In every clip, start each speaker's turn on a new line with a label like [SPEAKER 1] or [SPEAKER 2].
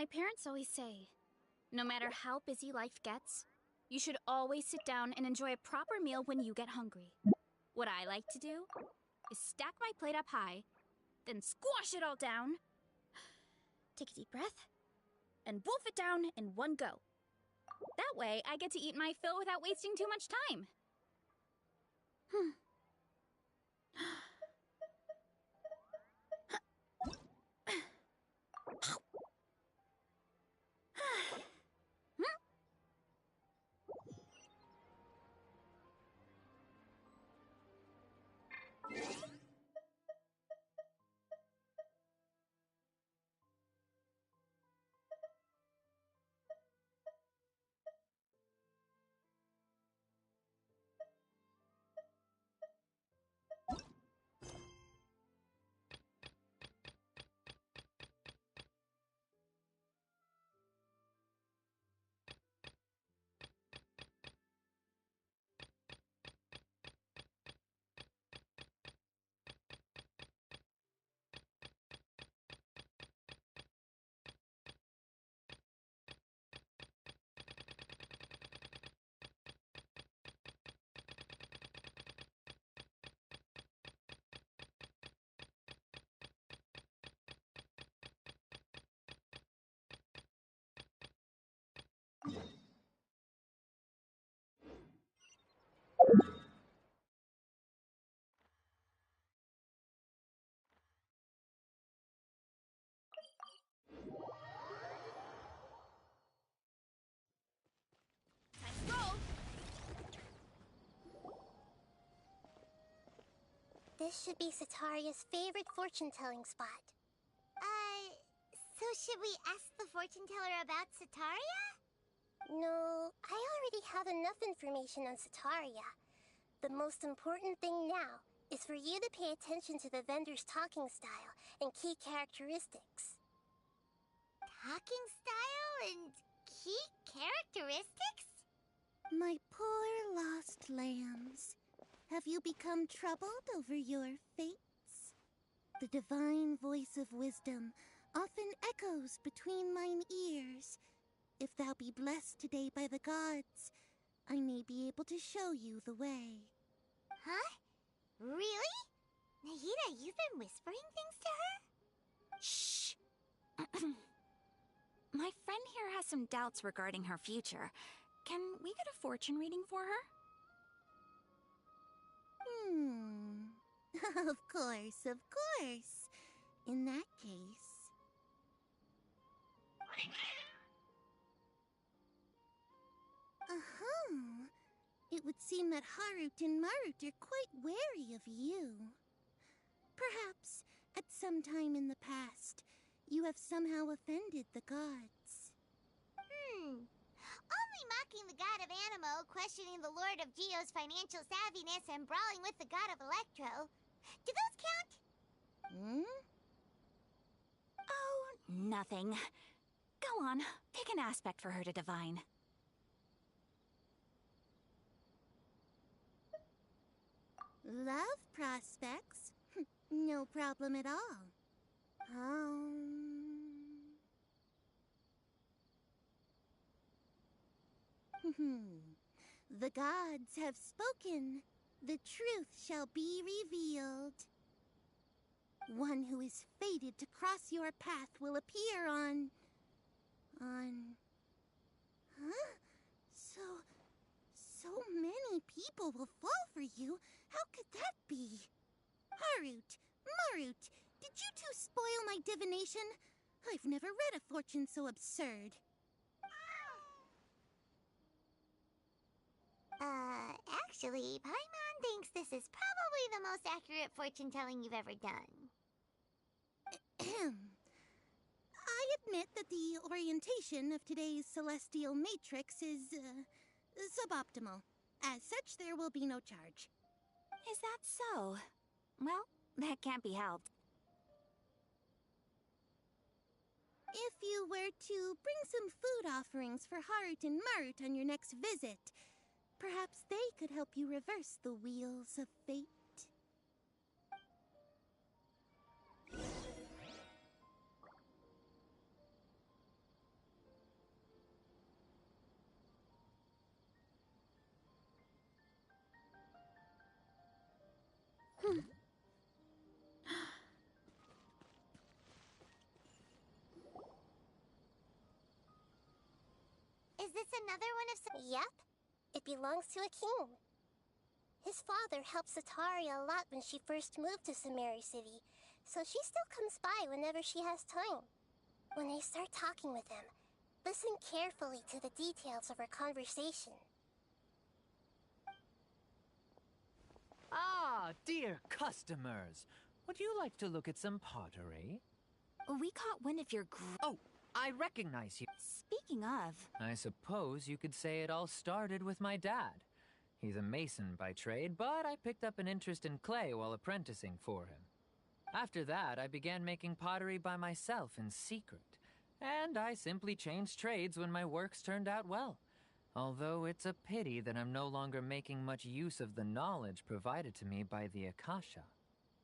[SPEAKER 1] My parents always say, no matter how busy life gets, you should always sit down and enjoy a proper meal when you get hungry. What I like to do is stack my plate up high, then squash it all down, take a deep breath, and wolf it down in one go. That way, I get to eat my fill without wasting too much time.
[SPEAKER 2] This should be Sataria's favorite fortune-telling spot. So should we ask the fortune teller about Sataria? No, I already have enough information on Sataria. The most important thing now is for you to pay attention to the vendor's talking style and key characteristics. Talking style and key characteristics?
[SPEAKER 3] My poor lost lambs. Have you become troubled over your fates? The divine voice of wisdom often echoes between mine ears. If thou be blessed today by the gods, I may be able to show you the way.
[SPEAKER 2] Huh? Really? Nahida, you've been whispering things to her?
[SPEAKER 1] Shh! My friend here has some doubts regarding her future. Can we get a fortune reading for her?
[SPEAKER 3] Of course, of course. In that case... It would seem that Harut and Marut are quite wary of you. Perhaps, at some time in the past, you have somehow offended the gods.
[SPEAKER 2] Only mocking the god of Animo, questioning the lord of Geo's financial savviness, and brawling with the god of Electro. Do those count?
[SPEAKER 1] Oh, nothing. Go on, pick an aspect for her to divine.
[SPEAKER 3] Love prospects? No problem at all. The gods have spoken. The truth shall be revealed. One who is fated to cross your path will appear on... Huh? So many people will fall for you. How could that be? Harut, Marut, did you two spoil my divination? I've never read a fortune so absurd.
[SPEAKER 2] Actually, Paimon thinks this is probably the most accurate fortune-telling you've ever done.
[SPEAKER 3] I admit that the orientation of today's celestial matrix is, suboptimal. As such, there will be no charge.
[SPEAKER 1] Is that so? Well, that can't be helped.
[SPEAKER 3] If you were to bring some food offerings for Harut and Marut on your next visit, perhaps they could help you reverse the wheels of fate.
[SPEAKER 2] Is this another one of some... Yep. It belongs to a king. His father helped Sataria a lot when she first moved to Samari City, so she still comes by whenever she has time. When I start talking with him, listen carefully to the details of our conversation.
[SPEAKER 4] Ah, dear customers. Would you like to look at some pottery?
[SPEAKER 1] We caught wind of your
[SPEAKER 4] Oh, I recognize you.
[SPEAKER 1] Speaking of...
[SPEAKER 4] I suppose you could say it all started with my dad. He's a mason by trade, but I picked up an interest in clay while apprenticing for him. After that, I began making pottery by myself in secret. And I simply changed trades when my works turned out well. Although it's a pity that I'm no longer making much use of the knowledge provided to me by the Akasha.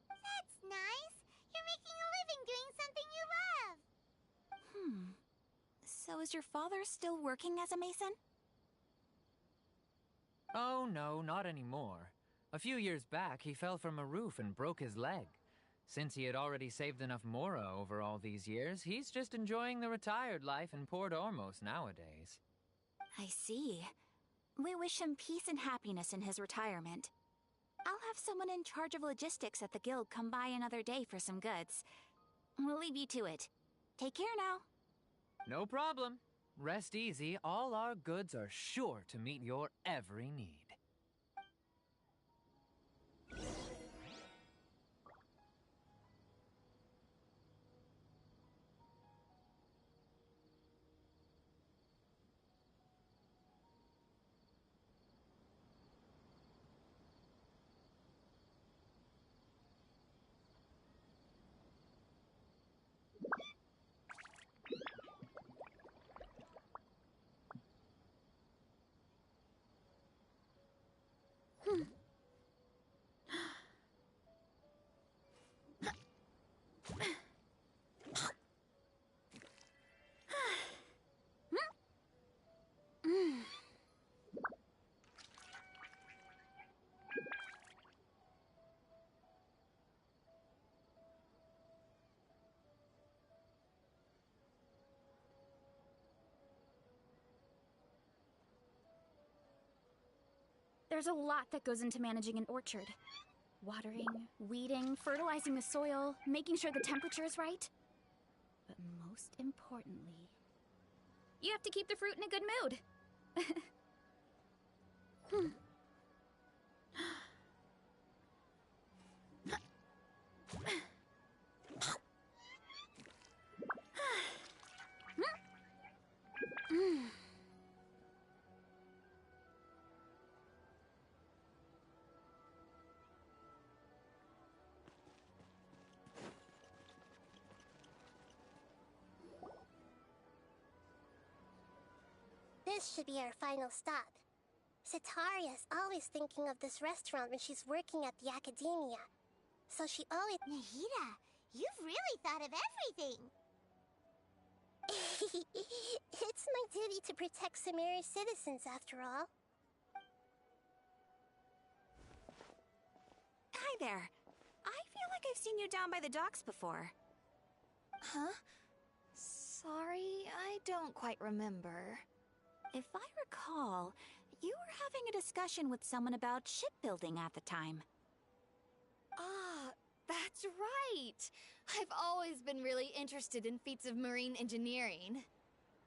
[SPEAKER 2] That's nice. You're making a living doing something you love.
[SPEAKER 1] So is your father still working as a mason?
[SPEAKER 4] Oh no, not anymore. A few years back, he fell from a roof and broke his leg. Since he had already saved enough mora over all these years, he's just enjoying the retired life in Port Ormos nowadays.
[SPEAKER 1] I see. We wish him peace and happiness in his retirement. I'll have someone in charge of logistics at the guild come by another day for some goods. We'll leave you to it. Take care now.
[SPEAKER 4] No problem. Rest easy, all our goods are sure to meet your every need.
[SPEAKER 1] There's a lot that goes into managing an orchard. Watering, weeding, fertilizing the soil, making sure the temperature is right. But most importantly, you have to keep the fruit in a good mood.
[SPEAKER 2] This should be our final stop. Sitaria's always thinking of this restaurant when she's working at the academia. So she always... Nahida, you've really thought of everything! It's my duty to protect Samari's citizens, after all.
[SPEAKER 1] Hi there. I feel like I've seen you down by the docks before.
[SPEAKER 5] Huh? Sorry, I don't quite remember.
[SPEAKER 1] If I recall, you were having a discussion with someone about shipbuilding at the time.
[SPEAKER 5] Ah, that's right! I've always been really interested in feats of marine engineering.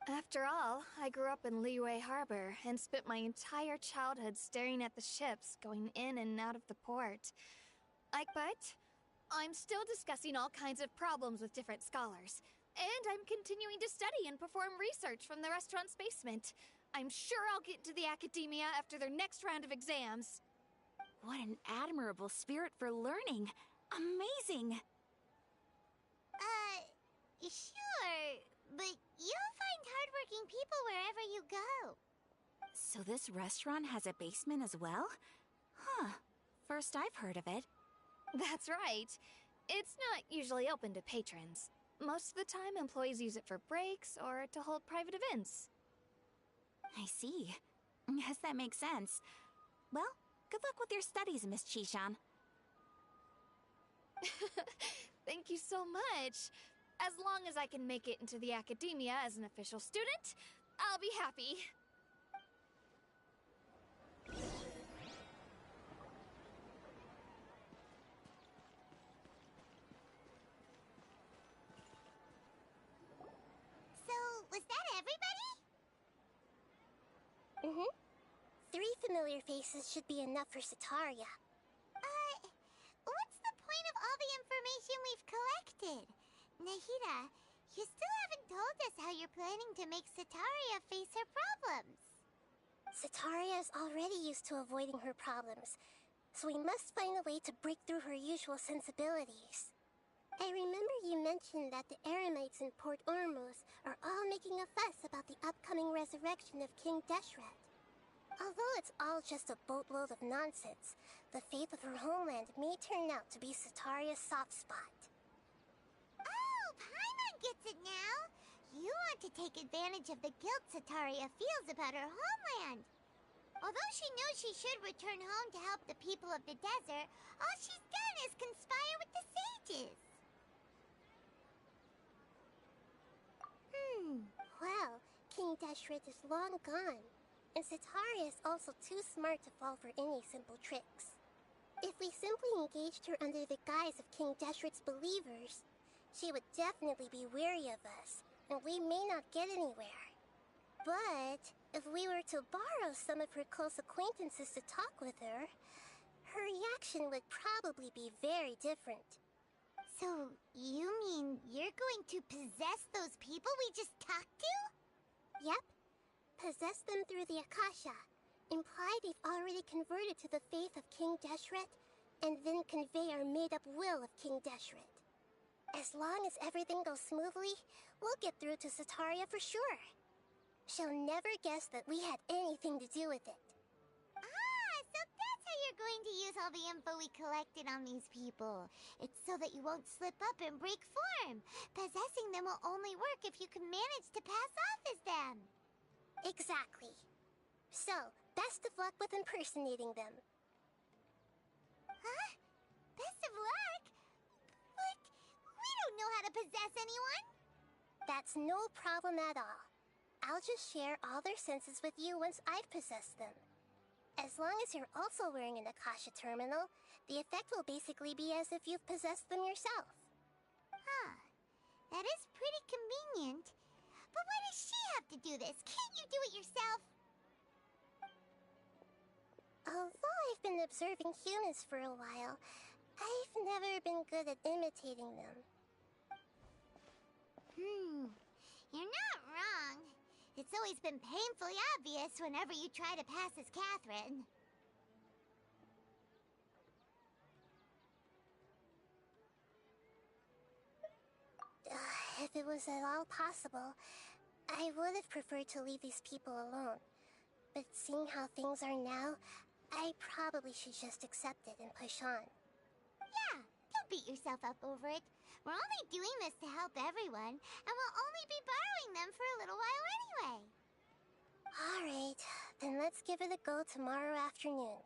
[SPEAKER 5] After all, I grew up in Liyue Harbor and spent my entire childhood staring at the ships going in and out of the port. But I'm still discussing all kinds of problems with different scholars. And I'm continuing to study and perform research from the restaurant's basement. I'm sure I'll get into the academia after their next round of exams.
[SPEAKER 1] What an admirable spirit for learning. Amazing.
[SPEAKER 2] Sure, but you'll find hardworking people wherever you go.
[SPEAKER 1] So this restaurant has a basement as well? Huh. First I've heard of it.
[SPEAKER 5] That's right. It's not usually open to patrons. Most of the time, employees use it for breaks or to hold private events.
[SPEAKER 1] I see. Guess that makes sense. Well, good luck with your studies, Miss Chishan.
[SPEAKER 5] Thank you so much. As long as I can make it into the academia as an official student, I'll be happy.
[SPEAKER 2] Mm-hmm. 3 familiar faces should be enough for Sataria. What's the point of all the information we've collected? Nahida, you still haven't told us how you're planning to make Sataria face her problems. Sataria is already used to avoiding her problems, so we must find a way to break through her usual sensibilities. I remember you mentioned that the Eremites in Port Ormuz are all making a fuss about the upcoming resurrection of King Deshret. Although it's all just a boatload of nonsense, the faith of her homeland may turn out to be Sataria's soft spot. Oh, Paimon gets it now! You want to take advantage of the guilt Sataria feels about her homeland. Although she knows she should return home to help the people of the desert, all she's done is conspire with the sages. Well, King Deshret is long gone, and Sataria is also too smart to fall for any simple tricks. If we simply engaged her under the guise of King Deshret's believers, she would definitely be wary of us, and we may not get anywhere. But if we were to borrow some of her close acquaintances to talk with her, her reaction would probably be very different. So, you mean you're going to possess those people we just talked to? Yep. Possess them through the Akasha. Imply they've already converted to the faith of King Deshret, and then convey our made-up will of King Deshret. As long as everything goes smoothly, we'll get through to Sataria for sure. She'll never guess that we had anything to do with it. So that's how you're going to use all the info we collected on these people. It's so that you won't slip up and break form. Possessing them will only work if you can manage to pass off as them. Exactly. So, best of luck with impersonating them. Huh? Best of luck? But we don't know how to possess anyone. That's no problem at all. I'll just share all their senses with you once I've possessed them. As long as you're also wearing an Akasha terminal, the effect will basically be as if you've possessed them yourself. Huh. That is pretty convenient. But why does she have to do this? Can't you do it yourself? Although I've been observing humans for a while, I've never been good at imitating them. You're not wrong. It's always been painfully obvious whenever you try to pass as Catherine. If it was at all possible, I would have preferred to leave these people alone. But seeing how things are now, I probably should just accept it and push on. Yeah, don't beat yourself up over it. We're only doing this to help everyone, and we'll only be borrowing them for a little while anyway. Alright, then let's give it a go tomorrow afternoon.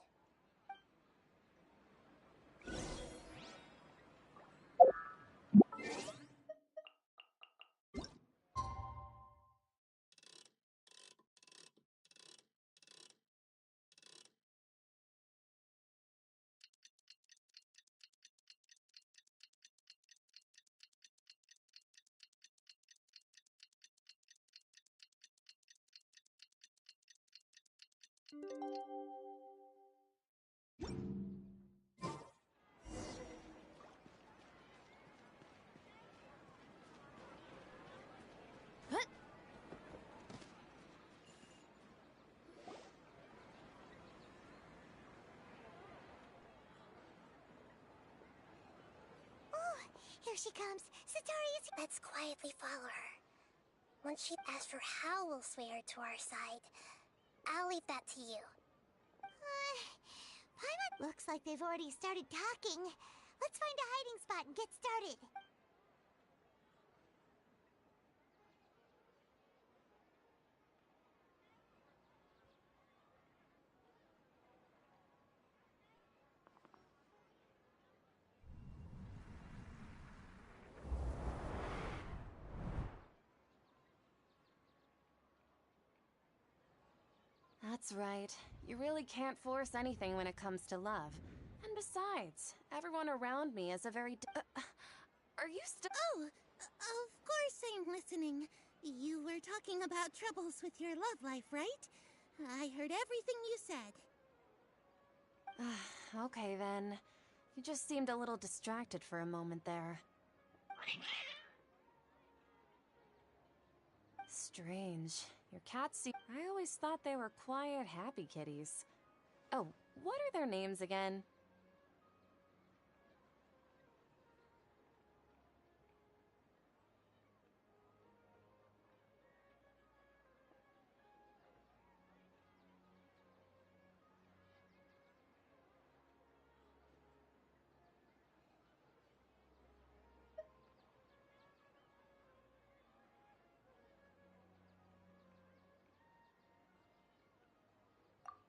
[SPEAKER 2] Here she comes. Sataria's... Let's quietly follow her. Once she asks for how we'll sway her to our side, I'll leave that to you. Paimon... Looks like they've already started talking. Let's find a hiding spot and get started.
[SPEAKER 6] That's right. You really can't force anything when it comes to love. And besides, everyone around me is a very are you still—
[SPEAKER 3] Oh, of course I'm listening. You were talking about troubles with your love life, right? I heard everything you said.
[SPEAKER 6] Okay then. You just seemed a little distracted for a moment there. Strange. Your cats seem... I always thought they were quiet, happy kitties. Oh, what are their names again?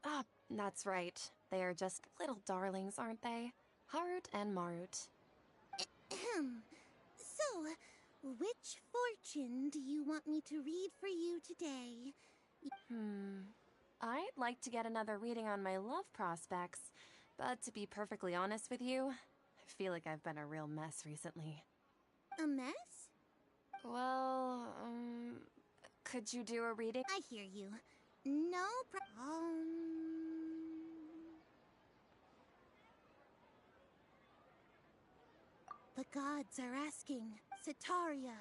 [SPEAKER 6] Ah, that's right. They are just little darlings, aren't they? Harut and Marut.
[SPEAKER 3] So, which fortune do you want me to read for you today?
[SPEAKER 6] I'd like to get another reading on my love prospects, but to be perfectly honest with you, I feel like I've been a real mess recently.
[SPEAKER 3] A mess?
[SPEAKER 6] Well, could you do a reading?
[SPEAKER 3] I hear you. No The gods are asking, Setaria,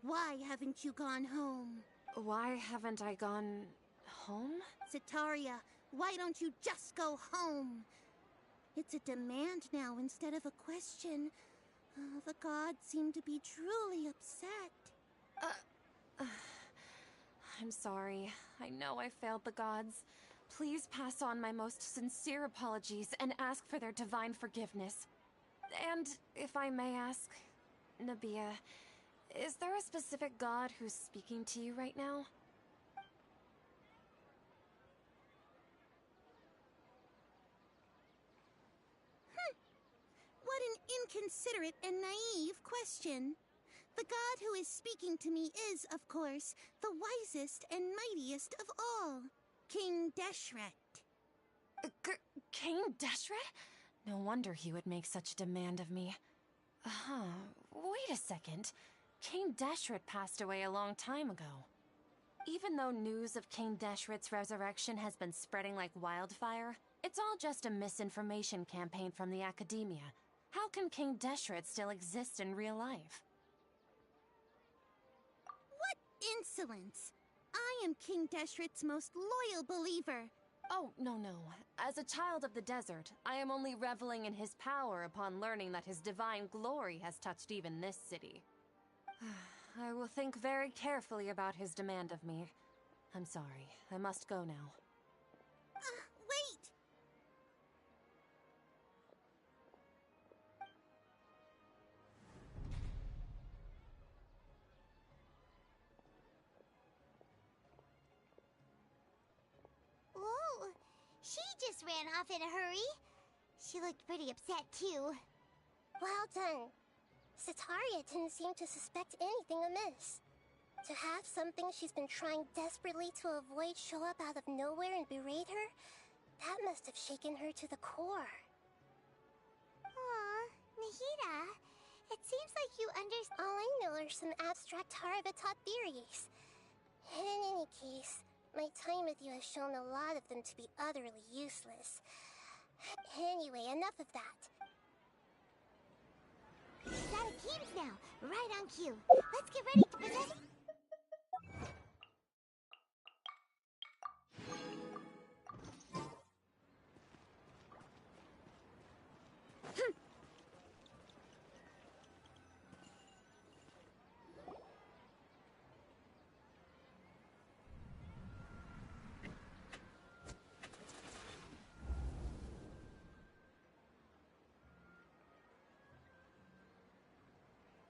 [SPEAKER 3] why haven't you gone home?
[SPEAKER 6] Why haven't I gone home?
[SPEAKER 3] Setaria, why don't you just go home? It's a demand now instead of a question. The gods seem to be truly upset.
[SPEAKER 6] I'm sorry. I know I failed the gods. Please pass on my most sincere apologies and ask for their divine forgiveness. And if I may ask, Nabia, is there a specific god who's speaking to you right now?
[SPEAKER 3] What an inconsiderate and naive question. The god who is speaking to me is, of course, the wisest and mightiest of all, King Deshret.
[SPEAKER 6] King Deshret? No wonder he would make such a demand of me. Wait a second. King Deshret passed away a long time ago. Even though news of King Deshret's resurrection has been spreading like wildfire, it's all just a misinformation campaign from the academia. How can King Deshret still exist in real life?
[SPEAKER 3] What insolence! I am King Deshret's most loyal believer.
[SPEAKER 6] Oh, no. As a child of the desert, I am only reveling in his power upon learning that his divine glory has touched even this city. I will think very carefully about his demand of me. I'm sorry. I must go now.
[SPEAKER 3] Wait!
[SPEAKER 2] Whoa! She just ran off in a hurry. She looked pretty upset, too. Well done. Setaria didn't seem to suspect anything amiss. To have something she's been trying desperately to avoid show up out of nowhere and berate her, that must have shaken her to the core. Aw, Nahida, it seems like you understand. All I know are some abstract Harabatot theories. And in any case, my time with you has shown a lot of them to be utterly useless. Anyway, enough of that. She's out of games now, right on cue. Let's get ready to possess...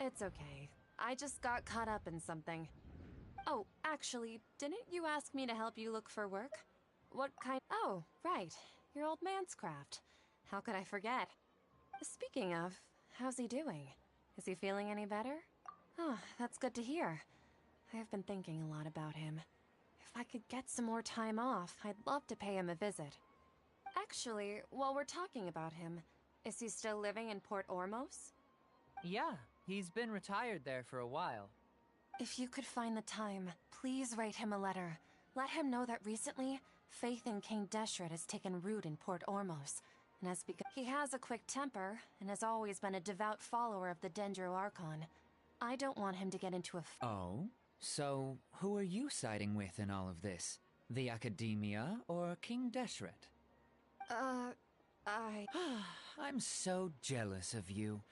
[SPEAKER 6] It's okay. I just got caught up in something. Oh, actually, didn't you ask me to help you look for work? What kind? Oh, right. Your old man's craft. How could I forget? Speaking of, how's he doing? Is he feeling any better? Oh, that's good to hear. I have been thinking a lot about him. If I could get some more time off, I'd love to pay him a visit. Actually, while we're talking about him, is he still living in Port Ormos?
[SPEAKER 4] Yeah, he's been retired there for a while.
[SPEAKER 6] If you could find the time, please write him a letter. Let him know that recently, Faith in King Deshret has taken root in Port Ormos, and has become— He has a quick temper, and has always been a devout follower of the Dendro Archon. I don't want him to get into a
[SPEAKER 4] Oh? So, who are you siding with in all of this? The Academia or King Deshret? I'm so jealous of you.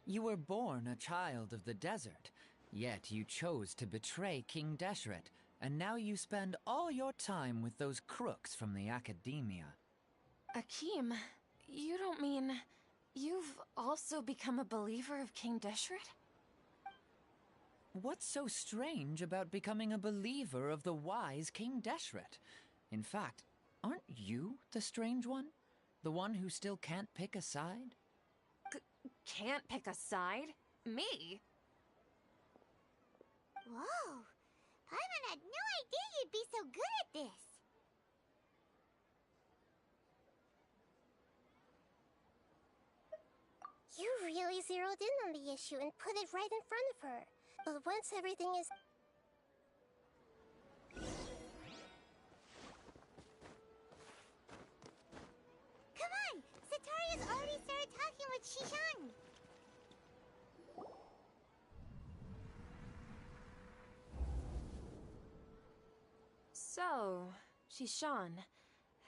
[SPEAKER 4] You were born a child of the desert, yet you chose to betray King Deshret, and now you spend all your time with those crooks from the Academia.
[SPEAKER 6] Akeem, you don't mean... You've also become a believer of King Deshret?
[SPEAKER 4] What's so strange about becoming a believer of the wise King Deshret? In fact, aren't you the strange one? The one who still can't pick a side?
[SPEAKER 6] Can't pick a side? Me?
[SPEAKER 2] Whoa! Paimon had no idea you'd be so good at this! You really zeroed in on the issue and put it right in front of her. But once everything is... Come on! Sataria's already started talking with Shishan!
[SPEAKER 6] So, Shishan,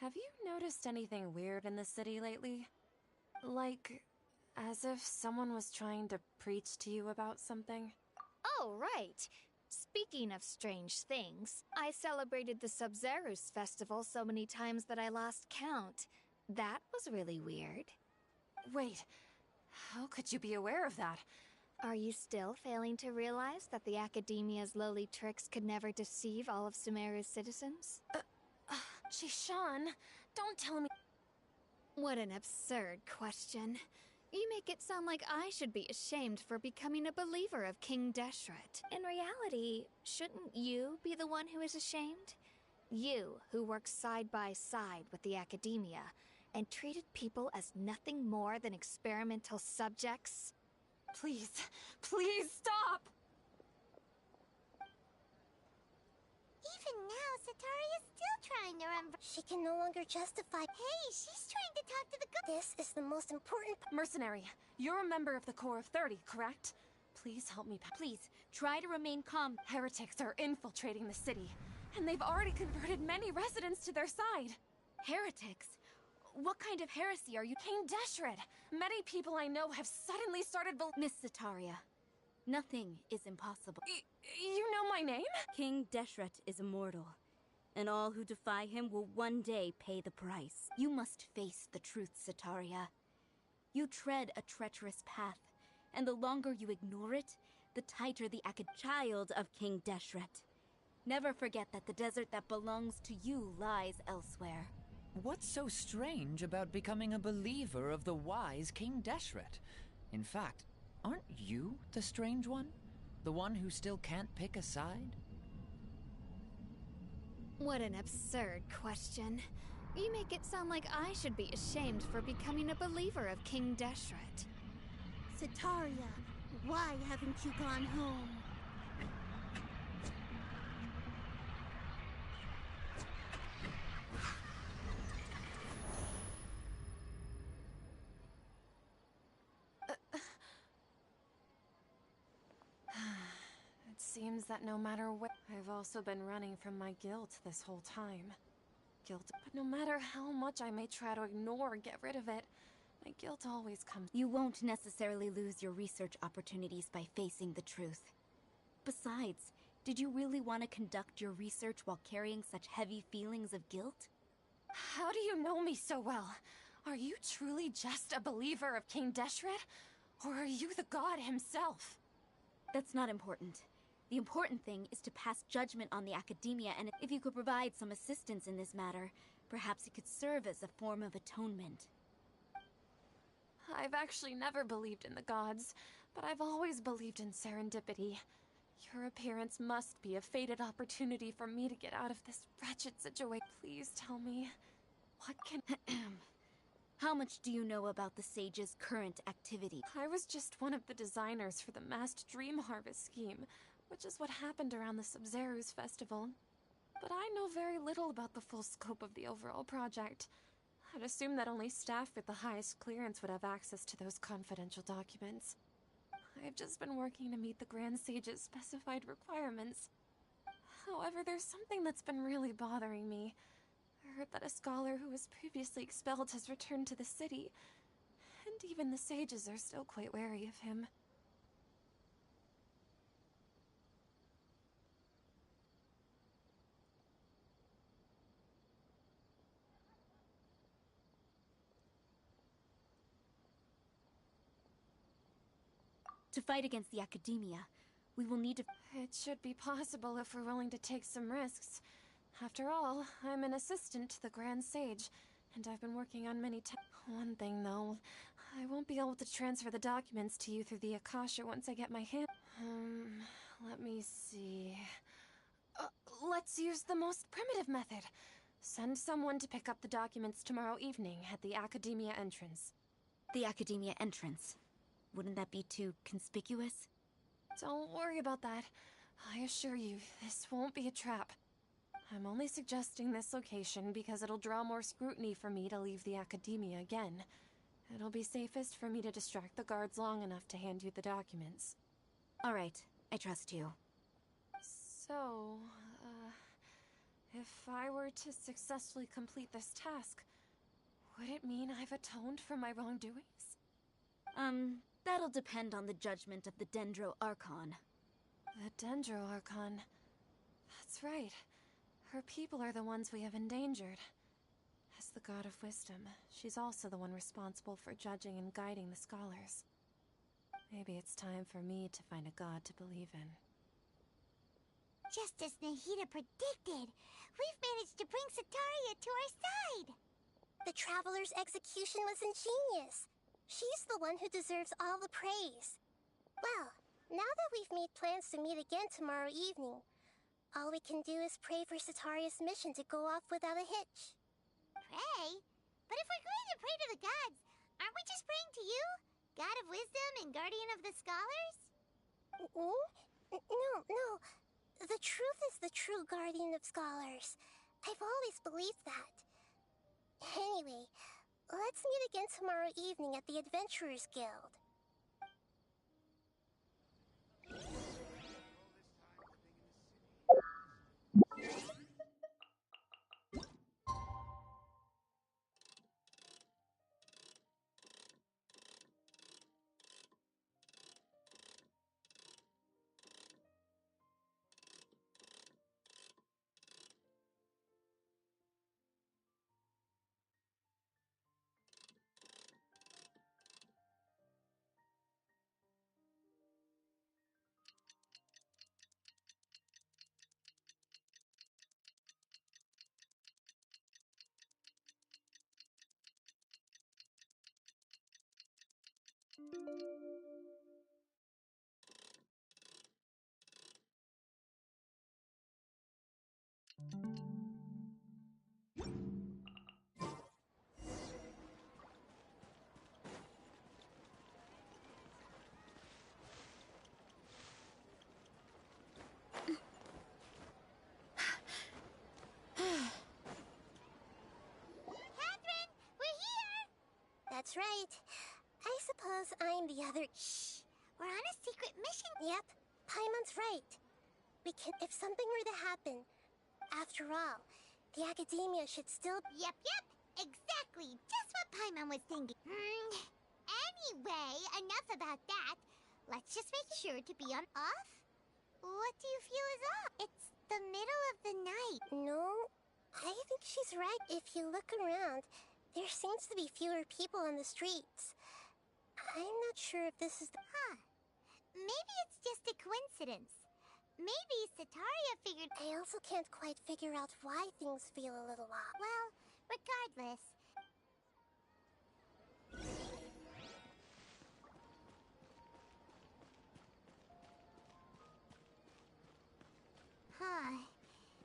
[SPEAKER 6] have you noticed anything weird in the city lately? Like, as if someone was trying to preach to you about something?
[SPEAKER 5] Oh, right. Speaking of strange things, I celebrated the Sub-Zerus festival so many times that I lost count. That was really weird.
[SPEAKER 6] Wait, how could you be aware of that?
[SPEAKER 5] Are you still failing to realize that the Academia's lowly tricks could never deceive all of Sumeru's citizens?
[SPEAKER 6] Shishan, don't tell me—
[SPEAKER 5] What an absurd question. You make it sound like I should be ashamed for becoming a believer of King Deshret. In reality, shouldn't you be the one who is ashamed? You, who works side by side with the Academia, and treated people as nothing more than experimental subjects?
[SPEAKER 6] Please, please stop!
[SPEAKER 2] Even now, Sataria's still trying to remember. She can no longer justify. Hey, she's trying to talk to the good. This is the most important.
[SPEAKER 6] Mercenary, you're a member of the Corps of 30, correct? Please help me.
[SPEAKER 1] Please, try to remain calm.
[SPEAKER 6] Heretics are infiltrating the city, and they've already converted many residents to their side.
[SPEAKER 1] Heretics? What kind of heresy are you—
[SPEAKER 6] King Deshret! Many people I know have suddenly started
[SPEAKER 1] Miss Sataria, nothing is impossible.
[SPEAKER 6] You know my name?
[SPEAKER 7] King Deshret is immortal, and all who defy him will one day pay the price.
[SPEAKER 1] You must face the truth, Sataria. You tread a treacherous path, and the longer you ignore it, the tighter the
[SPEAKER 7] Child of King Deshret.
[SPEAKER 1] Never forget that the desert that belongs to you lies elsewhere.
[SPEAKER 4] What's so strange about becoming a believer of the wise King Deshret? In fact, aren't you the strange one? The one who still can't pick a side?
[SPEAKER 5] What an absurd question. You make it sound like I should be ashamed for becoming a believer of King Deshret.
[SPEAKER 3] Sataria, why haven't you gone home?
[SPEAKER 6] It seems that no matter what— I've also been running from my guilt this whole time. Guilt, but no matter how much I may try to ignore or get rid of it, my guilt always comes—
[SPEAKER 7] You won't necessarily lose your research opportunities by facing the truth. Besides, did you really want to conduct your research while carrying such heavy feelings of guilt?
[SPEAKER 6] How do you know me so well? Are you truly just a believer of King Deshret? Or are you the god himself?
[SPEAKER 7] That's not important. The important thing is to pass judgment on the Academia, and if you could provide some assistance in this matter, perhaps it could serve as a form of atonement.
[SPEAKER 6] I've actually never believed in the gods, but I've always believed in serendipity. Your appearance must be a fated opportunity for me to get out of this wretched situation. Please tell me, what can—
[SPEAKER 7] How much do you know about the Sage's current activity?
[SPEAKER 6] I was just one of the designers for the massed dream harvest scheme, which is what happened around the Sub-Zerus festival. but I know very little about the full scope of the overall project. I'd assume that only staff with the highest clearance would have access to those confidential documents. I've just been working to meet the Grand Sage's specified requirements. However, there's something that's been really bothering me. I heard that a scholar who was previously expelled has returned to the city, and even the sages are still quite wary of him.
[SPEAKER 7] To fight against the Academia, we will need to...
[SPEAKER 6] It should be possible if we're willing to take some risks. After all, I'm an assistant to the Grand Sage, and I've been working on many One thing, though, I won't be able to transfer the documents to you through the Akasha once I get my hand... let me see... let's use the most primitive method. Send someone to pick up the documents tomorrow evening at the Academia entrance.
[SPEAKER 7] The Academia entrance. Wouldn't that be too conspicuous?
[SPEAKER 6] Don't worry about that. I assure you, this won't be a trap. I'm only suggesting this location because it'll draw more scrutiny for me to leave the Academia again. It'll be safest for me to distract the guards long enough to hand you the documents.
[SPEAKER 7] All right, I trust you.
[SPEAKER 6] So, if I were to successfully complete this task, would it mean I've atoned for my wrongdoings?
[SPEAKER 7] That'll depend on the judgment of the Dendro Archon.
[SPEAKER 6] The Dendro Archon. That's right. Her people are the ones we have endangered. As the God of Wisdom, she's also the one responsible for judging and guiding the scholars. Maybe it's time for me to find a god to believe in.
[SPEAKER 2] Just as Nahida predicted, we've managed to bring Setaria to our side! The Traveler's execution was ingenious. She's the one who deserves all the praise. Well, now that we've made plans to meet again tomorrow evening, all we can do is pray for Setaria's mission to go off without a hitch. Pray? But if we're going to pray to the gods, aren't we just praying to you? God of Wisdom and Guardian of the Scholars? No. The truth is the true Guardian of Scholars. I've always believed that. Anyway, let's meet again tomorrow evening at the Adventurers Guild. Catherine, we're here! That's right. I suppose I'm the other... Shh! We're on a secret mission. Yep, Paimon's right. If something were to happen, after all, the Academia should still... Yep, exactly. Just what Paimon was thinking. Anyway, enough about that. Let's just make sure to be on off. What do you feel is off? It's the middle of the night. No, I think she's right. If you look around, there seems to be fewer people on the streets. I'm not sure if this is the... Maybe it's just a coincidence. Maybe Setaria figured... I also can't quite figure out why things feel a little off. Well, regardless...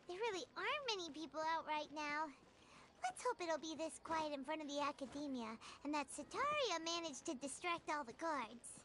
[SPEAKER 2] There really aren't many people out right now. Let's hope it'll be this quiet in front of the Academia, and that Setaria managed to distract all the guards.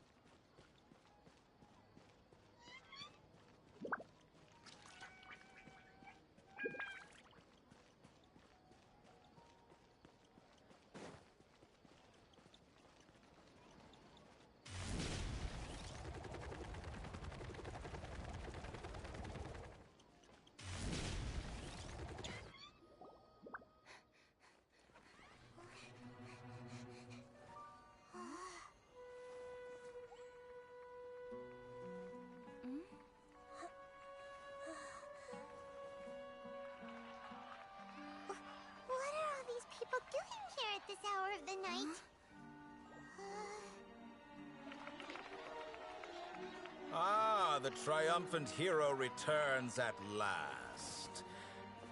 [SPEAKER 2] this hour of the night.
[SPEAKER 8] Ah, the triumphant hero returns at last.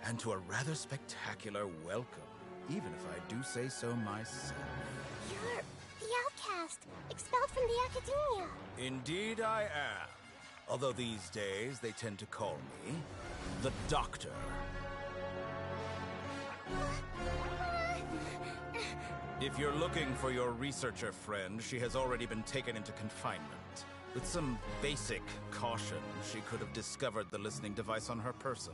[SPEAKER 8] And to a rather spectacular welcome, even if I do say so myself.
[SPEAKER 2] You're the outcast, expelled from the Academia.
[SPEAKER 8] Indeed I am. Although these days they tend to call me the Doctor. If you're looking for your researcher friend, she has already been taken into confinement. With some basic caution, she could have discovered the listening device on her person.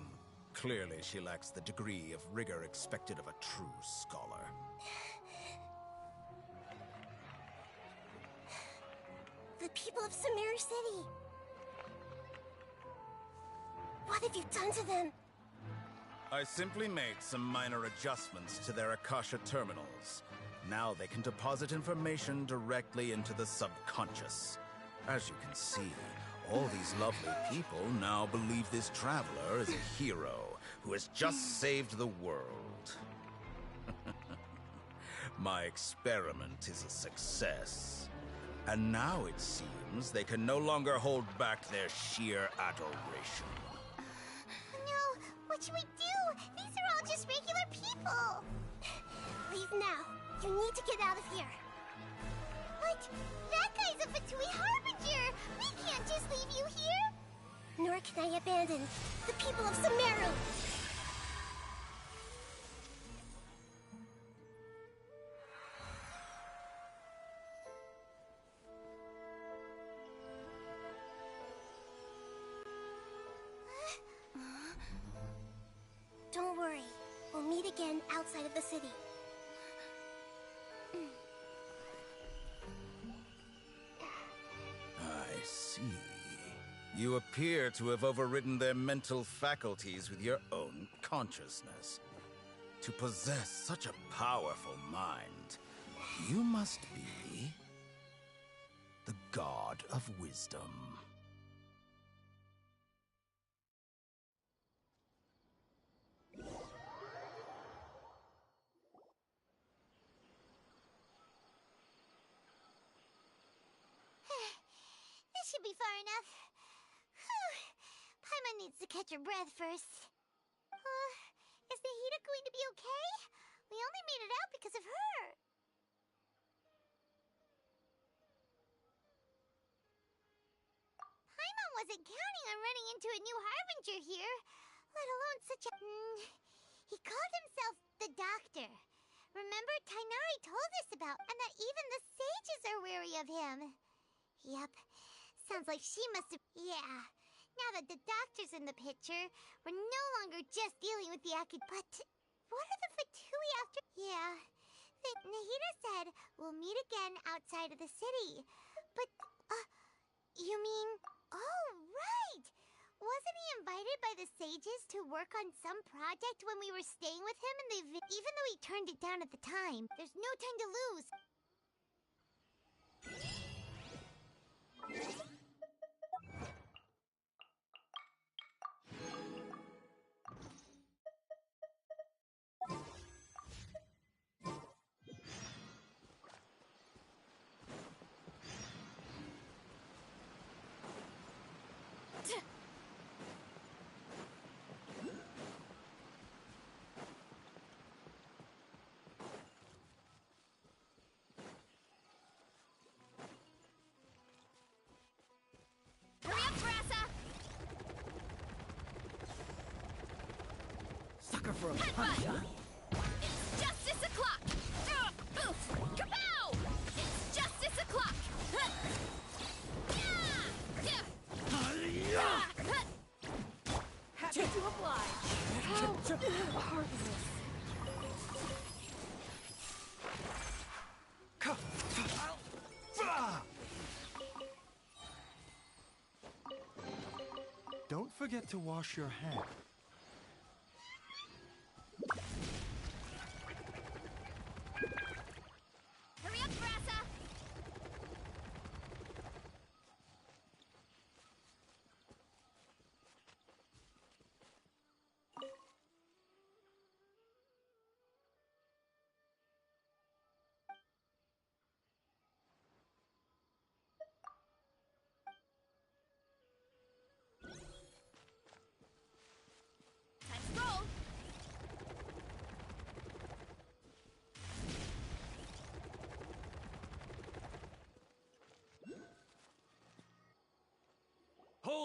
[SPEAKER 8] Clearly, she lacks the degree of rigor expected of a true scholar.
[SPEAKER 2] The people of Sumeru City. What have you done to them?
[SPEAKER 8] I simply made some minor adjustments to their Akasha terminals. Now they can deposit information directly into the subconscious. As you can see, all these lovely people now believe this traveler is a hero who has just saved the world. My experiment is a success. And now it seems they can no longer hold back their sheer adoration.
[SPEAKER 2] No, what should we do? These are all just regular people. Leave now. You need to get out of here. But that guy's a Fatui Harbinger. We can't just leave you here. Nor can I abandon the people of Sumeru. Don't worry. We'll meet again outside of the city.
[SPEAKER 8] I see. You appear to have overridden their mental faculties with your own consciousness. To possess such a powerful mind, you must be the God of Wisdom.
[SPEAKER 2] This should be far enough. Whew. Paimon needs to catch her breath first. Is Nahida going to be okay? We only made it out because of her. Paimon wasn't counting on running into a new Harbinger here, let alone such a... He called himself the Doctor. Remember, Tainari told us about, and that even the sages are wary of him. Yep. Sounds like she must have... Yeah. Now that the Doctor's in the picture, we're no longer just dealing with the But what are the Fatui after... Yeah. Nahida said we'll meet again outside of the city. But, you mean... Oh, right! Wasn't he invited by the sages to work on some project when we were staying with him and even though he turned it down at the time, there's no time to lose.
[SPEAKER 1] Hurry up, Brassa!
[SPEAKER 9] Sucker for a punch,
[SPEAKER 1] Headbutt!
[SPEAKER 9] huh?
[SPEAKER 1] It's justice o'clock! Oof! Kapow! It's justice o'clock!
[SPEAKER 6] Happy to oblige. How hard is this?
[SPEAKER 10] Don't forget to wash your hands.
[SPEAKER 1] Hurry up, Brassa!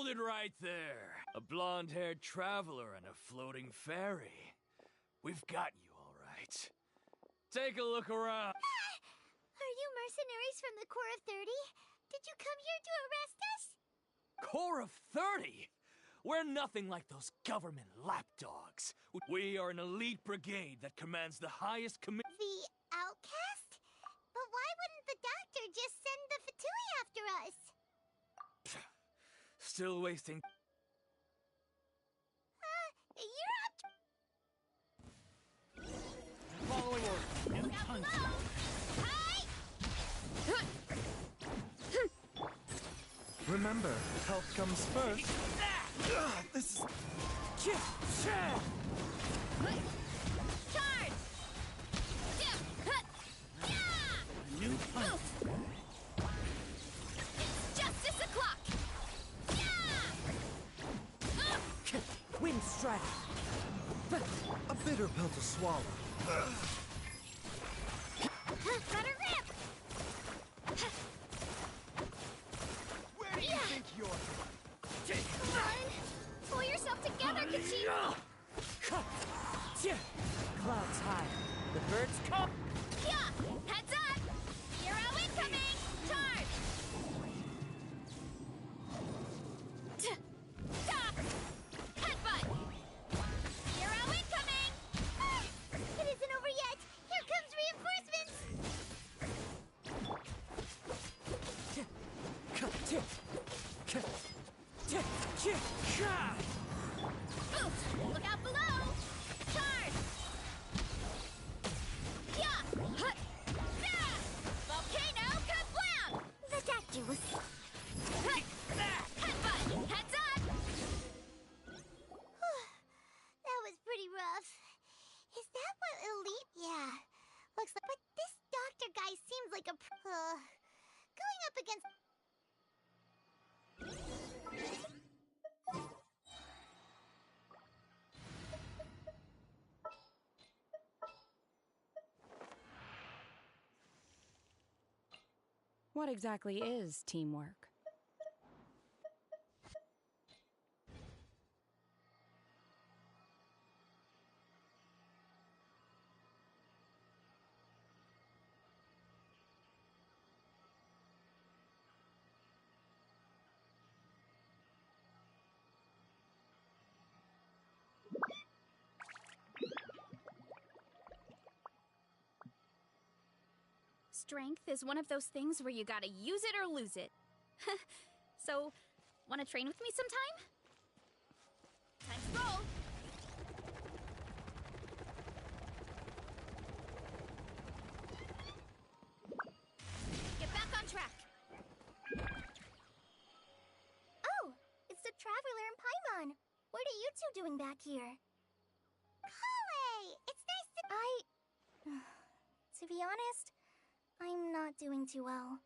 [SPEAKER 9] Hold it right there. A blonde-haired traveler and a floating fairy. We've got you all right. Take a look around.
[SPEAKER 2] Are you mercenaries from the Corps of 30? Did you come here to arrest us?
[SPEAKER 9] Corps of 30? We're nothing like those government lapdogs. We are an elite brigade that commands the highest
[SPEAKER 2] The outcast? But why wouldn't the doctor just send the Fatui after us?
[SPEAKER 9] Still wasting.
[SPEAKER 2] You're up.
[SPEAKER 9] Following orders.
[SPEAKER 2] Look out below! Hi!
[SPEAKER 10] Remember, health comes first. This is...
[SPEAKER 2] Charge!
[SPEAKER 9] A new punch.
[SPEAKER 2] It's justice o'clock!
[SPEAKER 4] Wind strike!
[SPEAKER 10] a bitter pill to swallow.
[SPEAKER 2] Let her rip!
[SPEAKER 10] Where do you think you're...
[SPEAKER 2] Come on! Pull yourself together, Kachiko!
[SPEAKER 4] Clouds high. The birds come.
[SPEAKER 2] Yeah! Heads up! Hero incoming! Charge! Headbutt! Hero incoming! It isn't over yet! Here comes reinforcements! Look out below! Charge! Volcano kablam! The doctor was... Headbutt! Heads up! That was pretty rough. Is that what elite... Yeah. Looks like... But this doctor guy seems like a... going up against...
[SPEAKER 11] What exactly is teamwork?
[SPEAKER 1] Strength is one of those things where you gotta use it or lose it. So, wanna train with me sometime? Time to roll! Get back on track!
[SPEAKER 2] Oh, it's the Traveler and Paimon. What are you two doing back here? Kale! It's nice to... To be honest, I'm not doing too well.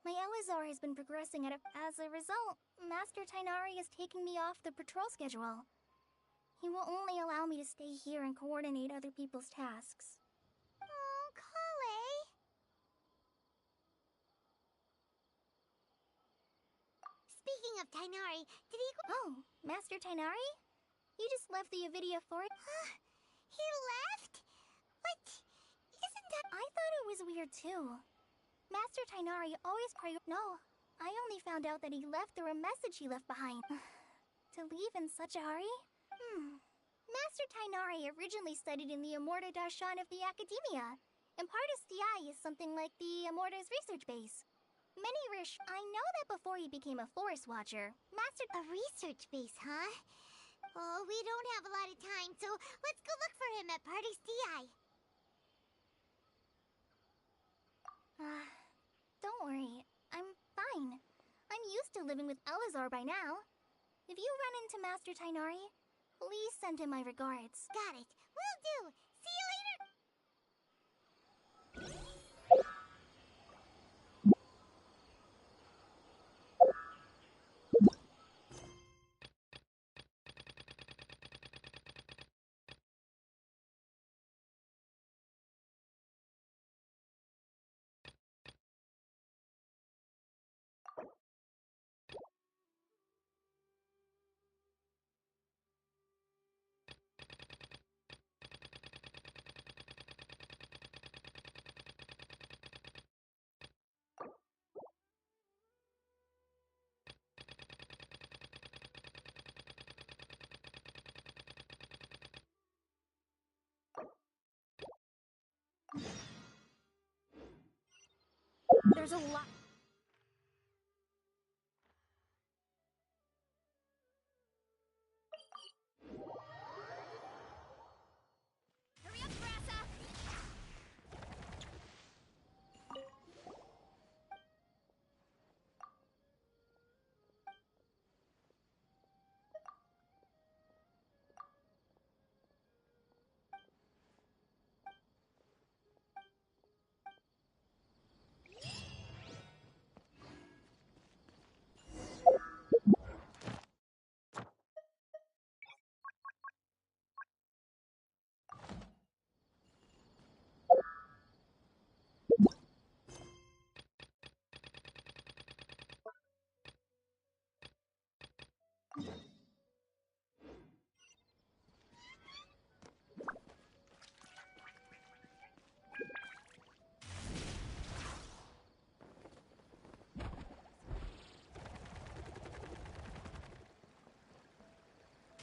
[SPEAKER 2] My Elazar has been progressing as a result, Master Tainari is taking me off the patrol schedule. He will only allow me to stay here and coordinate other people's tasks. Oh, Kale! Speaking of Tainari, did he... Oh, Master Tainari? You just left the Avidia Fort? He left? What? Isn't that... I thought it was weird, too. Master Tainari always No, I only found out that he left through a message he left behind. To leave in such a hurry? Master Tainari originally studied in the Amorta Darshan of the Academia, and Pardis Di is something like the Amorta's research base. Many I know that before he became a forest watcher, A research base, huh? Oh, we don't have a lot of time, so let's go look for him at Pardis Di. Don't worry. I'm fine. I'm used to living with Elazar by now. If you run into Master Tainari, please send him my regards. Got it. Will do. See you later.
[SPEAKER 1] There's a lot. Hurry up, Grassa!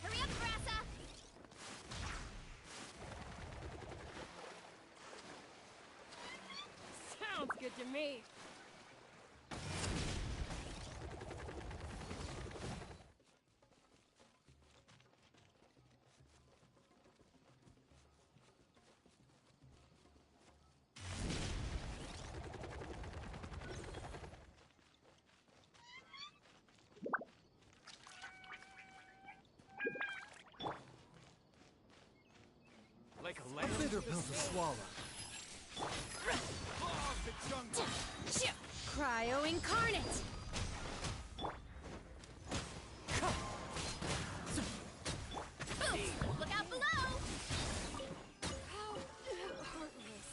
[SPEAKER 1] Hurry up, Grassa!
[SPEAKER 6] Sounds good to me.
[SPEAKER 9] Like a
[SPEAKER 10] A
[SPEAKER 9] lamb.
[SPEAKER 10] bitter pill to swallow.
[SPEAKER 7] Cryo incarnate!
[SPEAKER 1] Oops! Look out below!
[SPEAKER 7] How heartless.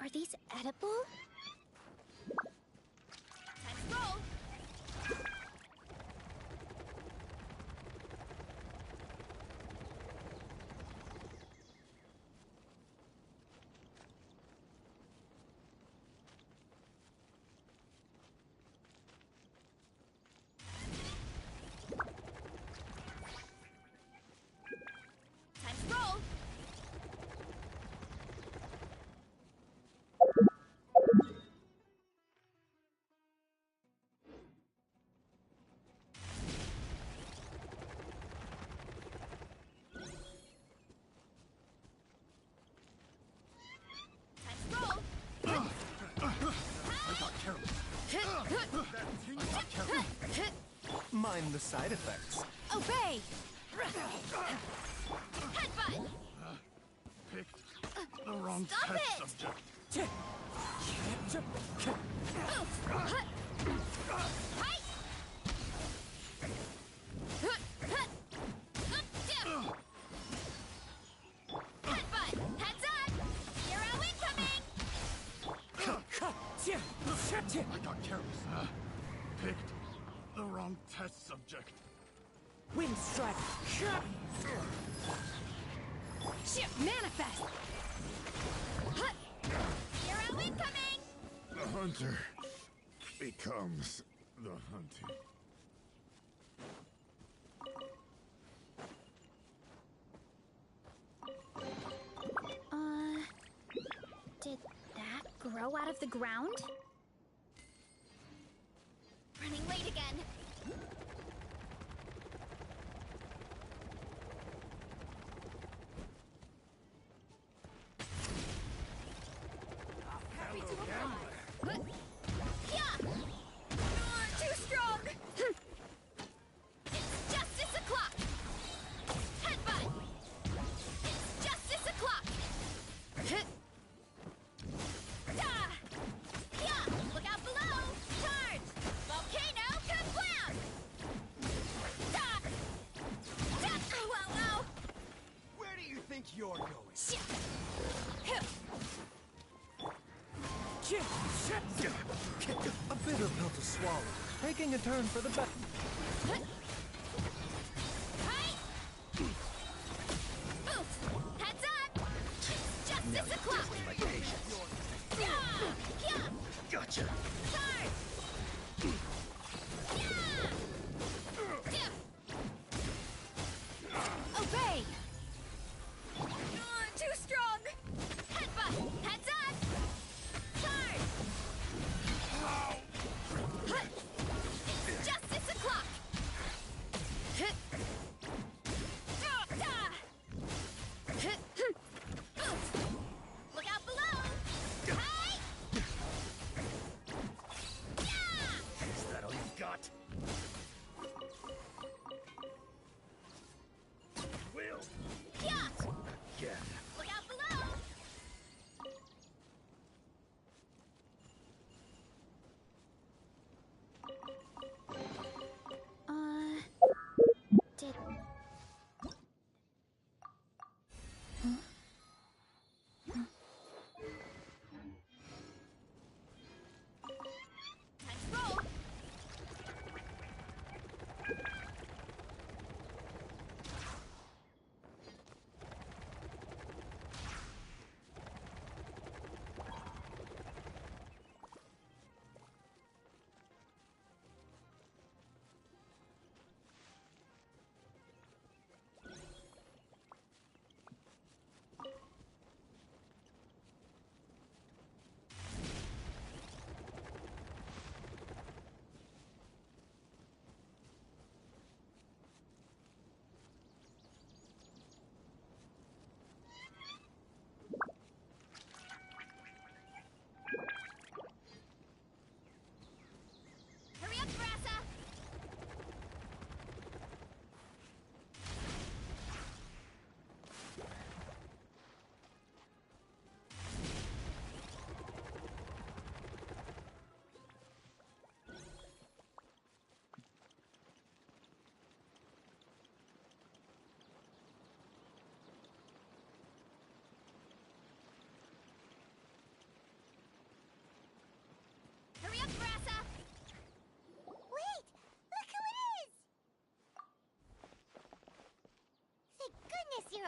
[SPEAKER 2] Are these edible?
[SPEAKER 1] Time to roll! Time to roll! Time to roll!
[SPEAKER 10] I got careless. That thing got careless. Mind the side effects.
[SPEAKER 1] Obey! Headbutt!
[SPEAKER 10] Picked the wrong
[SPEAKER 1] Stop
[SPEAKER 10] test
[SPEAKER 1] it!
[SPEAKER 10] subject.
[SPEAKER 1] Oof! Hut! Height! Hut! Hut! Up, down! Headbutt! Heads up! Hero incoming!
[SPEAKER 10] I got careless. Picked the wrong test subject.
[SPEAKER 6] Wind strike.
[SPEAKER 1] Ship manifest! Hut! Hero incoming!
[SPEAKER 10] The hunter becomes the hunted.
[SPEAKER 1] Did that grow out of the ground? Running late again. Happy to oblige. Yeah! Too strong! It's justice o'clock! Headbutt! It's justice o'clock! Yeah! Look out below! Charge! Volcano kablam! Wow!
[SPEAKER 9] Where do you think you're going?
[SPEAKER 1] Shit!
[SPEAKER 10] A bitter pill to swallow. Taking a turn for the better.
[SPEAKER 1] Right! Oof! Heads up! Justice o'clock!
[SPEAKER 10] My patience.
[SPEAKER 1] Yeah!
[SPEAKER 10] Gotcha.
[SPEAKER 1] Charge!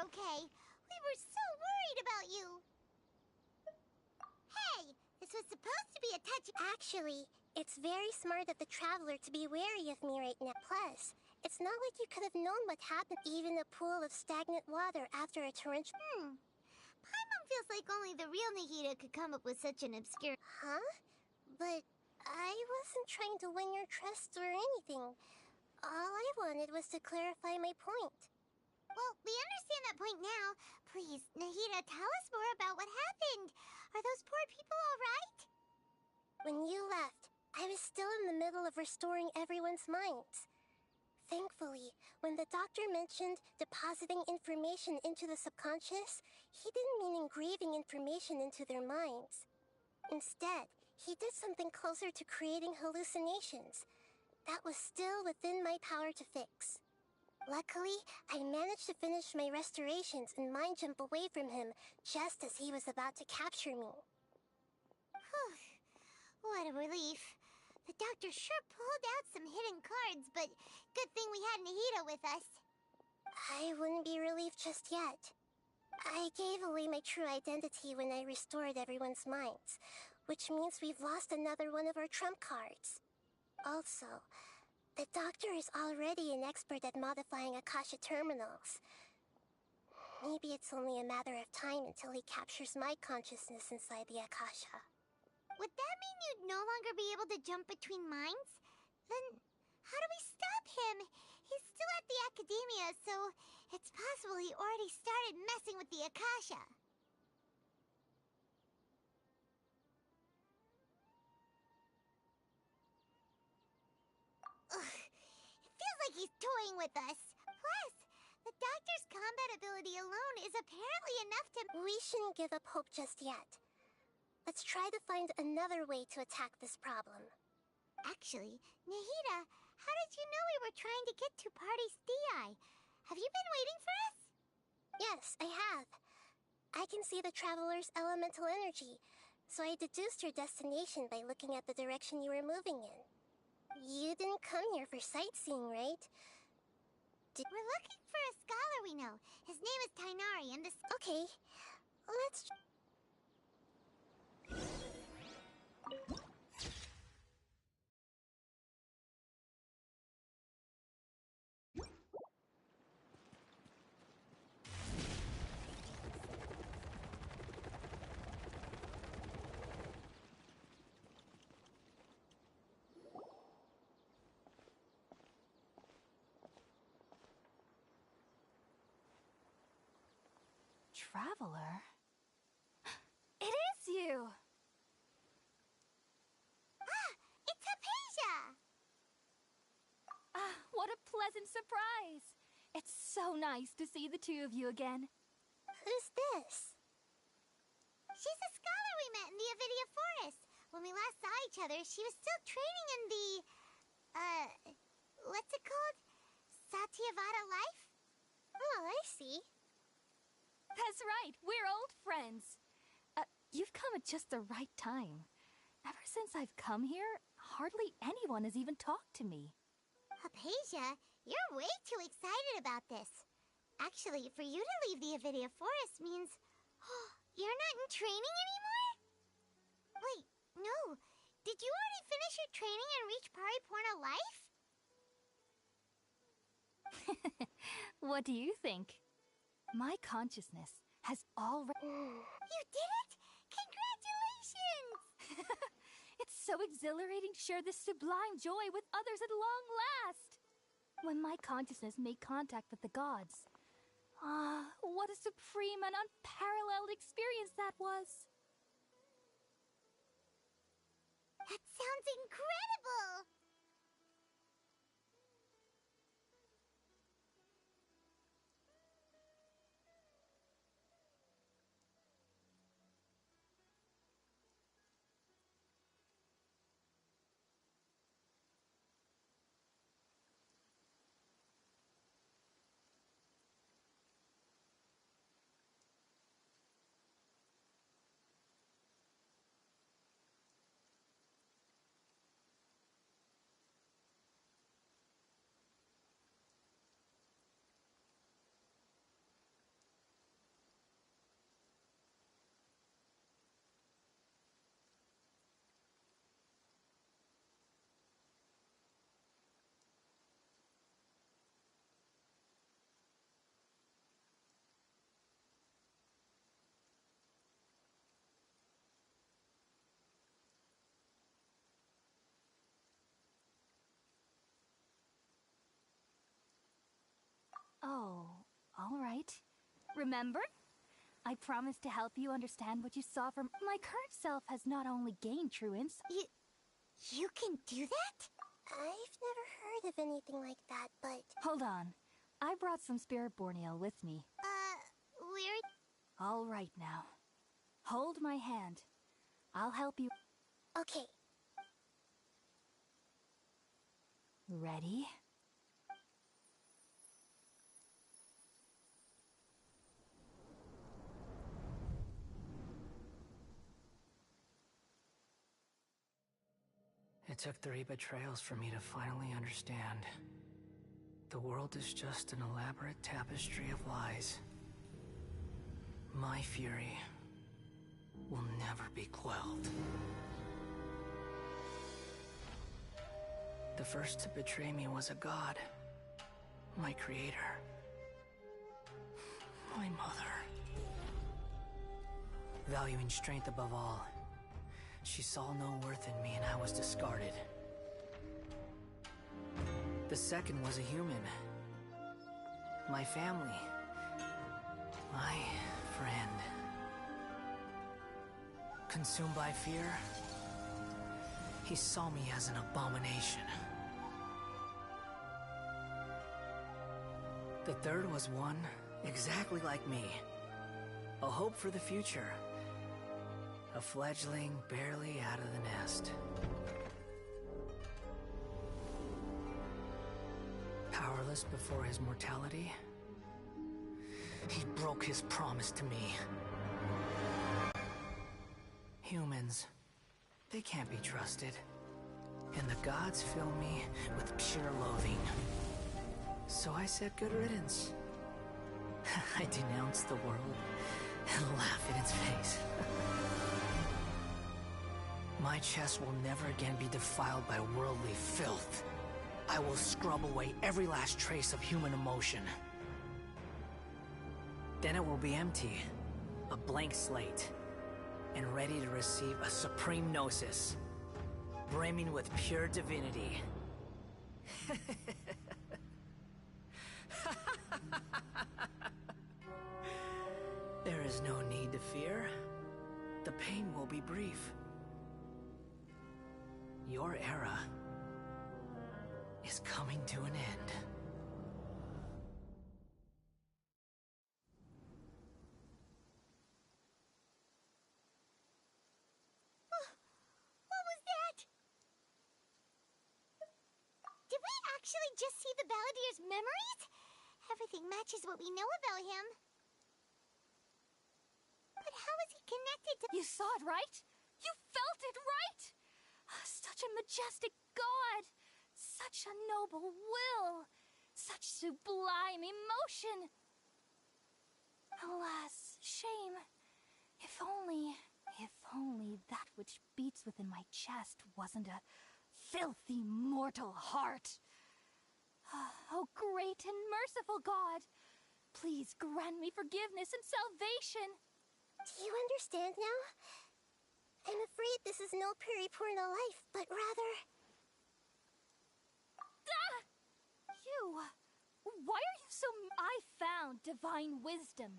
[SPEAKER 2] you're okay. We were so worried about you. Hey, this was supposed to be a touch.
[SPEAKER 3] Actually, it's very smart of the traveler to be wary of me right now. Plus, it's not like you could have known what happened. Even a pool of stagnant water after a torrential.
[SPEAKER 2] Paimon feels like only the real Nahida could come up with such an obscure.
[SPEAKER 3] Huh? But I wasn't trying to win your trust or anything. All I wanted was to clarify my point.
[SPEAKER 2] Well, we understand that point now. Please, Nahida, tell us more about what happened. Are those poor people all right?
[SPEAKER 3] When you left, I was still in the middle of restoring everyone's minds. Thankfully, when the doctor mentioned depositing information into the subconscious, he didn't mean engraving information into their minds. Instead, he did something closer to creating hallucinations. That was still within my power to fix. Luckily, I managed to finish my restorations and mind jump away from him just as he was about to capture me.
[SPEAKER 2] Whew. What a relief. The doctor sure pulled out some hidden cards, but good thing we had Nahida with us.
[SPEAKER 3] I wouldn't be relieved just yet. I gave away my true identity when I restored everyone's minds, which means we've lost another one of our trump cards. Also, the doctor is already an expert at modifying Akasha terminals. Maybe it's only a matter of time until he captures my consciousness inside the Akasha.
[SPEAKER 2] Would that mean you'd no longer be able to jump between minds? Then how do we stop him? He's still at the Academia, so it's possible he already started messing with the Akasha. Ugh. It feels like he's toying with us. Plus, the doctor's combat ability alone is apparently enough to...
[SPEAKER 3] We shouldn't give up hope just yet. Let's try to find another way to attack this problem.
[SPEAKER 2] Actually, Nahida, how did you know we were trying to get to Party Stei? Have you been waiting for us?
[SPEAKER 3] Yes, I have. I can see the traveler's elemental energy, so I deduced your destination by looking at the direction you were moving in. You didn't come here for sightseeing, right?
[SPEAKER 2] We're looking for a scholar we know. His name is Tainari, and this...
[SPEAKER 3] Okay, let's...
[SPEAKER 7] Traveler? It is you!
[SPEAKER 2] Ah! It's Hypatia!
[SPEAKER 7] Ah, what a pleasant surprise! It's so nice to see the two of you again.
[SPEAKER 3] Who's this?
[SPEAKER 2] She's a scholar we met in the Avidia Forest. When we last saw each other, she was still training in the... what's it called? Satyavada life?
[SPEAKER 3] Oh, I see.
[SPEAKER 7] That's right, we're old friends. You've come at just the right time. Ever since I've come here, hardly anyone has even talked to me.
[SPEAKER 2] Hypatia, you're way too excited about this. Actually, for you to leave the Avidia Forest means... you're not in training anymore? Wait, no. Did you already finish your training and reach Pariporna life?
[SPEAKER 7] What do you think? My consciousness has already...
[SPEAKER 2] You did it! Congratulations!
[SPEAKER 7] It's so exhilarating to share this sublime joy with others at long last! When my consciousness made contact with the gods. Ah, what a supreme and unparalleled experience that was!
[SPEAKER 2] That sounds incredible!
[SPEAKER 7] Oh, all right. Remember? I promised to help you understand what you saw from my current self has not only gained true insight.
[SPEAKER 2] You can do that? I've never heard of anything like that, but...
[SPEAKER 7] Hold on. I brought some spirit borneo with me.
[SPEAKER 2] Weird?
[SPEAKER 7] All right now. Hold my hand. I'll help you.
[SPEAKER 2] Okay.
[SPEAKER 7] Ready?
[SPEAKER 12] It took 3 betrayals for me to finally understand. The world is just an elaborate tapestry of lies. My fury will never be quelled. The first to betray me was a god. My creator. My mother. Valuing strength above all, she saw no worth in me and I was discarded. The second was a human. My family. My friend. Consumed by fear, he saw me as an abomination. The third was one exactly like me. A hope for the future. A fledgling barely out of the nest. Powerless before his mortality, he broke his promise to me. Humans, they can't be trusted. And the gods fill me with pure loathing. So I said good riddance. I denounced the world and laughed in its face. My chest will never again be defiled by worldly filth. I will scrub away every last trace of human emotion. Then it will be empty, a blank slate, and ready to receive a supreme gnosis, brimming with pure divinity. There is no need to fear. The pain will be brief. Your era is coming to an end.
[SPEAKER 2] What was that? Did we actually just see the Baladier's memories? Everything matches what we know about him. But how is he connected to...
[SPEAKER 7] You saw it, right? You felt it, right? Such a majestic god! Such a noble will! Such sublime emotion! Alas, shame. If only that which beats within my chest wasn't a filthy mortal heart. Oh, great and merciful God! Please grant me forgiveness and salvation!
[SPEAKER 2] Do you understand now? I'm afraid this is no Puripurna life, but rather...
[SPEAKER 7] Ah! You! Why are you so... I found divine wisdom.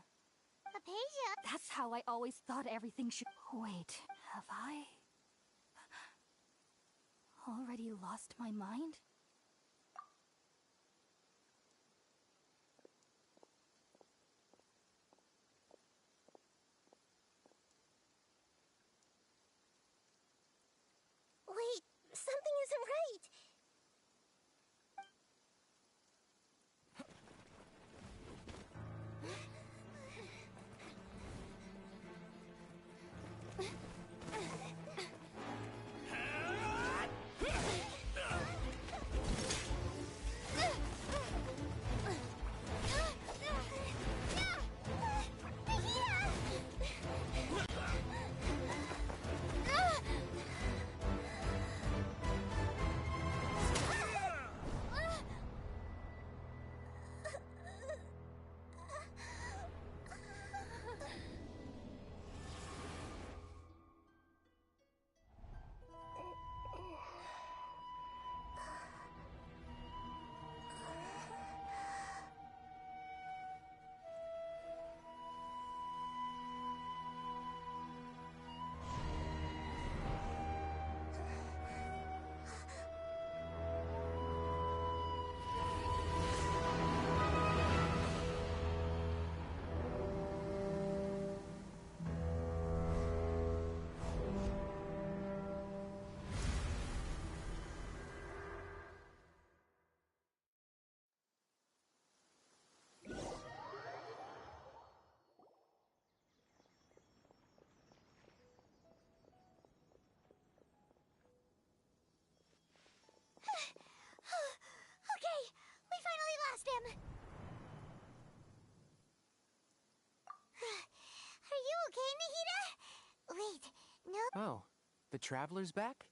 [SPEAKER 2] Aphasia?
[SPEAKER 7] That's how I always thought everything should... Wait, have I... already lost my mind?
[SPEAKER 2] Wait, something isn't right.
[SPEAKER 12] The Traveler's back?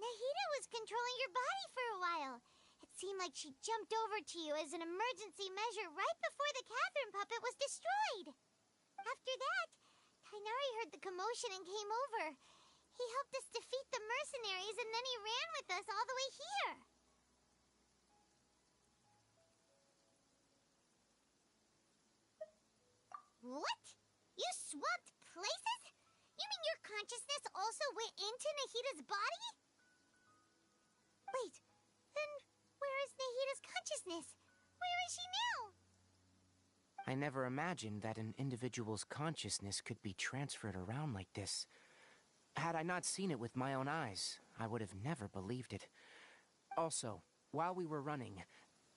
[SPEAKER 2] Nahida was controlling your body for a while. It seemed like she jumped over to you as an emergency measure right before the Catherine puppet was destroyed. After that, Tainari heard the commotion and came over. He helped us defeat the mercenaries and then he ran with us all the way here. What? You swapped places? You mean your consciousness also went into Nahida's body? Wait, then where is Nahida's consciousness? Where is she now?
[SPEAKER 12] I never imagined that an individual's consciousness could be transferred around like this. Had I not seen it with my own eyes, I would have never believed it. Also, while we were running,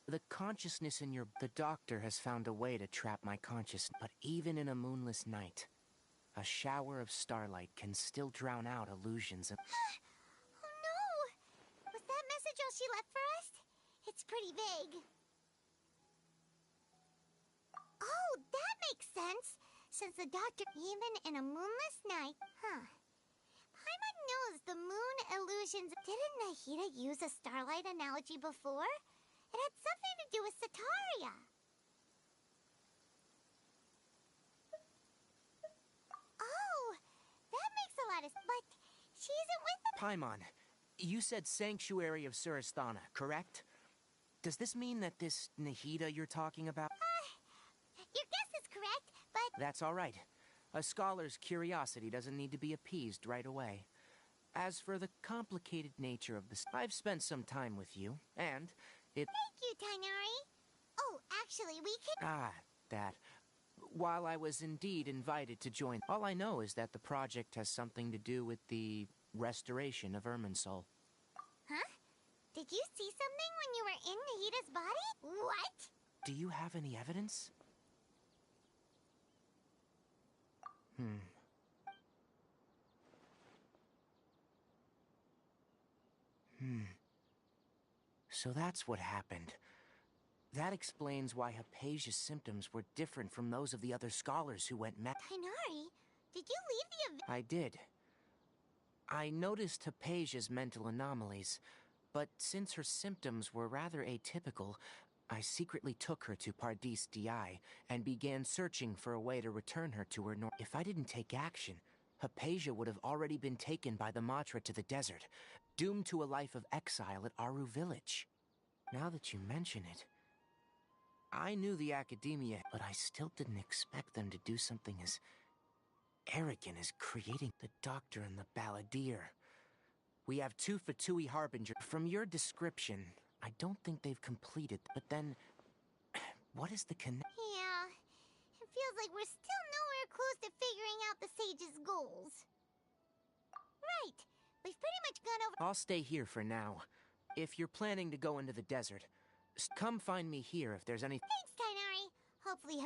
[SPEAKER 12] the consciousness in the doctor has found a way to trap my consciousness. But even in a moonless night, a shower of starlight can still drown out illusions.
[SPEAKER 2] Oh no! Was that message all she left for us? It's pretty vague. Oh, that makes sense. Since the doctor, even in a moonless night, huh? Paimon knows the moon illusions. Didn't Nahida use a starlight analogy before? It had something to do with Sataria. Oh, that makes a lot of... But she isn't with the...
[SPEAKER 12] Paimon, you said Sanctuary of Surasthana, correct? Does this mean that this Nahida you're talking about...
[SPEAKER 2] Your guess is correct, but...
[SPEAKER 12] That's all right. A scholar's curiosity doesn't need to be appeased right away. As for the complicated nature of this, I've spent some time with you, and it...
[SPEAKER 2] Thank you, Tainari. Oh, actually, we can...
[SPEAKER 12] Ah, that. While I was indeed invited to join, all I know is that the project has something to do with the restoration of Irminsul.
[SPEAKER 2] Huh? Did you see something when you were in Nahida's body? What?
[SPEAKER 12] Do you have any evidence? So that's what happened. That explains why Hypatia's symptoms were different from those of the other scholars who went mad.
[SPEAKER 2] Tainari, did you leave the event?
[SPEAKER 12] I did. I noticed Hypatia's mental anomalies, but since her symptoms were rather atypical, I secretly took her to Pardis DI and began searching for a way to return her to her If I didn't take action, Hypatia would have already been taken by the Matra to the desert, doomed to a life of exile at Aru village. Now that you mention it, I knew the Academia, but I still didn't expect them to do something as arrogant as creating the Doctor and the Balladeer. We have two Fatui Harbinger. From your description, I don't think they've completed, but then, what is the connection?
[SPEAKER 2] Yeah, it feels like we're still nowhere close to figuring out the Sage's goals. Right, we've pretty much gone over...
[SPEAKER 12] I'll stay here for now. If you're planning to go into the desert, come find me here if there's any...
[SPEAKER 2] Thanks, Tainari. Hopefully...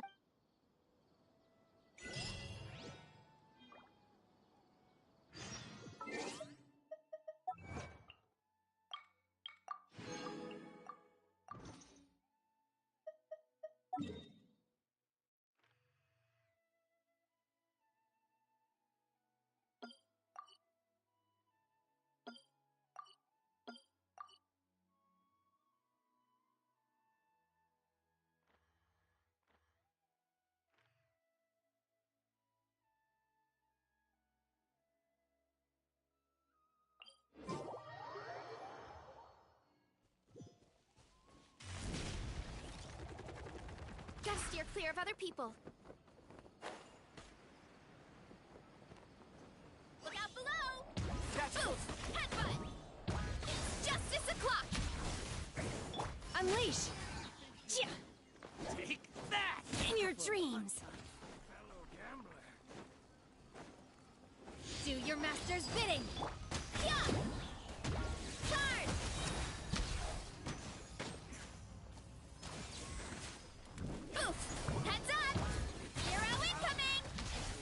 [SPEAKER 1] Gotta steer clear of other people. Look out below! Oof! Headbutt! It's justice o'clock!
[SPEAKER 6] Unleash!
[SPEAKER 1] Yeah.
[SPEAKER 9] Take that!
[SPEAKER 1] In your dreams! Do your master's bidding! Yeah! Charge! Oof! Heads up! Hero incoming!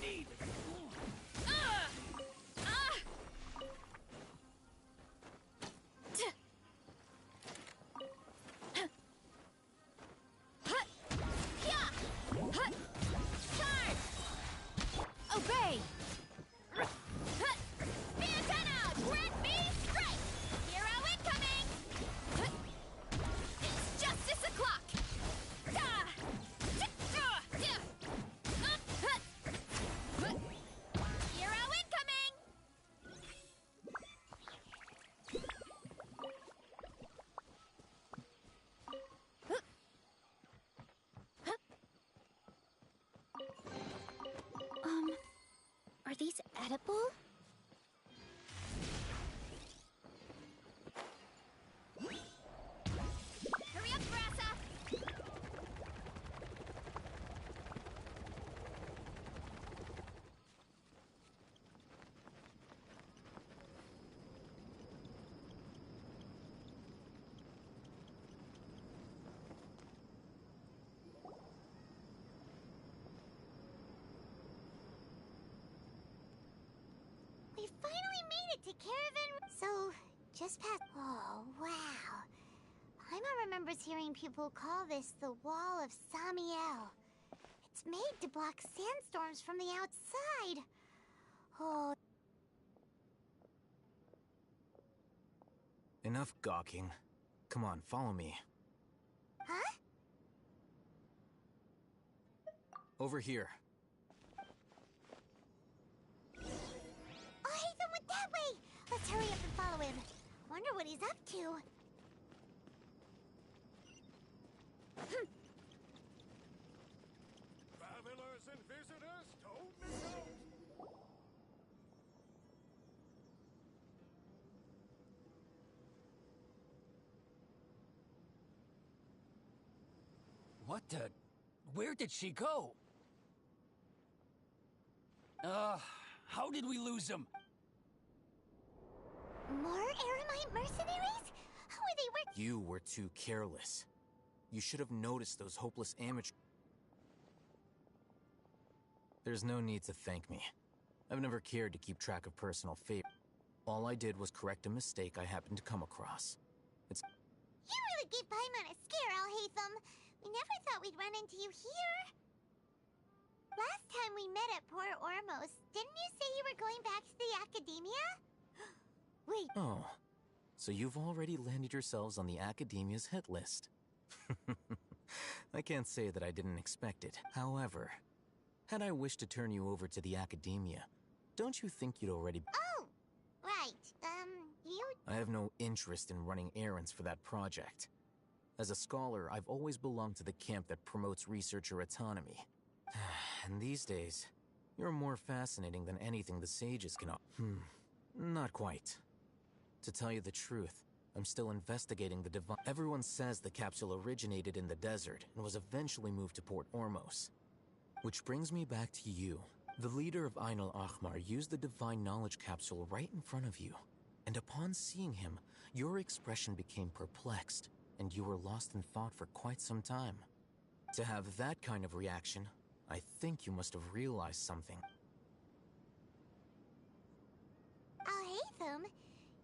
[SPEAKER 9] Need
[SPEAKER 2] incredible?
[SPEAKER 1] Hurry up, Grassa!
[SPEAKER 2] We finally made it to Caravan. So, just past. Oh, wow. Paimon remembers hearing people call this the Wall of Samiel. It's made to block sandstorms from the outside. Oh.
[SPEAKER 10] Enough gawking. Come on, follow me.
[SPEAKER 2] Huh?
[SPEAKER 10] Over here.
[SPEAKER 2] Oh, Haytham went that way! Let's hurry up and follow him. Wonder what he's up to.
[SPEAKER 13] Travelers and visitors, don't miss out!
[SPEAKER 9] What the? Where did she go? How did we lose him?
[SPEAKER 2] More Aramite mercenaries? How are they working?
[SPEAKER 10] You were too careless. You should have noticed those hopeless amateurs. There's no need to thank me. I've never cared to keep track of personal fate. All I did was correct a mistake I happened to come across. It's...
[SPEAKER 2] You really gave Paimon a scare, Al Haytham. We never thought we'd run into you here. Last time we met at Port Ormos, didn't you say you were going back to the Academia? Wait.
[SPEAKER 10] Oh, so you've already landed yourselves on the Academia's hit list. I can't say that I didn't expect it. However, had I wished to turn you over to the Academia, don't you think you'd already...
[SPEAKER 2] Oh, right. You...
[SPEAKER 10] I have no interest in running errands for that project. As a scholar, I've always belonged to the camp that promotes researcher autonomy. And these days, you're more fascinating than anything the sages can... Not quite. To tell you the truth, I'm still investigating the divine... Everyone says the capsule originated in the desert and was eventually moved to Port Ormos. Which brings me back to you. The leader of Ain al-Ahmar used the divine knowledge capsule right in front of you. And upon seeing him, your expression became perplexed, and you were lost in thought for quite some time. To have that kind of reaction, I think you must have realized something.
[SPEAKER 2] Al Haytham,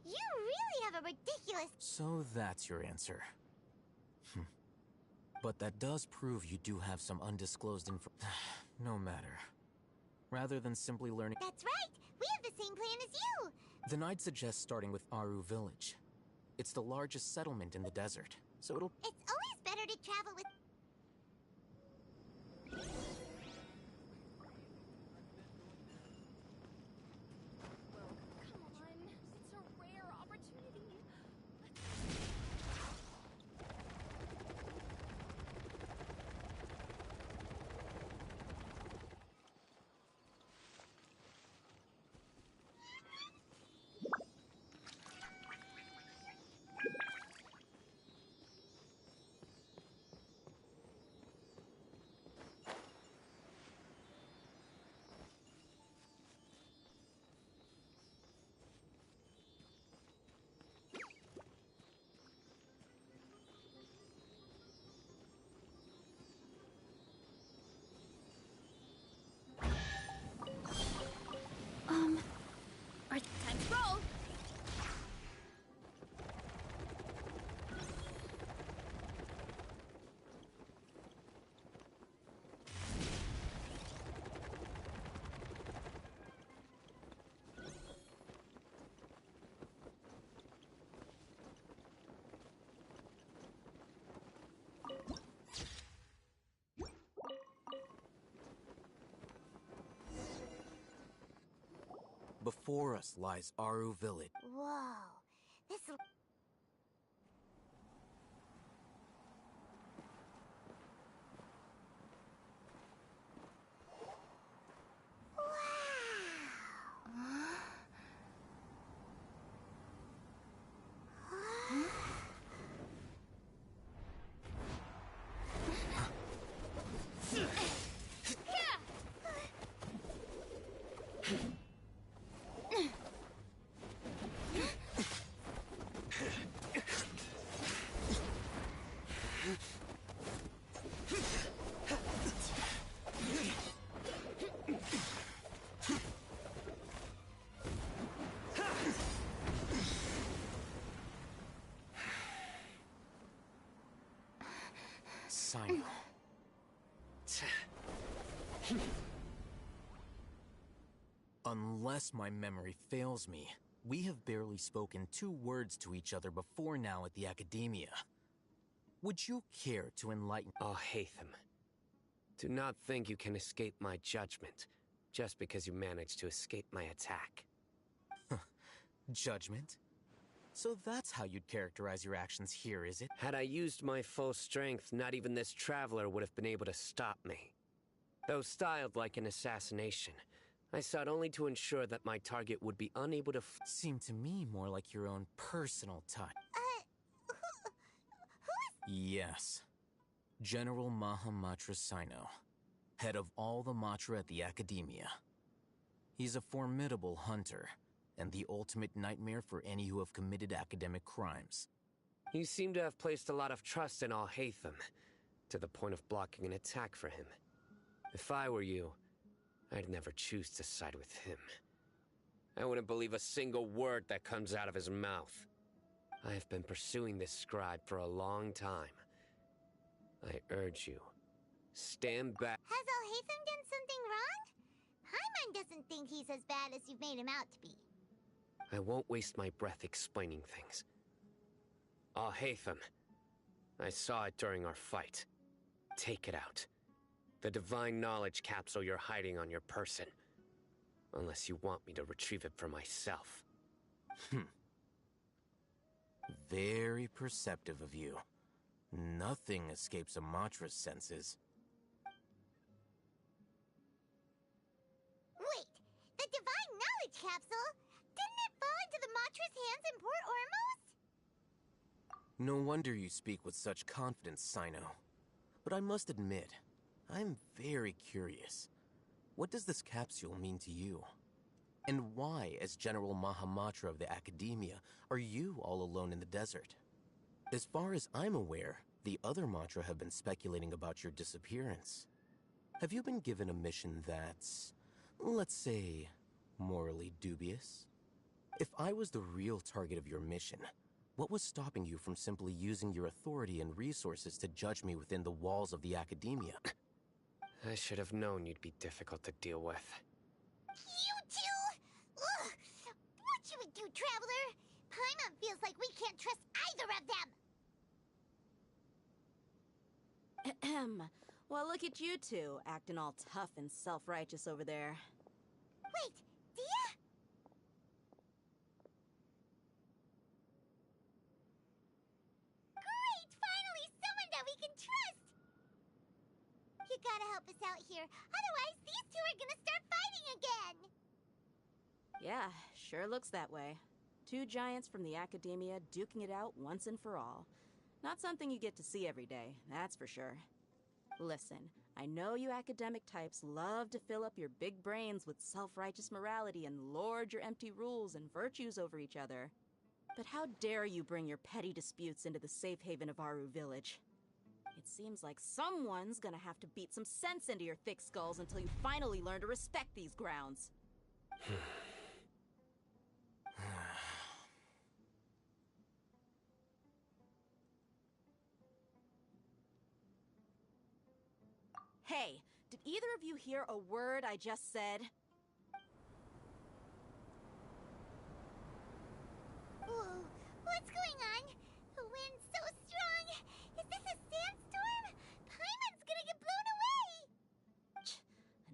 [SPEAKER 2] you really have a ridiculous...
[SPEAKER 10] So that's your answer. But that does prove you do have some undisclosed info. No matter. Rather than simply learning...
[SPEAKER 2] That's right! We have the same plan as you!
[SPEAKER 10] Then I'd suggest starting with Aru Village. It's the largest settlement in the desert, so it'll...
[SPEAKER 2] It's always better to travel with...
[SPEAKER 7] Come on, it's a rare opportunity.
[SPEAKER 1] Time to roll!
[SPEAKER 10] Before us lies Aru Village.
[SPEAKER 2] Whoa. This... Wow!
[SPEAKER 10] Sino. Unless my memory fails me, we have barely spoken 2 words to each other before now at the Academia. Would you care to enlighten—
[SPEAKER 14] Oh, Hatham. Do not think you can escape my judgment, just because you managed to escape my attack.
[SPEAKER 10] Judgment? So that's how you'd characterize your actions here, is it?
[SPEAKER 14] Had I used my full strength, not even this traveler would have been able to stop me. Though styled like an assassination, I sought only to ensure that my target would be unable to
[SPEAKER 10] Seemed to me more like your own personal touch.
[SPEAKER 2] Who is—
[SPEAKER 10] Yes. General Mahamatra Sino, head of all the Matra at the Academia. He's a formidable hunter, and the ultimate nightmare for any who have committed academic crimes.
[SPEAKER 14] You seem to have placed a lot of trust in Al-Haytham, to the point of blocking an attack for him. If I were you, I'd never choose to side with him. I wouldn't believe a single word that comes out of his mouth. I have been pursuing this scribe for a long time. I urge you, stand back.
[SPEAKER 2] Has Al-Haytham done something wrong? Paimon doesn't think he's as bad as you've made him out to be.
[SPEAKER 14] I won't waste my breath explaining things. Al-Haytham, I saw it during our fight. Take it out. The divine knowledge capsule you're hiding on your person. Unless you want me to retrieve it for myself.
[SPEAKER 10] Very perceptive of you. Nothing escapes a Matra's senses.
[SPEAKER 2] Wait, the divine knowledge capsule? Didn't it fall into the Matra's hands in Port Ormos?
[SPEAKER 10] No wonder you speak with such confidence, Sino. But I must admit, I'm very curious. What does this capsule mean to you? And why, as General Mahamatra of the Academia, are you all alone in the desert? As far as I'm aware, the other Matra have been speculating about your disappearance. Have you been given a mission that's, let's say, morally dubious? If I was the real target of your mission, what was stopping you from simply using your authority and resources to judge me within the walls of the Academia?
[SPEAKER 14] I should have known you'd be difficult to deal with.
[SPEAKER 2] You two? Ugh! What should we do, Traveler? Paimon feels like we can't trust either of them.
[SPEAKER 15] Well, look at you two, acting all tough and self-righteous over there.
[SPEAKER 2] Wait, Dia? Great! Finally, someone that we can trust! You gotta help us out here, otherwise these two are gonna start fighting again!
[SPEAKER 15] Yeah, sure looks that way. 2 giants from the Academia duking it out once and for all. Not something you get to see every day, that's for sure. Listen, I know you academic types love to fill up your big brains with self-righteous morality and lord your empty rules and virtues over each other. But how dare you bring your petty disputes into the safe haven of Aru Village? It seems like someone's gonna have to beat some sense into your thick skulls until you finally learn to respect these grounds. Hey, did either of you hear a word I just said?
[SPEAKER 2] Whoa, what's going on? The wind's so strong! Is this a sandstorm? Paimon's gonna get blown away!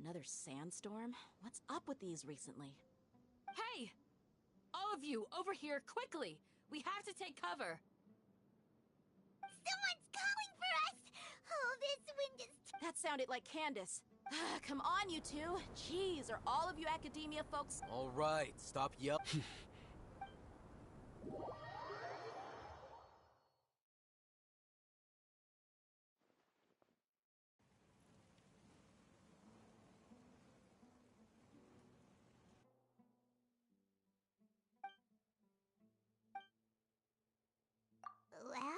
[SPEAKER 15] Another sandstorm? What's up with these recently?
[SPEAKER 6] Hey! All of you, over here, quickly! We have to take cover!
[SPEAKER 2] Someone's calling for us! Oh, this wind is...
[SPEAKER 15] That sounded like Candace. Come on, you two. Jeez, are all of you Academia folks...
[SPEAKER 10] All right, stop yelling.
[SPEAKER 2] Well,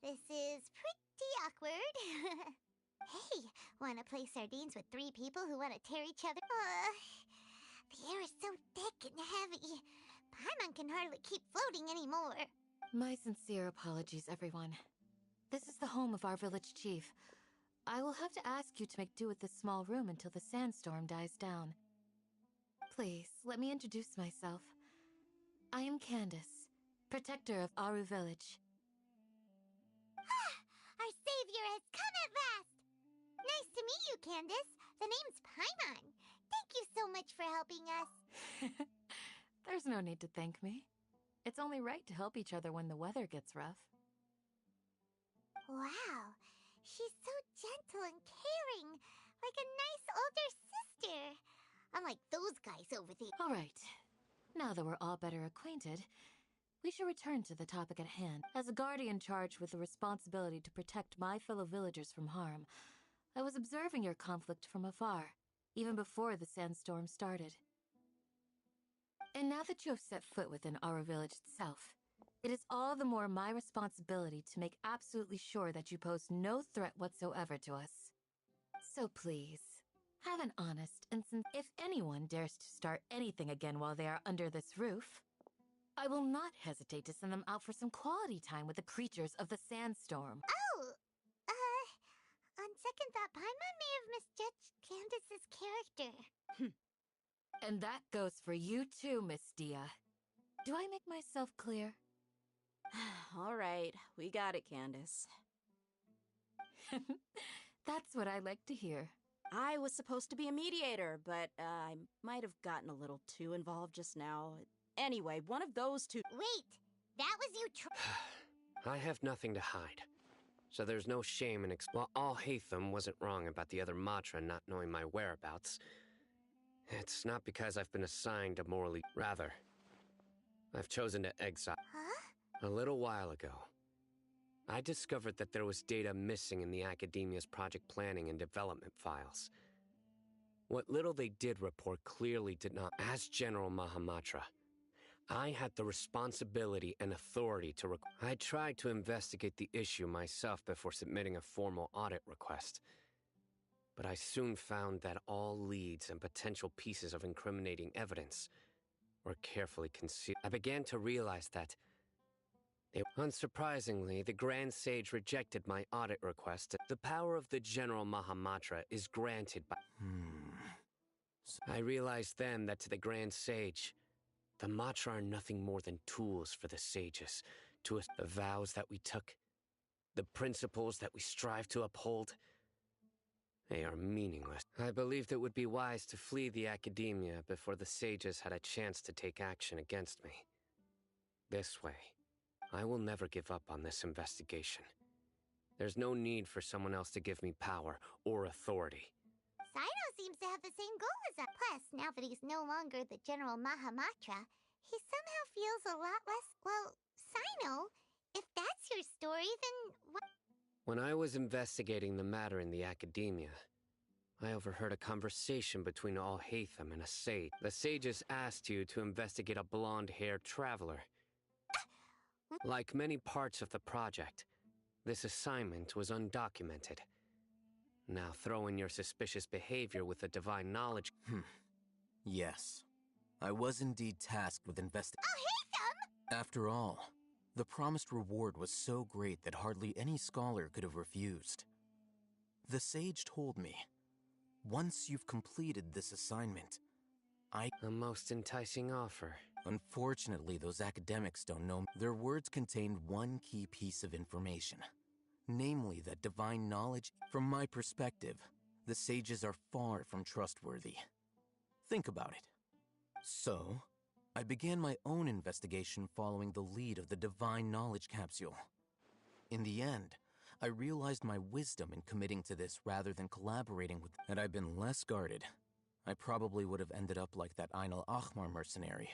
[SPEAKER 2] this is pretty awkward. Hey, wanna play sardines with 3 people who wanna tear each other? The air is so thick and heavy. Paimon can hardly keep floating anymore.
[SPEAKER 16] My sincere apologies, everyone. This is the home of our village chief. I will have to ask you to make do with this small room until the sandstorm dies down. Please, let me introduce myself. I am Candace, protector of Aru village.
[SPEAKER 2] Our savior has come at last! Nice to meet you, Candace. The name's Paimon. Thank you so much for helping us.
[SPEAKER 16] There's no need to thank me. It's only right to help each other when the weather gets rough.
[SPEAKER 2] Wow, she's so gentle and caring, like a nice older sister. Unlike those guys over there.
[SPEAKER 16] All right. Now that we're all better acquainted, we should return to the topic at hand. As a guardian charged with the responsibility to protect my fellow villagers from harm, I was observing your conflict from afar, even before the sandstorm started. And now that you have set foot within our village itself, it is all the more my responsibility to make absolutely sure that you pose no threat whatsoever to us. So please, have an honest and if anyone dares to start anything again while they are under this roof, I will not hesitate to send them out for some quality time with the creatures of the sandstorm.
[SPEAKER 2] Oh, on second thought, Paimon may have misjudged Candace's character.
[SPEAKER 16] And that goes for you too, Miss Dia. Do I make myself clear?
[SPEAKER 15] All right, we got it, Candace.
[SPEAKER 16] That's what I like to hear.
[SPEAKER 15] I was supposed to be a mediator, but I might have gotten a little too involved just now. Anyway, one of those two—
[SPEAKER 2] Wait! That was you
[SPEAKER 14] I have nothing to hide. So there's no shame in while Al-Haytham wasn't wrong about the other Matra not knowing my whereabouts. It's not because I've been assigned a morally— Rather, I've chosen to exile.
[SPEAKER 2] Huh?
[SPEAKER 14] A little while ago, I discovered that there was data missing in the Academia's project planning and development files. What little they did report clearly did not— As General Mahamatra, I had the responsibility and authority to— I tried to investigate the issue myself before submitting a formal audit request. But I soon found that all leads and potential pieces of incriminating evidence were carefully concealed. I began to realize that unsurprisingly, the Grand Sage rejected my audit request. The power of the General Mahamatra is granted by— I realized then that to the Grand Sage, the Matra are nothing more than tools for the sages, to the vows that we took, the principles that we strive to uphold. They are meaningless. I believed it would be wise to flee the Academia before the sages had a chance to take action against me. This way, I will never give up on this investigation. There's no need for someone else to give me power or authority.
[SPEAKER 2] Sino seems to have the same goal as us. Plus, now that he's no longer the General Mahamatra, he somehow feels a lot less— Well, Sino, if that's your story, then what—
[SPEAKER 14] When I was investigating the matter in the Academia, I overheard a conversation between Al-Haytham and a sage. The sages asked you to investigate a blonde-haired traveler. Like many parts of the project, this assignment was undocumented. Now throw in your suspicious behavior with the divine knowledge.
[SPEAKER 10] Yes. I was indeed tasked with investigating.
[SPEAKER 2] Al-Haytham!
[SPEAKER 10] After all, the promised reward was so great that hardly any scholar could have refused. The sage told me, once you've completed this assignment,
[SPEAKER 14] A most enticing offer.
[SPEAKER 10] Unfortunately, those academics don't know. Their words contained one key piece of information. Namely, that divine knowledge— From my perspective, the sages are far from trustworthy. Think about it. So, I began my own investigation following the lead of the divine knowledge capsule. In the end, I realized my wisdom in committing to this rather than collaborating with— Had I been less guarded, I probably would have ended up like that Ain al-Ahmar mercenary,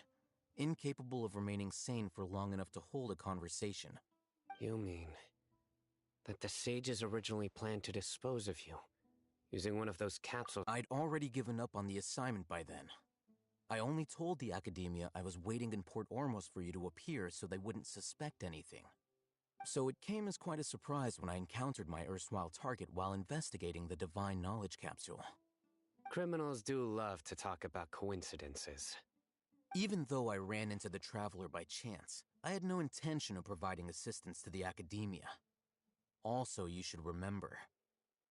[SPEAKER 10] incapable of remaining sane for long enough to hold a conversation.
[SPEAKER 14] You mean that the sages originally planned to dispose of you, using one of those capsules?
[SPEAKER 10] I'd already given up on the assignment by then. I only told the Academia I was waiting in Port Ormos for you to appear so they wouldn't suspect anything. So it came as quite a surprise when I encountered my erstwhile target while investigating the divine knowledge capsule.
[SPEAKER 14] Criminals do love to talk about coincidences.
[SPEAKER 10] Even though I ran into the Traveler by chance, I had no intention of providing assistance to the Academia. Also, you should remember,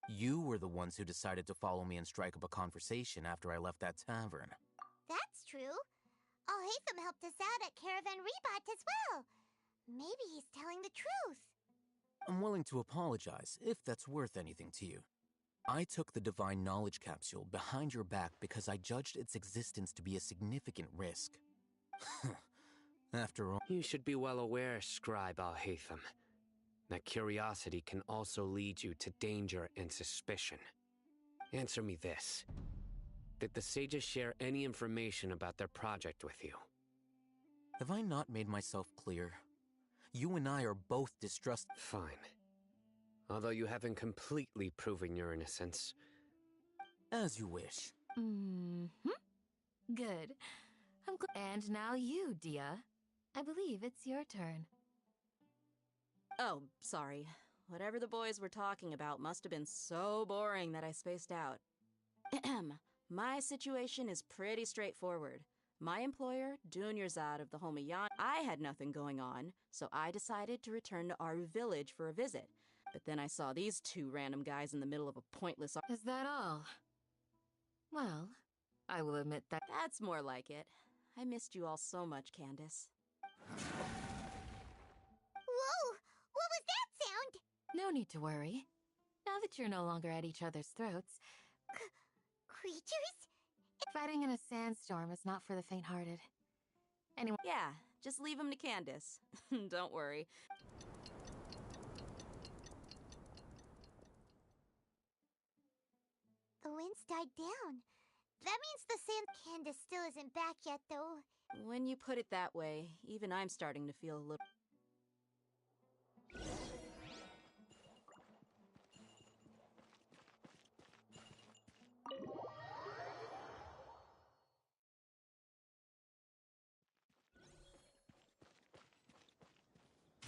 [SPEAKER 10] you were the ones who decided to follow me and strike up a conversation after I left that tavern.
[SPEAKER 2] That's true. Alhaitham helped us out at Caravan Rebot as well. Maybe he's telling the truth.
[SPEAKER 10] I'm willing to apologize, if that's worth anything to you. I took the Divine Knowledge Capsule behind your back because I judged its existence to be a significant risk. After all...
[SPEAKER 14] You should be well aware, Scribe Alhaitham, that curiosity can also lead you to danger and suspicion. Answer me this. Did the sages share any information about their project with you?
[SPEAKER 10] Have I not made myself clear? You and I are both distrustful.
[SPEAKER 14] Fine. Although you haven't completely proven your innocence.
[SPEAKER 10] As you wish.
[SPEAKER 16] Good. And now you, Dia. I believe it's your turn.
[SPEAKER 15] Oh, sorry. Whatever the boys were talking about must have been so boring that I spaced out. My situation is pretty straightforward. My employer, Dunyarzad of the Homayan, I had nothing going on, so I decided to return to Aru Village for a visit. But then I saw these two random guys in the middle of a pointless...
[SPEAKER 16] Is that all? Well, I will admit that...
[SPEAKER 15] That's more like it. I missed you all so much, Candace.
[SPEAKER 2] Whoa! What was that sound?
[SPEAKER 16] No need to worry. Now that you're no longer at each other's throats...
[SPEAKER 2] Creatures?
[SPEAKER 16] Fighting in a sandstorm is not for the faint-hearted. Anyway...
[SPEAKER 15] Yeah, just leave him to Candace. Don't worry.
[SPEAKER 2] The wind's died down. That means the sand... Candace still isn't back yet, though.
[SPEAKER 15] When you put it that way, even I'm starting to feel a little...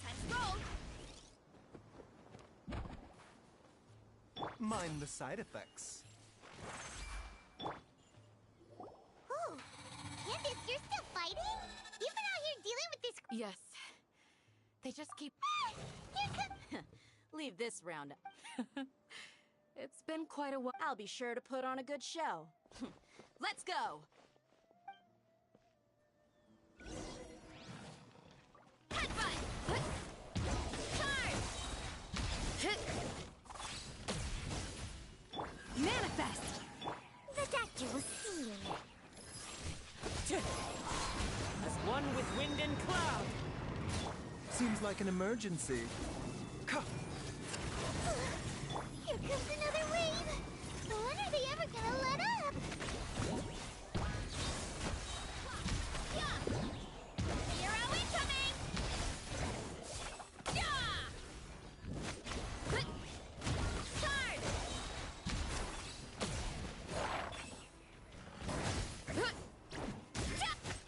[SPEAKER 1] Time to roll!
[SPEAKER 17] Mind the side effects.
[SPEAKER 2] Oh, Candace, you're still fighting? You've been out here dealing with this...
[SPEAKER 16] Yes. They just keep...
[SPEAKER 15] Leave this round up.
[SPEAKER 16] It's been quite a while.
[SPEAKER 15] I'll be sure to put on a good show. Let's go!
[SPEAKER 1] Headbutt! Charge!
[SPEAKER 16] Manifest!
[SPEAKER 2] The doctor will see you.
[SPEAKER 12] As one with wind and cloud.
[SPEAKER 17] Seems like an emergency.
[SPEAKER 2] Here comes another wave! When are they ever gonna let up?
[SPEAKER 1] Hero incoming! Charge!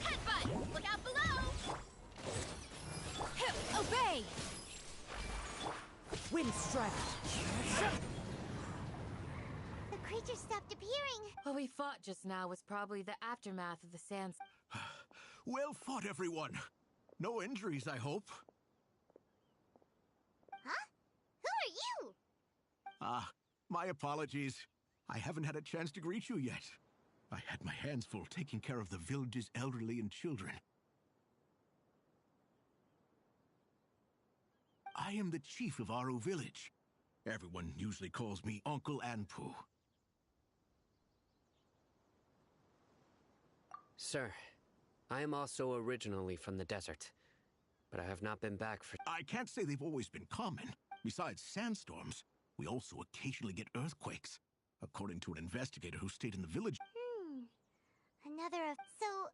[SPEAKER 1] Headbutt! Look out below! Obey!
[SPEAKER 12] Wind strike.
[SPEAKER 2] The creature stopped appearing.
[SPEAKER 16] What we fought just now was probably the aftermath of the sands.
[SPEAKER 13] Well fought, everyone. No injuries, I hope.
[SPEAKER 2] Huh? Who are you?
[SPEAKER 13] My apologies. I haven't had a chance to greet you yet. I had my hands full taking care of the village's elderly and children. I am the chief of Aru Village. Everyone usually calls me Uncle Anpu.
[SPEAKER 14] Sir, I am also originally from the desert, but I have not been back for...
[SPEAKER 13] I can't say they've always been common. Besides sandstorms, we also occasionally get earthquakes, according to an investigator who stayed in the village.
[SPEAKER 2] Another of... So,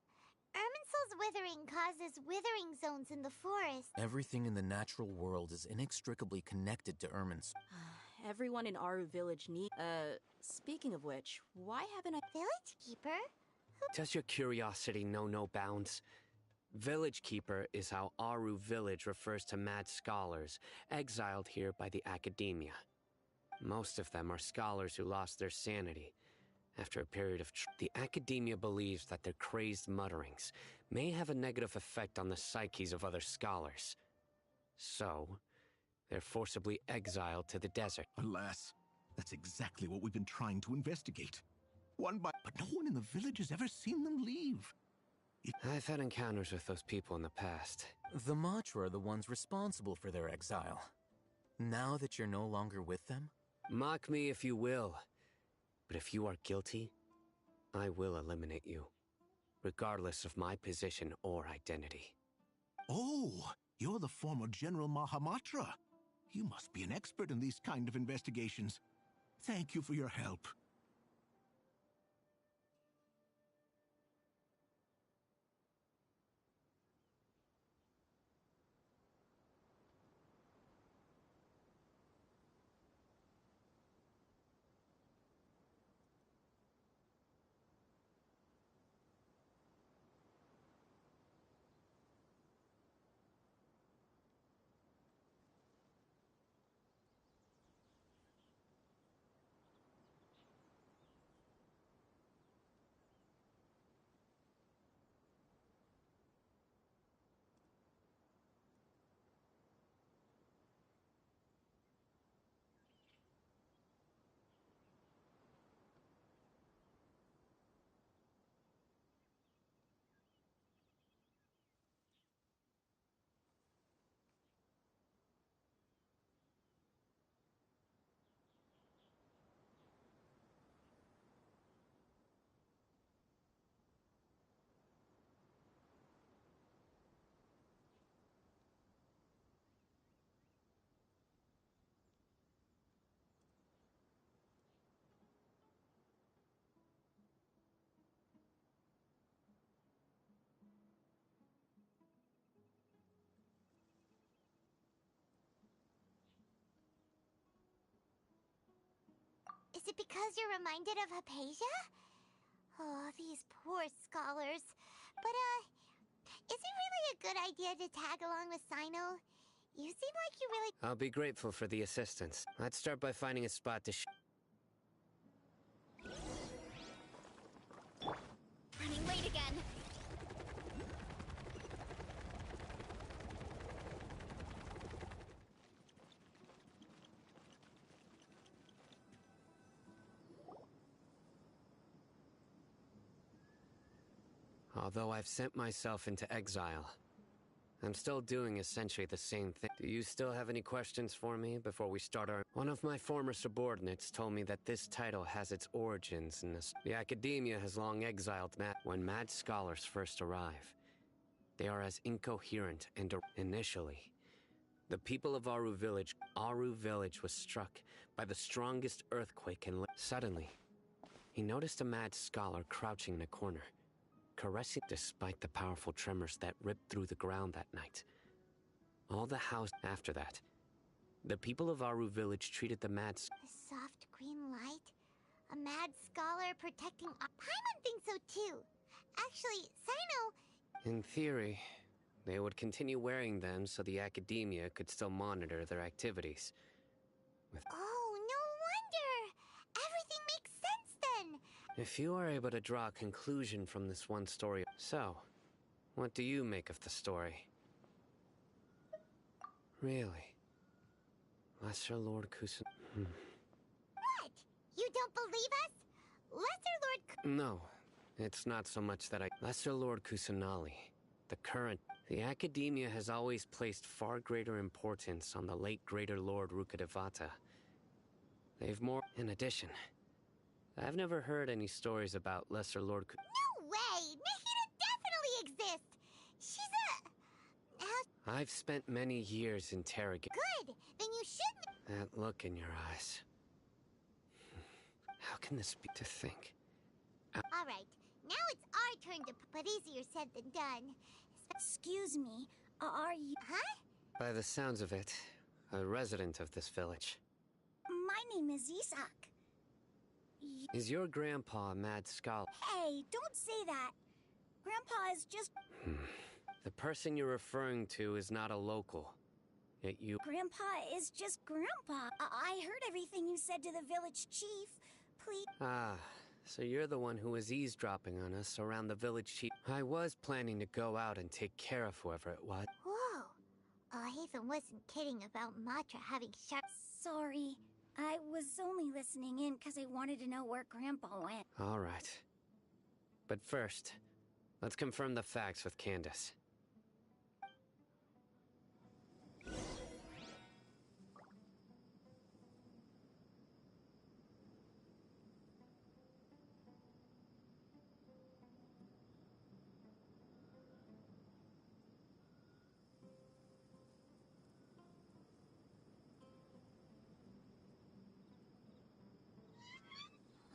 [SPEAKER 2] Irminsul's withering causes withering zones in the forest.
[SPEAKER 10] Everything in the natural world is inextricably connected to Irminsul.
[SPEAKER 15] Everyone in Aru Village need... speaking of which, why haven't I...
[SPEAKER 2] Village Keeper?
[SPEAKER 14] Does your curiosity know no bounds? Village Keeper is how Aru Village refers to mad scholars exiled here by the Academia. Most of them are scholars who lost their sanity after a period of... The Academia believes that their crazed mutterings may have a negative effect on the psyches of other scholars. So, They're forcibly exiled to the desert.
[SPEAKER 13] Alas, that's exactly what we've been trying to investigate. But no one in the village has ever seen them leave.
[SPEAKER 14] I've had encounters with those people in the past.
[SPEAKER 10] The Matra are the ones responsible for their exile. Now that you're no longer with them?
[SPEAKER 14] Mock me if you will, but if you are guilty, I will eliminate you, regardless of my position or identity.
[SPEAKER 13] Oh, you're the former General Mahamatra. You must be an expert in these kind of investigations. Thank you for your help.
[SPEAKER 2] Is it because you're reminded of Hypatia? Oh, these poor scholars. But, is it really a good idea to tag along with Sino? You seem like you really—
[SPEAKER 14] I'll be grateful for the assistance. Let's start by finding a spot to
[SPEAKER 1] Running late again.
[SPEAKER 14] Although I've sent myself into exile, I'm still doing essentially the same thing. Do you still have any questions for me before we start our— One of my former subordinates told me that this title has its origins in this. The academia has long exiled when mad scholars first arrive. They are as incoherent and initially. The people of Aru Village was struck by the strongest earthquake and suddenly, he noticed a mad scholar crouching in a corner, caressing despite the powerful tremors that ripped through the ground that night. All the house after that, the people of Aru Village treated the mad—
[SPEAKER 2] A soft green light? A mad scholar protecting— Paimon thinks so too. Actually, Sino—
[SPEAKER 14] In theory, they would continue wearing them so the academia could still monitor their activities.
[SPEAKER 2] Oh, no wonder! Everything makes sense then!
[SPEAKER 14] If you are able to draw a conclusion from this one story— So, what do you make of the story? Really? Lesser Lord Kusan—
[SPEAKER 2] What? You don't believe us? Lesser Lord—
[SPEAKER 14] No, it's not so much that Lesser Lord Kusanali, the current— The academia has always placed far greater importance on the late Greater Lord Rukkhadevata. They've more— In addition, I've never heard any stories about Lesser Lord
[SPEAKER 2] No way! Nahida definitely exists! She's a—
[SPEAKER 14] I've spent many years interrogating—
[SPEAKER 2] Good! Then you shouldn't—
[SPEAKER 14] That look in your eyes. How can this be to think?
[SPEAKER 2] Alright, now it's our turn to— But easier said than done.
[SPEAKER 3] Excuse me, are you—
[SPEAKER 2] Huh?
[SPEAKER 14] By the sounds of it, a resident of this village.
[SPEAKER 3] My name is Isak.
[SPEAKER 14] Is your grandpa a mad scholar?
[SPEAKER 3] Hey, don't say that. Grandpa is just—
[SPEAKER 14] The person you're referring to is not a local. Yet you—
[SPEAKER 3] Grandpa is just Grandpa. I heard everything you said to the village chief. Please—
[SPEAKER 14] Ah, so you're the one who was eavesdropping on us around the village chief. I was planning to go out and take care of whoever it was.
[SPEAKER 2] Whoa. Hatham Paimon wasn't kidding about Matra having sharp...
[SPEAKER 18] Sorry. I was only listening in because I wanted to know where Grandpa went.
[SPEAKER 14] All right. But first, let's confirm the facts with Candace.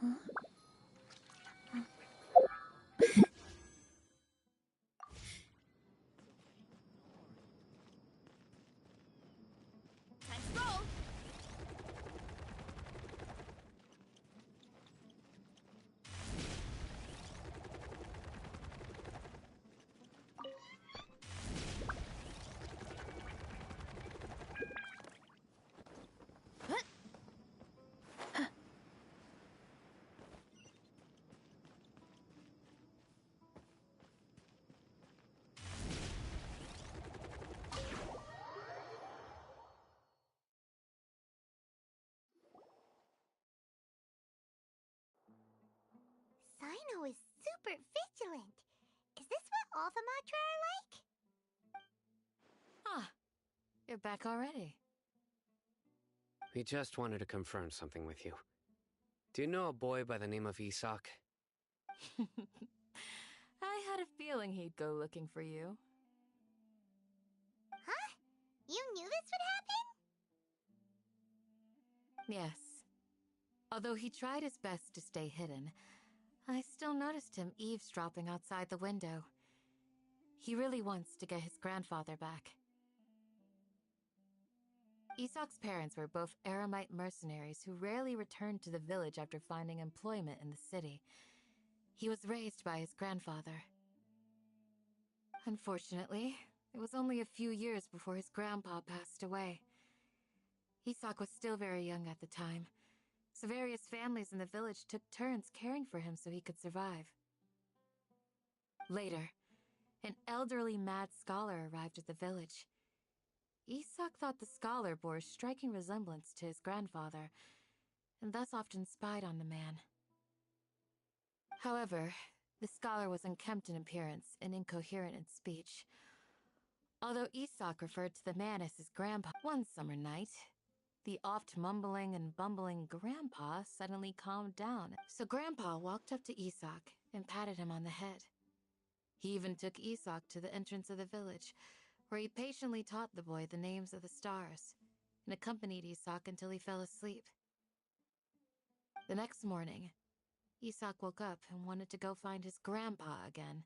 [SPEAKER 1] Time to roll!
[SPEAKER 2] Sino is super vigilant. Is this what all the Matra are like?
[SPEAKER 16] Ah, you're back already.
[SPEAKER 14] We just wanted to confirm something with you. Do you know a boy by the name of Isak?
[SPEAKER 16] I had a feeling he'd go looking for you.
[SPEAKER 2] Huh? You knew this would happen?
[SPEAKER 16] Yes. Although he tried his best to stay hidden, I still noticed him eavesdropping outside the window. He really wants to get his grandfather back. Isak's parents were both Aramite mercenaries who rarely returned to the village after finding employment in the city. He was raised by his grandfather. Unfortunately, it was only a few years before his grandpa passed away. Isak was still very young at the time, so various families in the village took turns caring for him so he could survive. Later, an elderly mad scholar arrived at the village. Isak thought the scholar bore a striking resemblance to his grandfather, and thus often spied on the man. However, the scholar was unkempt in appearance and incoherent in speech. Although Isak referred to the man as his grandpa, one summer night, the oft mumbling and bumbling grandpa suddenly calmed down. So grandpa walked up to Isak and patted him on the head. He even took Isak to the entrance of the village, where he patiently taught the boy the names of the stars, and accompanied Isak until he fell asleep. The next morning, Isak woke up and wanted to go find his grandpa again,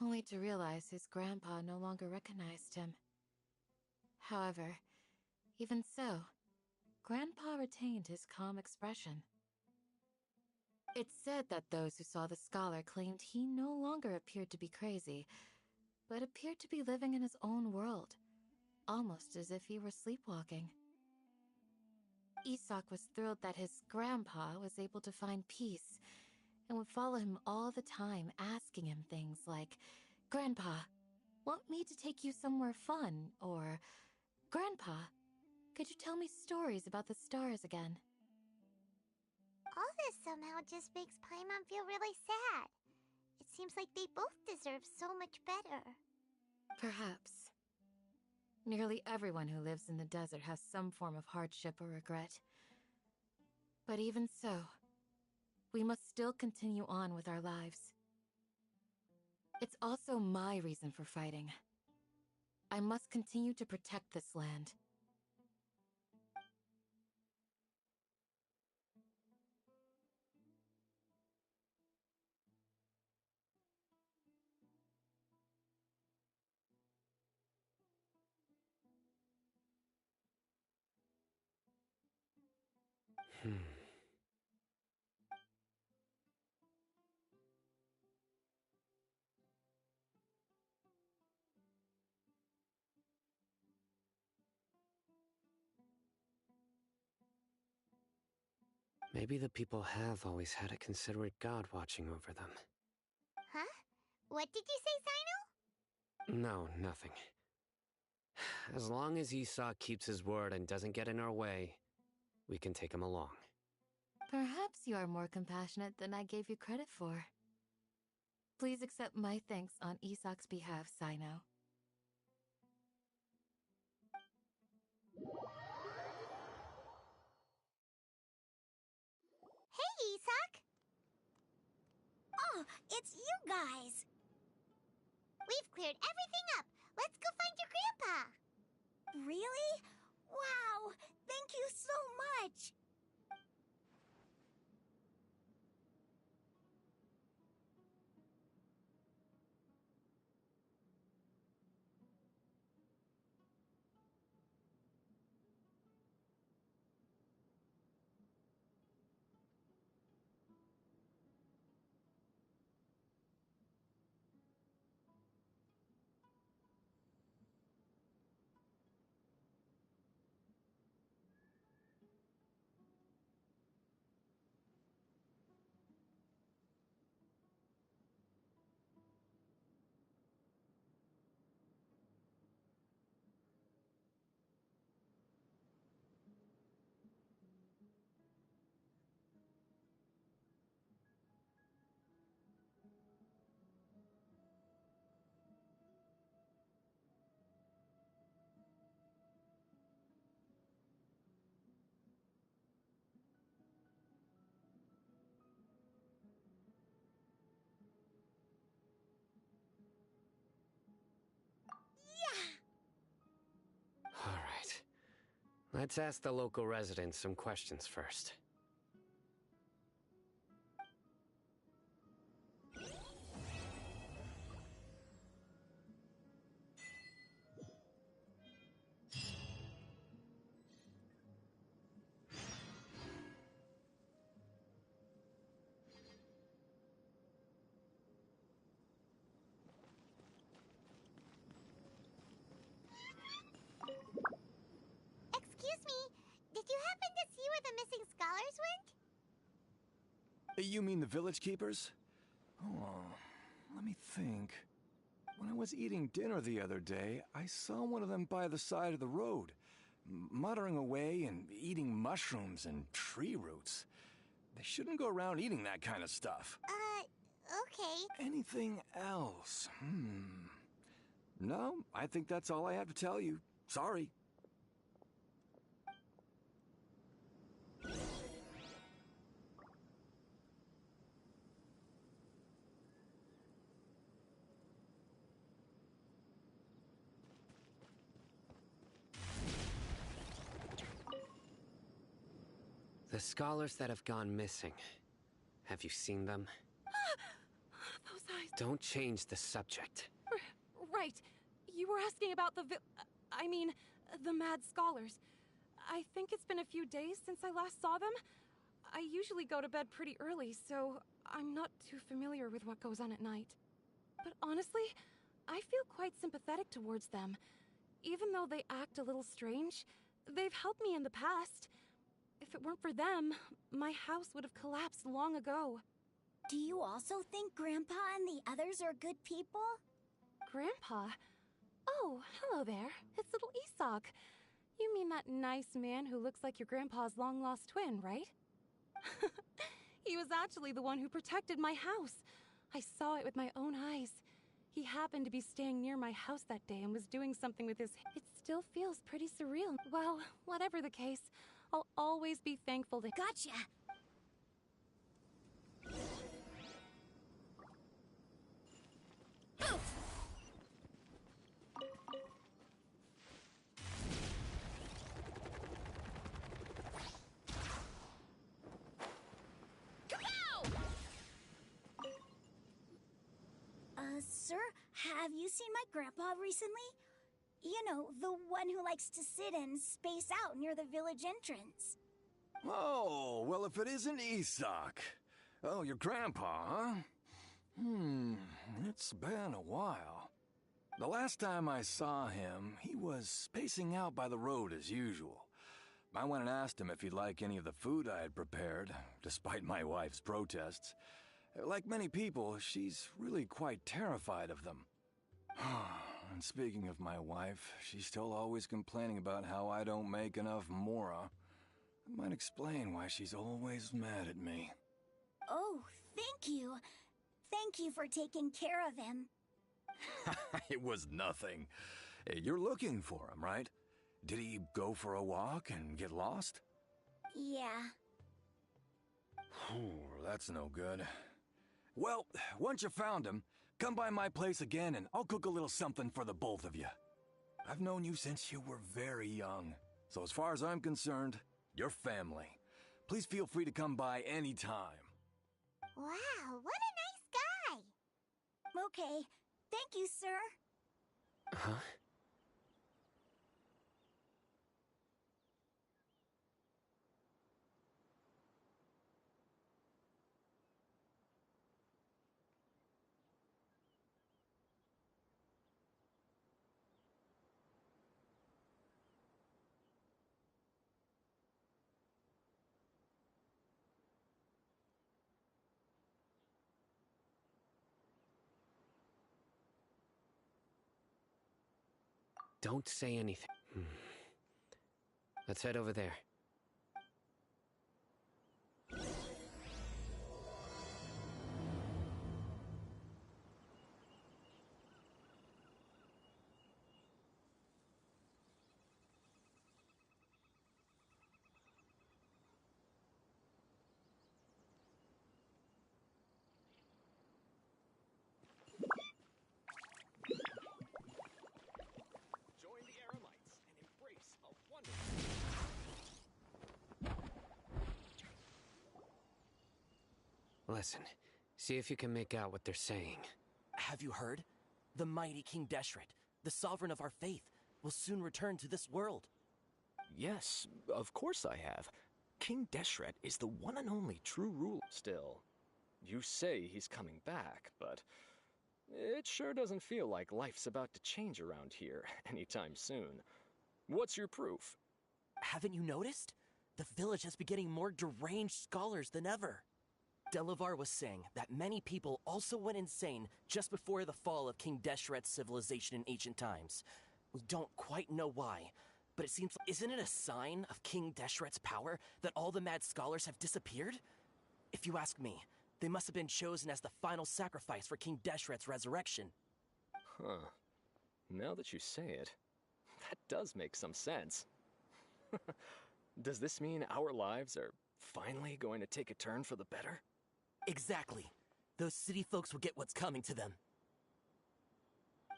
[SPEAKER 16] only to realize his grandpa no longer recognized him. However, even so, Grandpa retained his calm expression. It's said that those who saw the scholar claimed he no longer appeared to be crazy, but appeared to be living in his own world, almost as if he were sleepwalking. Isak was thrilled that his grandpa was able to find peace and would follow him all the time, asking him things like, "Grandpa, want me to take you somewhere fun?" Or, "Grandpa, could you tell me stories about the stars again?"
[SPEAKER 2] All this somehow just makes Paimon feel really sad. It seems like they both deserve so much better.
[SPEAKER 16] Perhaps. Nearly everyone who lives in the desert has some form of hardship or regret. But even so, we must still continue on with our lives. It's also my reason for fighting. I must continue to protect this land.
[SPEAKER 14] Maybe the people have always had a considerate god watching over them.
[SPEAKER 2] Huh? What did you say, Sino?
[SPEAKER 14] No, nothing. As long as Esau keeps his word and doesn't get in our way, we can take him along.
[SPEAKER 16] Perhaps you are more compassionate than I gave you credit for. Please accept my thanks on Isak's behalf, Sino.
[SPEAKER 2] Hey, Isak!
[SPEAKER 18] Oh, it's you guys!
[SPEAKER 2] We've cleared everything up. Let's go find your grandpa.
[SPEAKER 18] Really? Wow! Thank you so much!
[SPEAKER 14] All right. Let's ask the local residents some questions first.
[SPEAKER 2] Excuse me, did you happen to see where the missing scholars went?
[SPEAKER 17] You mean the village keepers? Oh, let me think. When I was eating dinner the other day, I saw one of them by the side of the road, muttering away and eating mushrooms and tree roots. They shouldn't go around eating that kind of stuff.
[SPEAKER 2] Okay.
[SPEAKER 17] Anything else? No, I think that's all I have to tell you. Sorry.
[SPEAKER 14] The scholars that have gone missing. Have you seen them?
[SPEAKER 6] Those eyes.
[SPEAKER 14] Don't change the subject.
[SPEAKER 6] Right. You were asking about the the mad scholars. I think it's been a few days since I last saw them. I usually go to bed pretty early, so I'm not too familiar with what goes on at night. But honestly, I feel quite sympathetic towards them. Even though they act a little strange, they've helped me in the past. If it weren't for them, my house would have collapsed long ago.
[SPEAKER 18] Do you also think Grandpa and the others are good people?
[SPEAKER 6] Grandpa? Oh, hello there. It's little Isak. You mean that nice man who looks like your grandpa's long-lost twin, right? He was actually the one who protected my house. I saw it with my own eyes. He happened to be staying near my house that day and was doing something with his... It still feels pretty surreal. Well, whatever the case, I'll always be thankful to...
[SPEAKER 18] Gotcha! Sir, have you seen my grandpa recently? You know, the one who likes to sit and space out near the village entrance.
[SPEAKER 17] Oh, well, if it isn't Isak. Oh, your grandpa, huh? It's been a while. The last time I saw him, he was spacing out by the road as usual. I went and asked him if he'd like any of the food I had prepared, despite my wife's protests. Like many people, she's really quite terrified of them. And speaking of my wife, she's still always complaining about how I don't make enough mora. That might explain why she's always mad at me.
[SPEAKER 18] Oh, thank you. Thank you for taking care of him.
[SPEAKER 17] It was nothing. You're looking for him, right? Did he go for a walk and get lost?
[SPEAKER 18] Yeah.
[SPEAKER 17] That's no good. Well, once you found him, come by my place again and I'll cook a little something for the both of you. I've known you since you were very young, so as far as I'm concerned, you're family. Please feel free to come by anytime.
[SPEAKER 2] Wow, what a nice guy!
[SPEAKER 18] Okay, thank you, sir.
[SPEAKER 14] Huh? Don't say anything. Let's head over there. Listen, see if you can make out what they're saying.
[SPEAKER 19] Have you heard? The mighty King Deshret, the sovereign of our faith, will soon return to this world.
[SPEAKER 20] Yes, of course I have. King Deshret is the one and only true ruler. Still, you say he's coming back, but it sure doesn't feel like life's about to change around here anytime soon. What's your proof?
[SPEAKER 19] Haven't you noticed? The village has been getting more deranged scholars than ever. Delavar was saying that many people also went insane just before the fall of King Deshret's civilization in ancient times. We don't quite know why, but it seems... Isn't it a sign of King Deshret's power that all the mad scholars have disappeared? If you ask me, they must have been chosen as the final sacrifice for King Deshret's resurrection.
[SPEAKER 20] Huh. Now that you say it, that does make some sense. Does this mean our lives are finally going to take a turn for the better?
[SPEAKER 19] Exactly. Those city folks will get what's coming to them.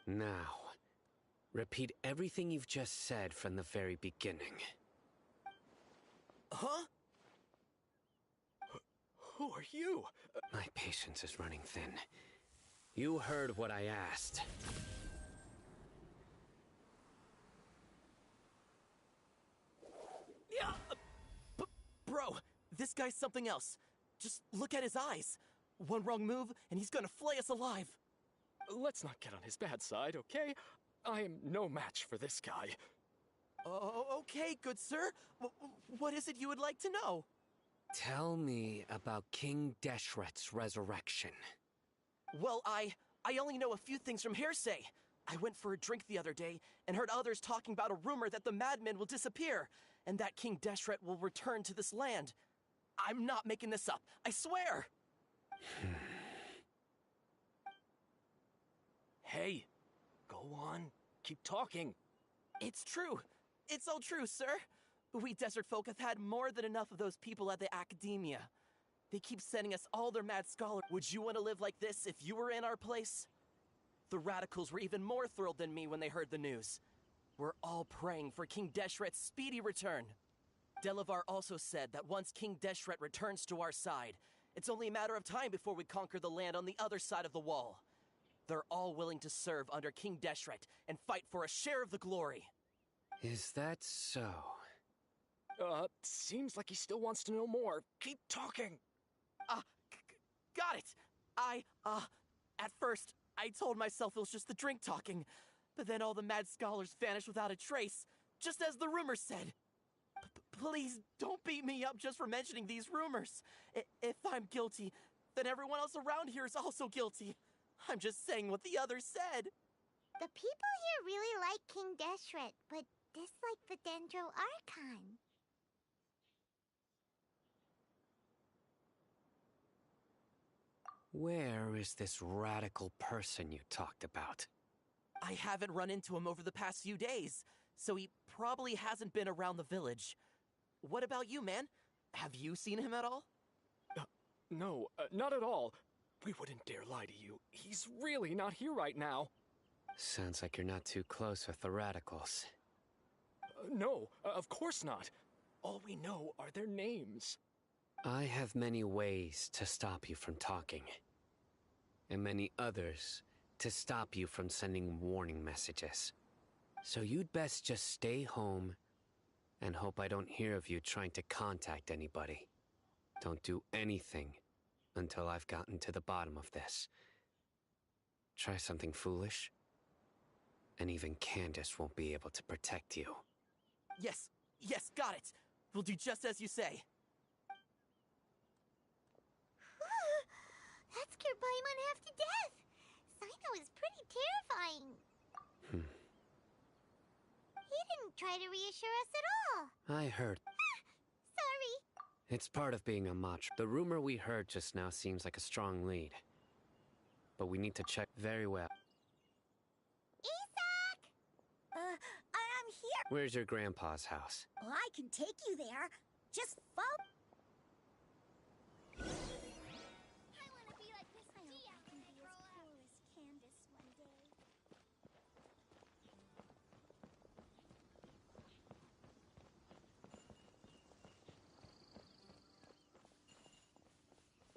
[SPEAKER 14] Now, repeat everything you've just said from the very beginning.
[SPEAKER 19] Huh?
[SPEAKER 20] Who are you?
[SPEAKER 14] My patience is running thin. You heard what I asked.
[SPEAKER 19] Yeah, bro, this guy's something else. Just look at his eyes. One wrong move, and he's gonna flay us alive.
[SPEAKER 20] Let's not get on his bad side, okay? I am no match for this guy.
[SPEAKER 19] Okay, good sir. What is it you would like to know?
[SPEAKER 14] Tell me about King Deshret's resurrection.
[SPEAKER 19] Well, I only know a few things from hearsay. I went for a drink the other day and heard others talking about a rumor that the madmen will disappear and that King Deshret will return to this land. I'm not making this up, I swear!
[SPEAKER 20] Hey, go on. Keep talking.
[SPEAKER 19] It's true. It's all true, sir. We desert folk have had more than enough of those people at the academia. They keep sending us all their mad scholars. Would you want to live like this if you were in our place? The radicals were even more thrilled than me when they heard the news. We're all praying for King Deshret's speedy return. Delavar also said that once King Deshret returns to our side, it's only a matter of time before we conquer the land on the other side of the wall. They're all willing to serve under King Deshret and fight for a share of the glory.
[SPEAKER 14] Is that so?
[SPEAKER 20] Seems like he still wants to know more. Keep talking.
[SPEAKER 19] Got it. At first, I told myself it was just the drink talking, but then all the mad scholars vanished without a trace, just as the rumors said. Please don't beat me up just for mentioning these rumors. If I'm guilty, then everyone else around here is also guilty. I'm just saying what the others said.
[SPEAKER 2] The people here really like King Deshret, but dislike the Dendro Archon.
[SPEAKER 14] Where is this radical person you talked about?
[SPEAKER 19] I haven't run into him over the past few days, so he probably hasn't been around the village. What about you, man? Have you seen him at all?
[SPEAKER 20] No, not at all. We wouldn't dare lie to you. He's really not here right now.
[SPEAKER 14] Sounds like you're not too close with the radicals.
[SPEAKER 20] No, of course not. All we know are their names.
[SPEAKER 14] I have many ways to stop you from talking. And many others to stop you from sending warning messages. So you'd best just stay home and hope I don't hear of you trying to contact anybody. Don't do anything until I've gotten to the bottom of this. Try something foolish, and even Candace won't be able to protect you.
[SPEAKER 19] Yes, got it. We'll do just as you say.
[SPEAKER 2] That scared Paimon half to death. Sino is pretty terrifying. He didn't try to reassure us at all.
[SPEAKER 14] I heard.
[SPEAKER 2] Sorry.
[SPEAKER 14] It's part of being a mach. The rumor we heard just now seems like a strong lead. But we need to check very well.
[SPEAKER 2] Isak!
[SPEAKER 18] I'm here.
[SPEAKER 14] Where's your grandpa's house?
[SPEAKER 18] Well, I can take you there. Just follow.
[SPEAKER 2] I want to be like this. I hope I can be as cool as Candace one day.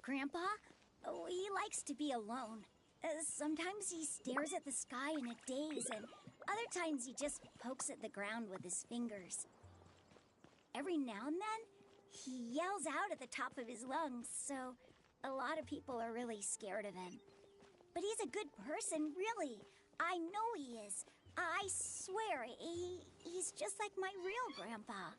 [SPEAKER 18] Grandpa? Oh, he likes to be alone. Sometimes he stares at the sky in a daze, and other times he just pokes at the ground with his fingers. Every now and then, he yells out at the top of his lungs, so a lot of people are really scared of him. But he's a good person, really. I know he is. I swear, he's just like my real grandpa.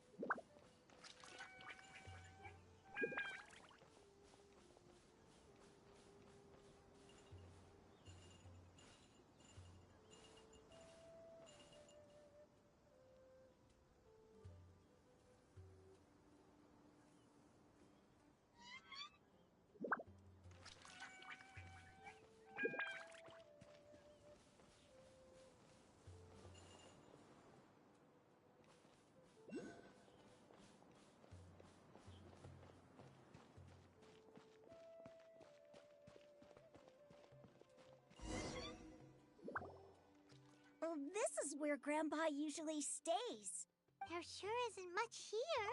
[SPEAKER 18] Well, this is where Grandpa usually stays.
[SPEAKER 2] There sure isn't much here.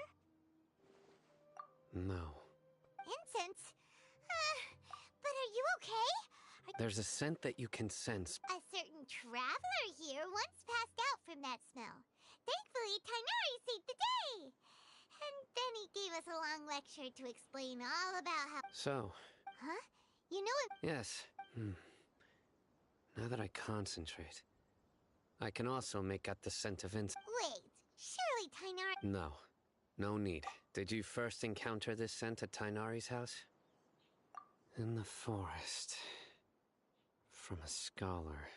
[SPEAKER 14] No.
[SPEAKER 2] Incense? But are you okay?
[SPEAKER 14] There's a scent that you can sense.
[SPEAKER 2] A certain traveler here once passed out from that smell. Thankfully, Tainari saved the day. And then he gave us a long lecture to explain all about how...
[SPEAKER 14] So.
[SPEAKER 2] Huh? You know it...
[SPEAKER 14] Yes. Now that I concentrate, I can also make out the scent of incense.
[SPEAKER 2] Wait, surely Tainari...
[SPEAKER 14] No. No need. Did you first encounter this scent at Tainari's house? In the forest. From a scholar.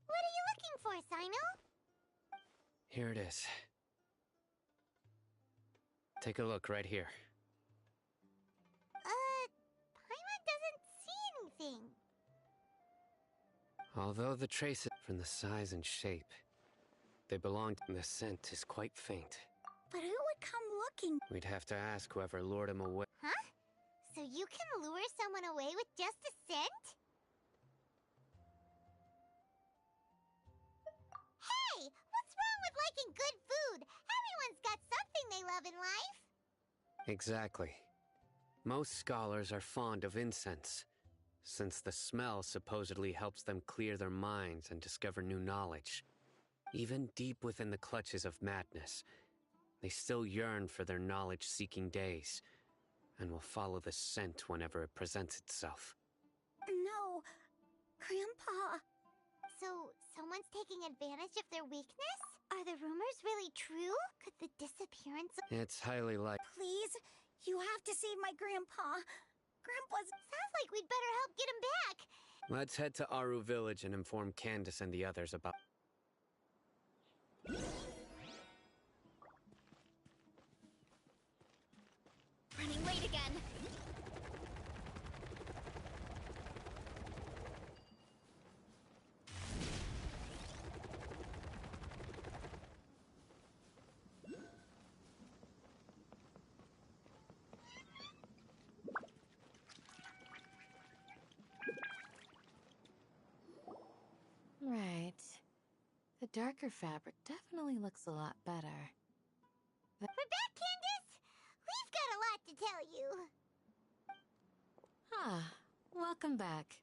[SPEAKER 2] What are you looking for, Sino?
[SPEAKER 14] Here it is. Take a look right here.
[SPEAKER 2] Paimon doesn't see anything.
[SPEAKER 14] Although the traces from the size and shape, they belong to the scent is quite faint.
[SPEAKER 18] But who would come looking?
[SPEAKER 14] We'd have to ask whoever lured him away.
[SPEAKER 2] Huh? So you can lure someone away with just a scent? Hey! What's wrong with liking good food? Everyone's got something they love in life.
[SPEAKER 14] Exactly. Most scholars are fond of incense, since the smell supposedly helps them clear their minds and discover new knowledge. Even deep within the clutches of madness, they still yearn for their knowledge-seeking days, and will follow the scent whenever it presents itself.
[SPEAKER 18] No, Grandpa.
[SPEAKER 2] So, someone's taking advantage of their weakness? Are the rumors really true? Could the disappearance of...
[SPEAKER 14] It's highly likely.
[SPEAKER 18] Please, you have to save my Grandpa. Grandpa's...
[SPEAKER 2] Sounds like we'd better help get him back.
[SPEAKER 14] Let's head to Aru Village and inform Candace and the others about...
[SPEAKER 1] Running late again.
[SPEAKER 16] Right. The darker fabric definitely looks a lot better.
[SPEAKER 2] We're back, Candace! We've got a lot to tell you.
[SPEAKER 16] Ah, welcome back.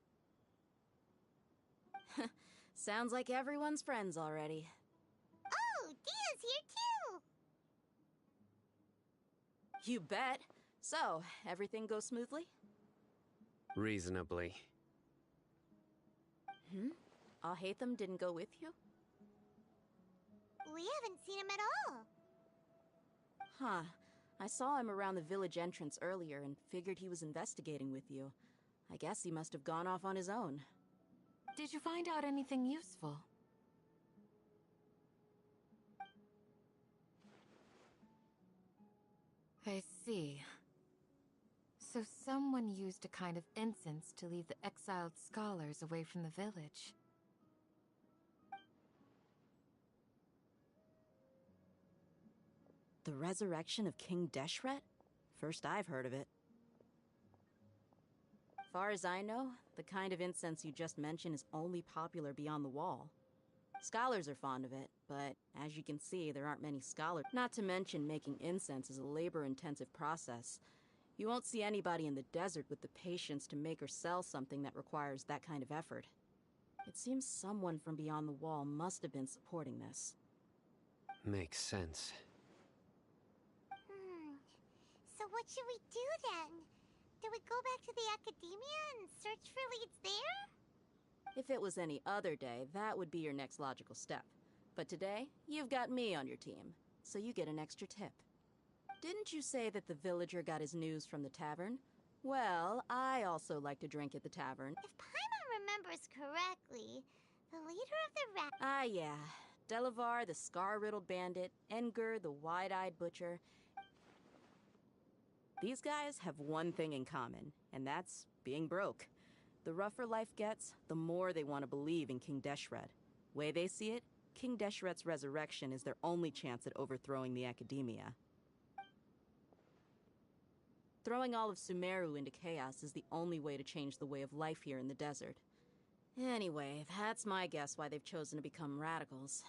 [SPEAKER 15] Sounds like everyone's friends already.
[SPEAKER 2] Oh, Dia's here too!
[SPEAKER 15] You bet. So, everything goes smoothly?
[SPEAKER 14] Reasonably.
[SPEAKER 15] Alhaitham didn't go with you?
[SPEAKER 2] We haven't seen him at all.
[SPEAKER 15] Huh. I saw him around the village entrance earlier and figured he was investigating with you. I guess he must have gone off on his own.
[SPEAKER 16] Did you find out anything useful? I see. So someone used a kind of incense to lead the exiled scholars away from the village.
[SPEAKER 15] The resurrection of King Deshret? First I've heard of it. Far as I know, the kind of incense you just mentioned is only popular beyond the wall. Scholars are fond of it, but as you can see, there aren't many scholars. Not to mention making incense is a labor-intensive process. You won't see anybody in the desert with the patience to make or sell something that requires that kind of effort. It seems someone from beyond the wall must have been supporting this.
[SPEAKER 14] Makes sense.
[SPEAKER 2] So what should we do then? Do we go back to the academia and search for leads there?
[SPEAKER 15] If it was any other day, that would be your next logical step. But today, you've got me on your team, so you get an extra tip. Didn't you say that the villager got his news from the tavern? Well, I also like to drink at the tavern.
[SPEAKER 2] If Paimon remembers correctly, the leader of the rat...
[SPEAKER 15] Ah, yeah. Delavar, the scar-riddled bandit, Enger, the wide-eyed butcher. These guys have one thing in common, and that's being broke. The rougher life gets, the more they want to believe in King Deshret. Way they see it, King Deshret's resurrection is their only chance at overthrowing the academia. Throwing all of Sumeru into chaos is the only way to change the way of life here in the desert. Anyway, that's my guess why they've chosen to become radicals.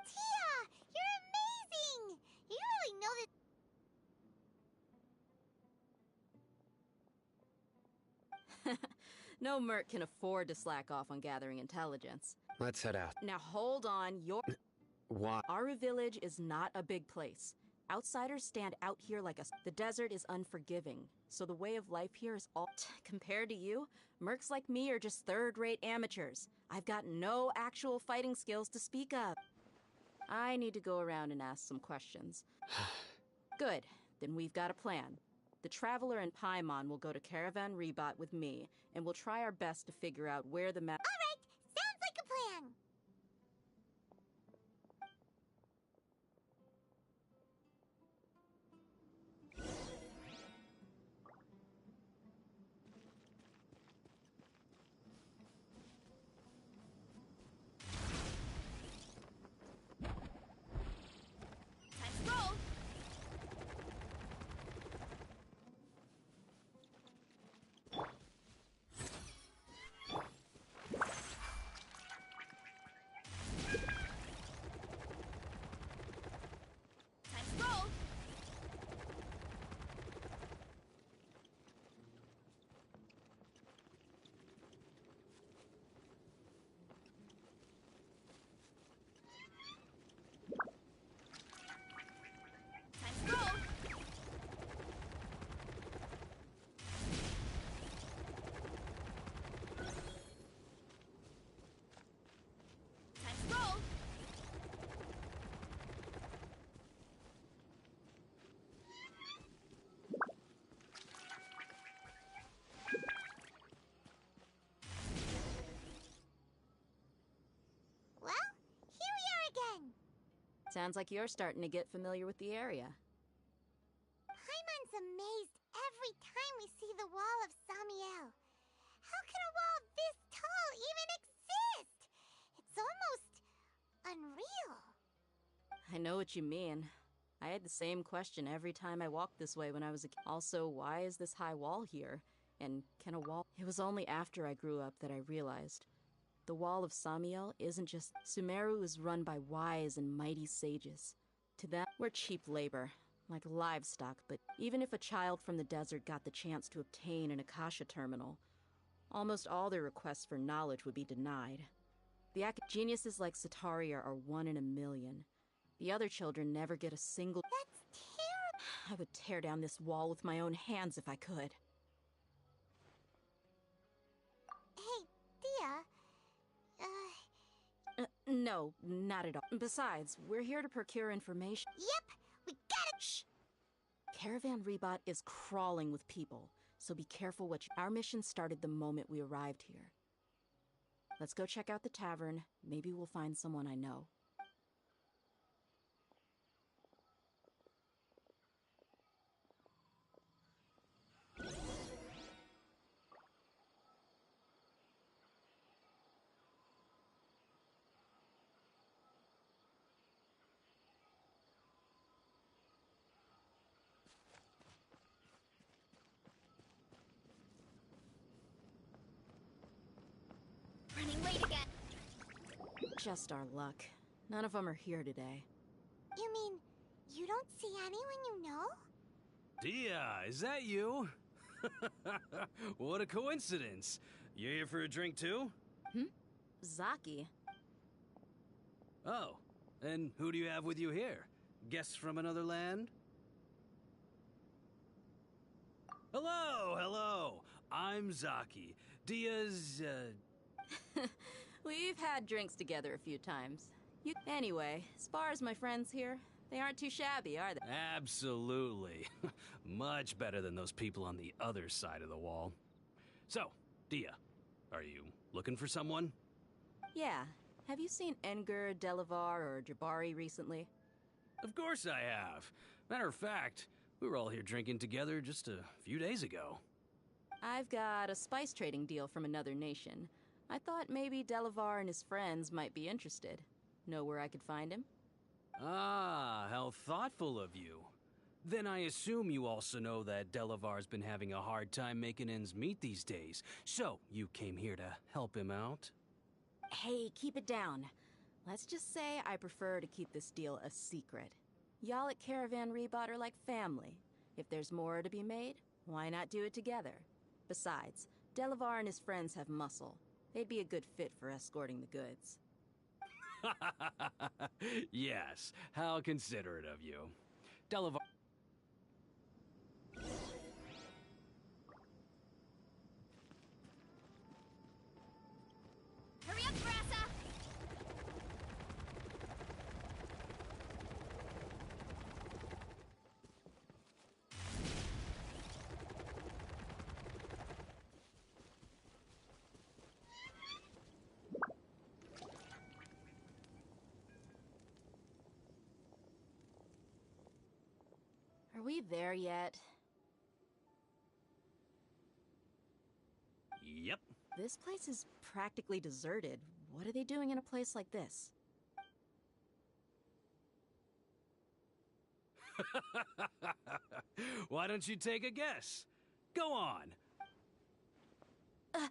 [SPEAKER 2] Tia! You're amazing! You really know that...
[SPEAKER 15] No merc can afford to slack off on gathering intelligence.
[SPEAKER 14] Let's head out.
[SPEAKER 15] Now hold on,
[SPEAKER 14] Why?
[SPEAKER 15] Aru Village is not a big place. Outsiders stand out here like us. The desert is unforgiving, so the way of life here is all... Compared to you, mercs like me are just third-rate amateurs. I've got no actual fighting skills to speak of. I need to go around and ask some questions. Good, then we've got a plan. The Traveler and Paimon will go to Caravan Rebot with me, and we'll try our best to figure out where the map...
[SPEAKER 2] All right, sounds like a plan.
[SPEAKER 15] Sounds like you're starting to get familiar with the area.
[SPEAKER 2] Paimon's amazed every time we see the wall of Samiel. How can a wall this tall even exist? It's almost unreal.
[SPEAKER 15] I know what you mean. I had the same question every time I walked this way when I was a kid. Also, why is this high wall here? And can a wall... It was only after I grew up that I realized. The Wall of Samiel isn't just... Sumeru is run by wise and mighty sages. To them, we're cheap labor, like livestock, but even if a child from the desert got the chance to obtain an Akasha terminal, almost all their requests for knowledge would be denied. The geniuses like Sataria are 1 in a million. The other children never get a single...
[SPEAKER 2] That's terrible!
[SPEAKER 15] I would tear down this wall with my own hands if I could.
[SPEAKER 2] Hey, Dia.
[SPEAKER 15] No, not at all. Besides, we're here to procure information.
[SPEAKER 2] Yep, we got it!
[SPEAKER 15] Shh! Caravan Rebot is crawling with people, so be careful what you... Our mission started the moment we arrived here. Let's go check out the tavern. Maybe we'll find someone I know.
[SPEAKER 2] Running late again.
[SPEAKER 15] Just our luck. None of them are here today.
[SPEAKER 2] You mean, you don't see anyone you know?
[SPEAKER 9] Dia, is that you? What a coincidence. You here for a drink too?
[SPEAKER 15] Zaki.
[SPEAKER 9] Oh, and who do you have with you here? Guests from another land? Hello, hello. I'm Zaki. Dia's,
[SPEAKER 15] We've had drinks together a few times. Anyway, as far as my friends here, they aren't too shabby, are they?
[SPEAKER 9] Absolutely. Much better than those people on the other side of the wall. So, Dia, are you looking for someone?
[SPEAKER 15] Yeah. Have you seen Enger, Delavar, or Jabari recently?
[SPEAKER 9] Of course I have. Matter of fact, we were all here drinking together just a few days ago.
[SPEAKER 15] I've got a spice trading deal from another nation. I thought maybe Delavar and his friends might be interested. Know where I could find him?
[SPEAKER 9] Ah, how thoughtful of you. Then I assume you also know that Delavar's been having a hard time making ends meet these days, so you came here to help him out?
[SPEAKER 15] Hey, keep it down. Let's just say I prefer to keep this deal a secret. Y'all at Caravan Rebot are like family. If there's more to be made, why not do it together? Besides, Delavar and his friends have muscle. They'd be a good fit for escorting the goods.
[SPEAKER 9] Yes, how considerate of you. Delavar...
[SPEAKER 2] Hurry up, Grassa!
[SPEAKER 15] Are we there yet?
[SPEAKER 9] Yep.
[SPEAKER 15] This place is practically deserted. What are they doing in a place like this?
[SPEAKER 9] Why don't you take a guess? Go on.
[SPEAKER 2] Oh no!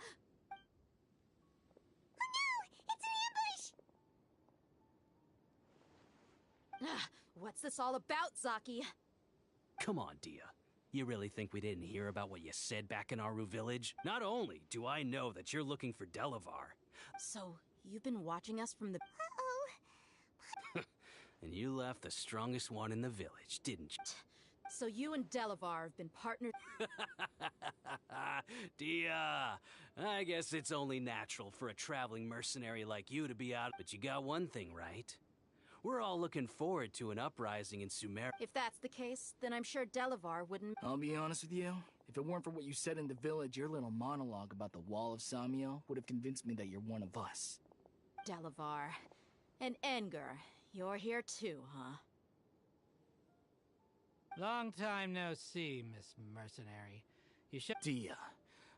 [SPEAKER 2] It's an ambush!
[SPEAKER 15] What's this all about, Zaki?
[SPEAKER 9] Come on, Dia. You really think we didn't hear about what you said back in Aru village? Not only do I know that you're looking for Delavar...
[SPEAKER 15] So, you've been watching us from the...
[SPEAKER 2] Uh-oh.
[SPEAKER 9] And you left the strongest one in the village, didn't you?
[SPEAKER 15] So you and Delavar have been partnered...
[SPEAKER 9] Dia, I guess it's only natural for a traveling mercenary like you to be out... But you got one thing right. We're all looking forward to an uprising in Sumer...
[SPEAKER 15] If that's the case, then I'm sure Delavar wouldn't...
[SPEAKER 21] I'll be honest with you. If it weren't for what you said in the village, your little monologue about the Wall of Samiel would have convinced me that you're one of us.
[SPEAKER 15] Delavar. And Enger. you're here too, huh?
[SPEAKER 5] Long time no see, Miss Mercenary. You should.
[SPEAKER 21] Dia,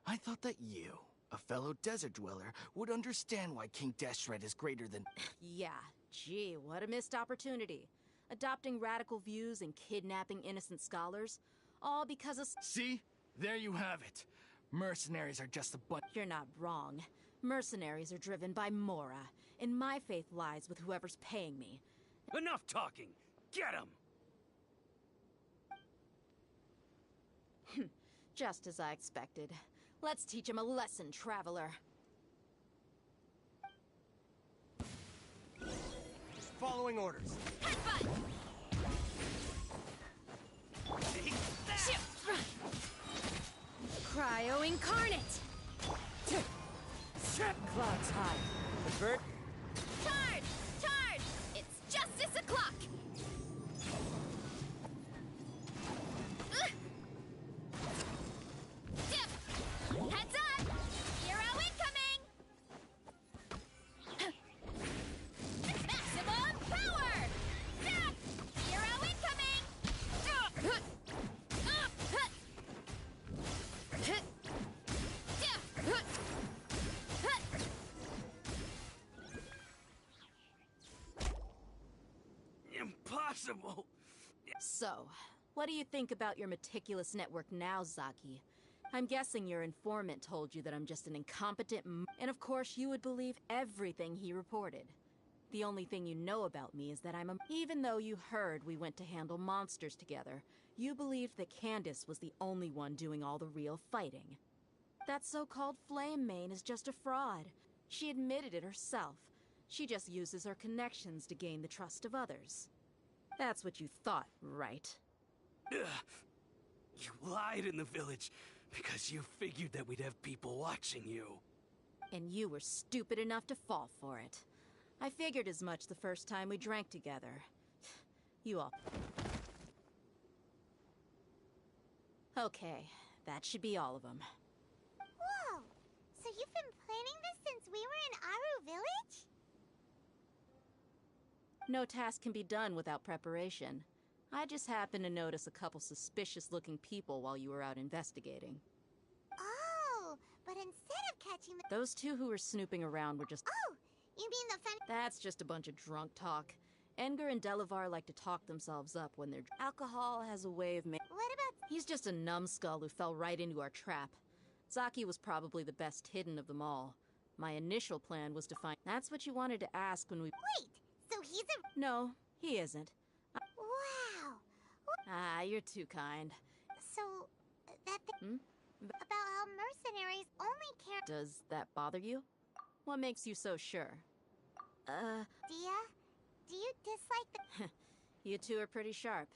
[SPEAKER 21] I thought that you, a fellow desert dweller, would understand why King Deshret is greater than.
[SPEAKER 15] Yeah, gee, what a missed opportunity. Adopting radical views and kidnapping innocent scholars, all because of.
[SPEAKER 21] See? There you have it. Mercenaries are just a bunch.
[SPEAKER 15] You're not wrong. Mercenaries are driven by Mora, and my faith lies with whoever's paying me.
[SPEAKER 9] Enough talking! Get him!
[SPEAKER 15] Just as I expected. Let's teach him a lesson, traveler.
[SPEAKER 19] Just following orders.
[SPEAKER 15] Headbutt! Cryo incarnate!
[SPEAKER 14] Clouds high. Avert.
[SPEAKER 1] Charge! Charge! It's justice o'clock! Heads up! Hero incoming! Maximum power! Zap! Hero incoming!
[SPEAKER 9] Impossible!
[SPEAKER 15] So, what do you think about your meticulous network now, Zaki? I'm guessing your informant told you that I'm just an incompetent and of course you would believe everything he reported. The only thing you know about me is that I'm a- Even though you heard we went to handle monsters together, you believed that Candace was the only one doing all the real fighting. That so-called Flame Mane is just a fraud. She admitted it herself. She just uses her connections to gain the trust of others. That's what you thought, right?
[SPEAKER 9] Ugh. You lied in the village because you figured that we'd have people watching you.
[SPEAKER 15] And you were stupid enough to fall for it. I figured as much the first time we drank together. You all... Okay, that should be all of them.
[SPEAKER 2] Whoa! So you've been planning this since we were in Aru Village?
[SPEAKER 15] No task can be done without preparation. I just happened to notice a couple suspicious-looking people while you were out investigating.
[SPEAKER 2] Oh, but instead of catching the...
[SPEAKER 15] Those two who were snooping around were just...
[SPEAKER 2] Oh, you mean the fun...
[SPEAKER 15] That's just a bunch of drunk talk. Edgar and Delavar like to talk themselves up when they're... Alcohol has a way of making...
[SPEAKER 2] What about...
[SPEAKER 15] He's just a numbskull who fell right into our trap. Zaki was probably the best hidden of them all. My initial plan was to find... That's what you wanted to ask when we...
[SPEAKER 2] Wait, so he's a...
[SPEAKER 15] No, he isn't.
[SPEAKER 2] Wow.
[SPEAKER 15] Ah, you're too kind.
[SPEAKER 2] So, that thing about how mercenaries only care...
[SPEAKER 15] Does that bother you? What makes you so sure?
[SPEAKER 2] Dia, do you dislike the...
[SPEAKER 15] You two are pretty sharp.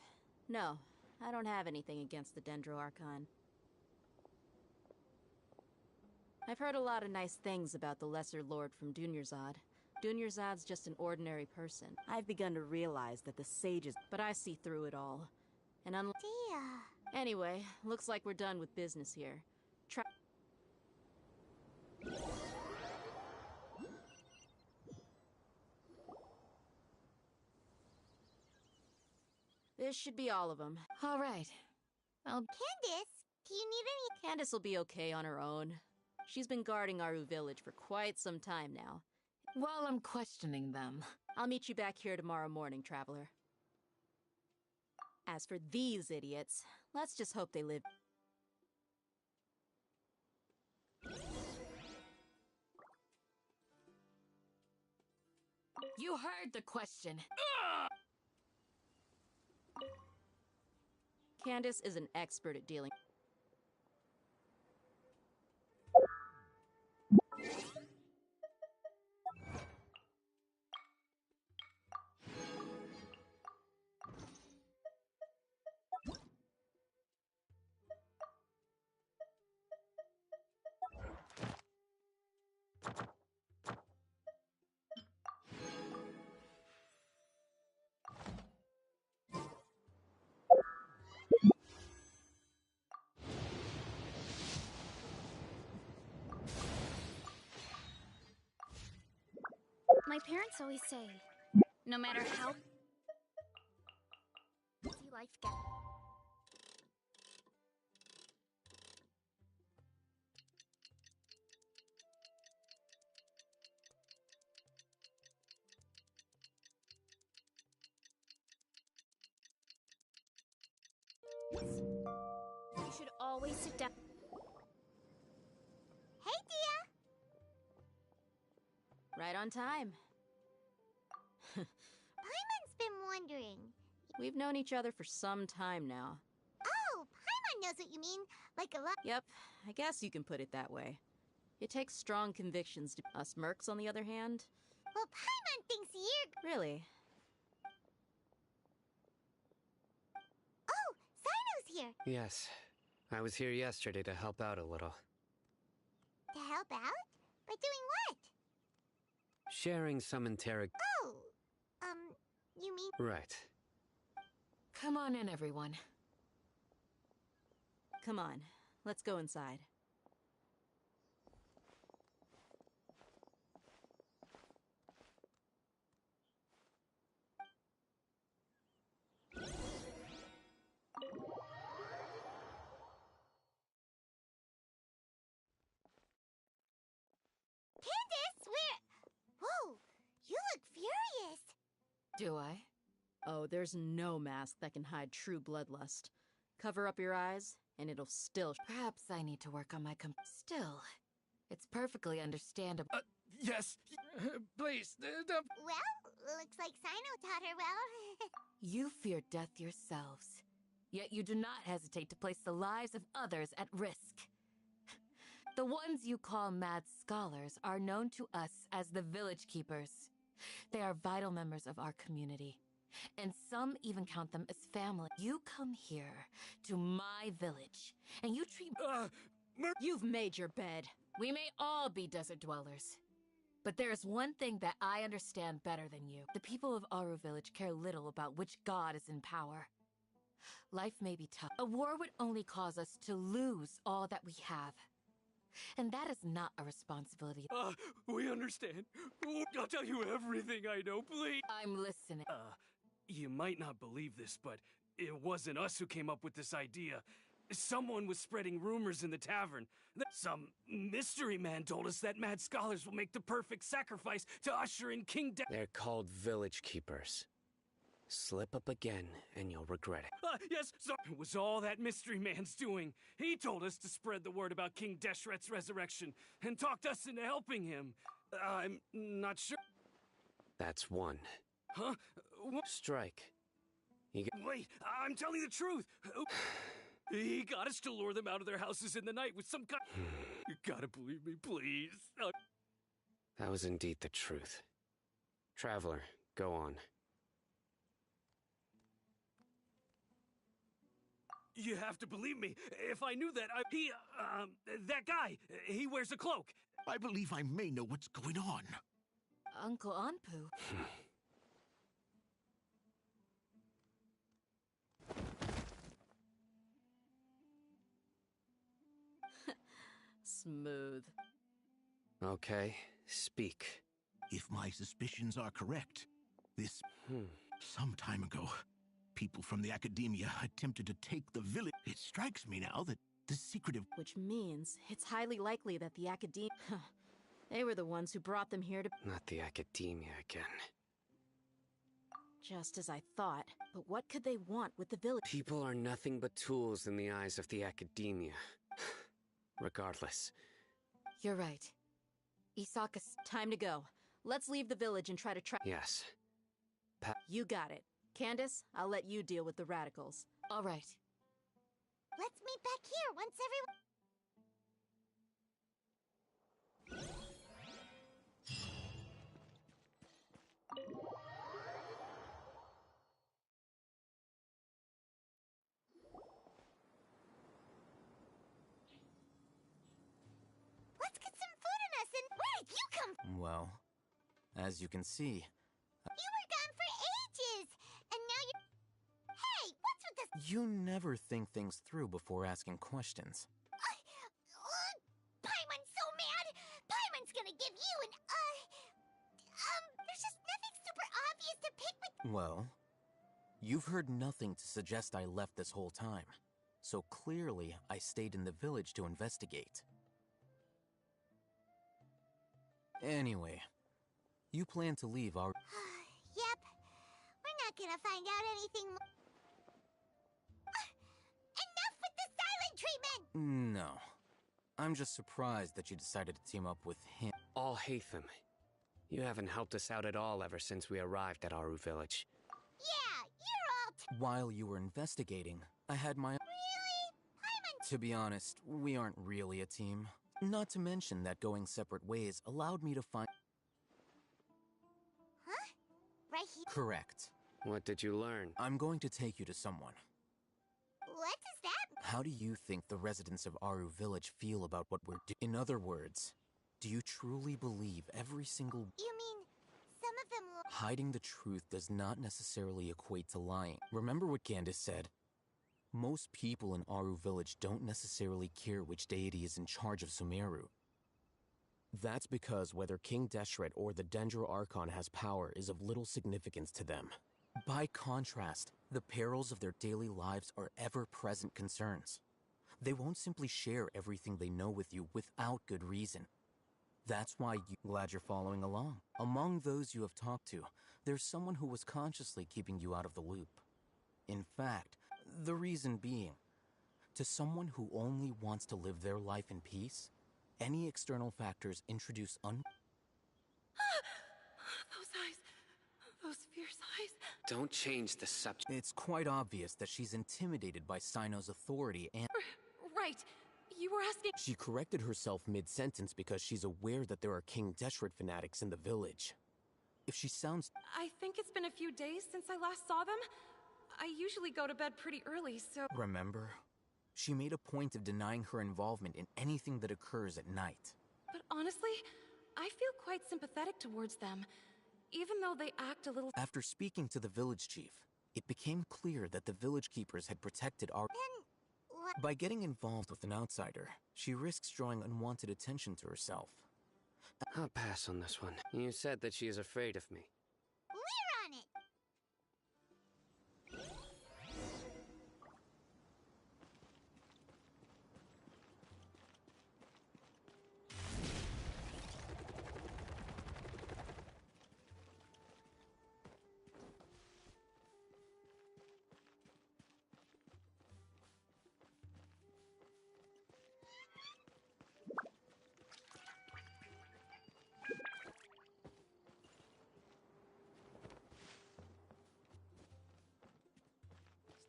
[SPEAKER 15] No, I don't have anything against the Dendro Archon. I've heard a lot of nice things about the Lesser Lord from Dunyarzad. Dunyarzad's just an ordinary person. I've begun to realize that the sages... But I see through it all. And
[SPEAKER 2] Dia...
[SPEAKER 15] Anyway, looks like we're done with business here. This should be all of them. All right.
[SPEAKER 2] Candace, do you need any...
[SPEAKER 15] Candace will be okay on her own. She's been guarding Aru Village for quite some time now.
[SPEAKER 16] While I'm questioning them.
[SPEAKER 15] I'll meet you back here tomorrow morning, traveler. As for these idiots, let's just hope they live...
[SPEAKER 16] You heard the question.
[SPEAKER 15] Candace is an expert at dealing...
[SPEAKER 1] My parents always say, No matter how busy life gets. You should always sit down.
[SPEAKER 2] Hey, Dia!
[SPEAKER 15] Right on time.
[SPEAKER 2] Paimon's been wondering.
[SPEAKER 15] We've known each other for some time now.
[SPEAKER 2] Oh, Paimon knows what you mean. Like a lot.
[SPEAKER 15] Yep, I guess you can put it that way. It takes strong convictions to... Us mercs, on the other hand?
[SPEAKER 2] Well, Paimon thinks you're...
[SPEAKER 15] Really?
[SPEAKER 2] Oh, Sino's here.
[SPEAKER 14] Yes. I was here yesterday to help out a little.
[SPEAKER 2] To help out? By doing what?
[SPEAKER 14] Sharing some
[SPEAKER 2] Oh, you mean...
[SPEAKER 14] Right.
[SPEAKER 16] Come on in, everyone.
[SPEAKER 15] Come on, let's go inside.
[SPEAKER 2] Candace, whoa, you look furious.
[SPEAKER 16] Do I?
[SPEAKER 15] Oh, there's no mask that can hide true bloodlust. Cover up your eyes, and it'll still...
[SPEAKER 16] Perhaps I need to work on my Still, it's perfectly understandable.
[SPEAKER 17] Yes, please, don't...
[SPEAKER 2] Well, looks like Sino taught her well.
[SPEAKER 16] You fear death yourselves, yet you do not hesitate to place the lives of others at risk. The ones you call mad scholars are known to us as the Village Keepers. They are vital members of our community, and some even count them as family. You come here to my village, and you treat...
[SPEAKER 15] You've made your bed.
[SPEAKER 16] We may all be desert dwellers, but there is one thing that I understand better than you. The people of Aru Village care little about which god is in power. Life may be tough. A war would only cause us to lose all that we have. And that is not a responsibility.
[SPEAKER 9] We understand. I'll tell you everything I know, please.
[SPEAKER 16] I'm listening.
[SPEAKER 9] You might not believe this, but it wasn't us who came up with this idea. Someone was spreading rumors in the tavern. Some mystery man told us that mad scholars will make the perfect sacrifice to usher in King
[SPEAKER 14] They're called Village Keepers. Slip up again, and you'll regret it.
[SPEAKER 9] Yes, so it was all that mystery man's doing. He told us to spread the word about King Deshret's resurrection, and talked us into helping him. I'm not sure.
[SPEAKER 14] That's one.
[SPEAKER 9] Huh?
[SPEAKER 14] Strike.
[SPEAKER 9] Wait, I'm telling the truth. He got us to lure them out of their houses in the night with some kind... You gotta believe me, please.
[SPEAKER 14] That was indeed the truth. Traveler, go on.
[SPEAKER 9] You have to believe me. If I knew that, that guy, he wears a cloak.
[SPEAKER 13] I believe I may know what's going on.
[SPEAKER 16] Uncle Anpu.
[SPEAKER 15] Smooth.
[SPEAKER 14] Okay, speak.
[SPEAKER 13] If my suspicions are correct, this... Some time ago, people from the academia attempted to take the village. It strikes me now that the secretive...
[SPEAKER 15] Which means it's highly likely that the academia... They were the ones who brought them here to...
[SPEAKER 14] Not the academia again.
[SPEAKER 15] Just as I thought. But what could they want with the village?
[SPEAKER 14] People are nothing but tools in the eyes of the academia. Regardless.
[SPEAKER 16] You're right. Isaka's...
[SPEAKER 15] Time to go. Let's leave the village and try to track...
[SPEAKER 14] Yes.
[SPEAKER 15] You got it. Candace, I'll let you deal with the radicals.
[SPEAKER 16] All right.
[SPEAKER 2] Let's meet back here once Let's get some food in us and... Where did you come from?
[SPEAKER 10] Well, as you can see...
[SPEAKER 2] You were gone for ages! And now you're... Hey, what's with this?
[SPEAKER 10] You never think things through before asking questions.
[SPEAKER 2] Paimon's so mad! Paimon's gonna give you an, there's just nothing super obvious to
[SPEAKER 10] Well, you've heard nothing to suggest I left this whole time. So clearly, I stayed in the village to investigate. Anyway, you plan to leave our...
[SPEAKER 2] Yep. We're not gonna find out anything more. Enough with the silent treatment!
[SPEAKER 10] No. I'm just surprised that you decided to team up with him.
[SPEAKER 14] Alhaitham, you haven't helped us out at all ever since we arrived at Aru village.
[SPEAKER 2] Yeah, you're all...
[SPEAKER 10] While you were investigating, I had my...
[SPEAKER 2] Really?
[SPEAKER 10] To be honest, we aren't really a team. Not to mention that going separate ways allowed me to find...
[SPEAKER 2] Huh? Right here?
[SPEAKER 10] Correct.
[SPEAKER 14] What did you learn?
[SPEAKER 10] I'm going to take you to someone.
[SPEAKER 2] What does that mean?
[SPEAKER 10] How do you think the residents of Aru village feel about what we're doing? In other words, do you truly believe every single...
[SPEAKER 2] You mean, some of them will...
[SPEAKER 10] Hiding the truth does not necessarily equate to lying. Remember what Candace said? Most people in Aru village don't necessarily care which deity is in charge of Sumeru. That's because whether King Deshret or the Dendro Archon has power is of little significance to them. By contrast, the perils of their daily lives are ever-present concerns. They won't simply share everything they know with you without good reason. That's why glad you're following along. Among those you have talked to, there's someone who was consciously keeping you out of the loop. In fact, the reason being, to someone who only wants to live their life in peace, any external factors introduce
[SPEAKER 6] Those eyes. Those fierce eyes.
[SPEAKER 14] Don't change the subject.
[SPEAKER 10] It's quite obvious that she's intimidated by Sino's authority and...
[SPEAKER 6] Right. You were asking...
[SPEAKER 10] She corrected herself mid-sentence because she's aware that there are King Deshret fanatics in the village. If she sounds...
[SPEAKER 6] I think it's been a few days since I last saw them. I usually go to bed pretty early, so...
[SPEAKER 10] Remember? She made a point of denying her involvement in anything that occurs at night.
[SPEAKER 6] But honestly, I feel quite sympathetic towards them, even though they act a little...
[SPEAKER 10] After speaking to the village chief, it became clear that the village keepers had protected our...
[SPEAKER 2] Then what?
[SPEAKER 10] By getting involved with an outsider, she risks drawing unwanted attention to herself.
[SPEAKER 14] I'll pass on this one. You said that she is afraid of me.
[SPEAKER 2] We're on it!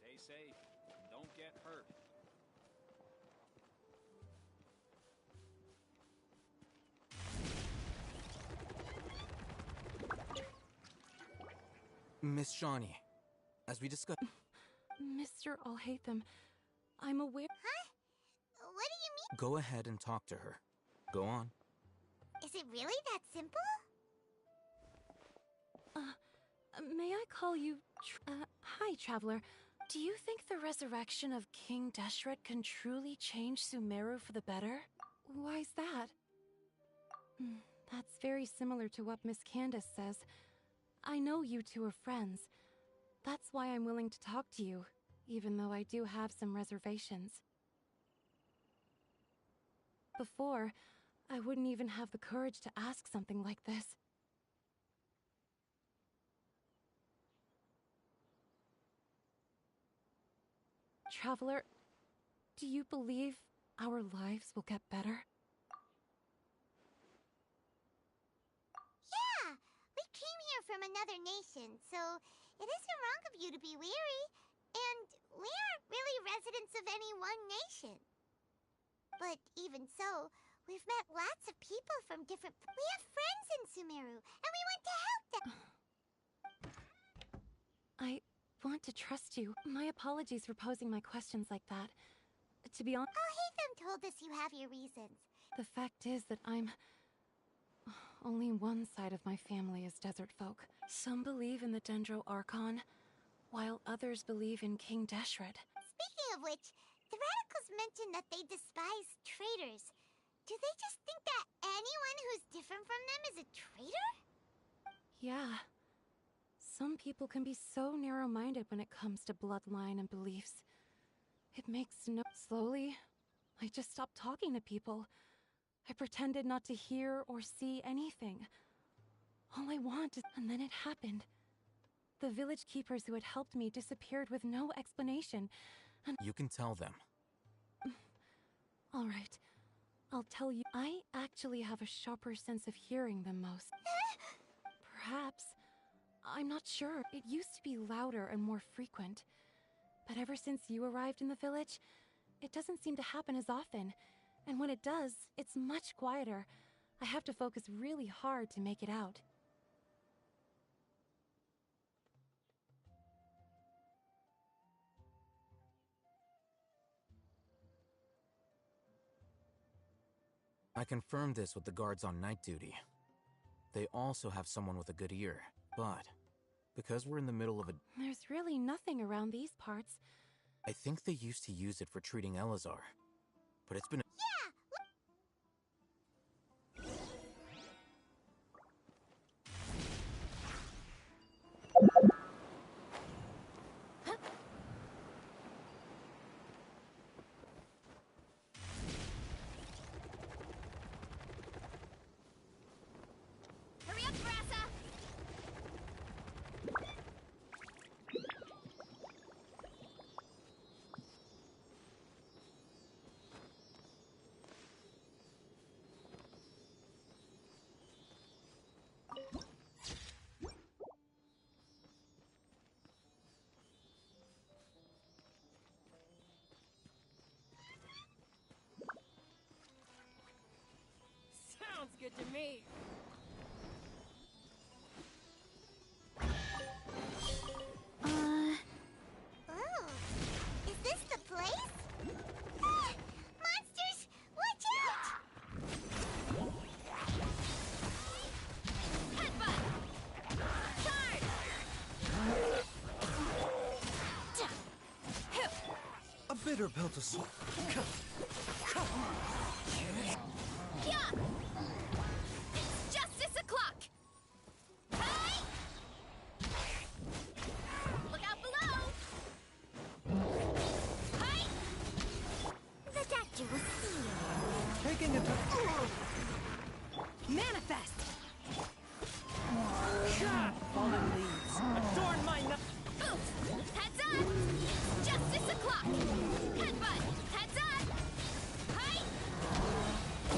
[SPEAKER 8] Stay safe. Don't get hurt.
[SPEAKER 10] Miss Shawnee, as we discussed...
[SPEAKER 6] Mr. Alhaitham, I'm aware...
[SPEAKER 2] Huh? What do you mean?
[SPEAKER 10] Go ahead and talk to her. Go on.
[SPEAKER 2] Is it really that simple?
[SPEAKER 6] May I call you... hi, Traveler. Do you think the resurrection of King Deshret can truly change Sumeru for the better? Why's that? That's very similar to what Miss Candace says. I know you two are friends. That's why I'm willing to talk to you, even though I do have some reservations. Before, I wouldn't even have the courage to ask something like this. Traveler, do you believe our lives will get better?
[SPEAKER 2] Yeah! We came here from another nation, so it isn't wrong of you to be weary. And we aren't really residents of any one nation. But even so, we've met lots of people from different... We have friends in Sumeru, and we want to help them!
[SPEAKER 6] I want to trust you. My apologies for posing my questions like that. To be honest...
[SPEAKER 2] Alhaitham told us you have your reasons.
[SPEAKER 6] The fact is that I'm... Only one side of my family is desert folk. Some believe in the Dendro Archon, while others believe in King Deshret.
[SPEAKER 2] Speaking of which, the radicals mentioned that they despise traitors. Do they just think that anyone who's different from them is a traitor?
[SPEAKER 6] Yeah. Some people can be so narrow-minded when it comes to bloodline and beliefs. It makes no... Slowly, I just stopped talking to people. I pretended not to hear or see anything. All I want is... And then it happened. The village keepers who had helped me disappeared with no explanation, and...
[SPEAKER 10] You can tell them.
[SPEAKER 6] All right. I'll tell you. I actually have a sharper sense of hearing than most. Perhaps. I'm not sure. It used to be louder and more frequent. But ever since you arrived in the village, it doesn't seem to happen as often. And when it does, it's much quieter. I have to focus really hard to make it out.
[SPEAKER 10] I confirmed this with the guards on night duty. They also have someone with a good ear, but because we're in the middle of a...
[SPEAKER 6] There's really nothing around these parts.
[SPEAKER 10] I think they used to use it for treating Elazar, but it's been...
[SPEAKER 1] Hurry up, Brassa!
[SPEAKER 4] Sounds good to me.
[SPEAKER 2] Oh, is this the place? Ah, monsters! Watch out!
[SPEAKER 1] Headbutt! Charge!
[SPEAKER 17] A bitter pill to swallow.
[SPEAKER 1] Yeah! It's justice o'clock! Hey! Look out below! Hey!
[SPEAKER 2] The doctor will see you.
[SPEAKER 17] Taking it to...
[SPEAKER 4] Manifest! Fallen leaves. Adorn my no...
[SPEAKER 1] Oof! Heads up! Justice o'clock! Headbutt! Heads up! Hey!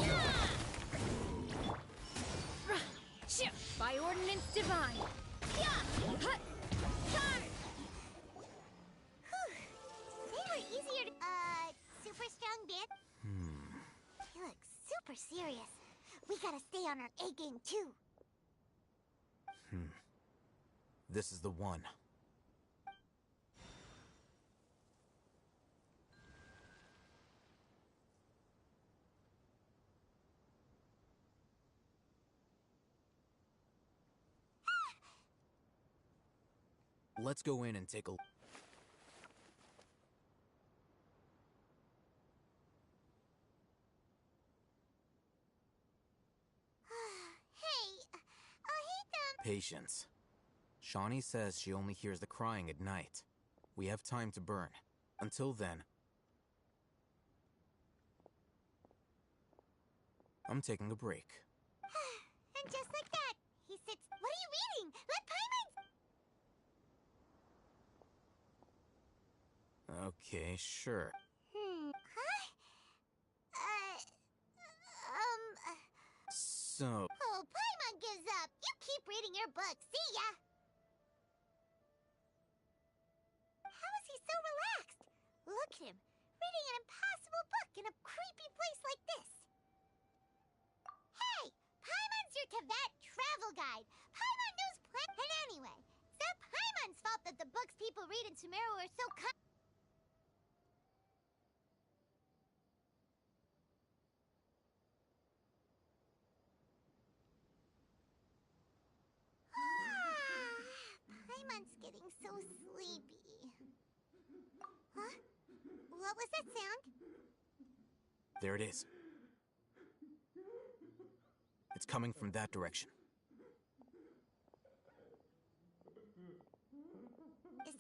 [SPEAKER 1] Yeah!
[SPEAKER 7] Shit! By ordinance divine.
[SPEAKER 1] Yeah! Hut! Charge!
[SPEAKER 2] They were easier to... super strong bit? He looks super serious. We gotta stay on our A game, too.
[SPEAKER 10] This is the one. Let's go in and take a... Patience. Shawnee says she only hears the crying at night. We have time to burn. Until then... I'm taking a break.
[SPEAKER 2] And just like that, he sits... What are you reading? Let Paimon...
[SPEAKER 10] Okay, sure.
[SPEAKER 2] Huh?
[SPEAKER 10] So...
[SPEAKER 2] Oh, Paimon gives up. You keep reading your book. See ya! How is he so relaxed? Look at him, reading an impossible book in a creepy place like this. Hey! Paimon's your Tibet travel guide. Paimon knows And anyway, it's not Paimon's fault that the books people read in Sumeru are so Paimon's getting so sleepy. Huh? What was that sound?
[SPEAKER 10] There it is. It's coming from that direction.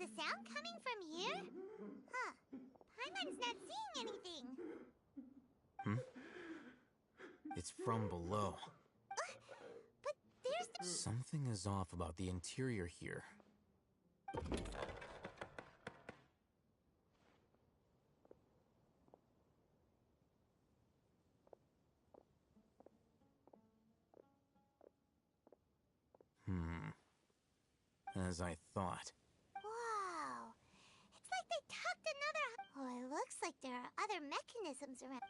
[SPEAKER 2] the sound coming from here? Huh. Paimon's not seeing anything.
[SPEAKER 10] It's from below.
[SPEAKER 2] But there's the...
[SPEAKER 10] Something is off about the interior here. As I thought.
[SPEAKER 2] Wow. It's like they tucked another... Oh, it looks like there are other mechanisms around.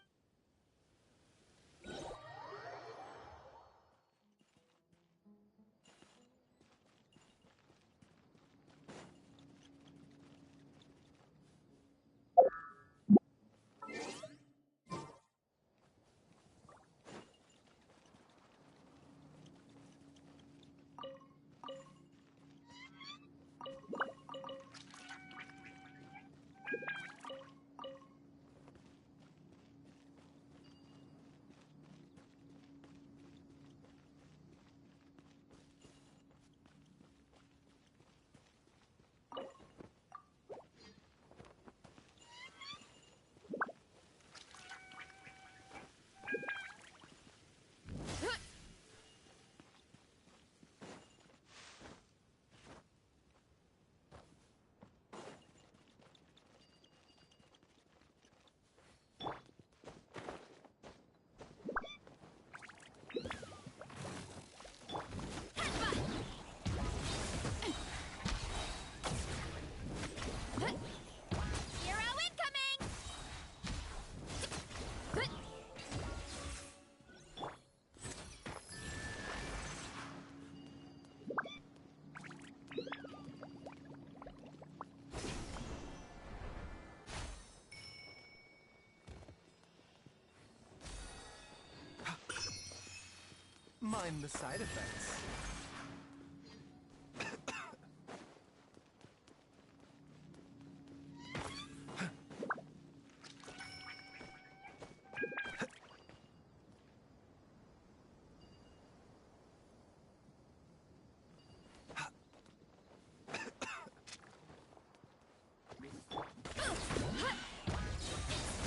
[SPEAKER 12] Mind the side effects.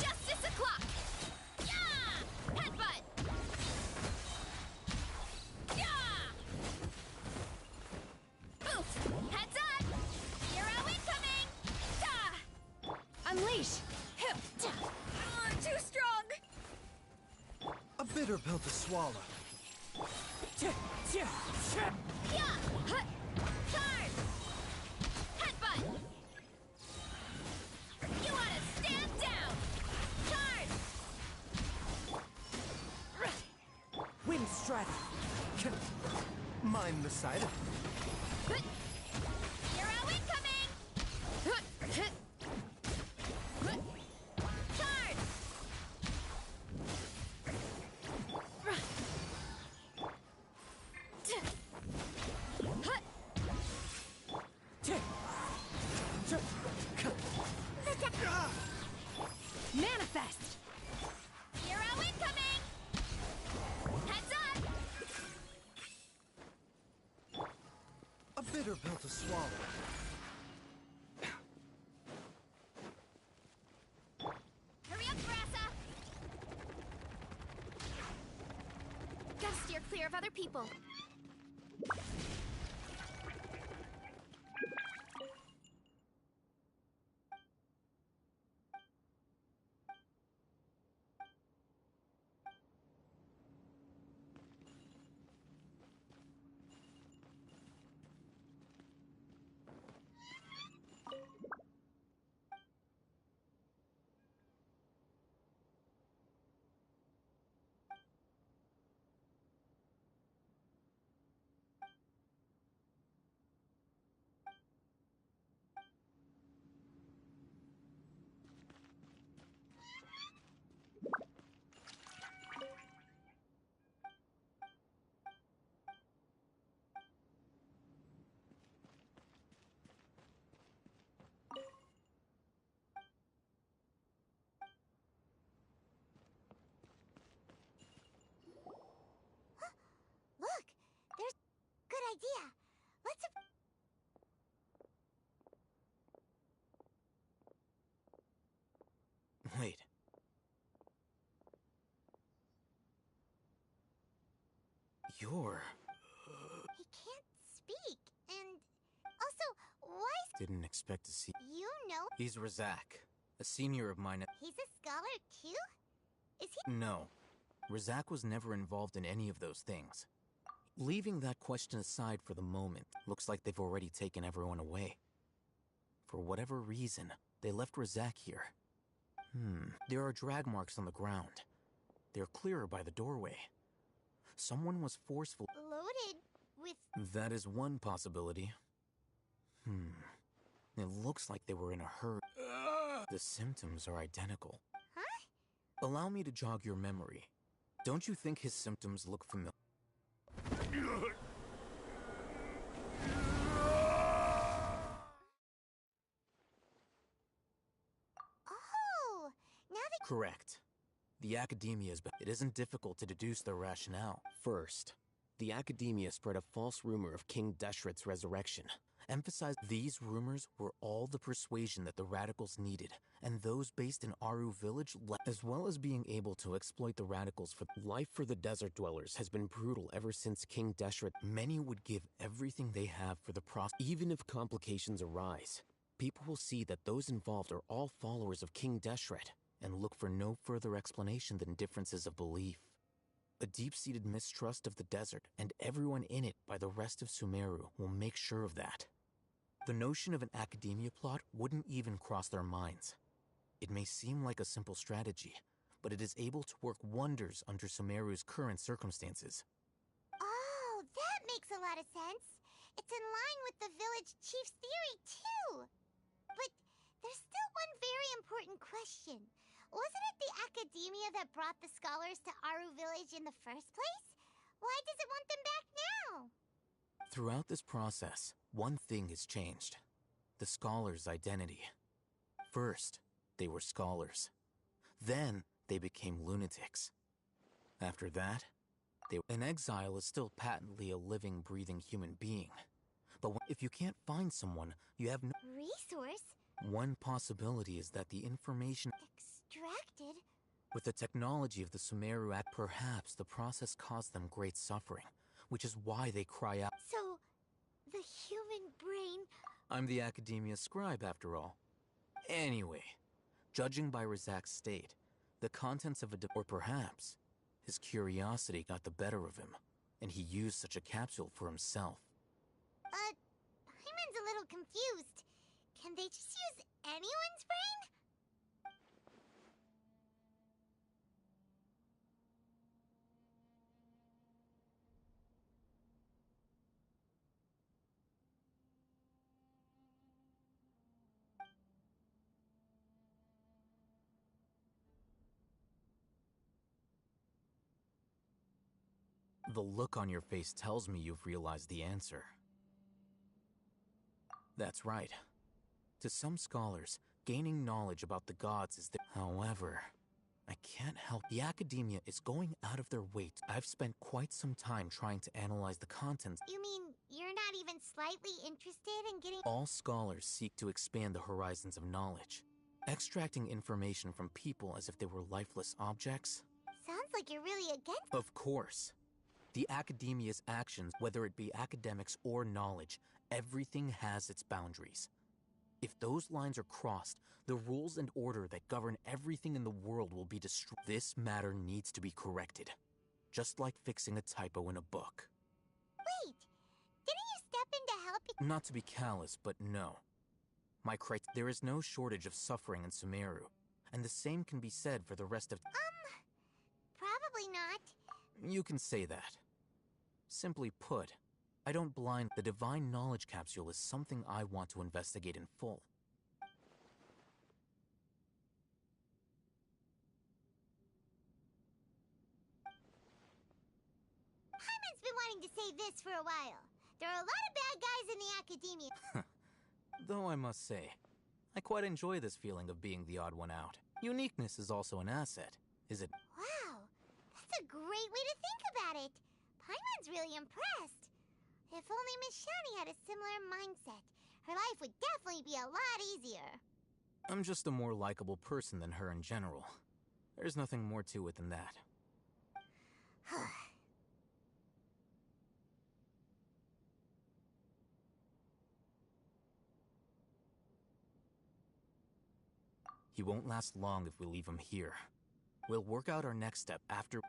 [SPEAKER 1] Justice o'clock! Yeah! Headbutt! Yeah! Oof! Heads up! Hero incoming! Da! Unleash! Hip! Too strong!
[SPEAKER 12] A bitter pill to swallow.
[SPEAKER 1] Yeah! Hut! Charge! Headbutt! You ought to stand down! Charge!
[SPEAKER 12] Wind strata. Mind the side effects.
[SPEAKER 1] Hero incoming! Charge! Manifest! Hero incoming! Heads up!
[SPEAKER 12] A bitter pill to swallow.
[SPEAKER 1] Hurry up, Brassa! Gotta steer clear of other people.
[SPEAKER 10] You're...
[SPEAKER 2] He can't speak, and also, why...
[SPEAKER 10] Didn't expect to see...
[SPEAKER 2] You know...
[SPEAKER 10] He's Razak, a senior of mine.
[SPEAKER 2] He's a scholar, too? Is he...
[SPEAKER 10] No. Razak was never involved in any of those things. Leaving that question aside for the moment, looks like they've already taken everyone away. For whatever reason, they left Razak here. There are drag marks on the ground. They're clearer by the doorway. Someone was forceful...
[SPEAKER 2] Loaded with...
[SPEAKER 10] That is one possibility. It looks like they were in a hurry. The symptoms are identical.
[SPEAKER 2] Huh?
[SPEAKER 10] Allow me to jog your memory. Don't you think his symptoms look familiar?
[SPEAKER 2] Oh! Now that...
[SPEAKER 10] Correct. The Academia it isn't difficult to deduce their rationale.
[SPEAKER 11] First, the Academia spread a false rumor of King Deshret's resurrection.
[SPEAKER 10] Emphasize these rumors were all the persuasion that the Radicals needed, and those based in Aru Village, as well as being able to exploit the Radicals for...
[SPEAKER 11] Life for the desert dwellers has been brutal ever since King Deshret...
[SPEAKER 10] Many would give everything they have for the process.
[SPEAKER 11] Even if complications arise, people will see that those involved are all followers of King Deshret,
[SPEAKER 10] and look for no further explanation than differences of belief. A deep-seated mistrust of the desert and everyone in it by the rest of Sumeru will make sure of that. The notion of an Academia plot wouldn't even cross their minds. It may seem like a simple strategy, but it is able to work wonders under Sumeru's current circumstances.
[SPEAKER 2] Oh, that makes a lot of sense. It's in line with the village chief's theory, too. But there's still one very important question. Wasn't it the Academia that brought the scholars to Aru Village in the first place? Why does it want them back now?
[SPEAKER 10] Throughout this process, one thing has changed. The scholars' identity. First, they were scholars. Then, they became lunatics. After that, an exile is still patently a living, breathing human being. But if you can't find someone, you have no...
[SPEAKER 2] Resource?
[SPEAKER 10] One possibility is that the information...
[SPEAKER 2] Extracted?
[SPEAKER 10] With the technology of the Sumeru Act, perhaps the process caused them great suffering, which is why they cry out.
[SPEAKER 2] So, the human brain...
[SPEAKER 10] I'm the Academia scribe, after all. Anyway, judging by Razak's state, the contents of a... Or perhaps, his curiosity got the better of him, and he used such a capsule for himself.
[SPEAKER 2] Hyman's a little confused. Can they just use anyone's brain?
[SPEAKER 10] The look on your face tells me you've realized the answer. That's right. To some scholars, gaining knowledge about the gods is the... However, I can't help... The Academia is going out of their way. I've spent quite some time trying to analyze the contents.
[SPEAKER 2] You mean you're not even slightly interested in getting...
[SPEAKER 10] All scholars seek to expand the horizons of knowledge. Extracting information from people as if they were lifeless objects?
[SPEAKER 2] Sounds like you're really against...
[SPEAKER 10] Of course. The Academia's actions, whether it be academics or knowledge, everything has its boundaries. If those lines are crossed, the rules and order that govern everything in the world will be destroyed. This matter needs to be corrected. Just like fixing a typo in a book.
[SPEAKER 2] Wait! Didn't you step in to help?
[SPEAKER 10] Not to be callous, but no. There is no shortage of suffering in Sumeru, and the same can be said for the rest of...
[SPEAKER 2] Probably not.
[SPEAKER 10] You can say that. Simply put, I don't blind... The Divine Knowledge Capsule is something I want to investigate in full.
[SPEAKER 2] Hyman's been wanting to say this for a while. There are a lot of bad guys in the Academia.
[SPEAKER 10] Though I must say, I quite enjoy this feeling of being the odd one out. Uniqueness is also an asset, is it?
[SPEAKER 2] Wow, that's a great way to think about it. Paimon's really impressed. If only Miss Shani had a similar mindset, her life would definitely be a lot easier.
[SPEAKER 10] I'm just a more likable person than her in general. There's nothing more to it than that. He won't last long if we leave him here. We'll work out our next step after...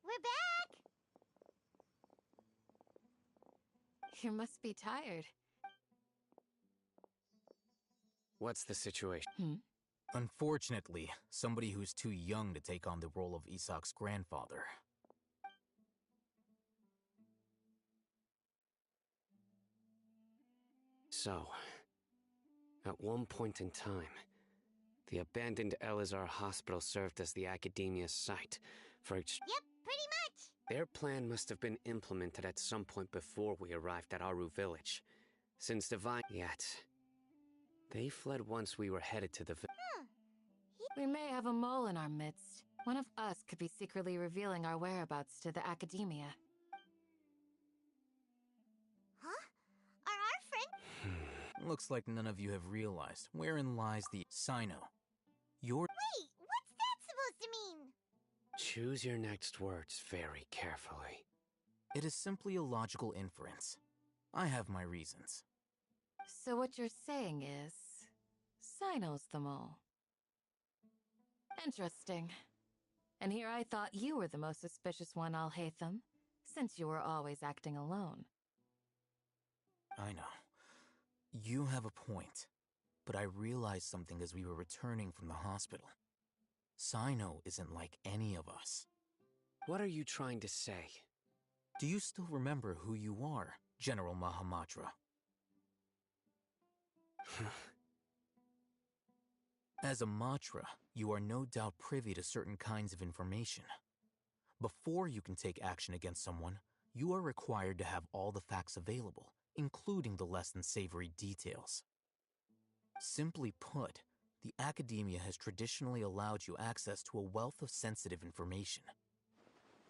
[SPEAKER 2] We're back!
[SPEAKER 16] You must be tired.
[SPEAKER 14] What's the situation?
[SPEAKER 10] Unfortunately, somebody who's too young to take on the role of Isak's grandfather.
[SPEAKER 14] So, at one point in time, the abandoned Elazar Hospital served as the Academia's site for
[SPEAKER 2] Yep, pretty much!
[SPEAKER 14] Their plan must have been implemented at some point before we arrived at Aru Village. Since Yet. They fled once we were headed to the
[SPEAKER 16] We may have a mole in our midst. One of us could be secretly revealing our whereabouts to the Academia.
[SPEAKER 2] Huh? Are our friends...
[SPEAKER 10] Looks like none of you have realized wherein lies the Sino. Your...
[SPEAKER 2] Wait, what's that supposed to mean?
[SPEAKER 14] Choose your next words very carefully.
[SPEAKER 10] It is simply a logical inference. I have my reasons.
[SPEAKER 16] So what you're saying is... Sino's the mole. Interesting. And here I thought you were the most suspicious one, Alhaitham, since you were always acting alone.
[SPEAKER 10] I know. You have a point. But I realized something as we were returning from the hospital. Sino isn't like any of us.
[SPEAKER 14] What are you trying to say?
[SPEAKER 10] Do you still remember who you are, General Mahamatra? As a Matra, you are no doubt privy to certain kinds of information. Before you can take action against someone, you are required to have all the facts available, including the less than savory details. Simply put, the Academia has traditionally allowed you access to a wealth of sensitive information.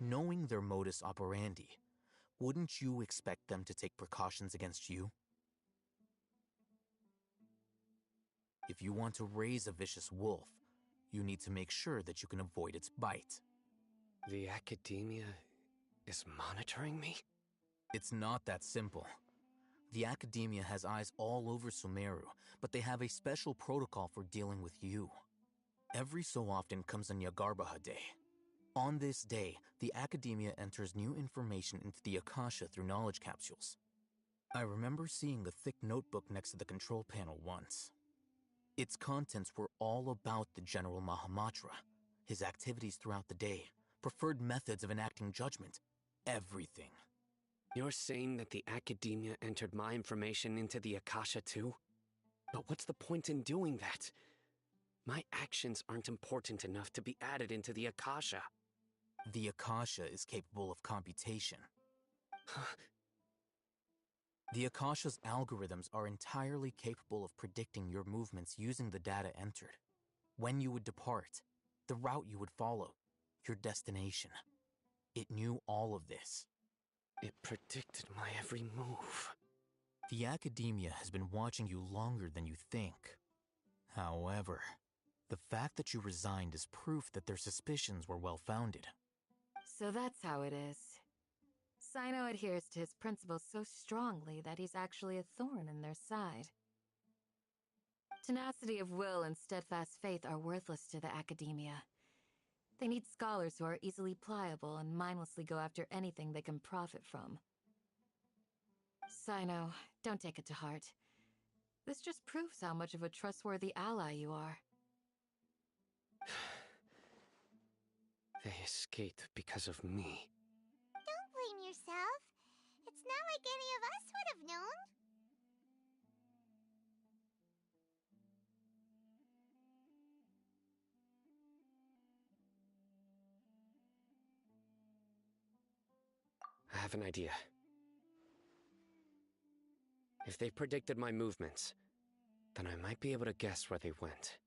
[SPEAKER 10] Knowing their modus operandi, wouldn't you expect them to take precautions against you? If you want to raise a vicious wolf, you need to make sure that you can avoid its bite.
[SPEAKER 14] The Academia is monitoring me?
[SPEAKER 10] It's not that simple. The Academia has eyes all over Sumeru, but they have a special protocol for dealing with you. Every so often comes a Nyagarbaha Day. On this day, the Academia enters new information into the Akasha through knowledge capsules. I remember seeing the thick notebook next to the control panel once. Its contents were all about the General Mahamatra, his activities throughout the day, preferred methods of enacting judgment, everything.
[SPEAKER 14] You're saying that the Academia entered my information into the Akasha too? But what's the point in doing that? My actions aren't important enough to be added into the Akasha.
[SPEAKER 10] The Akasha is capable of computation. The Akasha's algorithms are entirely capable of predicting your movements using the data entered. When you would depart, the route you would follow, your destination. It knew all of this.
[SPEAKER 14] It predicted my every move.
[SPEAKER 10] The Academia has been watching you longer than you think. However, the fact that you resigned is proof that their suspicions were well-founded.
[SPEAKER 16] So that's how it is. Sino adheres to his principles so strongly that he's actually a thorn in their side. Tenacity of will and steadfast faith are worthless to the Academia. They need scholars who are easily pliable and mindlessly go after anything they can profit from. Sino, don't take it to heart. This just proves how much of a trustworthy ally you are.
[SPEAKER 14] They escaped because of me.
[SPEAKER 2] Don't blame yourself. It's not like any of us would have known.
[SPEAKER 14] I have an idea. If they predicted my movements, then I might be able to guess where they went.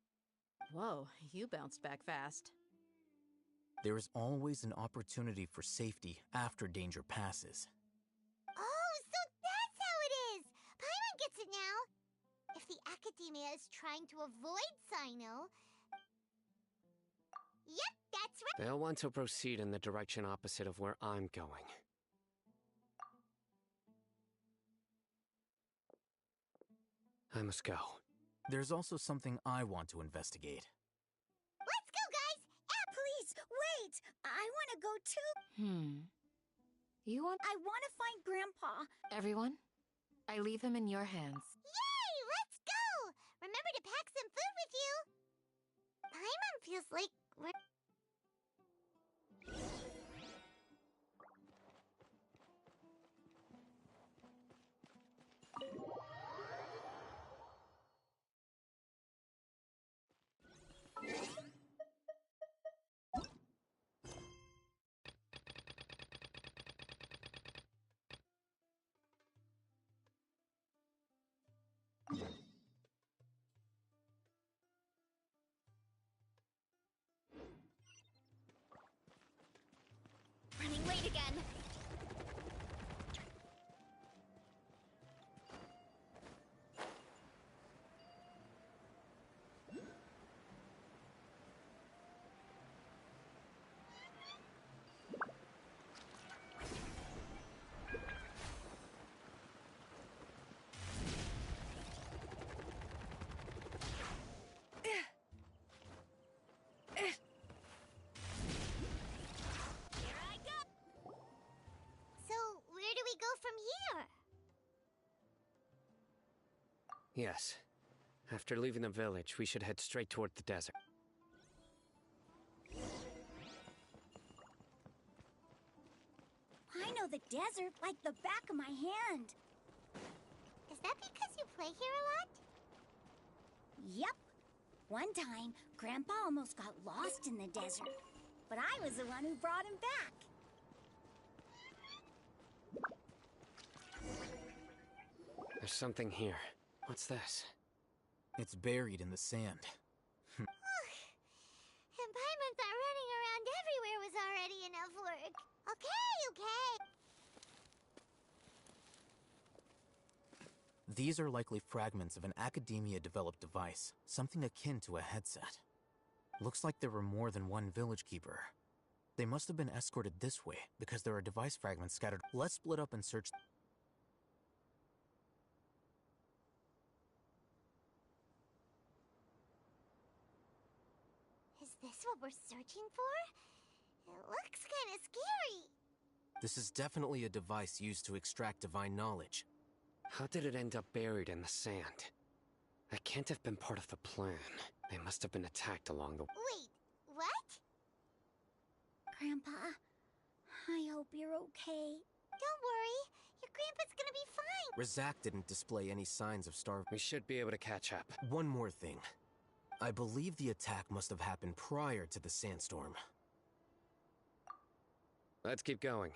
[SPEAKER 15] Whoa, you bounced back fast.
[SPEAKER 10] There is always an opportunity for safety after danger passes.
[SPEAKER 2] Oh, so that's how it is! Paimon gets it now! If the Academia is trying to avoid Sino... Yep, that's right!
[SPEAKER 14] They'll want to proceed in the direction opposite of where I'm going. I must go.
[SPEAKER 10] There's also something I want to investigate.
[SPEAKER 2] Let's go, guys!
[SPEAKER 18] Please, wait! I want to go too.
[SPEAKER 16] You want?
[SPEAKER 18] I want to find Grandpa.
[SPEAKER 16] Everyone, I leave him in your hands.
[SPEAKER 2] Yay! Let's go! Remember to pack some food with you! Paimon feels like we're...
[SPEAKER 1] Running late again.
[SPEAKER 2] Go from here?
[SPEAKER 14] Yes. After leaving the village, we should head straight toward the desert.
[SPEAKER 18] I know the desert like the back of my hand.
[SPEAKER 2] Is that because you play here a lot?
[SPEAKER 18] Yep. One time, Grandpa almost got lost in the desert, but I was the one who brought him back.
[SPEAKER 14] There's something here. What's this?
[SPEAKER 10] It's buried in the sand.
[SPEAKER 2] And Paimon thought running around everywhere was already enough work. Okay.
[SPEAKER 10] These are likely fragments of an Academia-developed device, something akin to a headset. Looks like there were more than one village keeper. They must have been escorted this way, because there are device fragments scattered. Let's split up and search.
[SPEAKER 2] Is this what we're searching for? It looks kind of scary.
[SPEAKER 11] This is definitely a device used to extract divine knowledge.
[SPEAKER 14] How did it end up buried in the sand? That can't have been part of the plan. They must have been attacked along the way.
[SPEAKER 2] Wait, what?
[SPEAKER 18] Grandpa, I hope you're okay.
[SPEAKER 2] Don't worry, your grandpa's gonna be fine.
[SPEAKER 11] Razak didn't display any signs of starvation.
[SPEAKER 14] We should be able to catch up.
[SPEAKER 11] One more thing. I believe the attack must have happened prior to the sandstorm.
[SPEAKER 14] Let's keep going.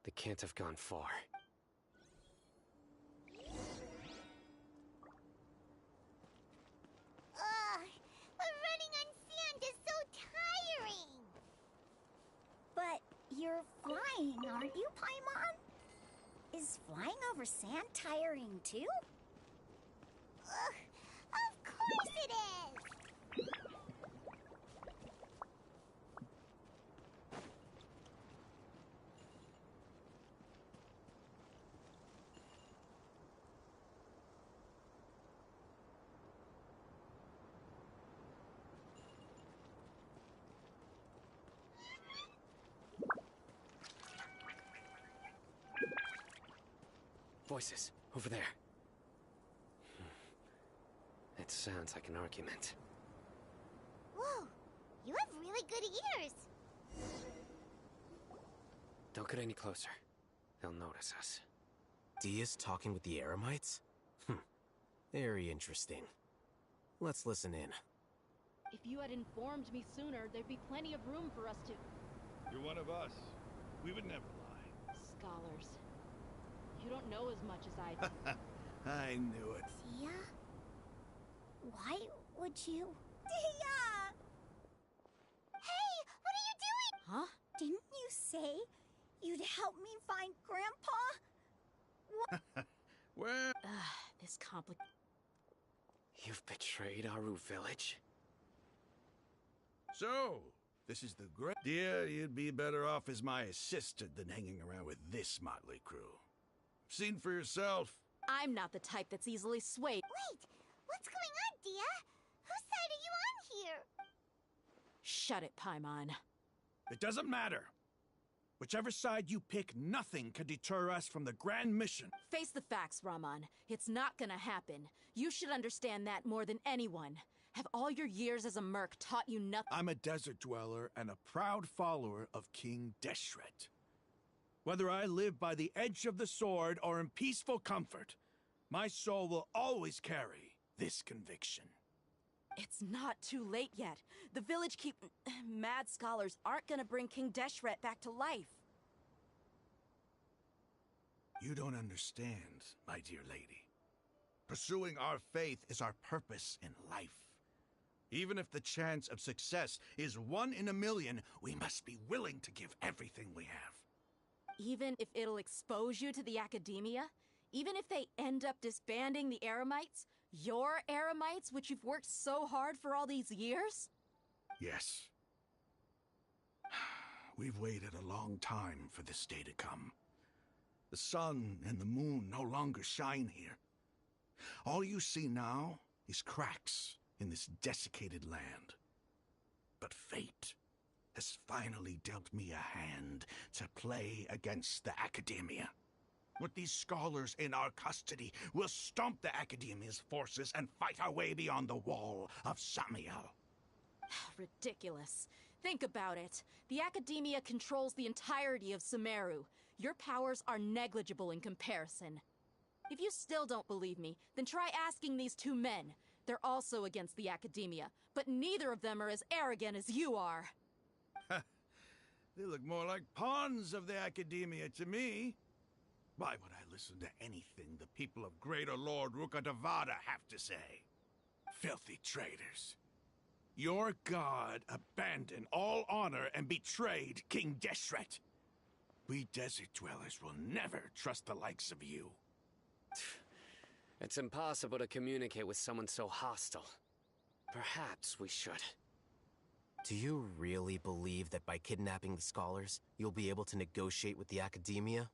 [SPEAKER 14] They can't have gone far.
[SPEAKER 2] But running on sand is so tiring.
[SPEAKER 18] But you're flying, aren't you, Paimon? Is flying over sand tiring too?
[SPEAKER 2] Of course it is!
[SPEAKER 14] Voices, over there. It sounds like an argument.
[SPEAKER 2] Whoa, you have really good ears.
[SPEAKER 14] Don't get any closer. They'll notice us.
[SPEAKER 11] Dia's talking with the Eremites? Very interesting. Let's listen in.
[SPEAKER 3] If you had informed me sooner, there'd be plenty of room for us to...
[SPEAKER 22] You're one of us. We would never lie.
[SPEAKER 3] Scholars. You don't know as much as I do.
[SPEAKER 22] I knew it.
[SPEAKER 18] Dia? Why would you... Dia!
[SPEAKER 2] Hey, what are you doing?
[SPEAKER 18] Didn't you say you'd help me find Grandpa?
[SPEAKER 22] Well...
[SPEAKER 15] This complicated...
[SPEAKER 14] You've betrayed Aru Village?
[SPEAKER 22] So, this is the great... Dear, you'd be better off as my assistant than hanging around with this motley crew. Seen for yourself.
[SPEAKER 15] I'm not the type that's easily swayed.
[SPEAKER 2] Wait, what's going on, Dia? Whose side are you on here?
[SPEAKER 15] Shut it, Paimon.
[SPEAKER 22] It doesn't matter. Whichever side you pick, nothing can deter us from the grand mission.
[SPEAKER 15] Face the facts, Raman. It's not gonna happen. You should understand that more than anyone. Have all your years as a merc taught you nothing?
[SPEAKER 22] I'm a desert dweller and a proud follower of King Deshret. Whether I live by the edge of the sword or in peaceful comfort, my soul will always carry this conviction.
[SPEAKER 15] It's not too late yet. The village mad scholars aren't gonna bring King Deshret back to life.
[SPEAKER 22] You don't understand, my dear lady. Pursuing our faith is our purpose in life. Even if the chance of success is 1 in a million, we must be willing to give everything we have.
[SPEAKER 15] Even if it'll expose you to the academia? Even if they end up disbanding the Eremites? Your Eremites, which you've worked so hard for all these years?
[SPEAKER 22] Yes. We've waited a long time for this day to come. The sun and the moon no longer shine here. All you see now is cracks in this desiccated land. But fate has finally dealt me a hand to play against the Academia. With these scholars in our custody, we'll stomp the Academia's forces and fight our way beyond the wall of Samiel.
[SPEAKER 15] Ridiculous. Think about it. The Academia controls the entirety of Sumeru. Your powers are negligible in comparison. If you still don't believe me, then try asking these 2 men. They're also against the Academia, but neither of them are as arrogant as you are.
[SPEAKER 22] They look more like pawns of the Academia to me. Why would I listen to anything the people of Greater Lord Rukkhadevada have to say? Filthy traitors. Your god abandoned all honor and betrayed King Deshret. We desert dwellers will never trust the likes of you.
[SPEAKER 14] It's impossible to communicate with someone so hostile. Perhaps we should.
[SPEAKER 11] Do you really believe that by kidnapping the scholars, you'll be able to negotiate with the Academia?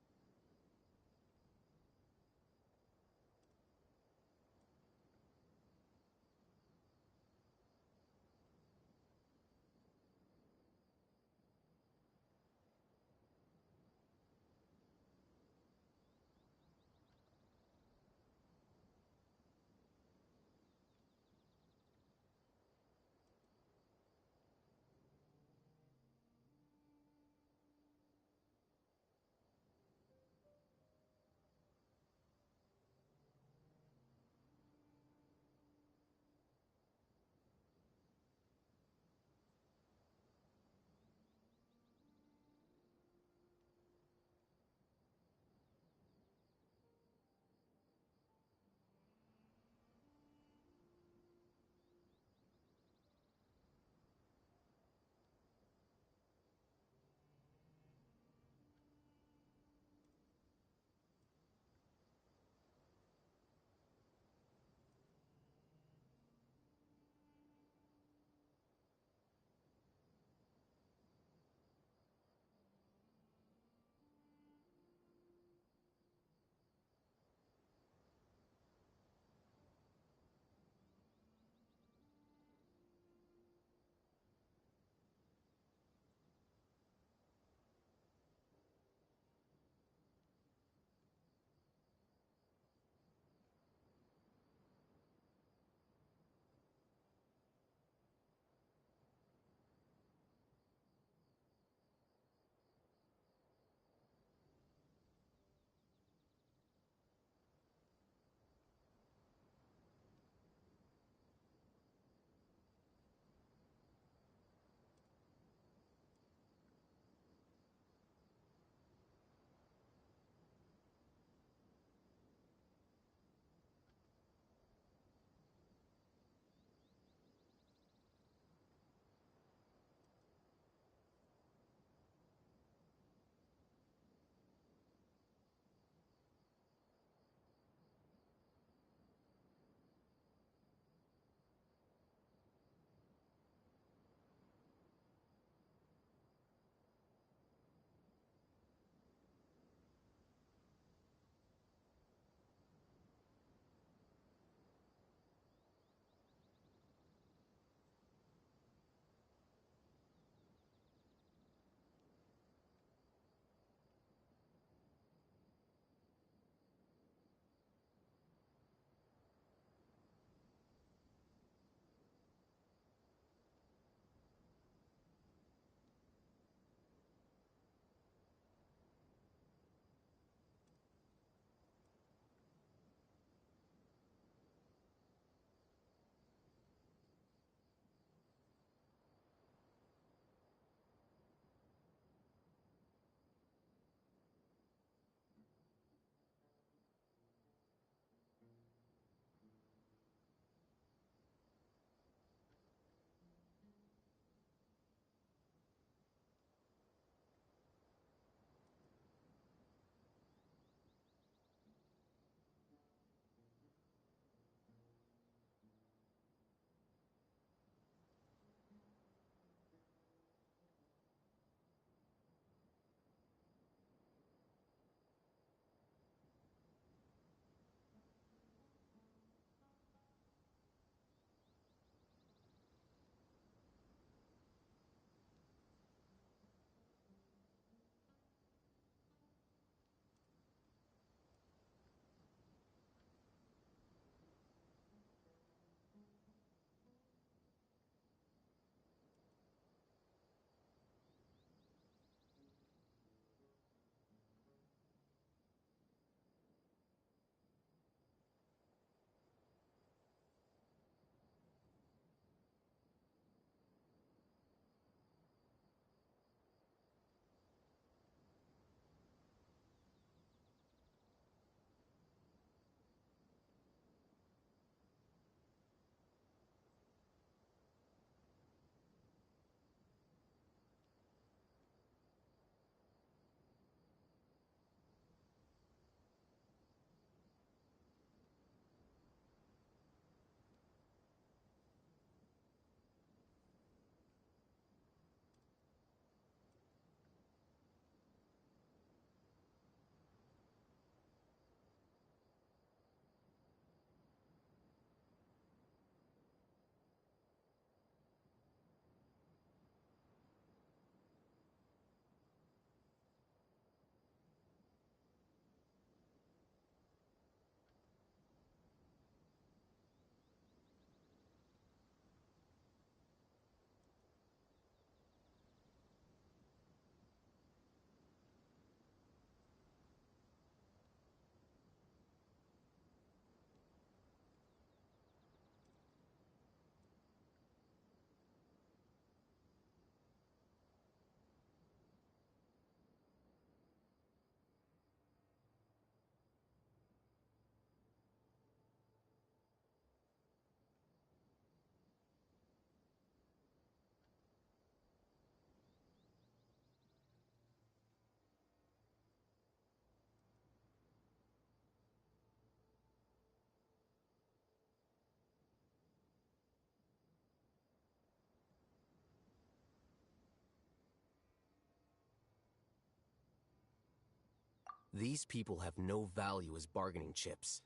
[SPEAKER 10] These people have no value as bargaining chips,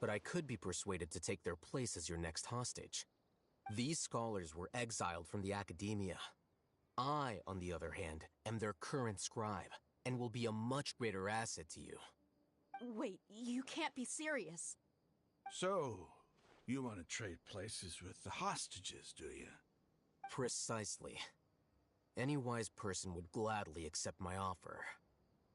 [SPEAKER 10] but I could be persuaded to take their place as your next hostage. These scholars were exiled from the academia. I, on the other hand, am their current scribe, and will be a much greater asset to you.
[SPEAKER 15] Wait, you can't be serious.
[SPEAKER 22] So, you want to trade places with the hostages, do you?
[SPEAKER 10] Precisely. Any wise person would gladly accept my offer.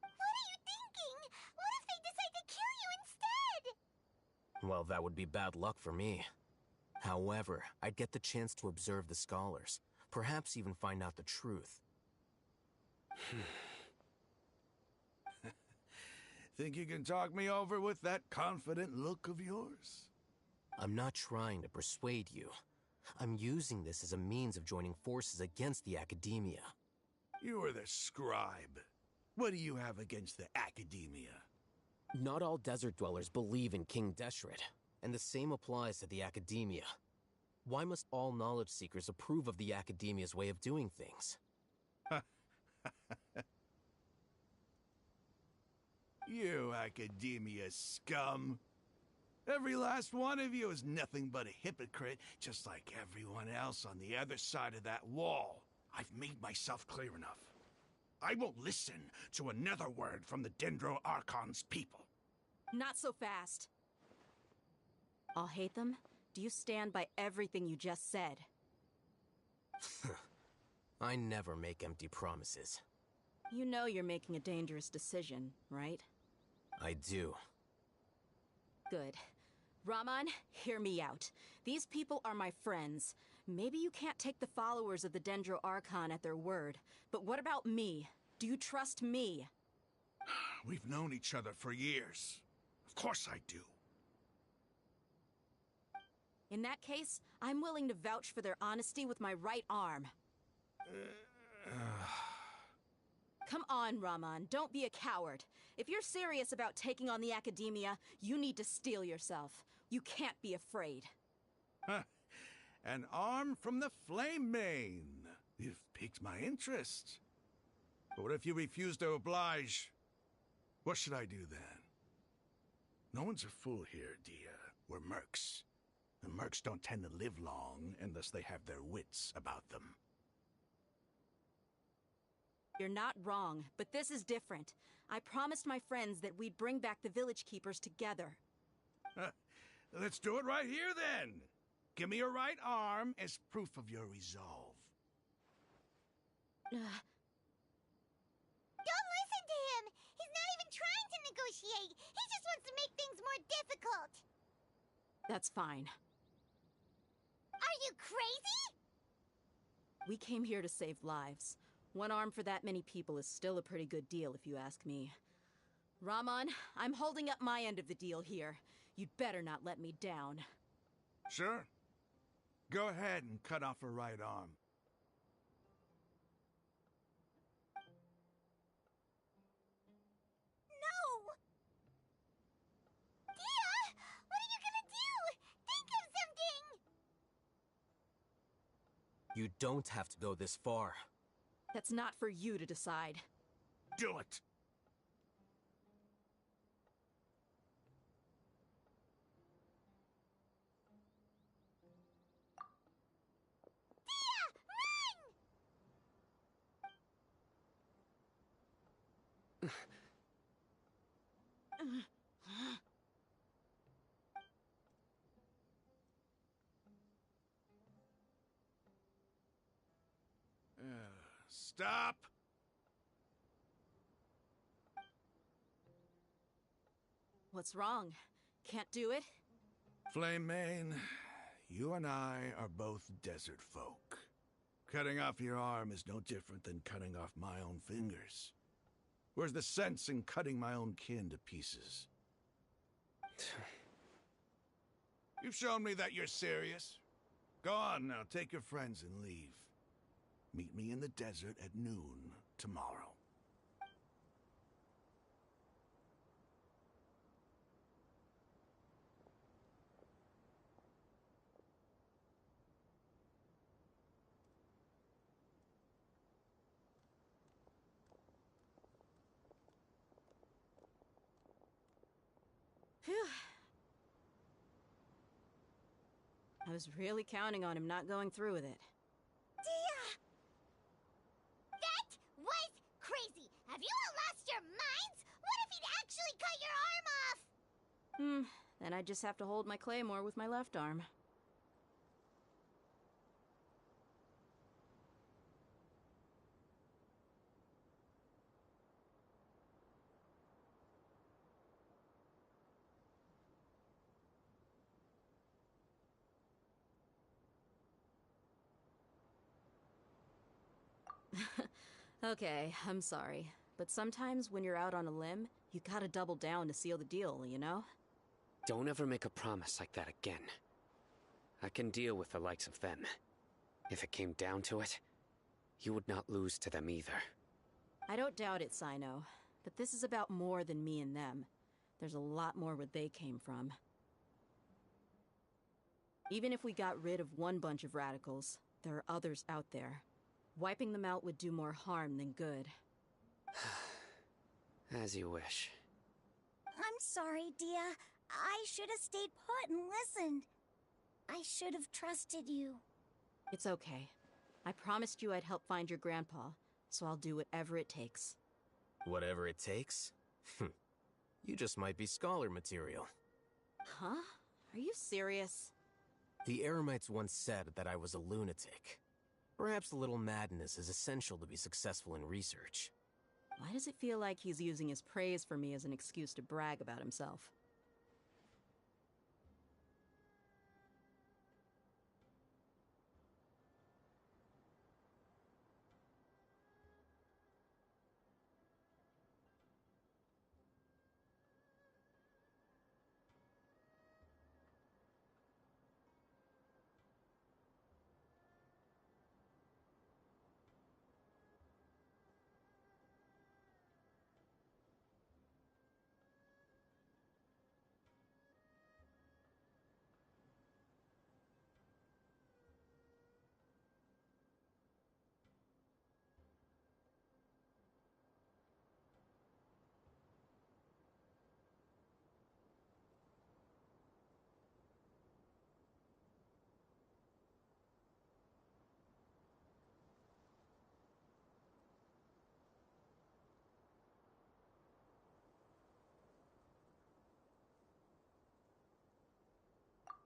[SPEAKER 2] What are you thinking? What if they decide to kill you instead?
[SPEAKER 10] Well, that would be bad luck for me. However, I'd get the chance to observe the scholars, perhaps even find out the truth.
[SPEAKER 22] Think you can talk me over with that confident look of yours?
[SPEAKER 10] I'm not trying to persuade you. I'm using this as a means of joining forces against the academia.
[SPEAKER 22] You are the scribe. What do you have against the academia?
[SPEAKER 10] Not all desert dwellers believe in King Deshret, and the same applies to the academia. Why must all knowledge seekers approve of the academia's way of doing things?
[SPEAKER 22] You academia scum. Every last one of you is nothing but a hypocrite, just like everyone else on the other side of that wall. I've made myself clear enough. I won't listen to another word from the Dendro Archon's people.
[SPEAKER 15] Not so fast. I'll hate them. Do you stand by everything you just said?
[SPEAKER 10] I never make empty promises.
[SPEAKER 15] You know you're making a dangerous decision, right?
[SPEAKER 10] I do.
[SPEAKER 15] Good. Raman, hear me out. These people are my friends. Maybe you can't take the followers of the Dendro Archon at their word, but what about me? Do you trust me?
[SPEAKER 22] We've known each other for years. Of course I do.
[SPEAKER 15] In that case, I'm willing to vouch for their honesty with my right arm. Come on, Raman, don't be a coward. If you're serious about taking on the academia, you need to steel yourself. You can't be afraid.
[SPEAKER 22] An arm from the Flame Mane. You've piqued my interest. But what if you refuse to oblige? What should I do then? No one's a fool here, Dia. We're mercs. And mercs don't tend to live long unless they have their wits about them.
[SPEAKER 15] You're not wrong, but this is different. I promised my friends that we'd bring back the village keepers together.
[SPEAKER 22] Let's do it right here, then. Give me your right arm as proof of your resolve.
[SPEAKER 2] Don't listen to him! He's not even trying to negotiate! He just wants to make things more difficult!
[SPEAKER 15] That's fine.
[SPEAKER 2] Are you crazy?
[SPEAKER 15] We came here to save lives. One arm for that many people is still a pretty good deal, if you ask me. Raman, I'm holding up my end of the deal here. You'd better not let me down.
[SPEAKER 22] Sure. Go ahead and cut off her right arm.
[SPEAKER 2] No! Dia! What are you gonna do? Think of something!
[SPEAKER 10] You don't have to go this far.
[SPEAKER 15] That's not for you to decide.
[SPEAKER 22] Do it! Stop!
[SPEAKER 15] What's wrong? Can't do it?
[SPEAKER 22] Flame Mane, you and I are both desert folk. Cutting off your arm is no different than cutting off my own fingers. Where's the sense in cutting my own kin to pieces? You've shown me that you're serious. Go on now, take your friends and leave. Meet me in the desert at noon tomorrow.
[SPEAKER 15] I was really counting on him not going through with it.
[SPEAKER 2] Dia! That was crazy! Have you all lost your minds? What if he'd actually cut your arm off?
[SPEAKER 15] Then I just have to hold my claymore with my left arm. Okay, I'm sorry. But sometimes when you're out on a limb, you gotta double down to seal the deal, you know?
[SPEAKER 14] Don't ever make a promise like that again. I can deal with the likes of them. If it came down to it, you would not lose to them either.
[SPEAKER 15] I don't doubt it, Sino. But this is about more than me and them. There's a lot more where they came from. Even if we got rid of one bunch of radicals, there are others out there. Wiping them out would do more harm than good.
[SPEAKER 14] As you wish.
[SPEAKER 18] I'm sorry, Dia. I should have stayed put and listened. I should have trusted you.
[SPEAKER 15] It's okay. I promised you I'd help find your grandpa, so I'll do whatever it takes.
[SPEAKER 11] Whatever it takes? You just might be scholar material.
[SPEAKER 15] Huh? Are you serious?
[SPEAKER 11] The Eremites once said that I was a lunatic. Perhaps a little madness is essential to be successful in research.
[SPEAKER 15] Why does it feel like he's using his praise for me as an excuse to brag about himself?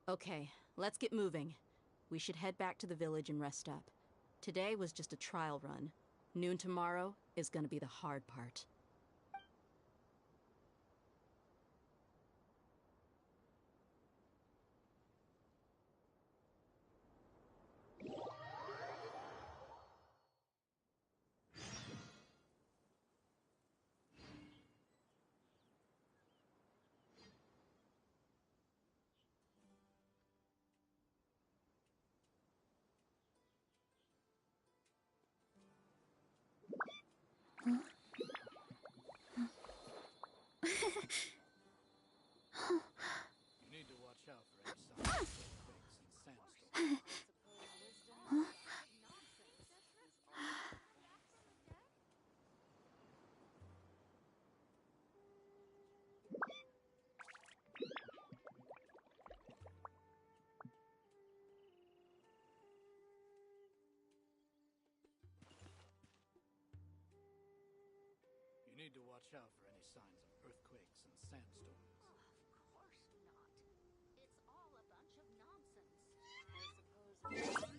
[SPEAKER 15] Okay, let's get moving. We should head back to the village and rest up. Today was just a trial run. Noon tomorrow is gonna be the hard part.
[SPEAKER 4] You need to watch out for any signs of earthquakes and sandstorms. You need to watch out for any signs of earthquakes and sandstorms.
[SPEAKER 5] Of course not. It's all a bunch of nonsense. I suppose.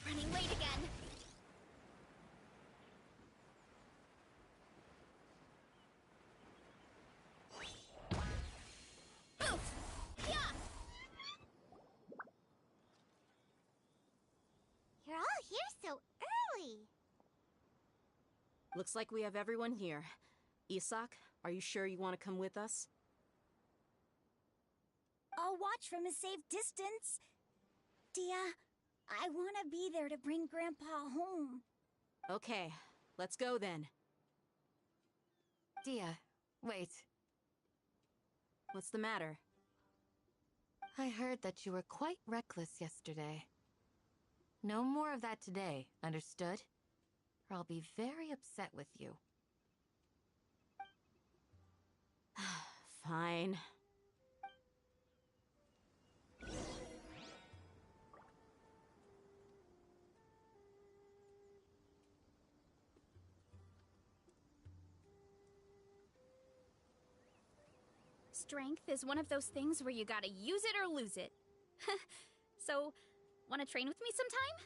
[SPEAKER 1] Running late again. Oof! Yeah!
[SPEAKER 2] You're all here so early.
[SPEAKER 15] Looks like we have everyone here. Isak, are you sure you want to come with us?
[SPEAKER 18] I'll watch from a safe distance. Dia, I want to be there to bring Grandpa home.
[SPEAKER 15] Okay, let's go then.
[SPEAKER 6] Dia, wait.
[SPEAKER 15] What's the matter?
[SPEAKER 16] I heard that you were quite reckless yesterday. No more of that today, understood? Or I'll be very upset with you.
[SPEAKER 15] Fine.
[SPEAKER 1] Strength is one of those things where you gotta use it or lose it. So, wanna train with me sometime?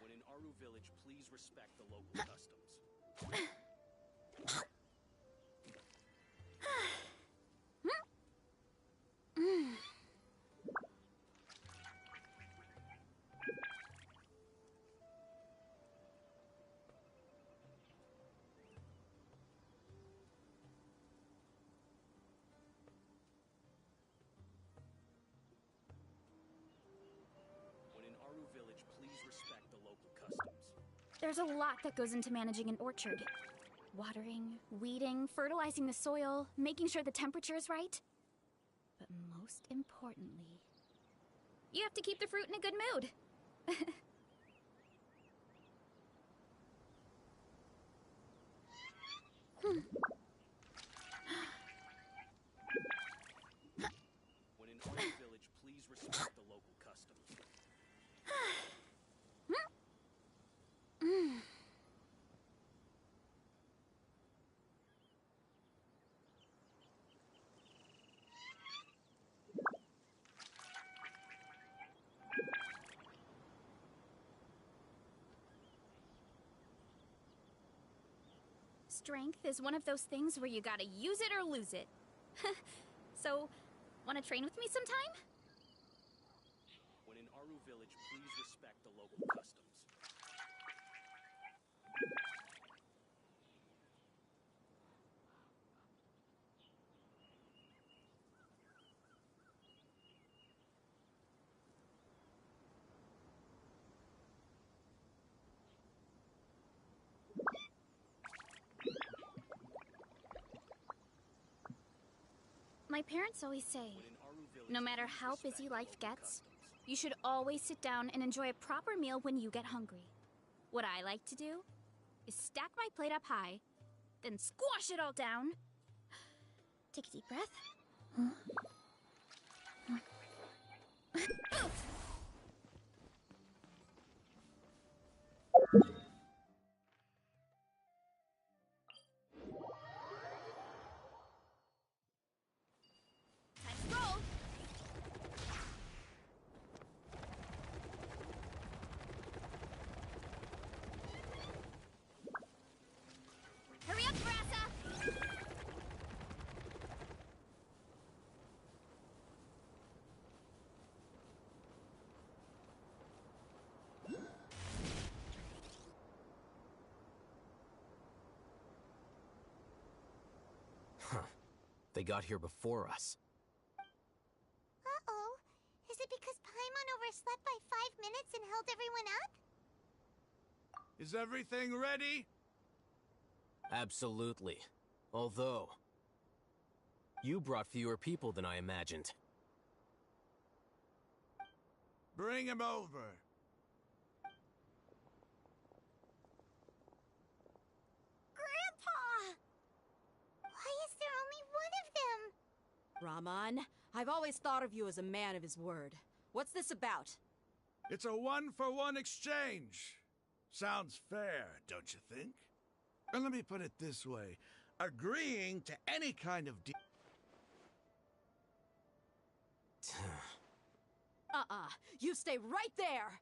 [SPEAKER 9] When in Aru village, please respect the local customs. When in Aru village, please respect the local customs.
[SPEAKER 1] There's a lot that goes into managing an orchard. Watering, weeding, fertilizing the soil, making sure the temperature is right. But most importantly, you have to keep the fruit in a good mood.
[SPEAKER 9] When in Aru village, please respect the local customs.
[SPEAKER 1] Strength is one of those things where you gotta use it or lose it. So, wanna train with me sometime?
[SPEAKER 9] When in Aru village, please respect the local customs.
[SPEAKER 1] My parents always say, no matter how busy life gets, you should always sit down and enjoy a proper meal when you get hungry. What I like to do is stack my plate up high, then squash it all down. Take a deep breath. Time to roll. Hurry up, Brassa!
[SPEAKER 11] Huh. They got here before us.
[SPEAKER 2] Uh-oh. Is it because Paimon overslept by 5 minutes and held everyone up?
[SPEAKER 22] Is everything ready?
[SPEAKER 11] Absolutely. Although, you brought fewer people than I imagined.
[SPEAKER 22] Bring him over.
[SPEAKER 2] Grandpa! Why is there only one of them?
[SPEAKER 15] Raman, I've always thought of you as a man of his word. What's this about?
[SPEAKER 22] It's a one-for-one exchange. Sounds fair, don't you think? And let me put it this way. Agreeing to any kind of deal...
[SPEAKER 15] You stay right there!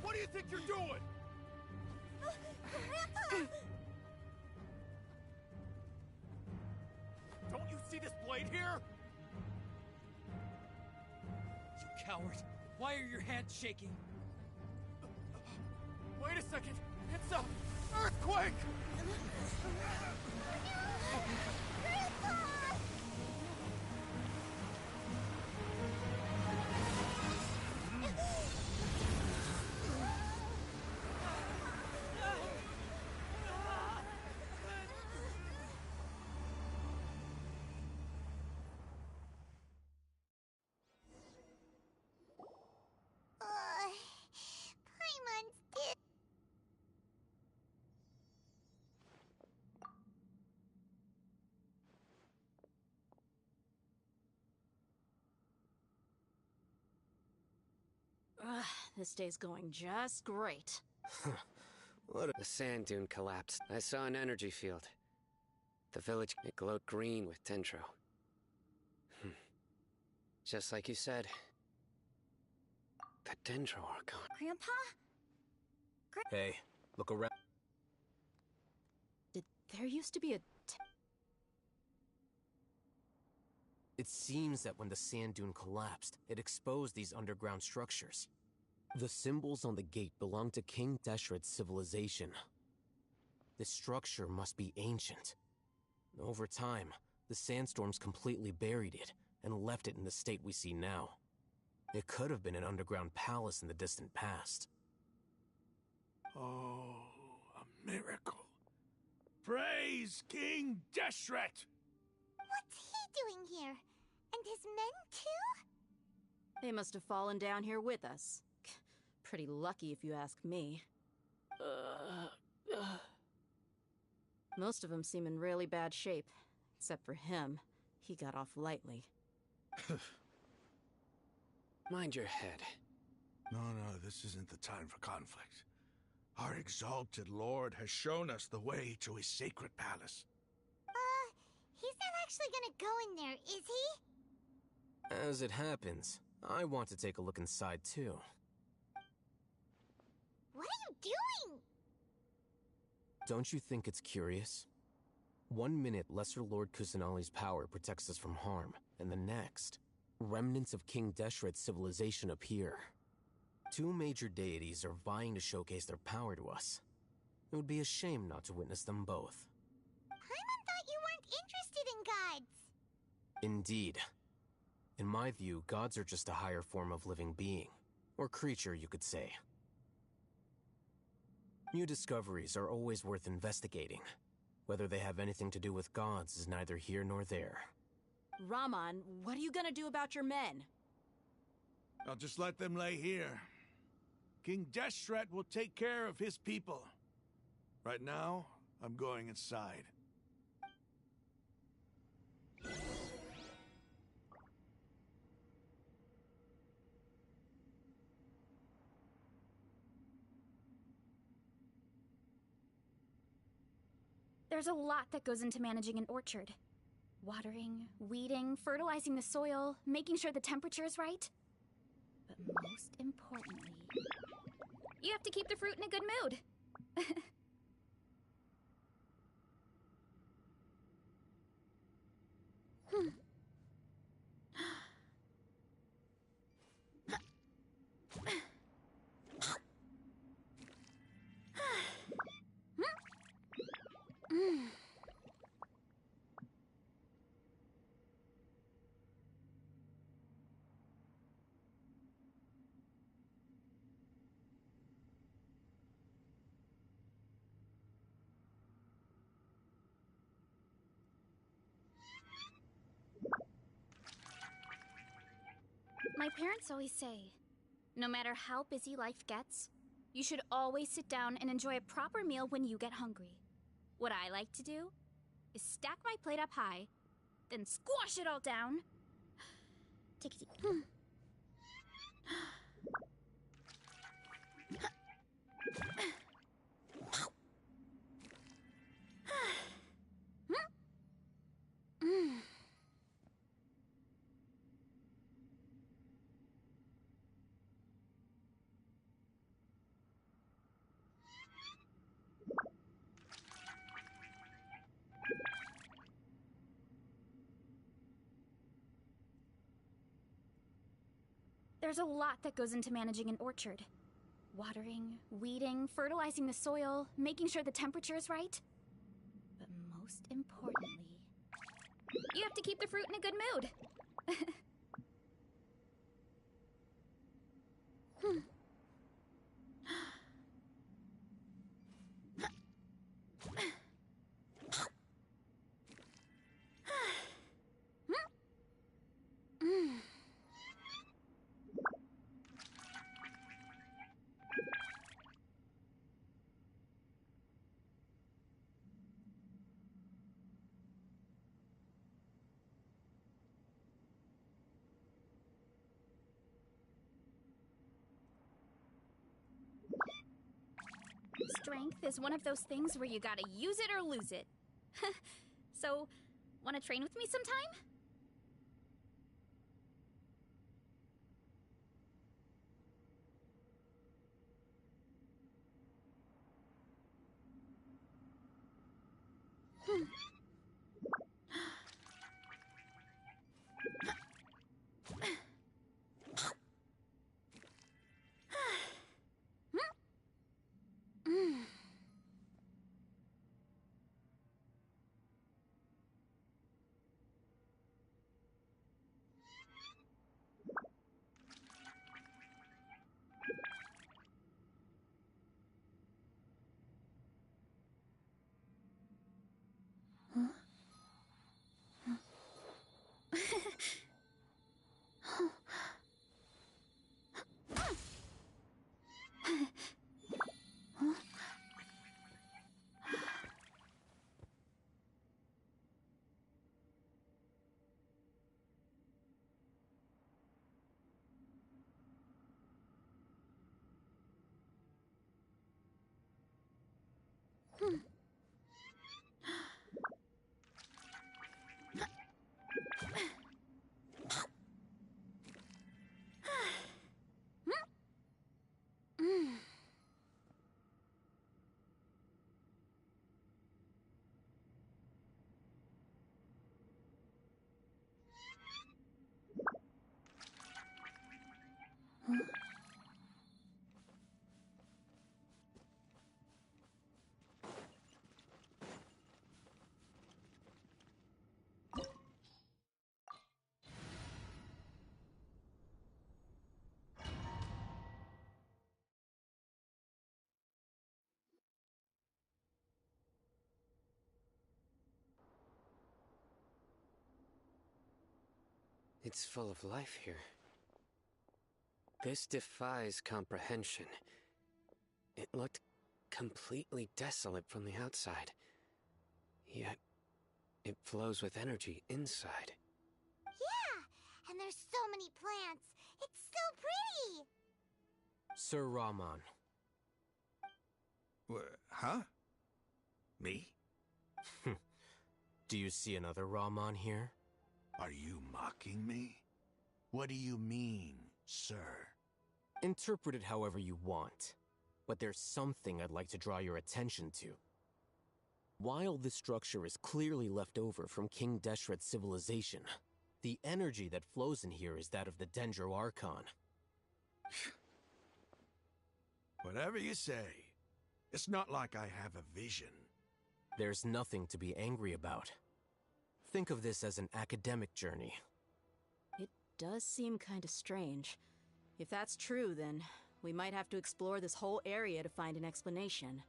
[SPEAKER 22] What do you think you're doing?
[SPEAKER 20] Don't you see this blade here? You coward! Why are your hands shaking? Wait a second! It's a earthquake!
[SPEAKER 2] Paimon's dead.
[SPEAKER 15] This day's going just great.
[SPEAKER 14] The sand dune collapsed. I saw an energy field. The village, it glowed green with dendro. Just like you said. The dendro are gone.
[SPEAKER 18] Grandpa?
[SPEAKER 11] Hey, look around.
[SPEAKER 15] There used to be a...
[SPEAKER 11] It seems that when the sand dune collapsed, it exposed these underground structures. The symbols on the gate belong to King Deshret's civilization. This structure must be ancient. Over time, the sandstorms completely buried it and left it in the state we see now. It could have been an underground palace in the distant past.
[SPEAKER 22] Oh, a miracle. Praise King Deshret!
[SPEAKER 2] What's he doing here? And his men too?
[SPEAKER 15] They must have fallen down here with us. Pretty lucky if you ask me. Most of them seem in really bad shape. Except for him. He got off lightly.
[SPEAKER 14] Mind your head.
[SPEAKER 22] No, this isn't the time for conflict. Our exalted lord has shown us the way to his sacred palace.
[SPEAKER 2] He's not actually gonna go in there, is he?
[SPEAKER 11] As it happens, I want to take a look inside too.
[SPEAKER 2] What are you doing?
[SPEAKER 11] Don't you think it's curious? 1 minute, Lesser Lord Kusanali's power protects us from harm, and the next, remnants of King Deshret's civilization appear. 2 major deities are vying to showcase their power to us. It would be a shame not to witness them both.
[SPEAKER 2] Paimon thought you weren't interested in gods.
[SPEAKER 11] Indeed. In my view, gods are just a higher form of living being, or creature, you could say. New discoveries are always worth investigating. Whether they have anything to do with gods is neither here nor there.
[SPEAKER 15] Raman, what are you gonna do about your men?
[SPEAKER 22] I'll just let them lay here. King Deshret will take care of his people. Right now, I'm going inside.
[SPEAKER 1] There's a lot that goes into managing an orchard. Watering, weeding, fertilizing the soil, making sure the temperature is right. But most importantly, you have to keep the fruit in a good mood. My parents always say, no matter how busy life gets, you should always sit down and enjoy a proper meal when you get hungry. What I like to do is stack my plate up high, then squash it all down. Take it easy. There's a lot that goes into managing an orchard. Watering, weeding, fertilizing the soil, making sure the temperature is right. But most importantly, you have to keep the fruit in a good mood. Strength is one of those things where you gotta use it or lose it. So, wanna train with me sometime?
[SPEAKER 14] It's full of life here. This defies comprehension. It looked completely desolate from the outside. Yet, it flows with energy inside.
[SPEAKER 2] Yeah, and there's so many plants. It's so pretty.
[SPEAKER 11] Sir Rahman.
[SPEAKER 13] Huh? Me?
[SPEAKER 11] Do you see another Rahman here?
[SPEAKER 13] Are you mocking me? What do you mean, sir?
[SPEAKER 11] Interpret it however you want. But there's something I'd like to draw your attention to. While this structure is clearly left over from King Deshret's civilization, the energy that flows in here is that of the Dendro Archon.
[SPEAKER 13] Whatever you say. It's not like I have a vision.
[SPEAKER 11] There's nothing to be angry about. Think of this as an academic journey.
[SPEAKER 15] It does seem kinda strange. If that's true, then we might have to explore this whole area to find an explanation.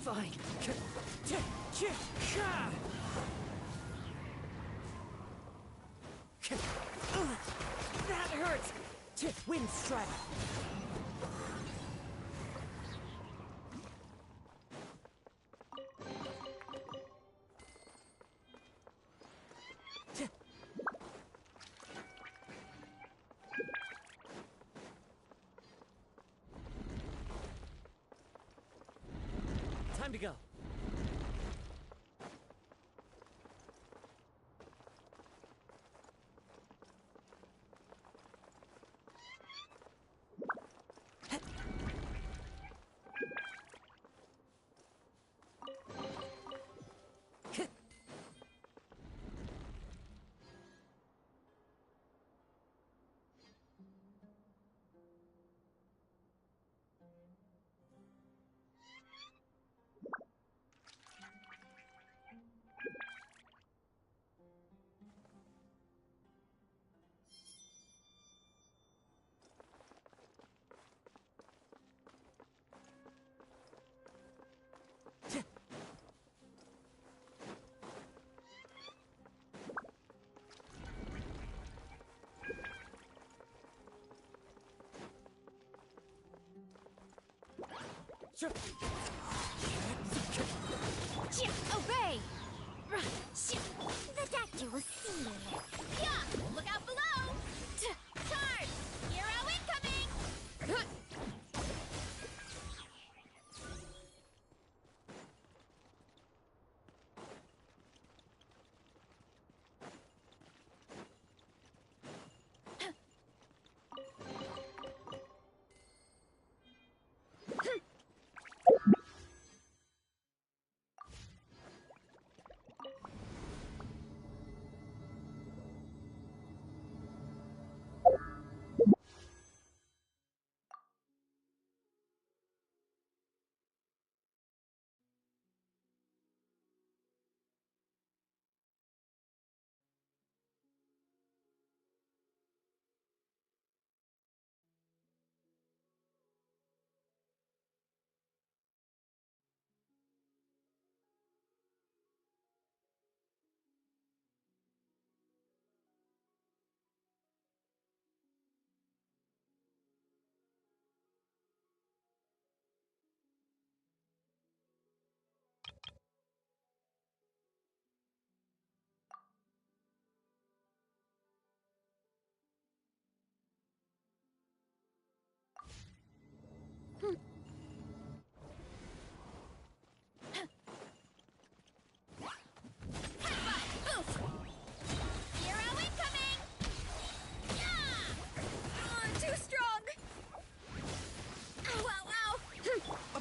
[SPEAKER 12] Fine. That hurts! Wind strike! Time to go.
[SPEAKER 1] Obey!
[SPEAKER 2] The doctor will see you.
[SPEAKER 1] Yeah! Look out below! Charge! Hero incoming!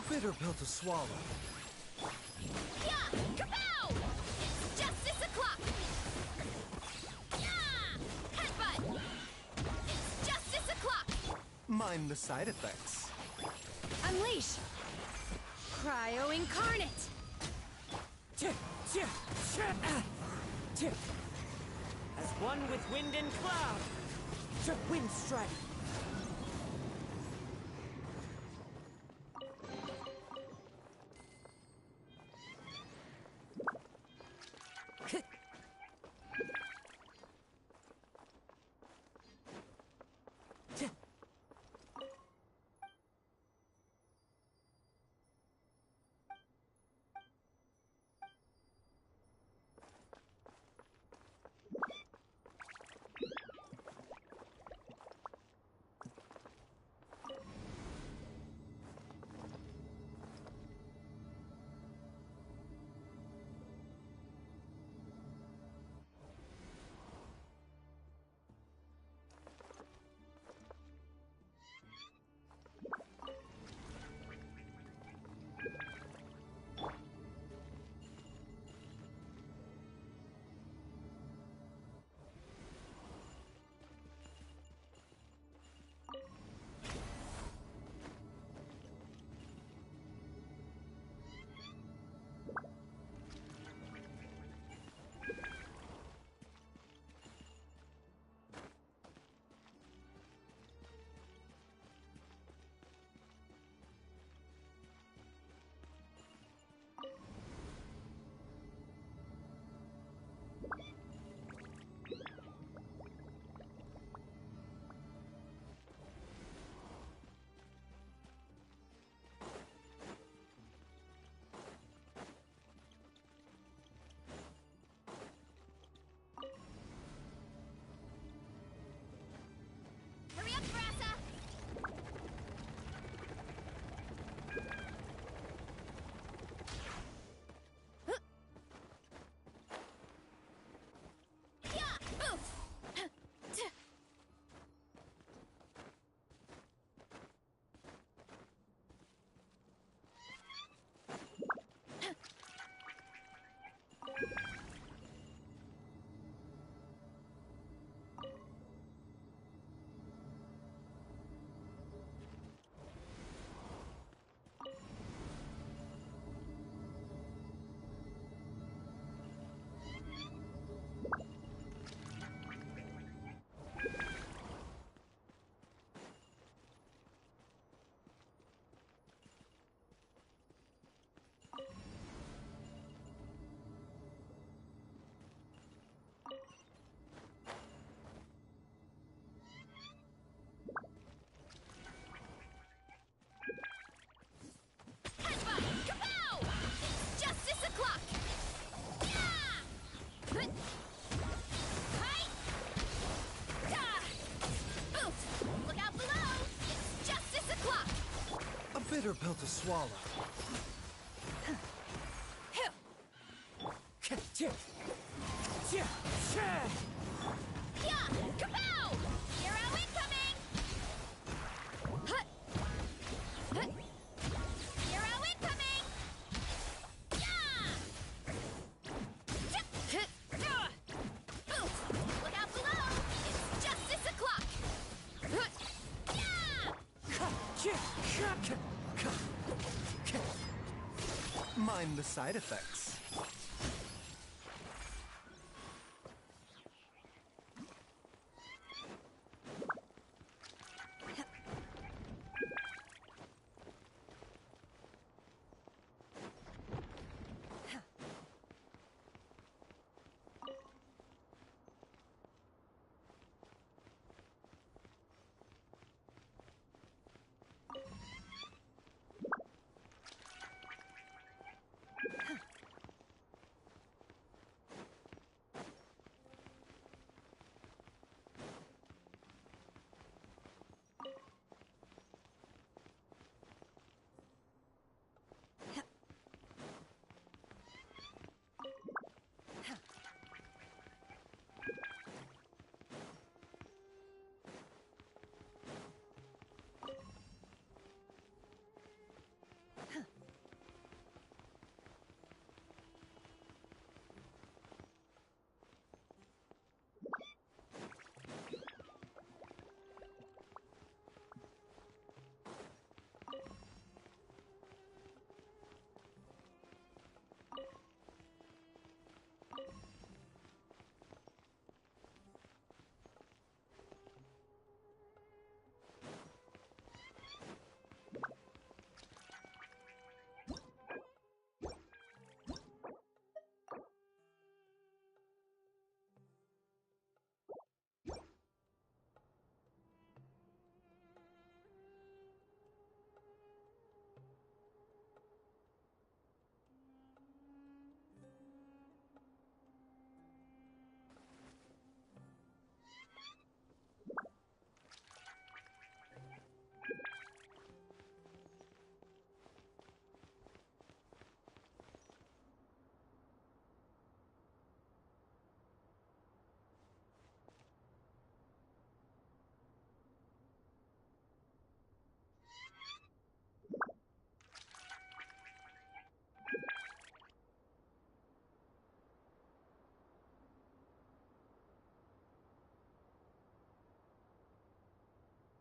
[SPEAKER 17] Bitter pill to swallow.
[SPEAKER 1] Yeah! Kapow! It's justice o'clock! Yeah! Headbutt! It's justice o'clock!
[SPEAKER 17] Mind the side effects.
[SPEAKER 1] Unleash! Cryo incarnate!
[SPEAKER 12] As one with wind and cloud. Wind strike.
[SPEAKER 19] bitter pill to swallow.
[SPEAKER 1] Yeah! Kapow! Hero incoming! Hero incoming! Yeah! Look out below! It's justice o'clock!
[SPEAKER 19] Mind the side effects.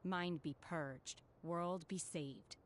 [SPEAKER 21] Mind be purged, world be saved.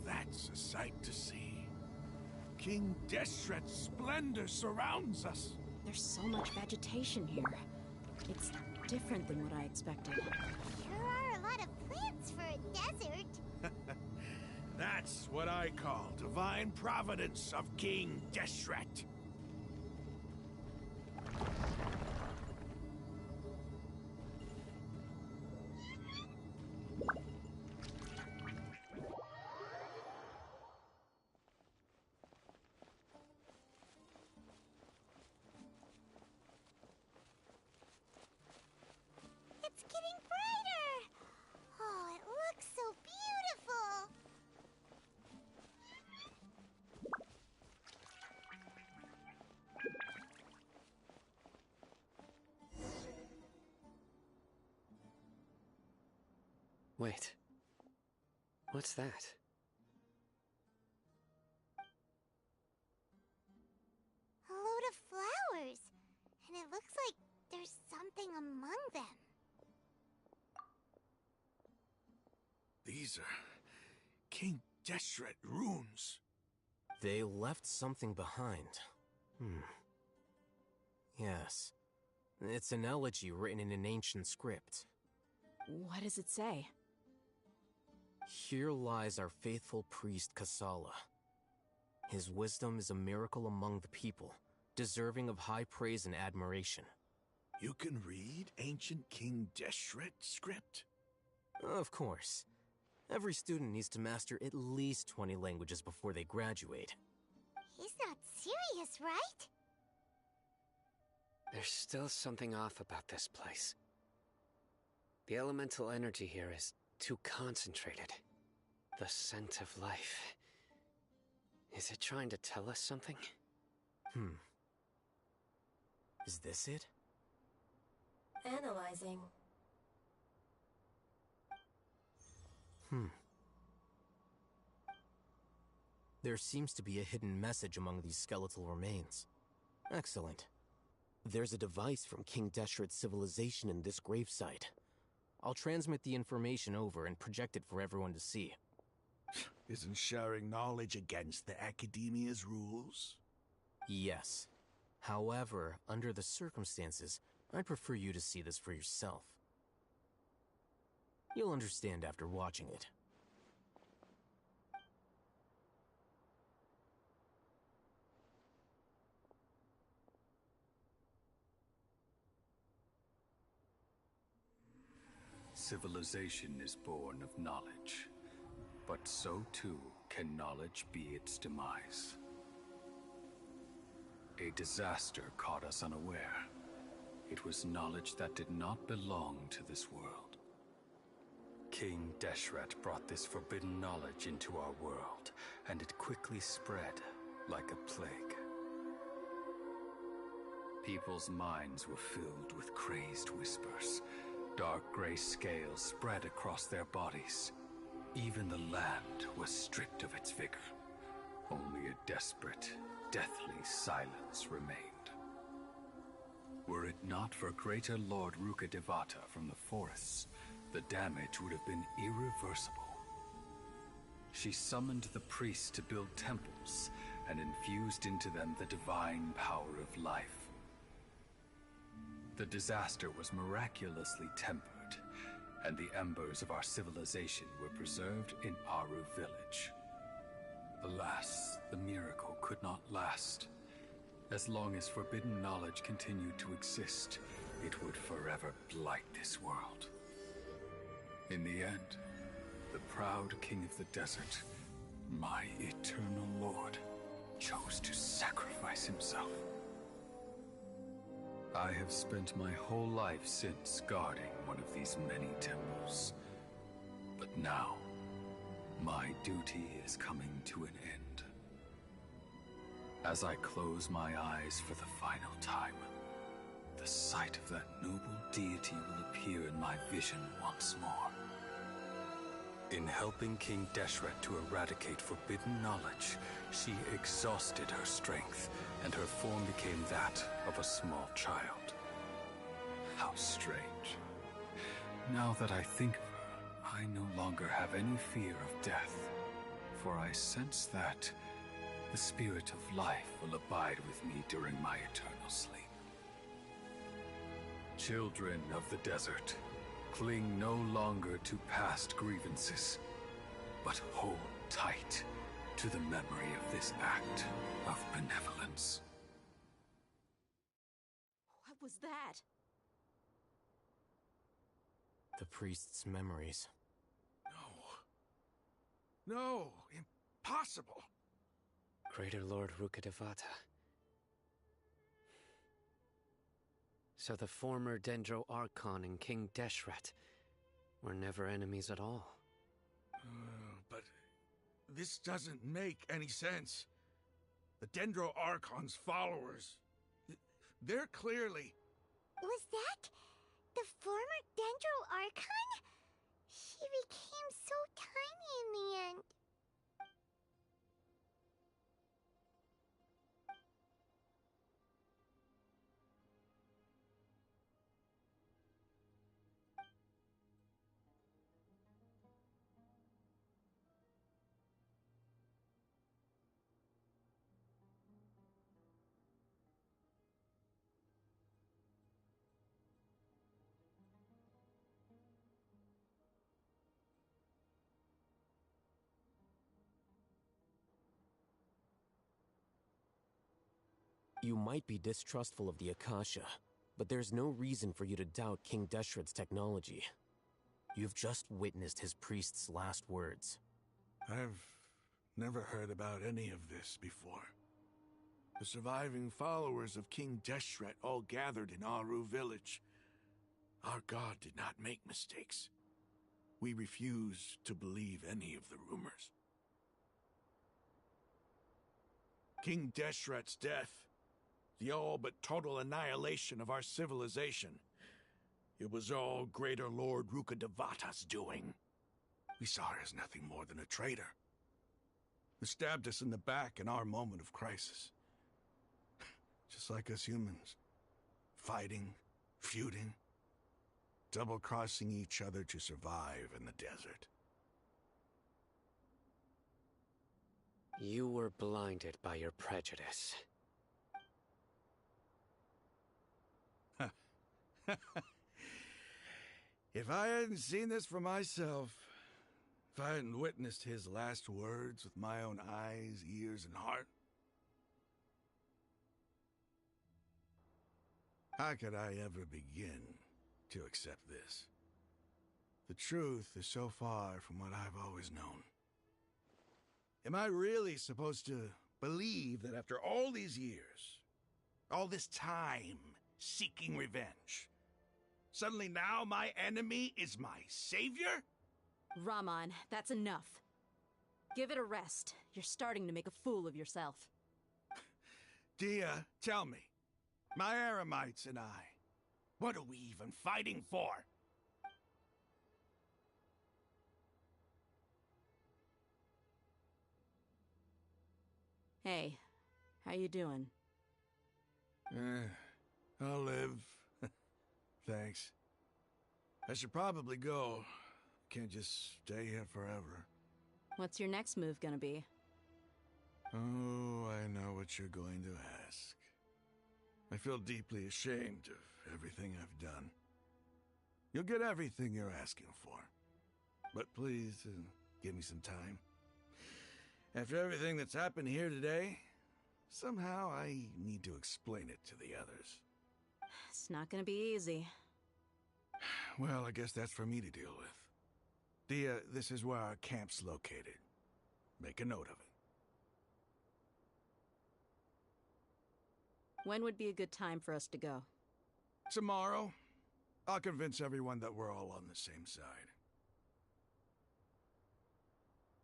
[SPEAKER 13] That's a sight to see. King Deshret's splendor surrounds us.
[SPEAKER 15] There's so much vegetation here. It's different than what I expected.
[SPEAKER 2] Sure are a lot of plants for a desert.
[SPEAKER 13] That
[SPEAKER 22] That's what I call divine providence of King Deshret.
[SPEAKER 2] It's getting brighter! Oh, it looks so beautiful!
[SPEAKER 14] Wait. What's that?
[SPEAKER 2] A load of flowers. And it looks like there's something among them.
[SPEAKER 22] These are King Deshret runes.
[SPEAKER 10] They left something behind. Yes. It's an elegy written in an ancient script.
[SPEAKER 15] What does it say?
[SPEAKER 10] Here lies our faithful priest Kasala. His wisdom is a miracle among the people, deserving of high praise and admiration.
[SPEAKER 22] You can read ancient King Deshret script?
[SPEAKER 10] Of course. Every student needs to master at least 20 languages before they graduate.
[SPEAKER 2] He's not serious, right?
[SPEAKER 14] There's still something off about this place. The elemental energy here is too concentrated. The scent of life. Is it trying to tell us something?
[SPEAKER 10] Is this it?
[SPEAKER 16] Analyzing.
[SPEAKER 10] There seems to be a hidden message among these skeletal remains. Excellent. There's a device from King Deshret's civilization in this gravesite. I'll transmit the information over and project it for everyone to see.
[SPEAKER 22] Isn't sharing knowledge against the Academia's rules?
[SPEAKER 10] Yes. However, under the circumstances, I'd prefer you to see this for yourself. You'll understand after watching it.
[SPEAKER 7] Civilization is born of knowledge, but so too can knowledge be its demise. A disaster caught us unaware. It was knowledge that did not belong to this world. King Deshret brought this forbidden knowledge into our world, and it quickly spread like a plague. People's minds were filled with crazed whispers. Dark gray scales spread across their bodies. Even the land was stripped of its vigor. Only a desperate, deathly silence remained. Were it not for greater Lord Ruka Devata from the forests, the damage would have been irreversible. She summoned the priests to build temples and infused into them the divine power of life. The disaster was miraculously tempered, and the embers of our civilization were preserved in Aru village. Alas, the miracle could not last. As long as forbidden knowledge continued to exist, it would forever blight this world. In the end, the proud king of the desert, my eternal lord, chose to sacrifice himself. I have spent my whole life since guarding one of these many temples. But now, my duty is coming to an end. As I close my eyes for the final time, the sight of that noble deity will appear in my vision once more. In helping King Deshret to eradicate forbidden knowledge, she exhausted her strength, and her form became that of a small child. How strange. Now that I think of her, I no longer have any fear of death, for I sense that the spirit of life will abide with me during my eternal sleep. Children of the desert, cling no longer to past grievances, but hold tight to the memory of this act of benevolence.
[SPEAKER 15] What was that?
[SPEAKER 10] The priest's memories.
[SPEAKER 22] No, impossible.
[SPEAKER 14] Greater Lord Rukkhadevata. So the former Dendro Archon and King Deshret were never enemies at all.
[SPEAKER 22] But this doesn't make any sense. The Dendro Archon's followers, they're clearly...
[SPEAKER 2] Was that the former Dendro Archon? She became so tiny in the end.
[SPEAKER 11] You might be distrustful of the Akasha, but there's no reason for you to doubt King Deshret's technology. You've just witnessed his priest's last words.
[SPEAKER 22] I've never heard about any of this before. The surviving followers of King Deshret all gathered in Aru village. Our god did not make mistakes. We refuse to believe any of the rumors. King Deshret's death, the all but total annihilation of our civilization, it was all Greater Lord Rukkhadevata's doing. We saw her as nothing more than a traitor, who stabbed us in the back in our moment of crisis. Just like us humans. Fighting, feuding, double-crossing each other to survive in the desert.
[SPEAKER 14] You were blinded by your prejudice.
[SPEAKER 22] If I hadn't seen this for myself, if I hadn't witnessed his last words with my own eyes, ears, and heart, how could I ever begin to accept this? The truth is so far from what I've always known. Am I really supposed to believe that after all these years, all this time seeking revenge, suddenly now my enemy is my savior?
[SPEAKER 15] Raman, that's enough. Give it a rest. You're starting to make a fool of yourself.
[SPEAKER 22] Dia, tell me, my Eremites and I, what are we even fighting for?
[SPEAKER 15] Hey, how you doing?
[SPEAKER 22] I'll live. Thanks. I should probably go. Can't just stay here forever.
[SPEAKER 15] What's your next move gonna be?
[SPEAKER 22] Oh, I know what you're going to ask. I feel deeply ashamed of everything I've done. You'll get everything you're asking for. But please, give me some time. After everything that's happened here today, somehow I need to explain it to the others.
[SPEAKER 15] It's not gonna be easy.
[SPEAKER 22] Well, I guess that's for me to deal with. Dia, this is where our camp's located. Make a note of it.
[SPEAKER 15] When would be a good time for us to go?
[SPEAKER 22] Tomorrow, I'll convince everyone that we're all on the same side.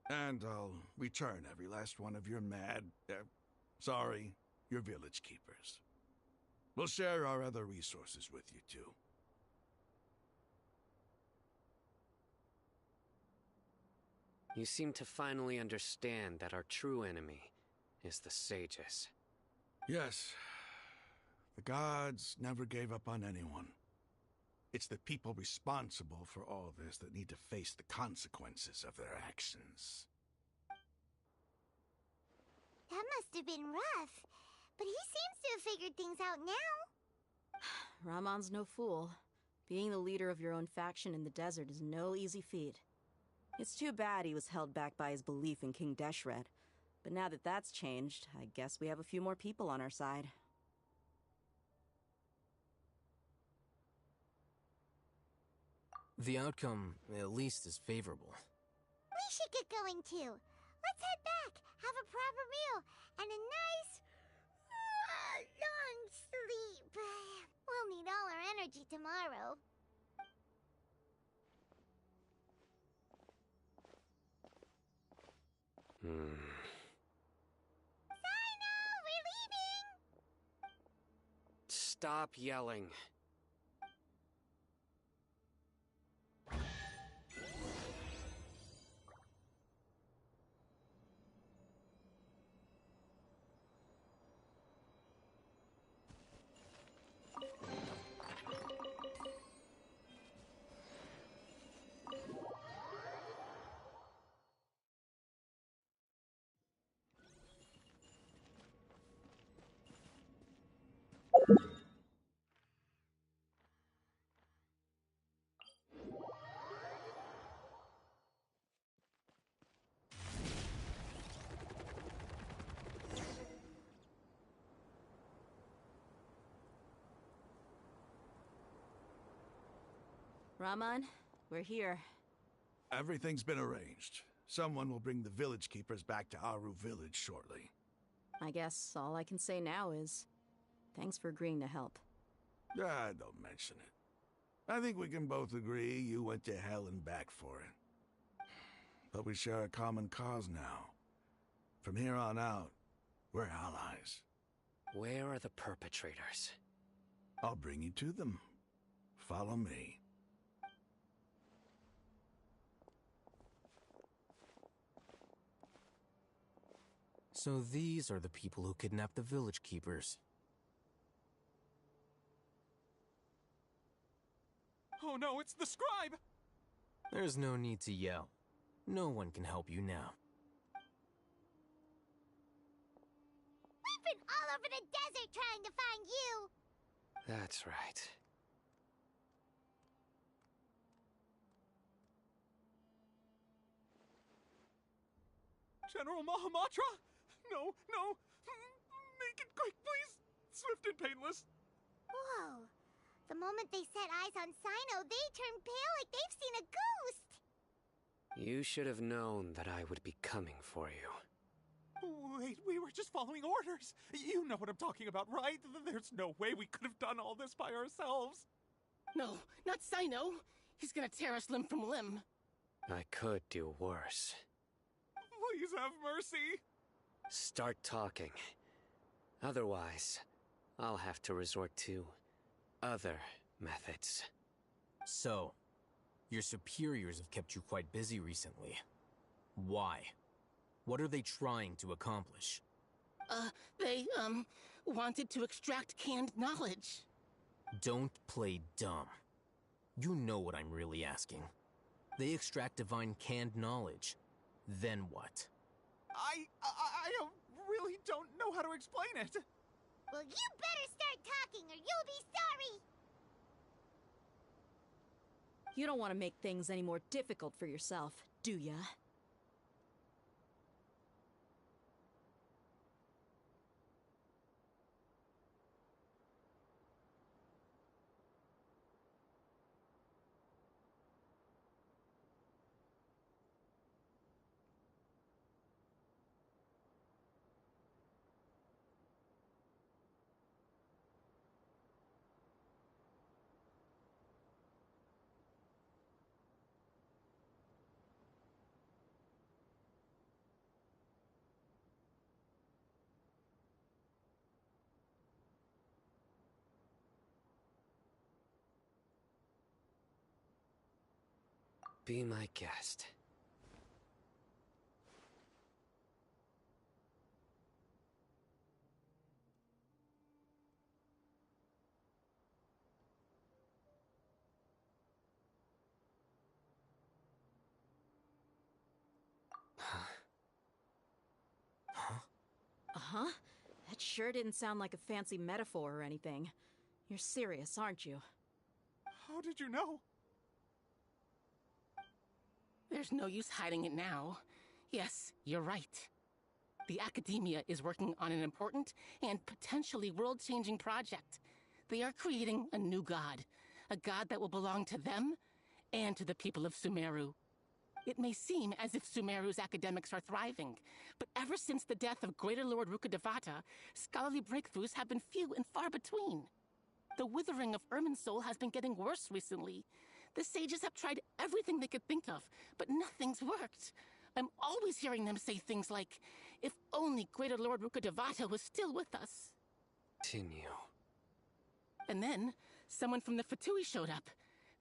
[SPEAKER 22] And I'll return every last one of your your village keepers. We'll share our other resources with you, too.
[SPEAKER 14] You seem to finally understand that our true enemy is the sages.
[SPEAKER 22] Yes. The gods never gave up on anyone. It's the people responsible for all this that need to face the consequences of their actions.
[SPEAKER 2] That must have been rough, but he seems to have figured things out now.
[SPEAKER 15] Ramon's no fool. Being the leader of your own faction in the desert is no easy feat. It's too bad he was held back by his belief in King Deshret. But now that that's changed, I guess we have a few more people on our side.
[SPEAKER 10] The outcome, at least, is favorable.
[SPEAKER 2] We should get going too. Let's head back, have a proper meal, and a nice, long sleep. We'll need all our energy tomorrow. Sino, we're leaving!
[SPEAKER 14] Stop yelling.
[SPEAKER 15] Raman, we're here.
[SPEAKER 22] Everything's been arranged. Someone will bring the village keepers back to Aru village shortly.
[SPEAKER 15] I guess all I can say now is thanks for agreeing to help.
[SPEAKER 22] Don't mention it. I think we can both agree you went to hell and back for it. But we share a common cause now. From here on out, we're allies.
[SPEAKER 14] Where are the perpetrators?
[SPEAKER 22] I'll bring you to them. Follow me.
[SPEAKER 10] So these are the people who kidnapped the village keepers.
[SPEAKER 20] Oh no, it's the scribe!
[SPEAKER 10] There's no need to yell. No one can help you now.
[SPEAKER 2] We've been all over the desert trying to find you!
[SPEAKER 14] That's right.
[SPEAKER 20] General Mahamatra? No, no! Make it quick, please! Swift and painless!
[SPEAKER 2] Whoa. The moment they set eyes on Sino, they turned pale like they've seen a ghost!
[SPEAKER 14] You should have known that I would be coming for you.
[SPEAKER 20] Wait, we were just following orders. You know what I'm talking about, right? There's no way we could have done all this by ourselves.
[SPEAKER 3] No, not Sino. He's gonna tear us limb from limb.
[SPEAKER 14] I could do worse.
[SPEAKER 20] Please have mercy.
[SPEAKER 14] Start talking. Otherwise, I'll have to resort to other methods.
[SPEAKER 10] So, your superiors have kept you quite busy recently. Why? What are they trying to accomplish?
[SPEAKER 3] They, wanted to extract canned knowledge.
[SPEAKER 10] Don't play dumb. You know what I'm really asking. They extract divine canned knowledge. Then what?
[SPEAKER 20] I really don't know how to explain it.
[SPEAKER 2] Well, you better start talking or you'll be sorry!
[SPEAKER 15] You don't want to make things any more difficult for yourself, do ya?
[SPEAKER 14] Be my guest.
[SPEAKER 15] Uh-huh. That sure didn't sound like a fancy metaphor or anything. You're serious, aren't you?
[SPEAKER 20] How did you know?
[SPEAKER 3] There's no use hiding it now. Yes, you're right. The Academia is working on an important and potentially world-changing project. They are creating a new god. A god that will belong to them and to the people of Sumeru. It may seem as if Sumeru's academics are thriving, but ever since the death of Greater Lord Rukkhadevata, scholarly breakthroughs have been few and far between. The withering of Irminsul has been getting worse recently. The sages have tried everything they could think of, but nothing's worked. I'm always hearing them say things like, if only Greater Lord Rukkhadevata was still with us.
[SPEAKER 14] Continue.
[SPEAKER 3] And then, someone from the Fatui showed up.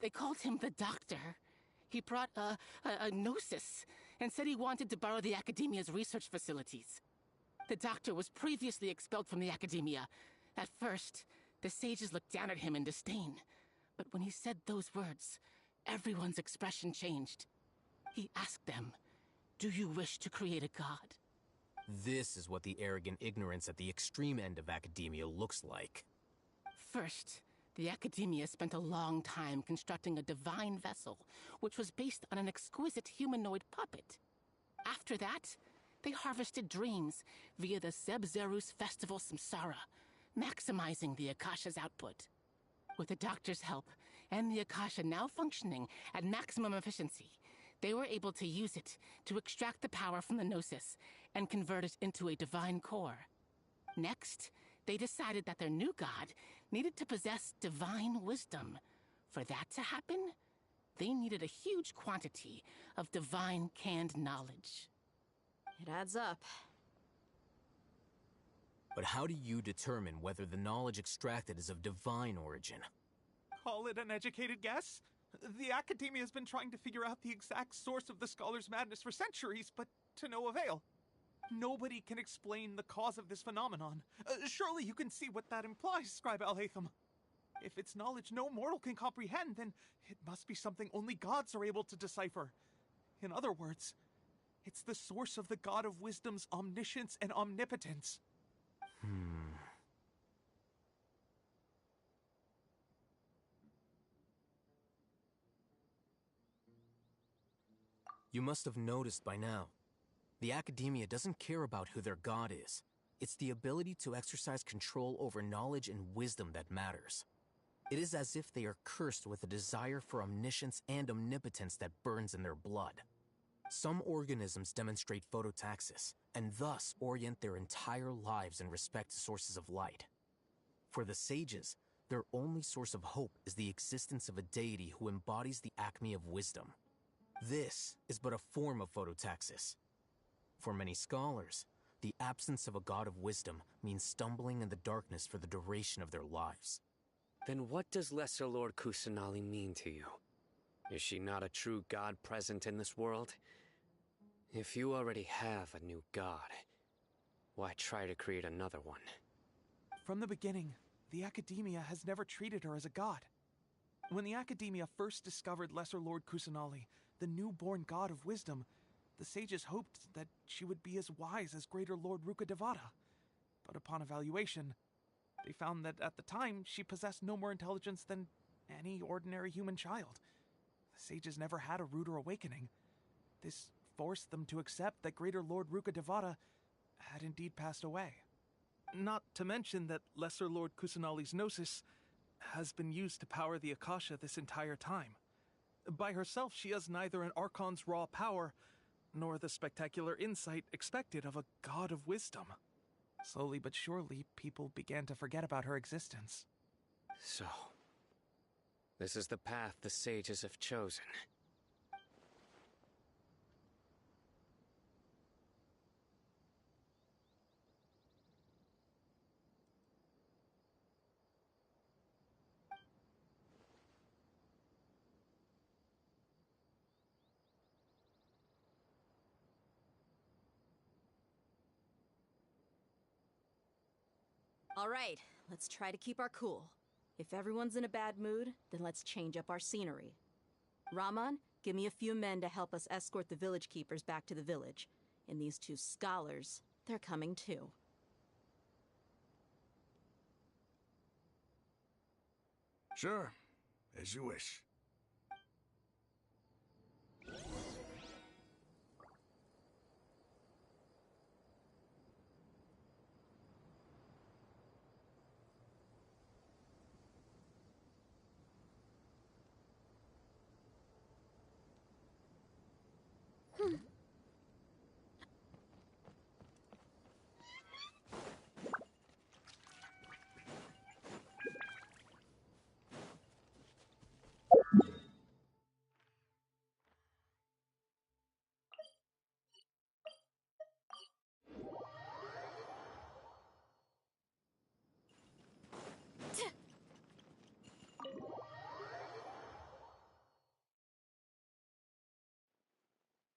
[SPEAKER 3] They called him the Doctor. He brought a gnosis and said he wanted to borrow the Academia's research facilities. The Doctor was previously expelled from the Academia. At first, the sages looked down at him in disdain. But when he said those words, everyone's expression changed. He asked them, "Do you wish to create a god?"
[SPEAKER 10] This is what the arrogant ignorance at the extreme end of academia looks like.
[SPEAKER 3] First, the Academia spent a long time constructing a divine vessel, which was based on an exquisite humanoid puppet. After that, they harvested dreams via the Zeb-Zerus Festival Samsara, maximizing the Akasha's output. With the Doctor's help, and the Akasha now functioning at maximum efficiency, they were able to use it to extract the power from the Gnosis and convert it into a divine core. Next, they decided that their new god needed to possess divine wisdom. For that to happen, they needed a huge quantity of divine canned knowledge.
[SPEAKER 15] It adds up.
[SPEAKER 10] But how do you determine whether the knowledge extracted is of divine origin?
[SPEAKER 20] Call it an educated guess? The Academia has been trying to figure out the exact source of the Scholar's madness for centuries, but to no avail. Nobody can explain the cause of this phenomenon. Surely you can see what that implies, Scribe Alhaitham. If it's knowledge no mortal can comprehend, then it must be something only gods are able to decipher. In other words, it's the source of the God of Wisdom's omniscience and omnipotence.
[SPEAKER 10] You must have noticed by now. The Academia doesn't care about who their god is. It's the ability to exercise control over knowledge and wisdom that matters. It is as if they are cursed with a desire for omniscience and omnipotence that burns in their blood. Some organisms demonstrate phototaxis, and thus orient their entire lives in respect to sources of light. For the sages, their only source of hope is the existence of a deity who embodies the acme of wisdom. This is but a form of phototaxis. For many scholars, the absence of a god of wisdom means stumbling in the darkness for the duration of their lives.
[SPEAKER 14] Then what does Lesser Lord Kusanali mean to you? Is she not a true god present in this world? If you already have a new god, why try to create another one?
[SPEAKER 20] From the beginning, the Academia has never treated her as a god. When the Academia first discovered Lesser Lord Kusanali, the newborn god of wisdom, the sages hoped that she would be as wise as Greater Lord Rukkhadevata. But upon evaluation, they found that at the time she possessed no more intelligence than any ordinary human child. The sages never had a ruder awakening. This forced them to accept that Greater Lord Rukkhadevata had indeed passed away. Not to mention that Lesser Lord Kusanali's gnosis has been used to power the Akasha this entire time. By herself, she has neither an Archon's raw power, nor the spectacular insight expected of a god of wisdom. Slowly but surely, people began to forget about her existence.
[SPEAKER 14] So, this is the path the sages have chosen.
[SPEAKER 15] All right, let's try to keep our cool. If everyone's in a bad mood, then let's change up our scenery. Raman, give me a few men to help us escort the village keepers back to the village. And these two scholars, they're coming too.
[SPEAKER 22] Sure, as you wish.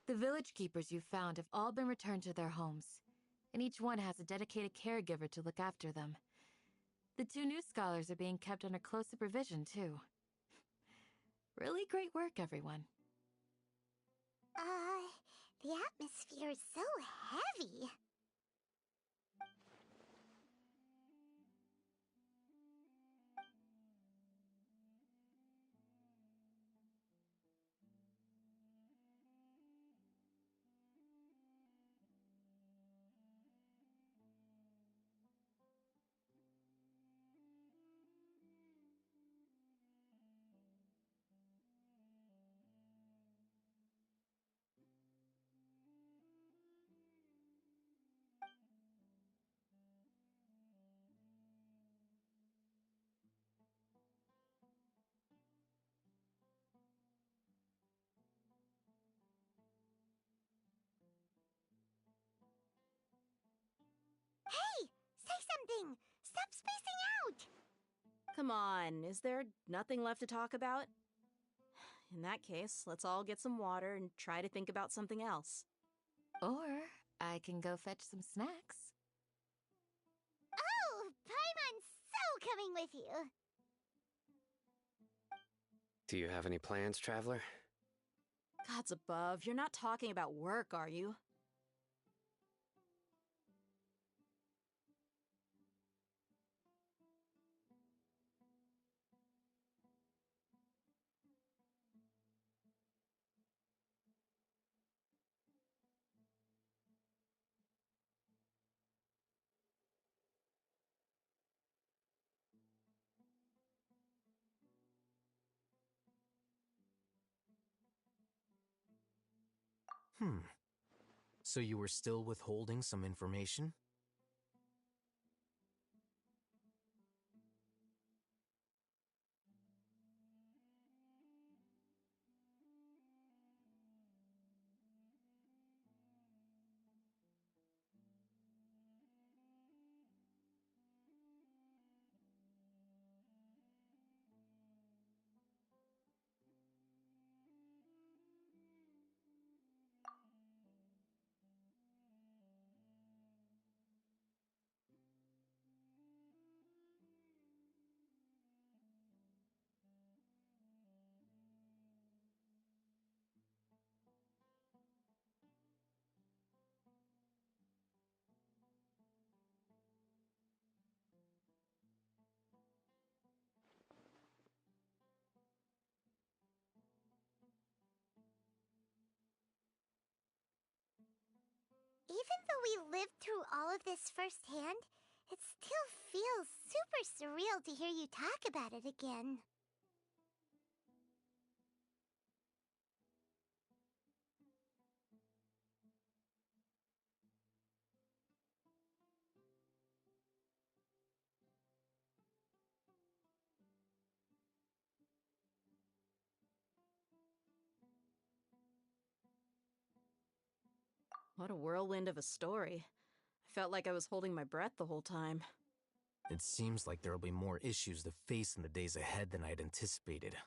[SPEAKER 16] The village keepers you found have all been returned to their homes, and each one has a dedicated caregiver to look after them. The 2 new scholars are being kept under close supervision, too. Really great work, everyone.
[SPEAKER 2] The atmosphere is so heavy. Hey! Say something! Stop spacing out!
[SPEAKER 15] Come on, is there nothing left to talk about? In that case, let's all get some water and try to think about something else.
[SPEAKER 16] Or I can go fetch some snacks.
[SPEAKER 2] Oh, Paimon's so coming with you!
[SPEAKER 14] Do you have any plans, Traveler?
[SPEAKER 15] Gods above, you're not talking about work, are you?
[SPEAKER 10] So you were still withholding some information?
[SPEAKER 2] Even though we lived through all of this firsthand, it still feels super surreal to hear you talk about it again.
[SPEAKER 15] What a whirlwind of a story. I felt like I was holding my breath the whole time.
[SPEAKER 10] It seems like there will be more issues to face in the days ahead than I had anticipated.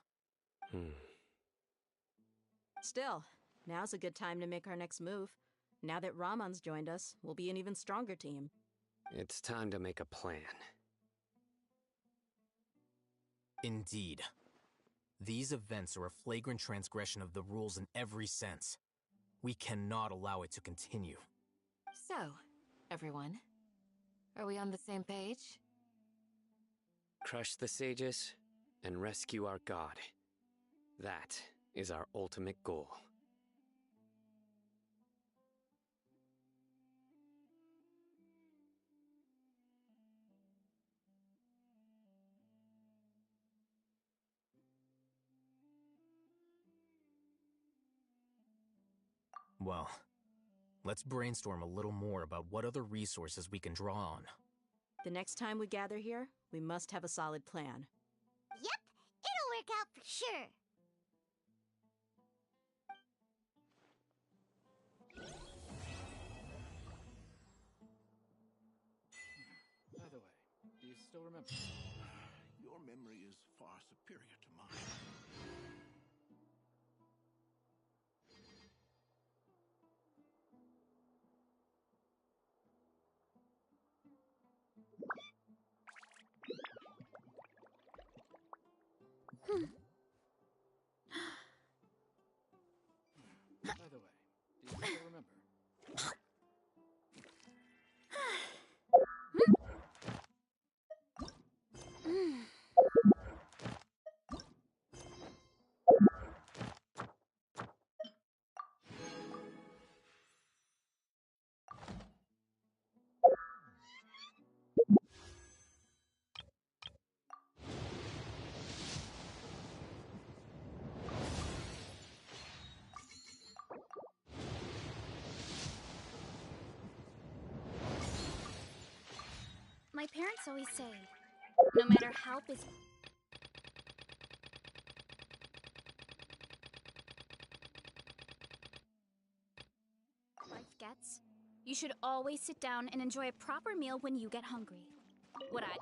[SPEAKER 15] Still, now's a good time to make our next move. Now that Ramon's joined us, we'll be an even stronger team.
[SPEAKER 14] It's time to make a plan.
[SPEAKER 10] Indeed. These events are a flagrant transgression of the rules in every sense. We cannot allow it to continue.
[SPEAKER 16] So, everyone, are we on the same page?
[SPEAKER 14] Crush the sages and rescue our god. That is our ultimate goal.
[SPEAKER 10] Well, let's brainstorm a little more about what other resources we can draw on.
[SPEAKER 15] The next time we gather here, we must have a solid plan.
[SPEAKER 2] Yep, it'll work out for sure.
[SPEAKER 4] By the way, do you still remember?
[SPEAKER 13] Your memory is far superior to mine.
[SPEAKER 1] My parents always say, no matter how busy life gets, you should always sit down and enjoy a proper meal when you get hungry. What I...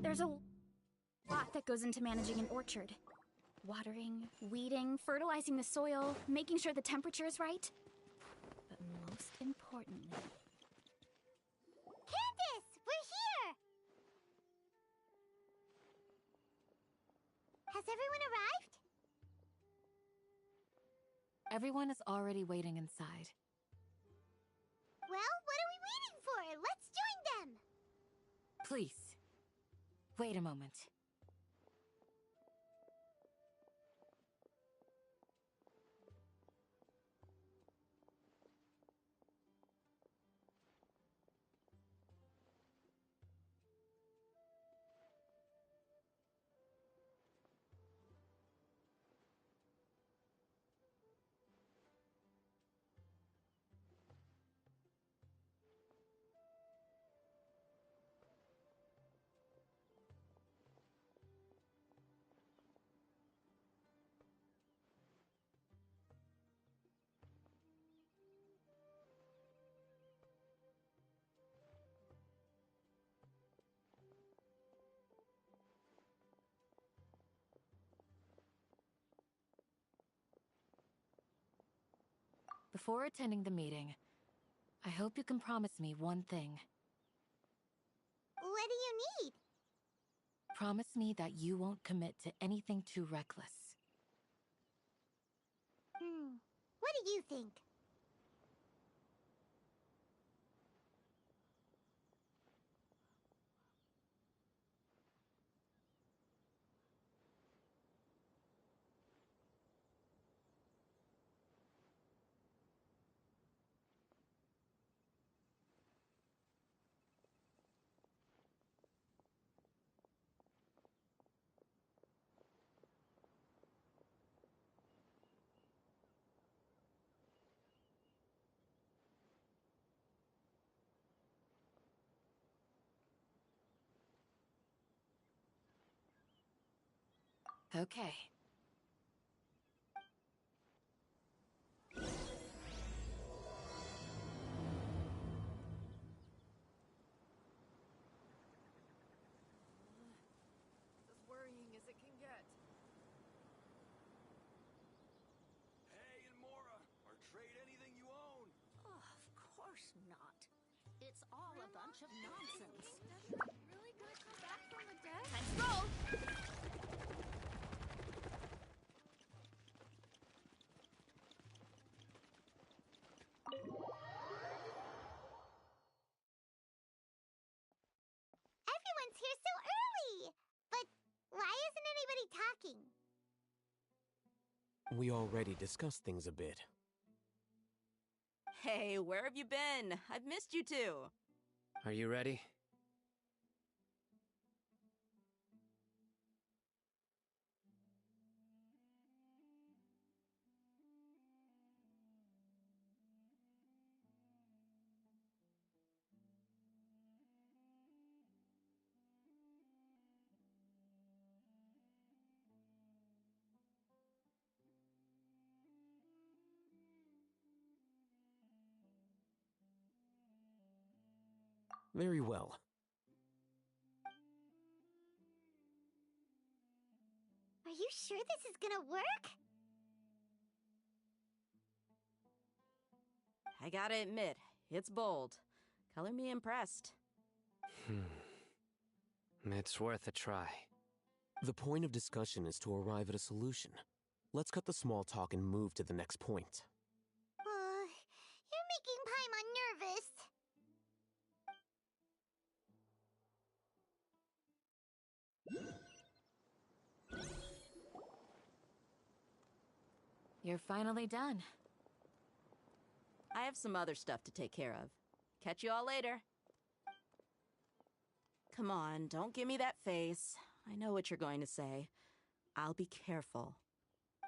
[SPEAKER 1] There's a lot that goes into managing an orchard. Watering, weeding, fertilizing the soil, making sure the temperature is right. But most importantly...
[SPEAKER 2] Candace! We're here! Has everyone arrived?
[SPEAKER 16] Everyone is already waiting inside.
[SPEAKER 2] Well, what are we waiting for? Let's join them!
[SPEAKER 16] Please, wait a moment. Before attending the meeting, I hope you can promise me one thing.
[SPEAKER 2] What do you need?
[SPEAKER 16] Promise me that you won't commit to anything too reckless.
[SPEAKER 2] What do you think?
[SPEAKER 16] Okay.
[SPEAKER 5] As worrying as it can get.
[SPEAKER 8] Hey, and Mora, or trade anything you own.
[SPEAKER 23] Oh, of course not. It's all a bunch of nonsense.
[SPEAKER 5] Really gonna come back from the dead?
[SPEAKER 1] Time to roll!
[SPEAKER 2] Everyone's here so early! But why isn't anybody talking?
[SPEAKER 11] We already discussed things a bit.
[SPEAKER 15] Hey, where have you been? I've missed you too.
[SPEAKER 14] Are you ready?
[SPEAKER 11] Very well.
[SPEAKER 2] Are you sure this is gonna work?
[SPEAKER 15] I gotta admit, it's bold. Color me impressed.
[SPEAKER 14] It's worth a try.
[SPEAKER 11] The point of discussion is to arrive at a solution. Let's cut the small talk and move to the next point.
[SPEAKER 2] You're making Paimon nervous.
[SPEAKER 16] You're finally done.
[SPEAKER 15] I have some other stuff to take care of. Catch you all later. Come on, don't give me that face. I know what you're going to say. I'll be careful.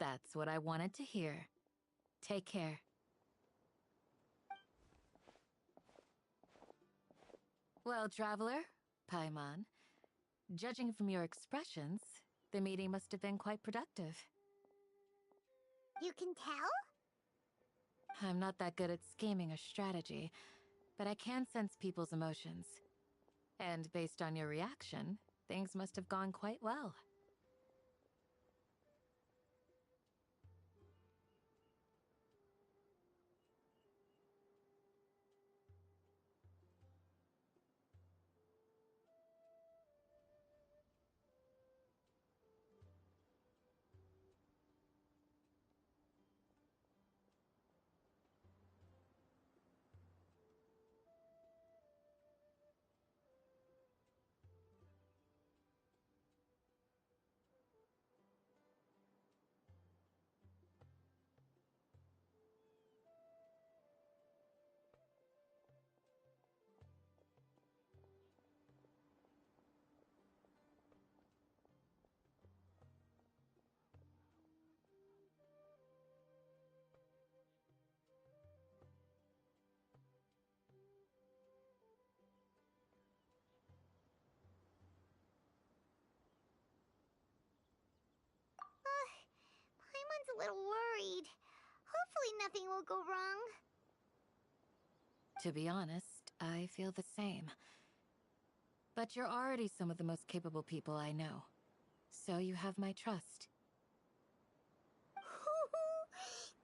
[SPEAKER 16] That's what I wanted to hear. Take care. Well, traveler, Paimon, judging from your expressions, the meeting must have been quite productive.
[SPEAKER 2] You can tell?
[SPEAKER 16] I'm not that good at scheming or strategy, but I can sense people's emotions. And based on your reaction, things must have gone quite well.
[SPEAKER 2] Paimon's a little worried. Hopefully nothing will go wrong.
[SPEAKER 16] To be honest, I feel the same. But you're already some of the most capable people I know. So you have my trust.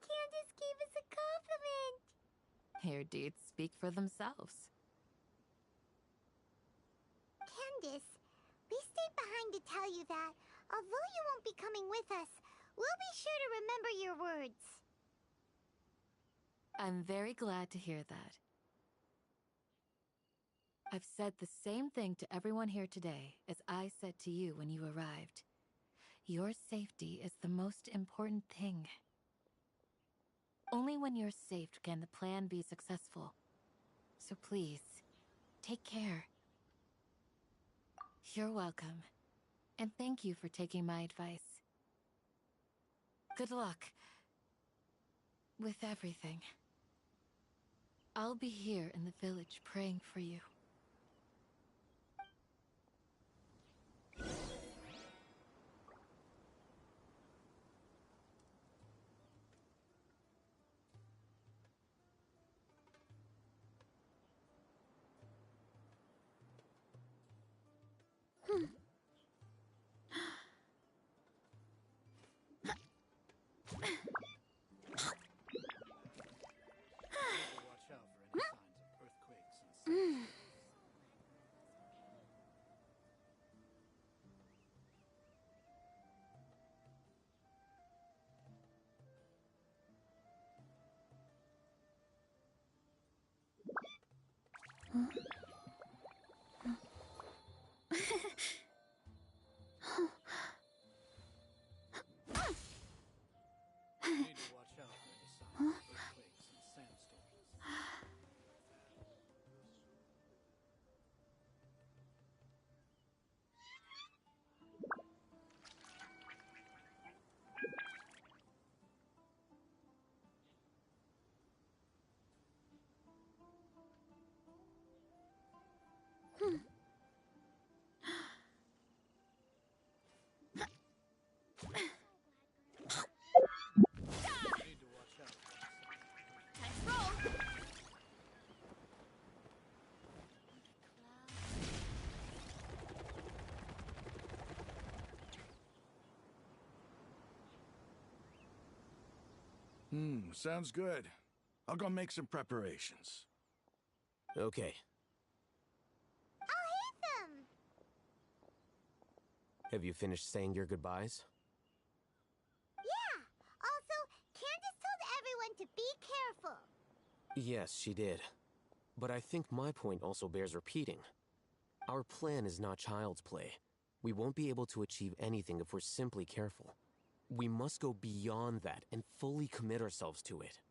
[SPEAKER 2] Candace gave us a compliment.
[SPEAKER 16] Your deeds speak for themselves.
[SPEAKER 2] Candace, we stayed behind to tell you that, although you won't be coming with us, we'll be sure to remember your words.
[SPEAKER 16] I'm very glad to hear that. I've said the same thing to everyone here today as I said to you when you arrived. Your safety is the most important thing. Only when you're safe can the plan be successful. So please, take care. You're welcome. And thank you for taking my advice. Good luck with everything. I'll be here in the village praying for you.
[SPEAKER 4] Watch out for any signs of earthquakes and sandstorms. You need to watch out for any signs of earthquakes and sandstorms.
[SPEAKER 22] Sounds good. I'll go make some preparations.
[SPEAKER 11] Okay.
[SPEAKER 2] I'll hate them!
[SPEAKER 11] Have you finished saying your goodbyes?
[SPEAKER 2] Yeah! Also, Candace told everyone to be careful.
[SPEAKER 11] Yes, she did. But I think my point also bears repeating. Our plan is not child's play. We won't be able to achieve anything if we're simply careful. We must go beyond that and fully commit ourselves to it.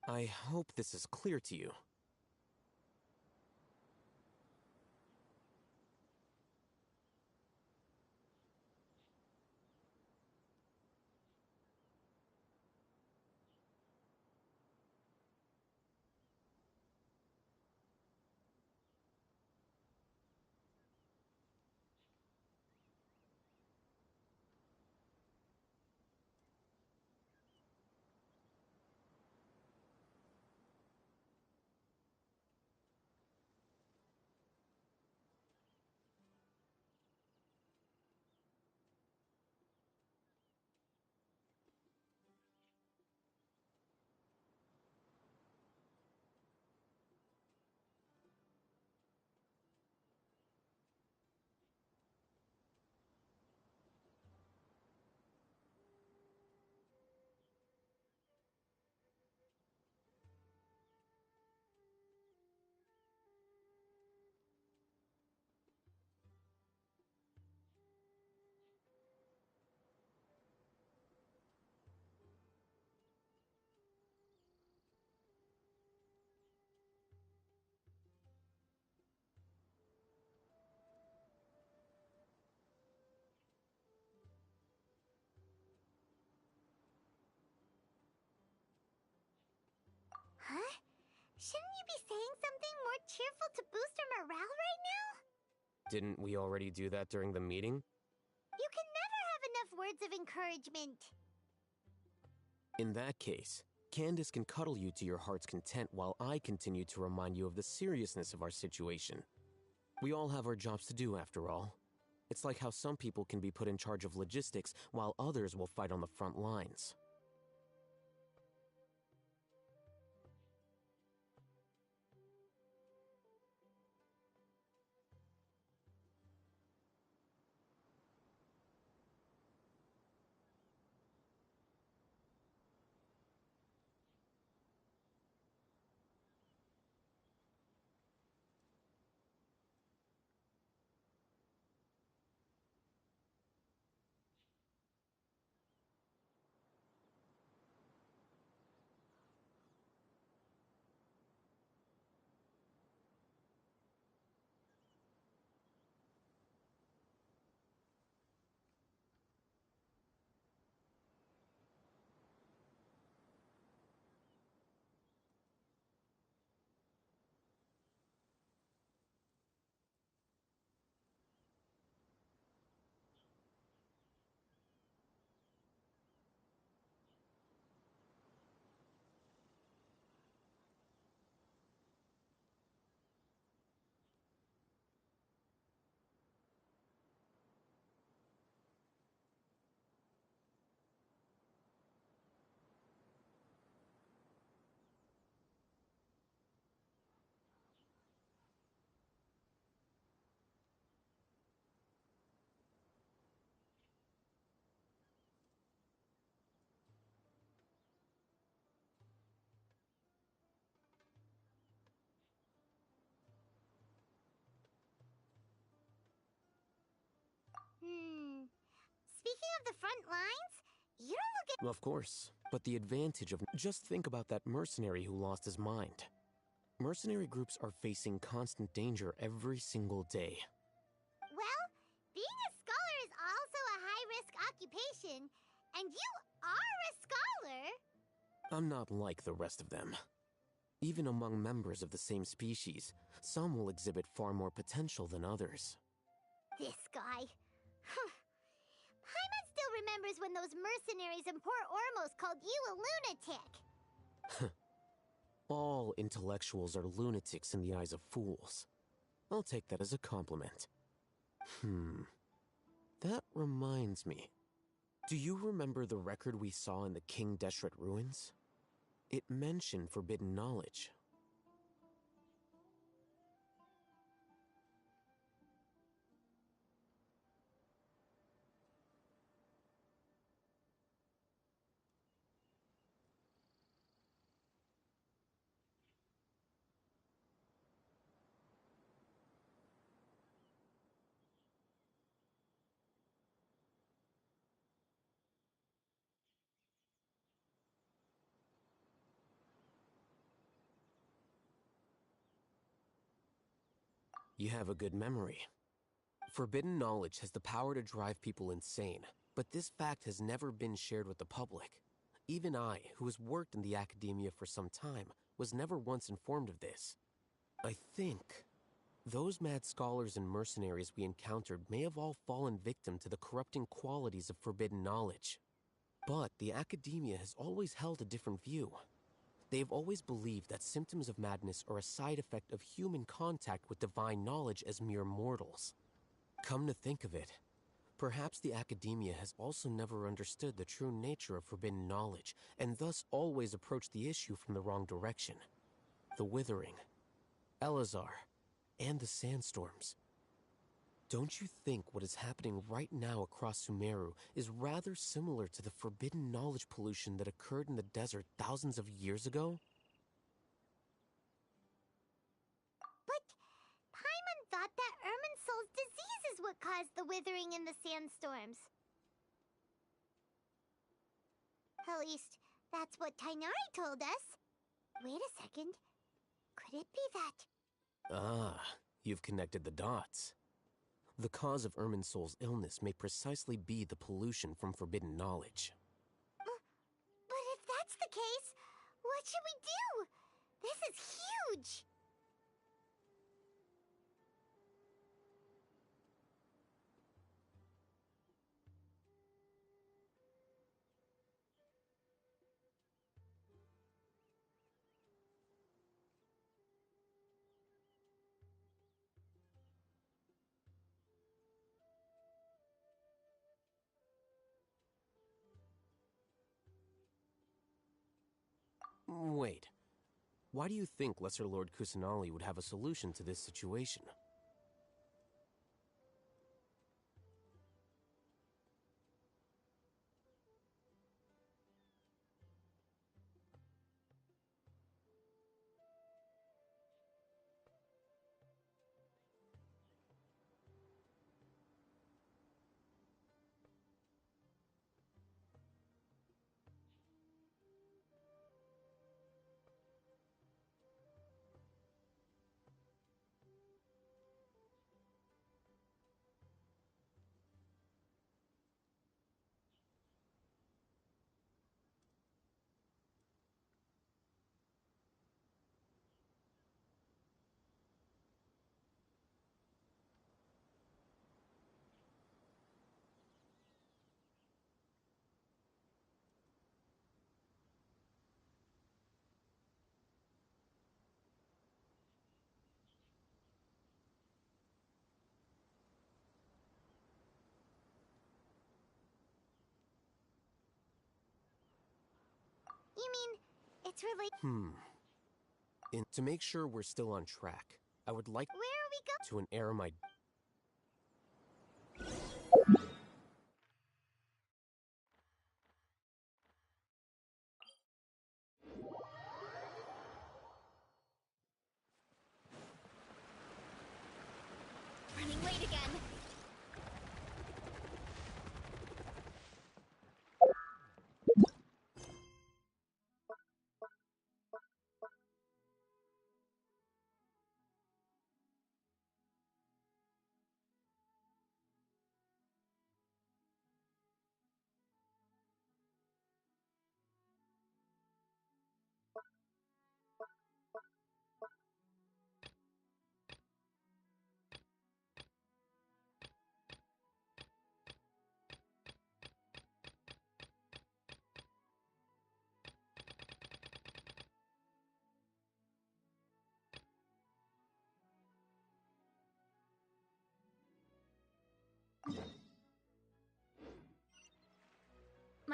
[SPEAKER 11] I hope this is clear to you.
[SPEAKER 2] Huh? Shouldn't you be saying something more cheerful to boost our morale right now?
[SPEAKER 11] Didn't we already do that during the meeting?
[SPEAKER 2] You can never have enough words of encouragement.
[SPEAKER 11] In that case, Candace can cuddle you to your heart's content while I continue to remind you of the seriousness of our situation. We all have our jobs to do, after all. It's like how some people can be put in charge of logistics while others will fight on the front lines.
[SPEAKER 2] Speaking of the front lines, you don't look at—
[SPEAKER 11] Of course, but the advantage of— Just think about that mercenary who lost his mind. Mercenary groups are facing constant danger every single day.
[SPEAKER 2] Well, being a scholar is also a high-risk occupation, and you are a scholar!
[SPEAKER 11] I'm not like the rest of them. Even among members of the same species, some will exhibit far more potential than others.
[SPEAKER 2] This guy. Paimon still remembers when those mercenaries in Port Ormos called you a lunatic.
[SPEAKER 11] All intellectuals are lunatics in the eyes of fools. I'll take that as a compliment. That reminds me. Do you remember the record we saw in the King Deshret ruins? It mentioned forbidden knowledge. You have a good memory. Forbidden knowledge has the power to drive people insane, but this fact has never been shared with the public. Even I, who has worked in the academia for some time, was never once informed of this. I think those mad scholars and mercenaries we encountered may have all fallen victim to the corrupting qualities of forbidden knowledge. But the academia has always held a different view. They have always believed that symptoms of madness are a side effect of human contact with divine knowledge as mere mortals. Come to think of it, perhaps the academia has also never understood the true nature of forbidden knowledge, and thus always approached the issue from the wrong direction. The Withering, Elazar, and the sandstorms. Don't you think what is happening right now across Sumeru is rather similar to the forbidden knowledge pollution that occurred in the desert thousands of years ago?
[SPEAKER 2] But Paimon thought that Irminsul's disease is what caused the withering and the sandstorms. At least, that's what Tainari told us. Wait a second. Could it be that...
[SPEAKER 11] Ah, you've connected the dots. The cause of Irminsul's illness may precisely be the pollution from forbidden knowledge.
[SPEAKER 2] But if that's the case, what should we do? This is huge!
[SPEAKER 11] Wait. Why do you think Lesser Lord Kusanali would have a solution to this situation?
[SPEAKER 2] You mean, it's related...
[SPEAKER 11] To make sure we're still on track, I would like
[SPEAKER 2] Where are we
[SPEAKER 11] to an Aramite.
[SPEAKER 1] Running late again.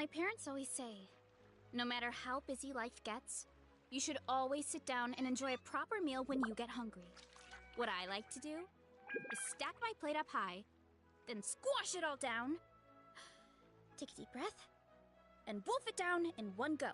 [SPEAKER 1] My parents always say, no matter how busy life gets, you should always sit down and enjoy a proper meal when you get hungry. What I like to do is stack my plate up high, then squash it all down, take a deep breath, and wolf it down in one go.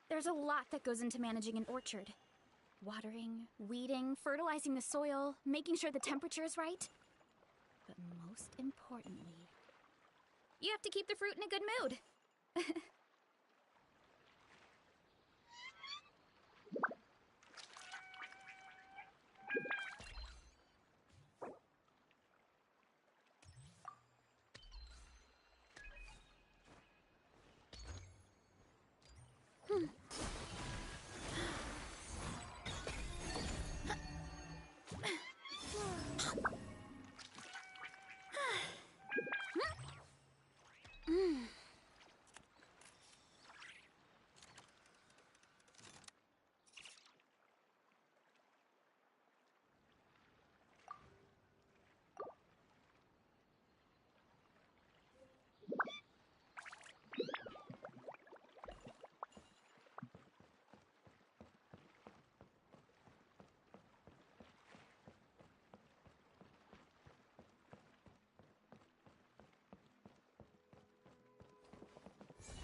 [SPEAKER 1] There's a lot that goes into managing an orchard. Watering, weeding, fertilizing the soil, making sure the temperature is right. But most importantly, you have to keep the fruit in a good mood.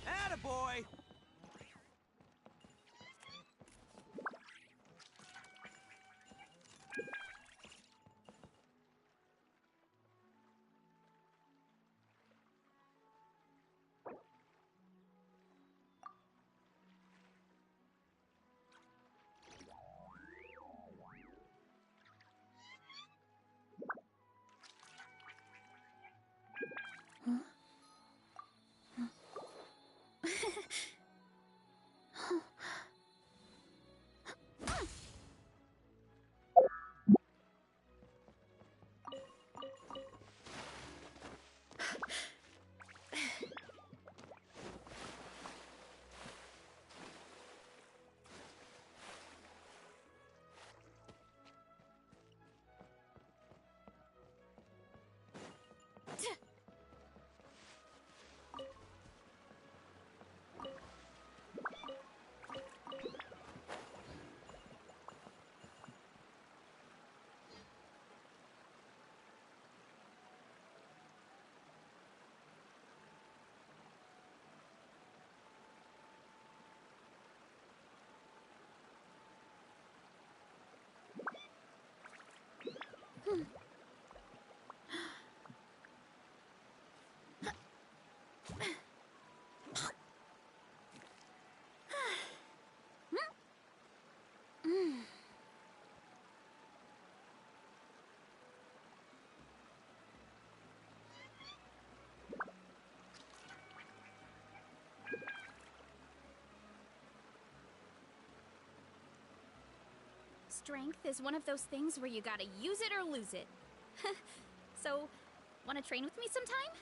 [SPEAKER 20] Attaboy!
[SPEAKER 1] Strength is one of those things where you gotta use it or lose it. So, wanna train with me sometime?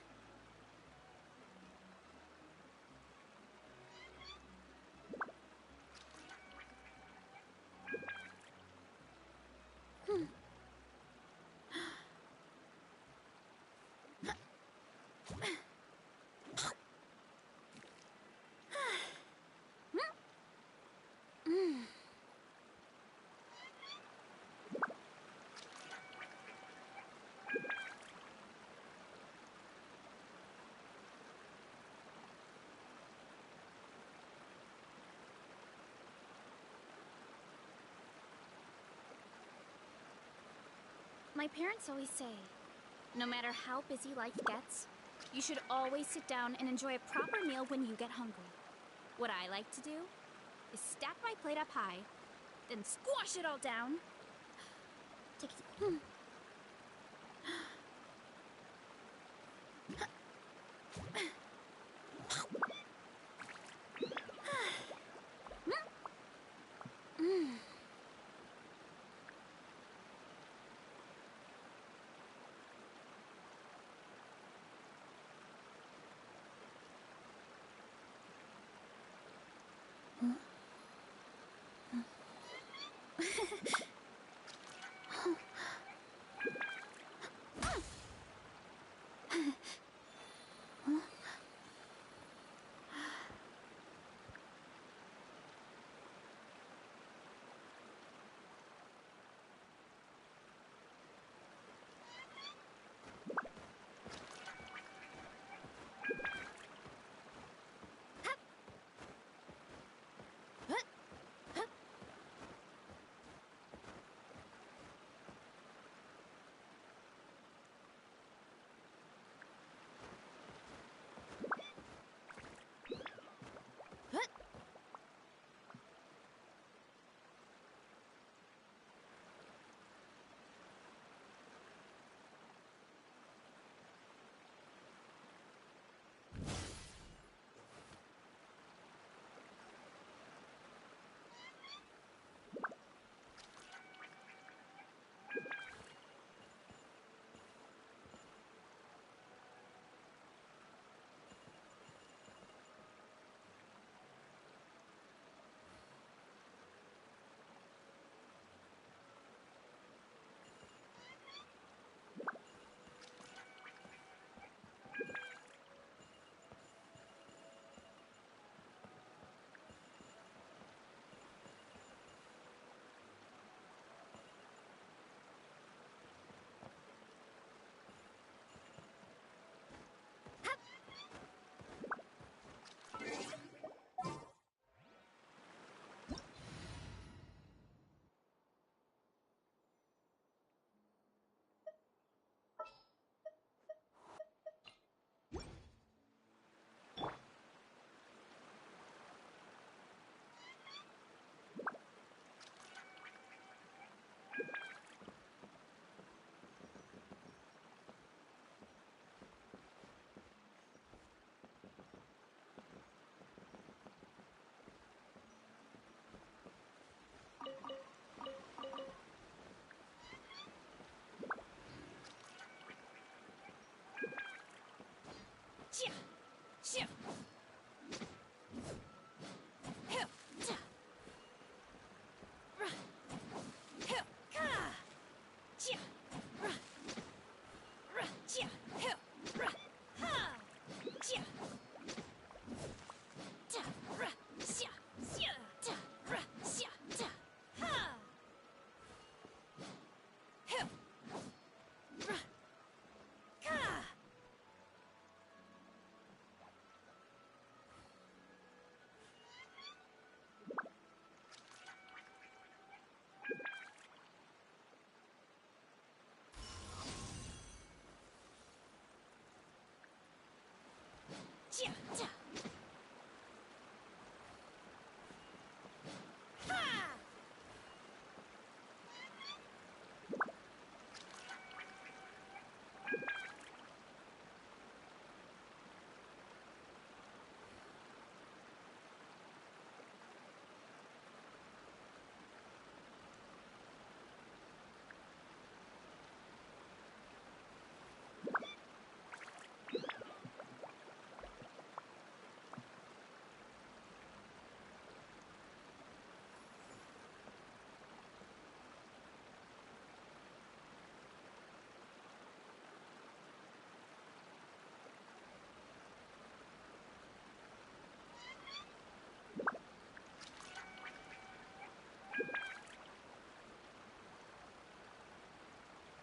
[SPEAKER 1] My parents always say, no matter how busy life gets, you should always sit down and enjoy a proper meal when you get hungry. What I like to do is stack my plate up high, then squash it all down. Take it.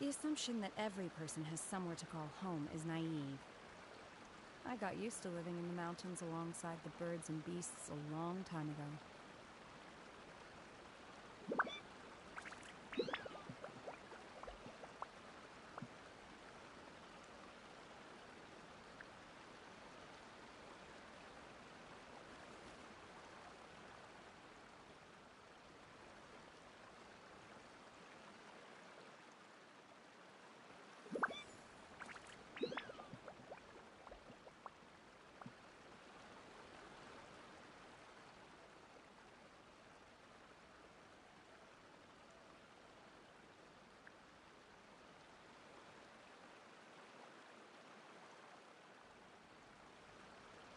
[SPEAKER 6] The assumption that every person has somewhere to call home is naive. I got used to living in the mountains alongside the birds and beasts a long time ago.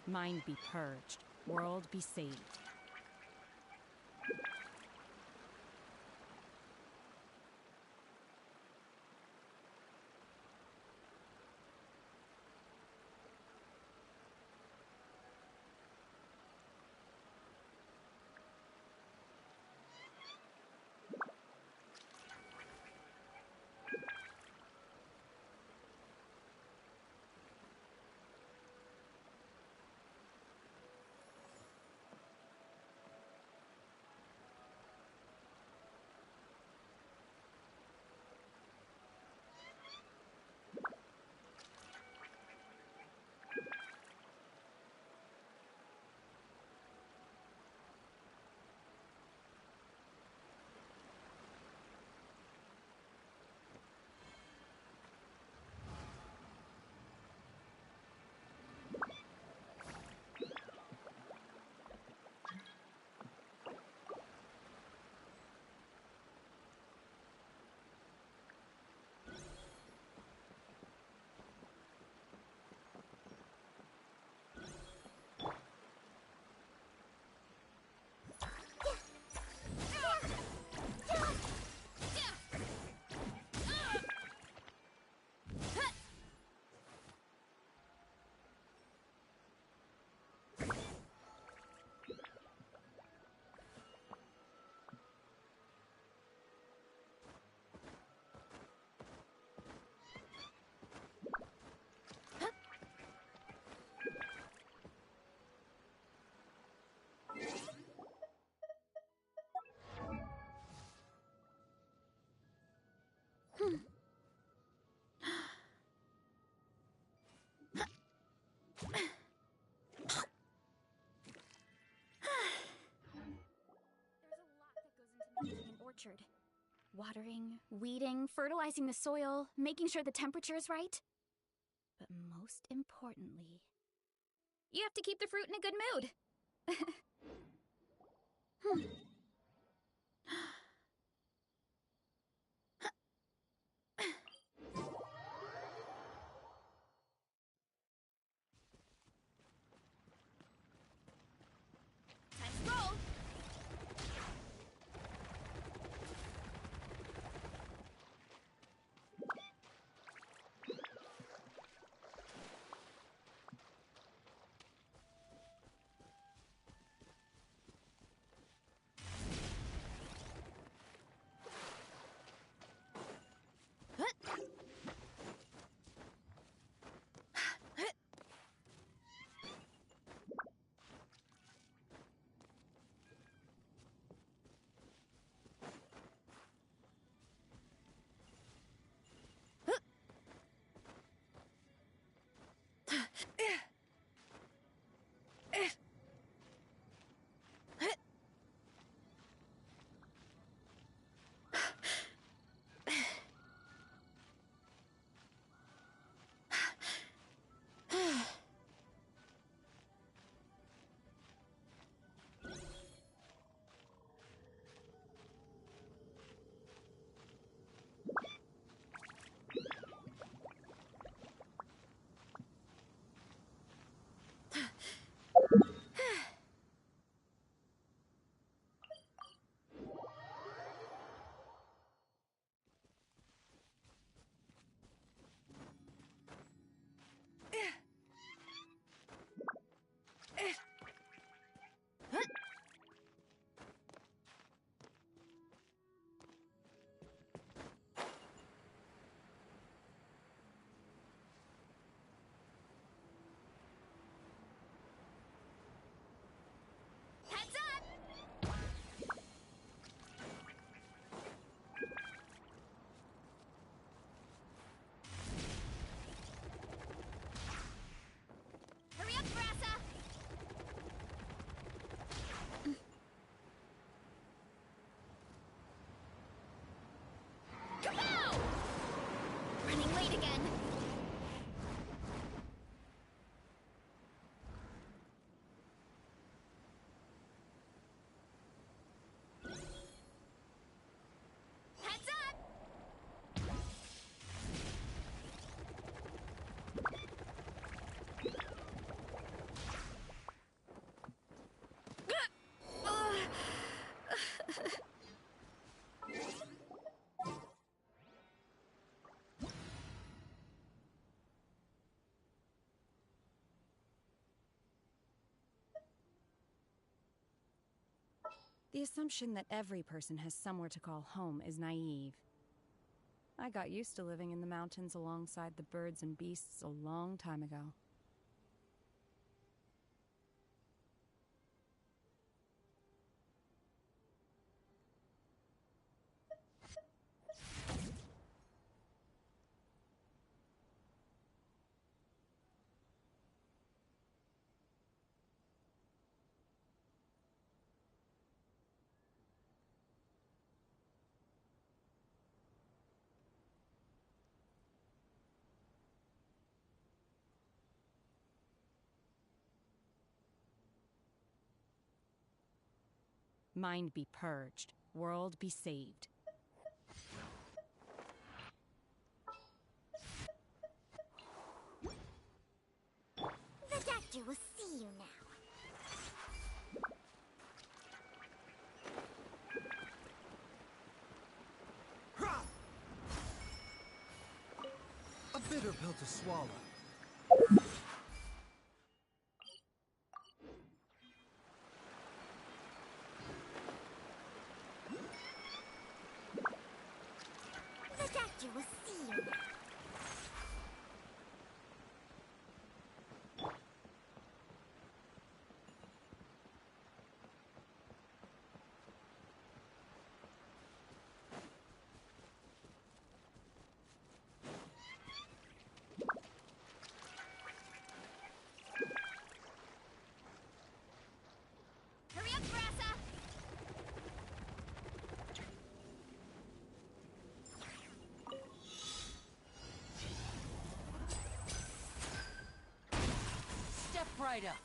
[SPEAKER 21] Mind be purged, world be saved.
[SPEAKER 1] Orchard. Watering, weeding, fertilizing the soil, making sure the temperature is right. But most importantly, you have to keep the fruit in a good mood. Time to roll!
[SPEAKER 6] The assumption that every person has somewhere to call home is naive. I got used to living in the mountains alongside the birds and beasts a long time ago. Mind be purged, world be saved.
[SPEAKER 2] The doctor will see you now.
[SPEAKER 19] A bitter pill to swallow.
[SPEAKER 2] The doctor will see you now.
[SPEAKER 1] Hurry up, Grassa!
[SPEAKER 9] Step right up.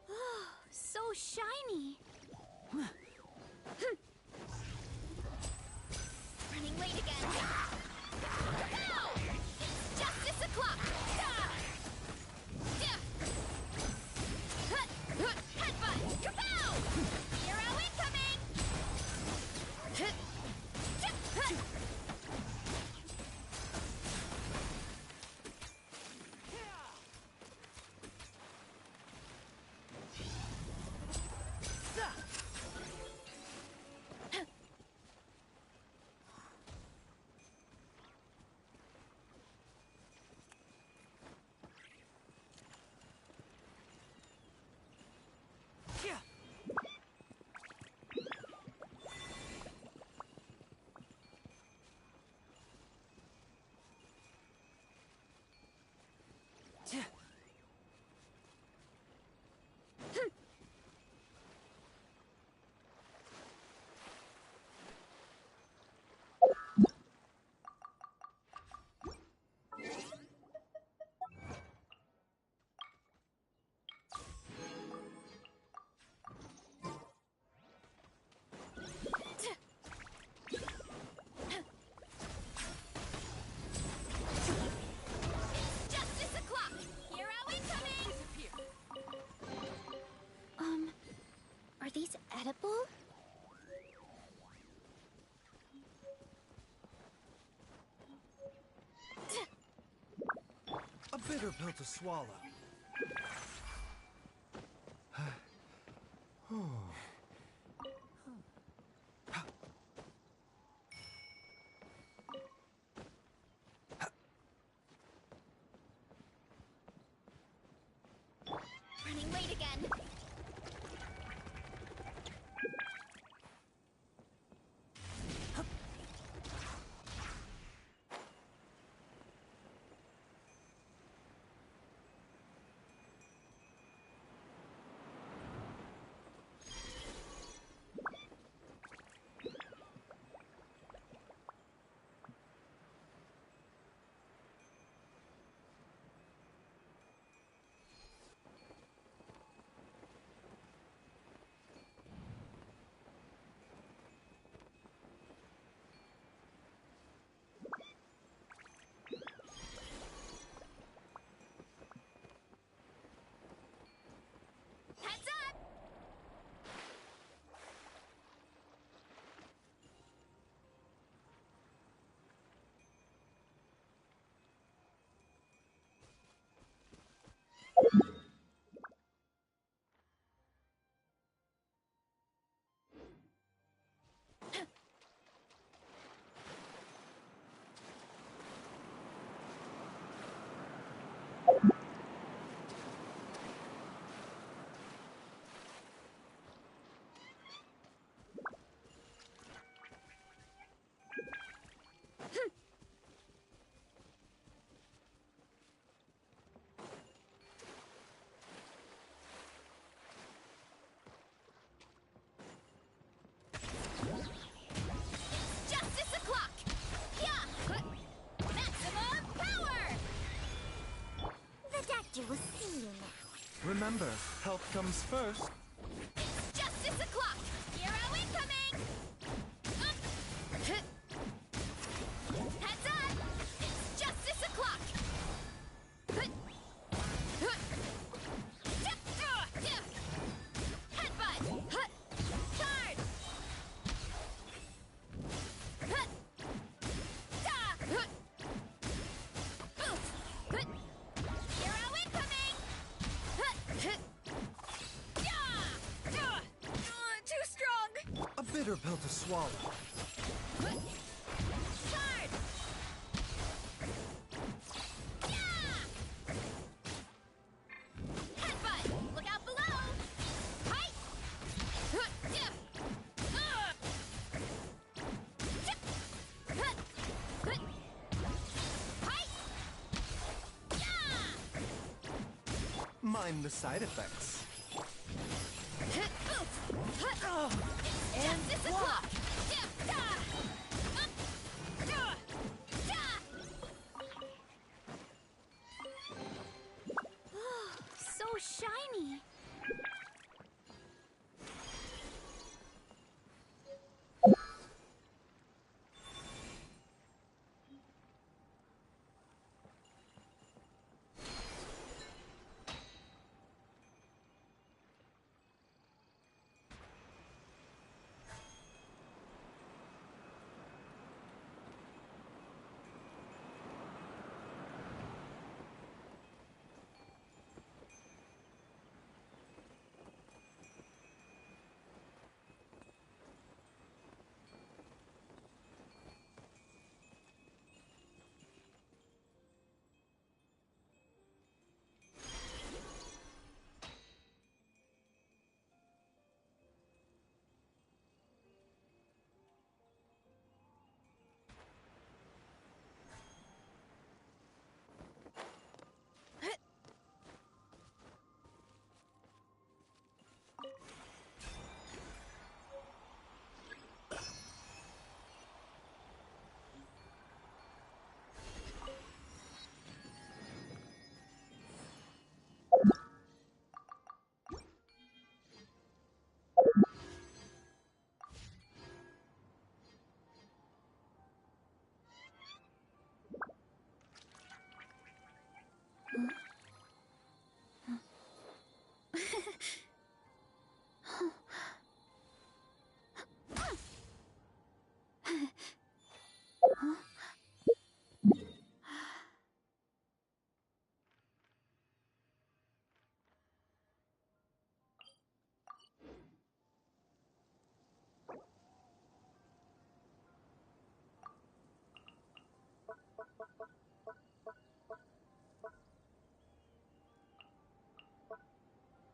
[SPEAKER 1] Oh, so shiny. Running late again. Now! It's justice o'clock! Headbutt! Kapow! Hero incoming! Justice o'clock! Hero incoming!
[SPEAKER 2] Are these edible?
[SPEAKER 19] A bitter pill to swallow.
[SPEAKER 1] Running late again.
[SPEAKER 19] Remember, health comes first.
[SPEAKER 1] Justice o'clock! Hero incoming! Heads up! It's justice o'clock! Headbutt! Charge! Hero incoming! Too strong!
[SPEAKER 19] A bitter pill to swallow.
[SPEAKER 1] Charge! Headbutt! Look out below! Hi!
[SPEAKER 19] Mind the side effects.
[SPEAKER 1] And this is block! So shiny!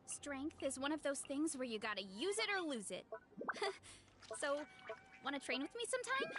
[SPEAKER 1] Strength is one of those things where you gotta use it or lose it. So, wanna train with me sometime?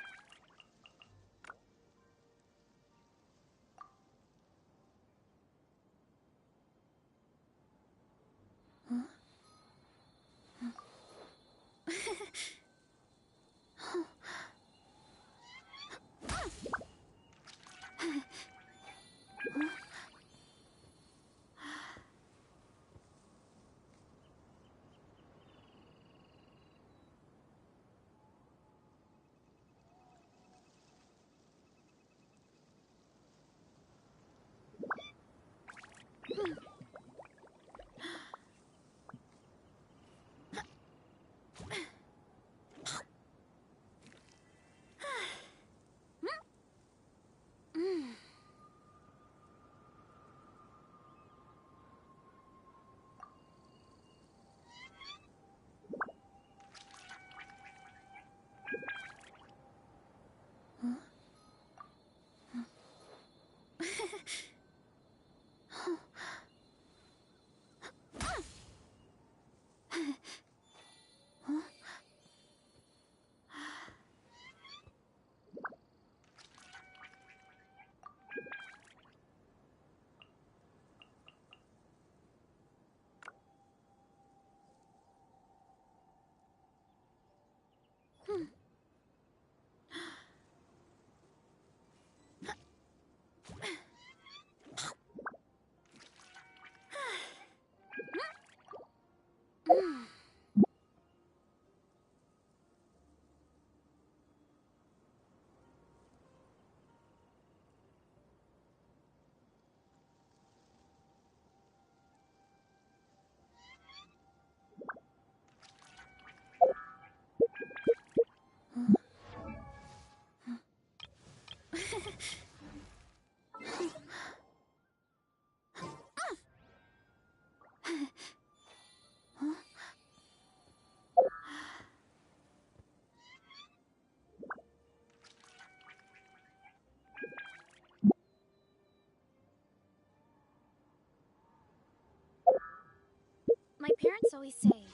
[SPEAKER 1] My parents always say,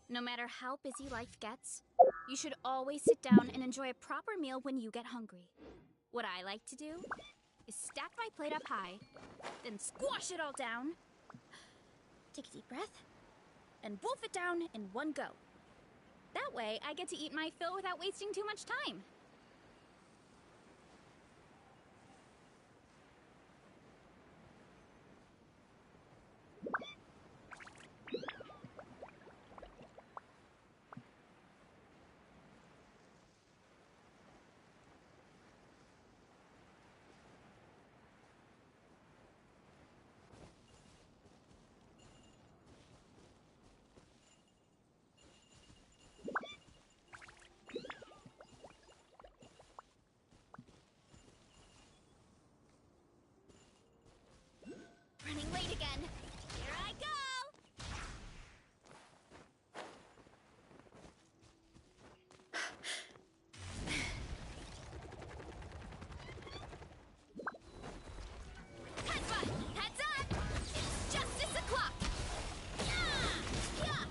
[SPEAKER 1] no matter how busy life gets, you should always sit down and enjoy a proper meal when you get hungry. What I like to do is stack my plate up high, then squash it all down, take a deep breath, and wolf it down in one go. That way, I get to eat my fill without wasting too much time. Running late again. Here I go! Headbutt! Heads up! It's justice o'clock! Yeah! Yeah!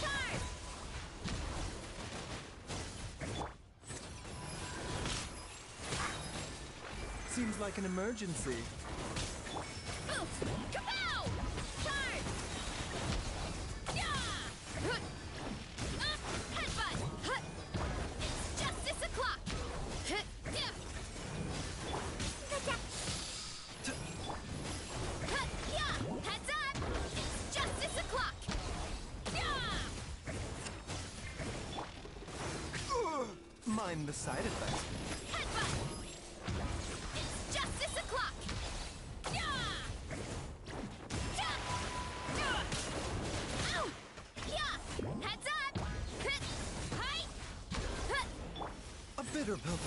[SPEAKER 1] Charge!
[SPEAKER 19] Seems like an emergency.
[SPEAKER 1] Boots! Kapow! Charge! Yeah! Headbutt! It's justice o'clock! Yeah! Heads up! It's justice o'clock! Yeah!
[SPEAKER 19] Mind the side effects.
[SPEAKER 1] Headbutt! It's justice o'clock! Yeah! Ow! Yeah! Heads up! Hi!
[SPEAKER 19] A bitter pill to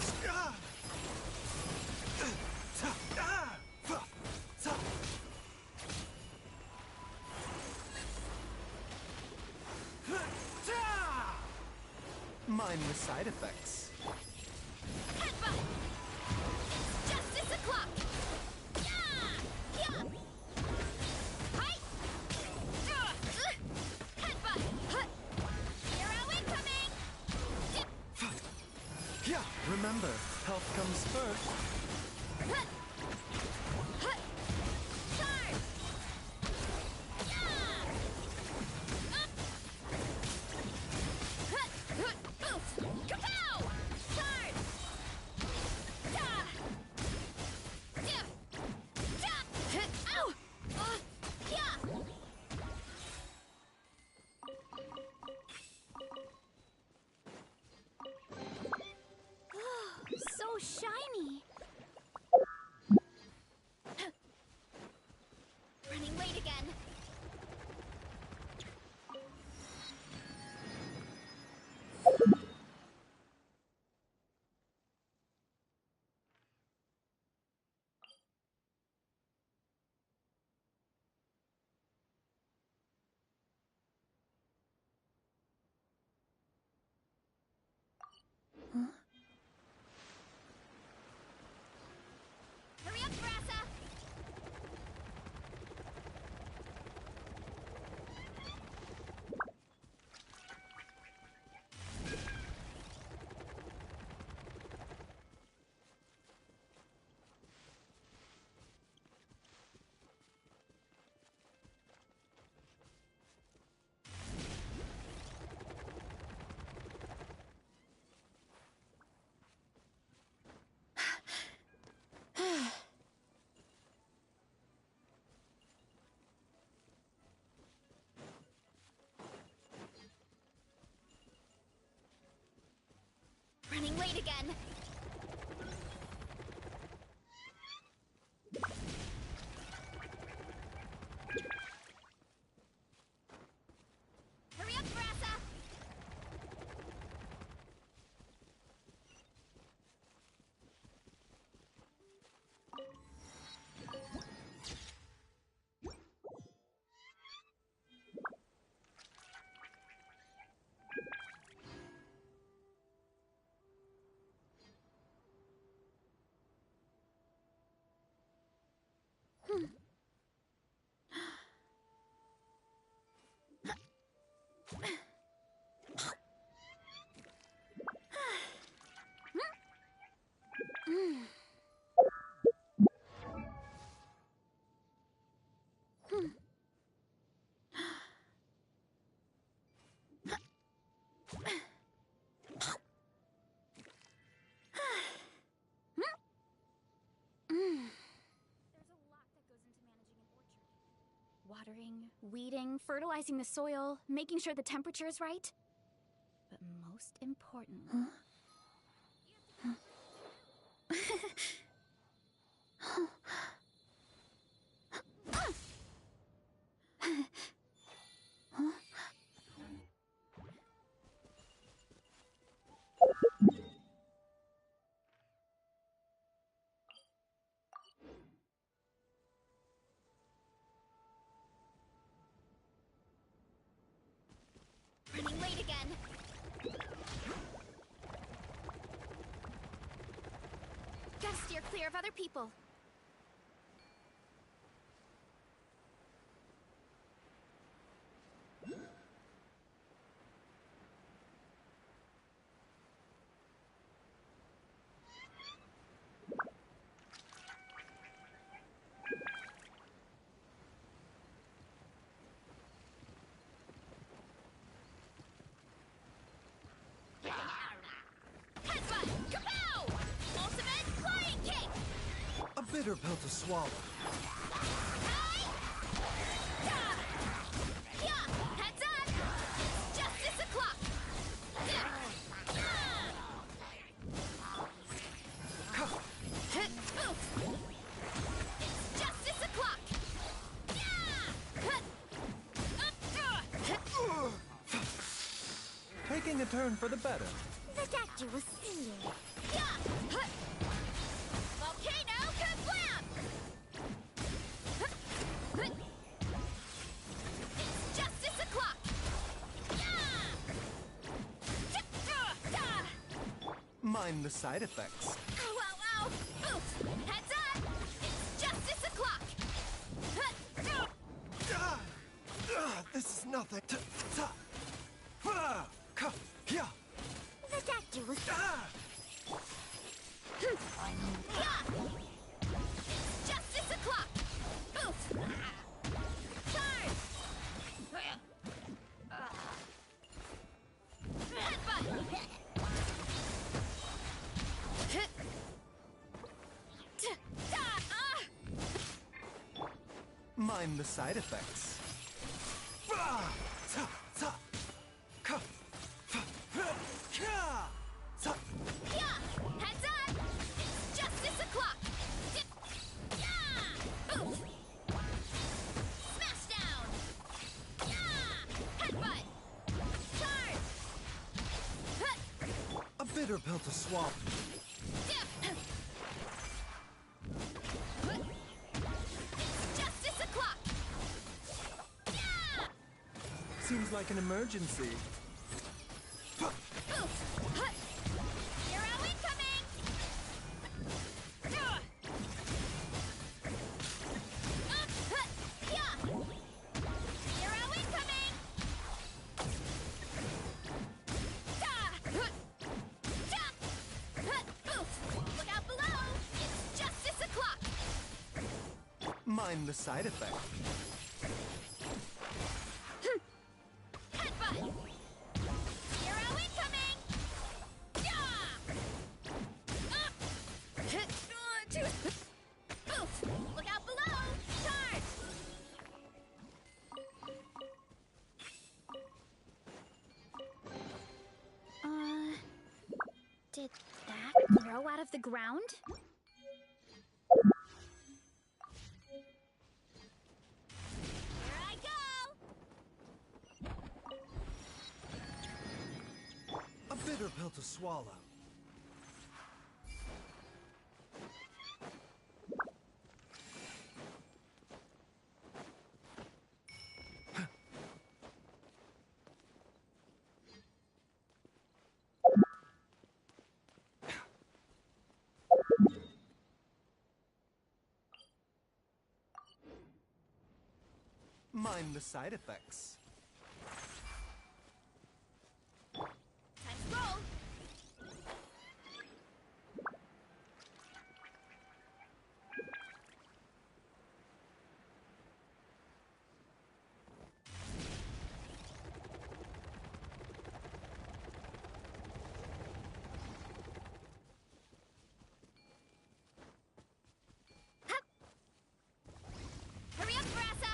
[SPEAKER 19] Mind the side effects.
[SPEAKER 1] Headbutt! It's justice o'clock! Yeah! Yeah! Hi! Headbutt! Hero incoming!
[SPEAKER 19] Yeah, remember, health comes first.
[SPEAKER 1] Charge! Yeah! Boots! Kapow! Charge! Yeah! Yeah! Yeah! Ow! Yeah! So shiny! Running late again. Hurry up, Brassa! Running late again. Hurry up, Brassa! Watering, weeding, fertilizing the soil, making sure the temperature is right. But most importantly... Running late again. Gotta steer clear of other people. Headbutt! Kapow! Ultimate flying kick!
[SPEAKER 19] A bitter pill to swallow.
[SPEAKER 1] Heads up! It's justice o'clock! It's justice o'clock!
[SPEAKER 19] Taking a turn for the better.
[SPEAKER 2] The doctor will see you.
[SPEAKER 1] Volcano kablam! It's justice o'clock!
[SPEAKER 19] Mind the side effects.
[SPEAKER 1] Ow, ow, ow! Oof! Heads up! It's justice o'clock!
[SPEAKER 19] This is nothing.
[SPEAKER 2] The doctor will see
[SPEAKER 1] It's justice o'clock! Oof! Charge! Headbutt!
[SPEAKER 19] Mind the side effects.
[SPEAKER 1] Heads up! It's justice o'clock! Oof! Smash down! Headbutt! Charge!
[SPEAKER 19] A bitter pill to swallow.
[SPEAKER 1] Justice o'clock!
[SPEAKER 19] Seems like an emergency.
[SPEAKER 1] Hero incoming! Hero incoming! Look out below! It's justice o'clock!
[SPEAKER 19] Mind the side effect.
[SPEAKER 1] Headbutt! Hero incoming! Oof! Look out below! Charge! Did that grow out of the ground? Here I go!
[SPEAKER 19] A bitter pill to swallow. Mind the side effects.
[SPEAKER 1] Time to roll! Hurry up, Brassa!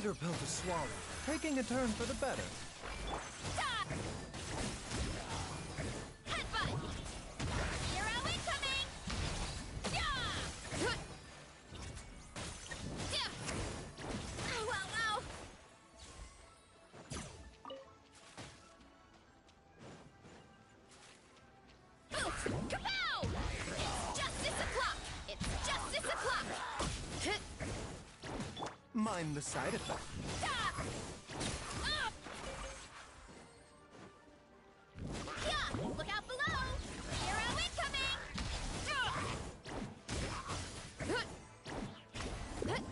[SPEAKER 19] bitter pill to swallow, taking a turn for the better.
[SPEAKER 1] Headbutt! Hero incoming! Yeah! Yeah! Ow, ow, ow! Oof! Kapow! It's justice o'clock! It's justice o'clock!
[SPEAKER 19] Mind the side effect.
[SPEAKER 1] Yeah! Look out below! Hero incoming! Hero incoming! Charge!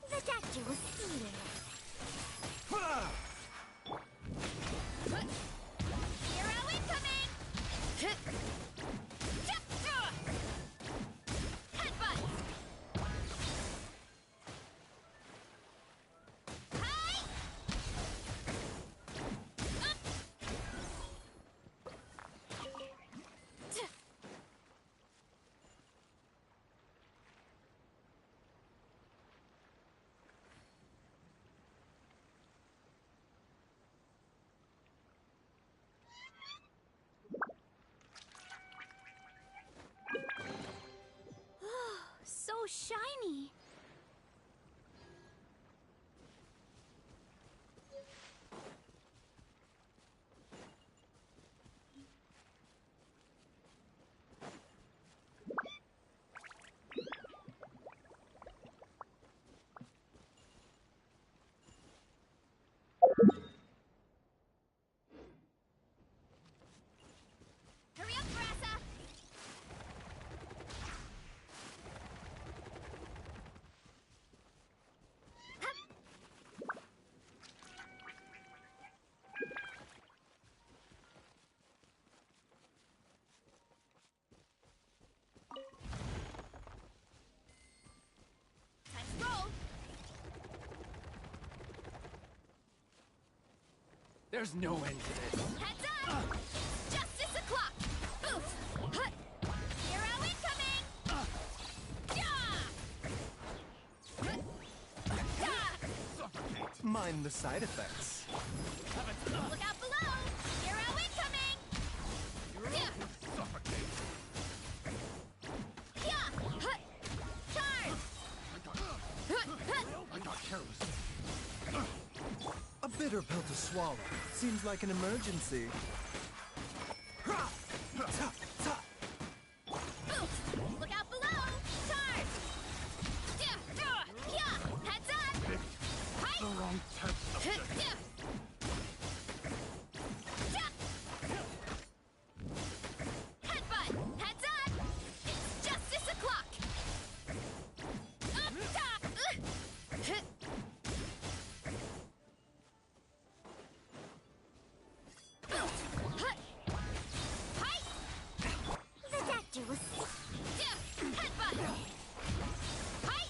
[SPEAKER 2] The doctor was stealing it.
[SPEAKER 1] Hero incoming! Headbutt! Hi! So shiny. Hurry up, Grassa! Time to roll!
[SPEAKER 14] There's no end to this.
[SPEAKER 1] Heads up! It's justice o'clock! Oof! Hut! Hero incoming! Yeah!
[SPEAKER 19] Mind the side effects.
[SPEAKER 1] Look out below! Hero incoming! Yeah! Yeah! Hut! Charge!
[SPEAKER 19] A bitter pill to swallow. Seems like an emergency.
[SPEAKER 1] Oof! Look out below! Charge! Yeah! Heads up! Hi!
[SPEAKER 13] The wrong type of
[SPEAKER 1] Yeah! Headbutt! Heads up! It's justice o'clock!
[SPEAKER 2] The doctor was
[SPEAKER 1] Headbutt! Hi!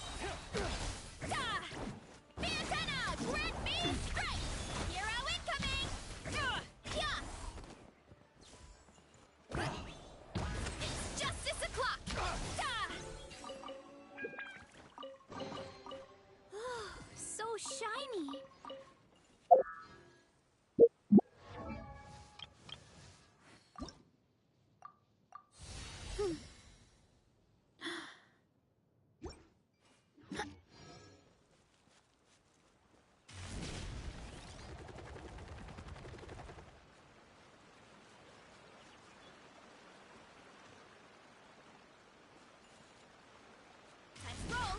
[SPEAKER 1] Bandana! Grant me strike! Hero incoming! Yeah! It's justice o'clock! So shiny! Time to roll!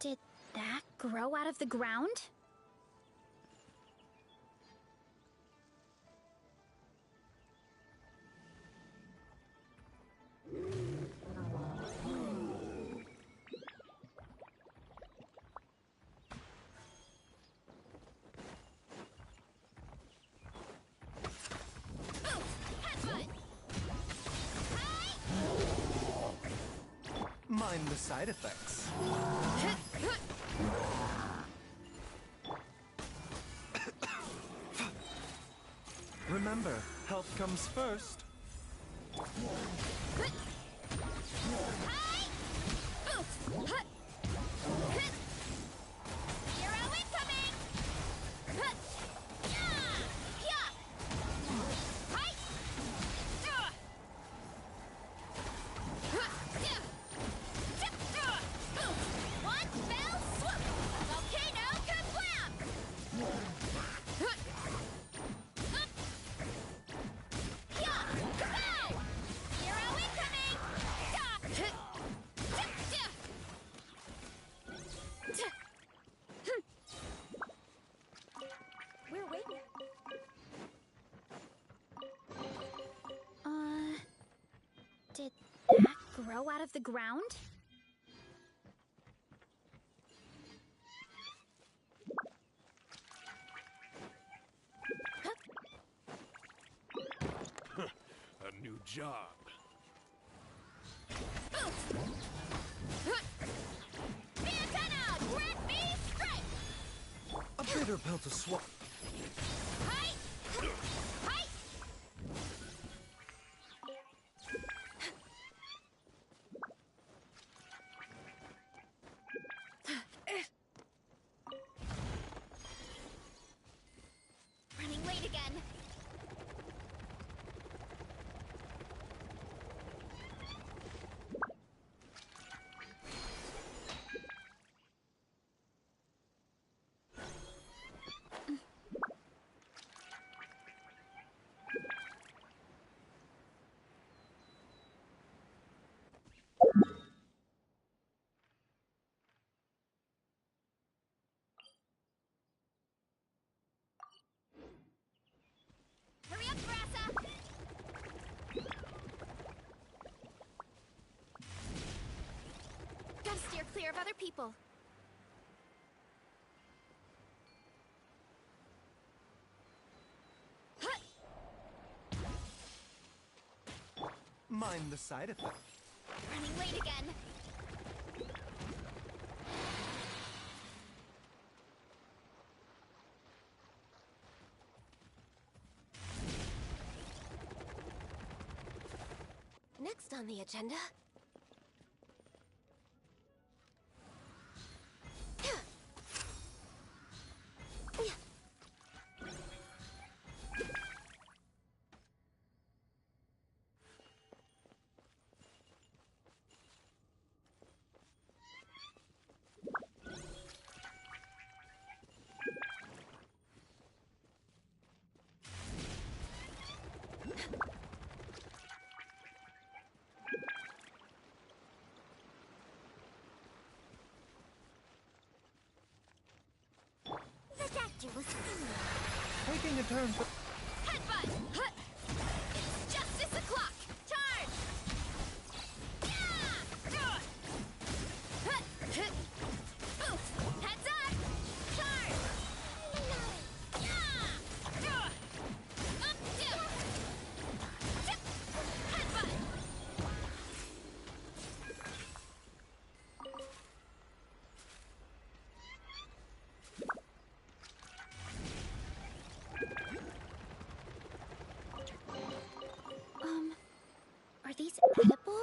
[SPEAKER 1] Did that grow out of the ground?
[SPEAKER 19] Mind the side effects. Remember, health comes first.
[SPEAKER 1] Hero incoming! One fell swoop! Volcano kablam! Hero incoming!
[SPEAKER 2] We're waiting.
[SPEAKER 1] Did that grow out of the ground?
[SPEAKER 8] A new job.
[SPEAKER 1] Antenna! Grant me strength!
[SPEAKER 19] A bitter pill to swallow.
[SPEAKER 1] Running late again. Hurry up, Brassa! Gotta steer clear of other people.
[SPEAKER 19] Mind the side effects.
[SPEAKER 1] Running late again.
[SPEAKER 2] next on the agenda? The doctor was
[SPEAKER 19] Taking a turn for...
[SPEAKER 1] Headbutt! It's justice o'clock! Charge! Heads up! Charge! Headbutt!
[SPEAKER 2] Are these edible?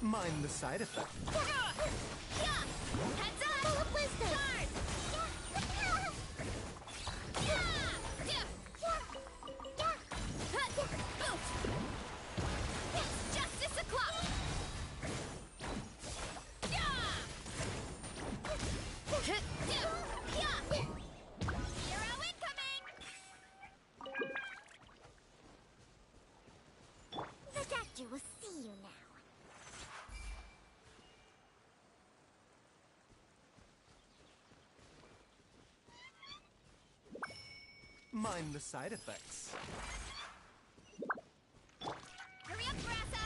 [SPEAKER 19] Mind the side effect.
[SPEAKER 2] Heads up! Full of wisdom!
[SPEAKER 1] It's justice o'clock! Hero incoming!
[SPEAKER 2] The doctor will see you now.
[SPEAKER 19] Mind the side effects.
[SPEAKER 1] Hurry up, Grassa!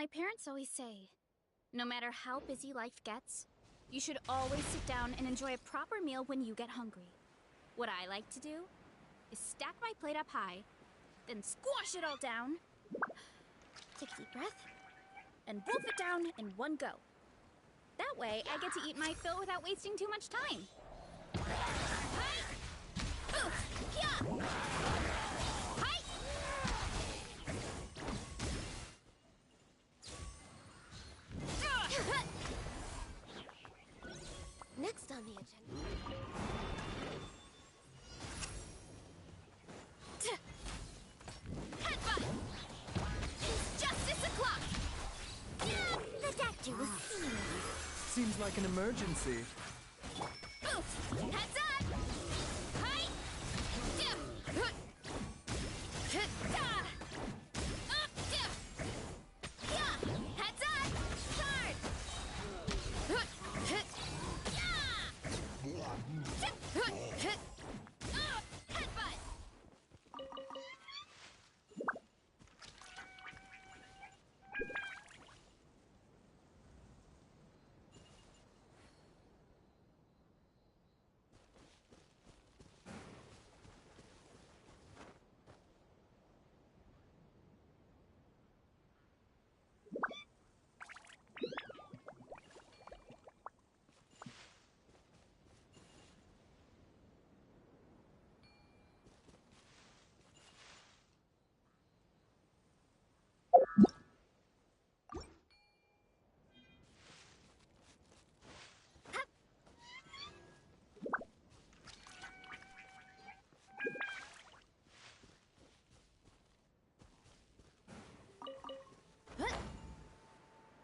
[SPEAKER 1] My parents always say, no matter how busy life gets, you should always sit down and enjoy a proper meal when you get hungry. What I like to do is stack my plate up high, then squash it all down, take a deep breath, and wolf it down in one go. That way, I get to eat my fill without wasting too much time. Hi! Oof! Yeah! Hi!
[SPEAKER 2] Next on the agenda.
[SPEAKER 1] Headbutt! It's justice o'clock!
[SPEAKER 2] The doctor was seeing.
[SPEAKER 19] Seems like an emergency.
[SPEAKER 1] Oof! Heads up! Hi! Dip! Da! Up! Dip! Yeah! Heads up! Hard! Yeah! Headbutt!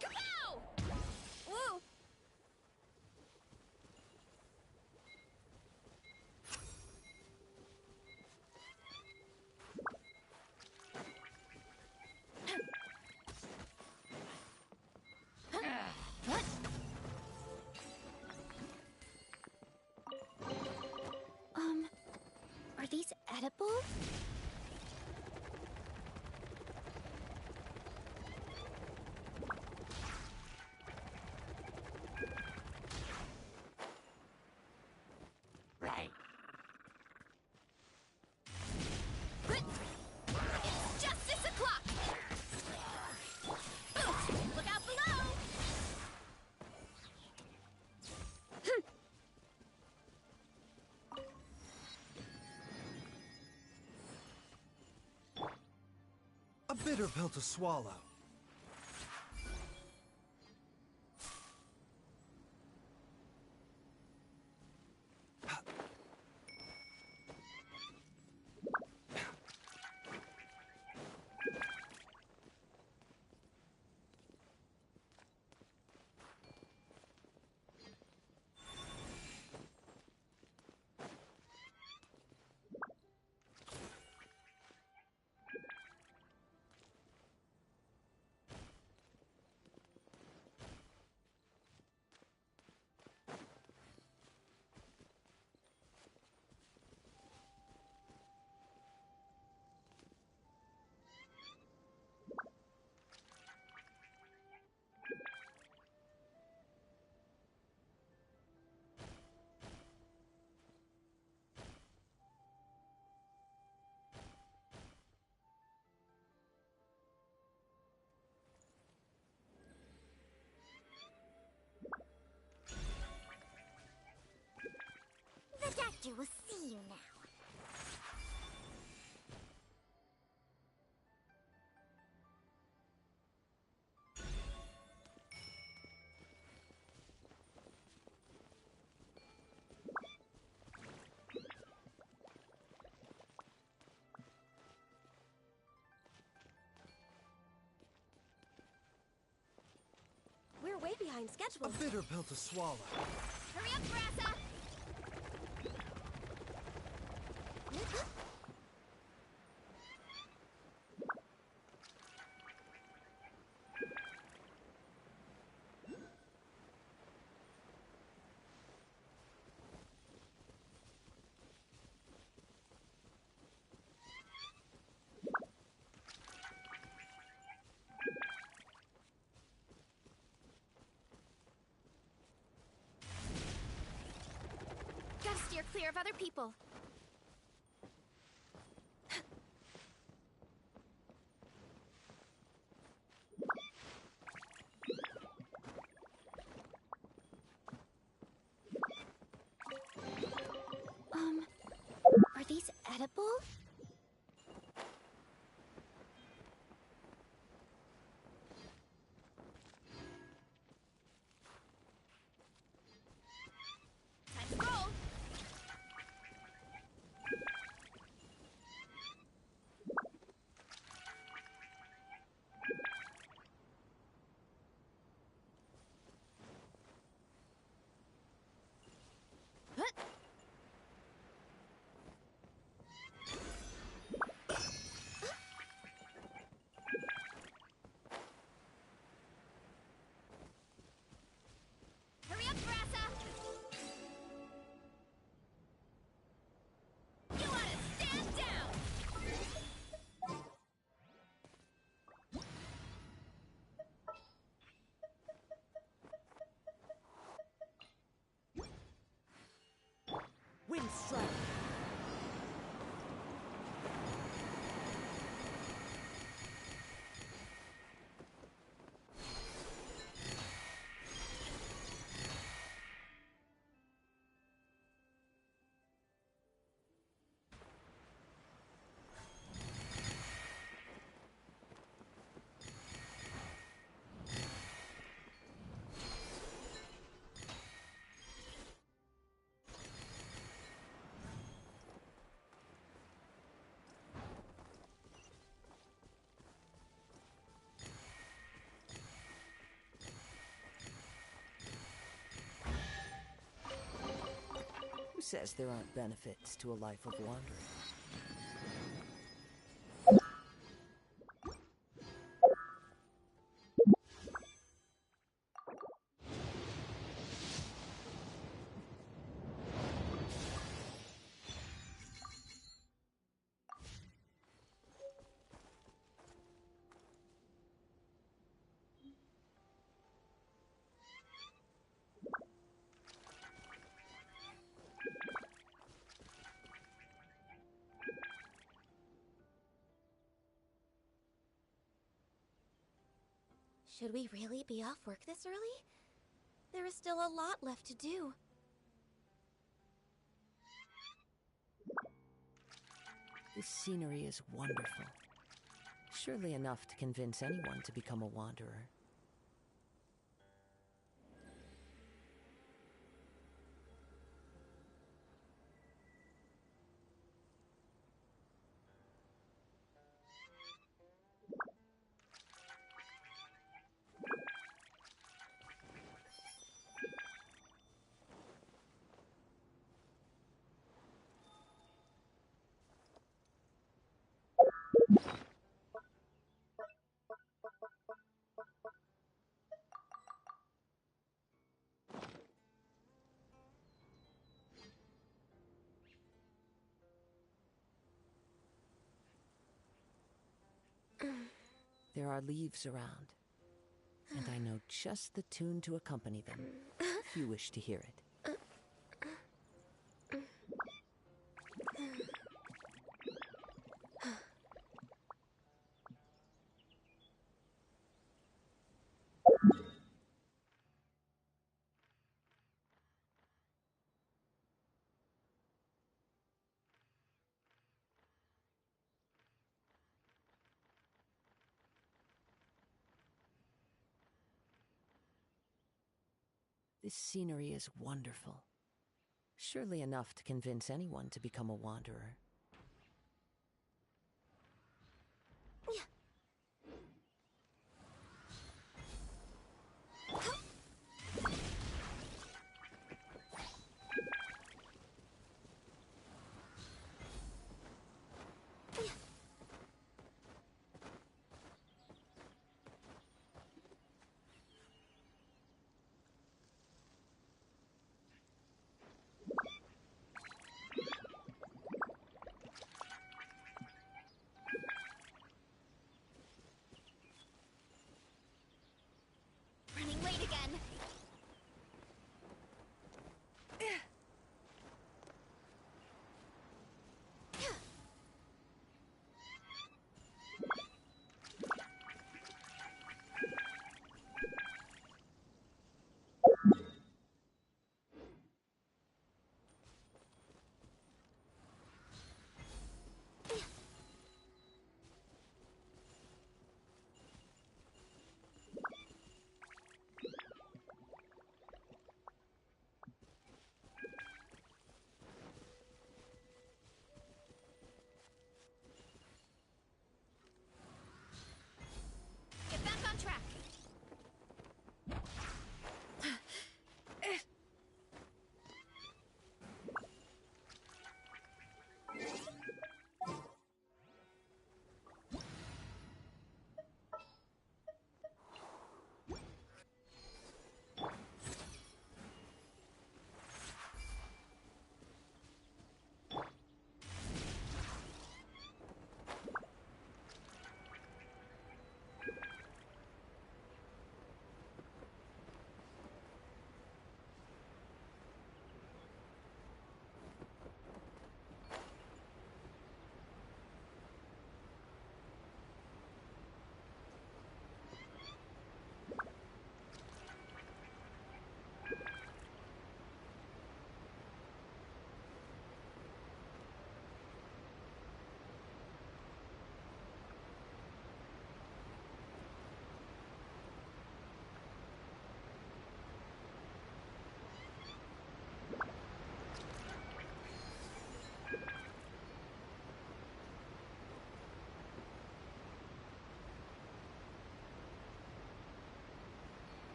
[SPEAKER 1] Kapow! Woo! What? Are these edible?
[SPEAKER 3] Right.
[SPEAKER 1] It's justice o'clock! Oof! Look out below!
[SPEAKER 19] A bitter pill to swallow.
[SPEAKER 2] The doctor will see you now.
[SPEAKER 5] We're way behind schedule.
[SPEAKER 19] A bitter pill to swallow.
[SPEAKER 1] Hurry up, Brassa! clear of other people.
[SPEAKER 2] Are these edible?
[SPEAKER 1] Time to roll. Hurry up, Grassa! You ought to stand down!
[SPEAKER 9] Wind strike. Who says there aren't benefits to a life of wandering?
[SPEAKER 5] Should we really be off work this early? There is still a lot left to do.
[SPEAKER 9] This scenery is wonderful. Surely enough to convince anyone to become a wanderer. There are leaves around, and I know just the tune to accompany them, if you wish to hear it. This scenery is wonderful. Surely enough to convince anyone to become a wanderer.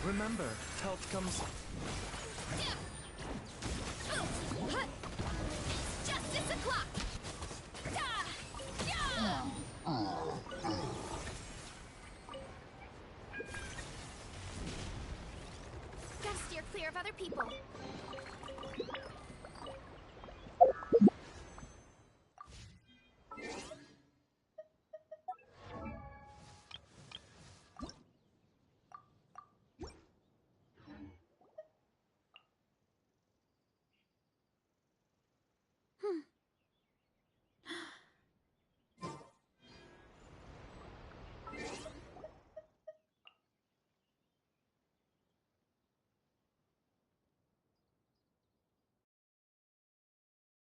[SPEAKER 19] Remember, health comes...
[SPEAKER 1] Justice o'clock! Gotta steer clear of other people.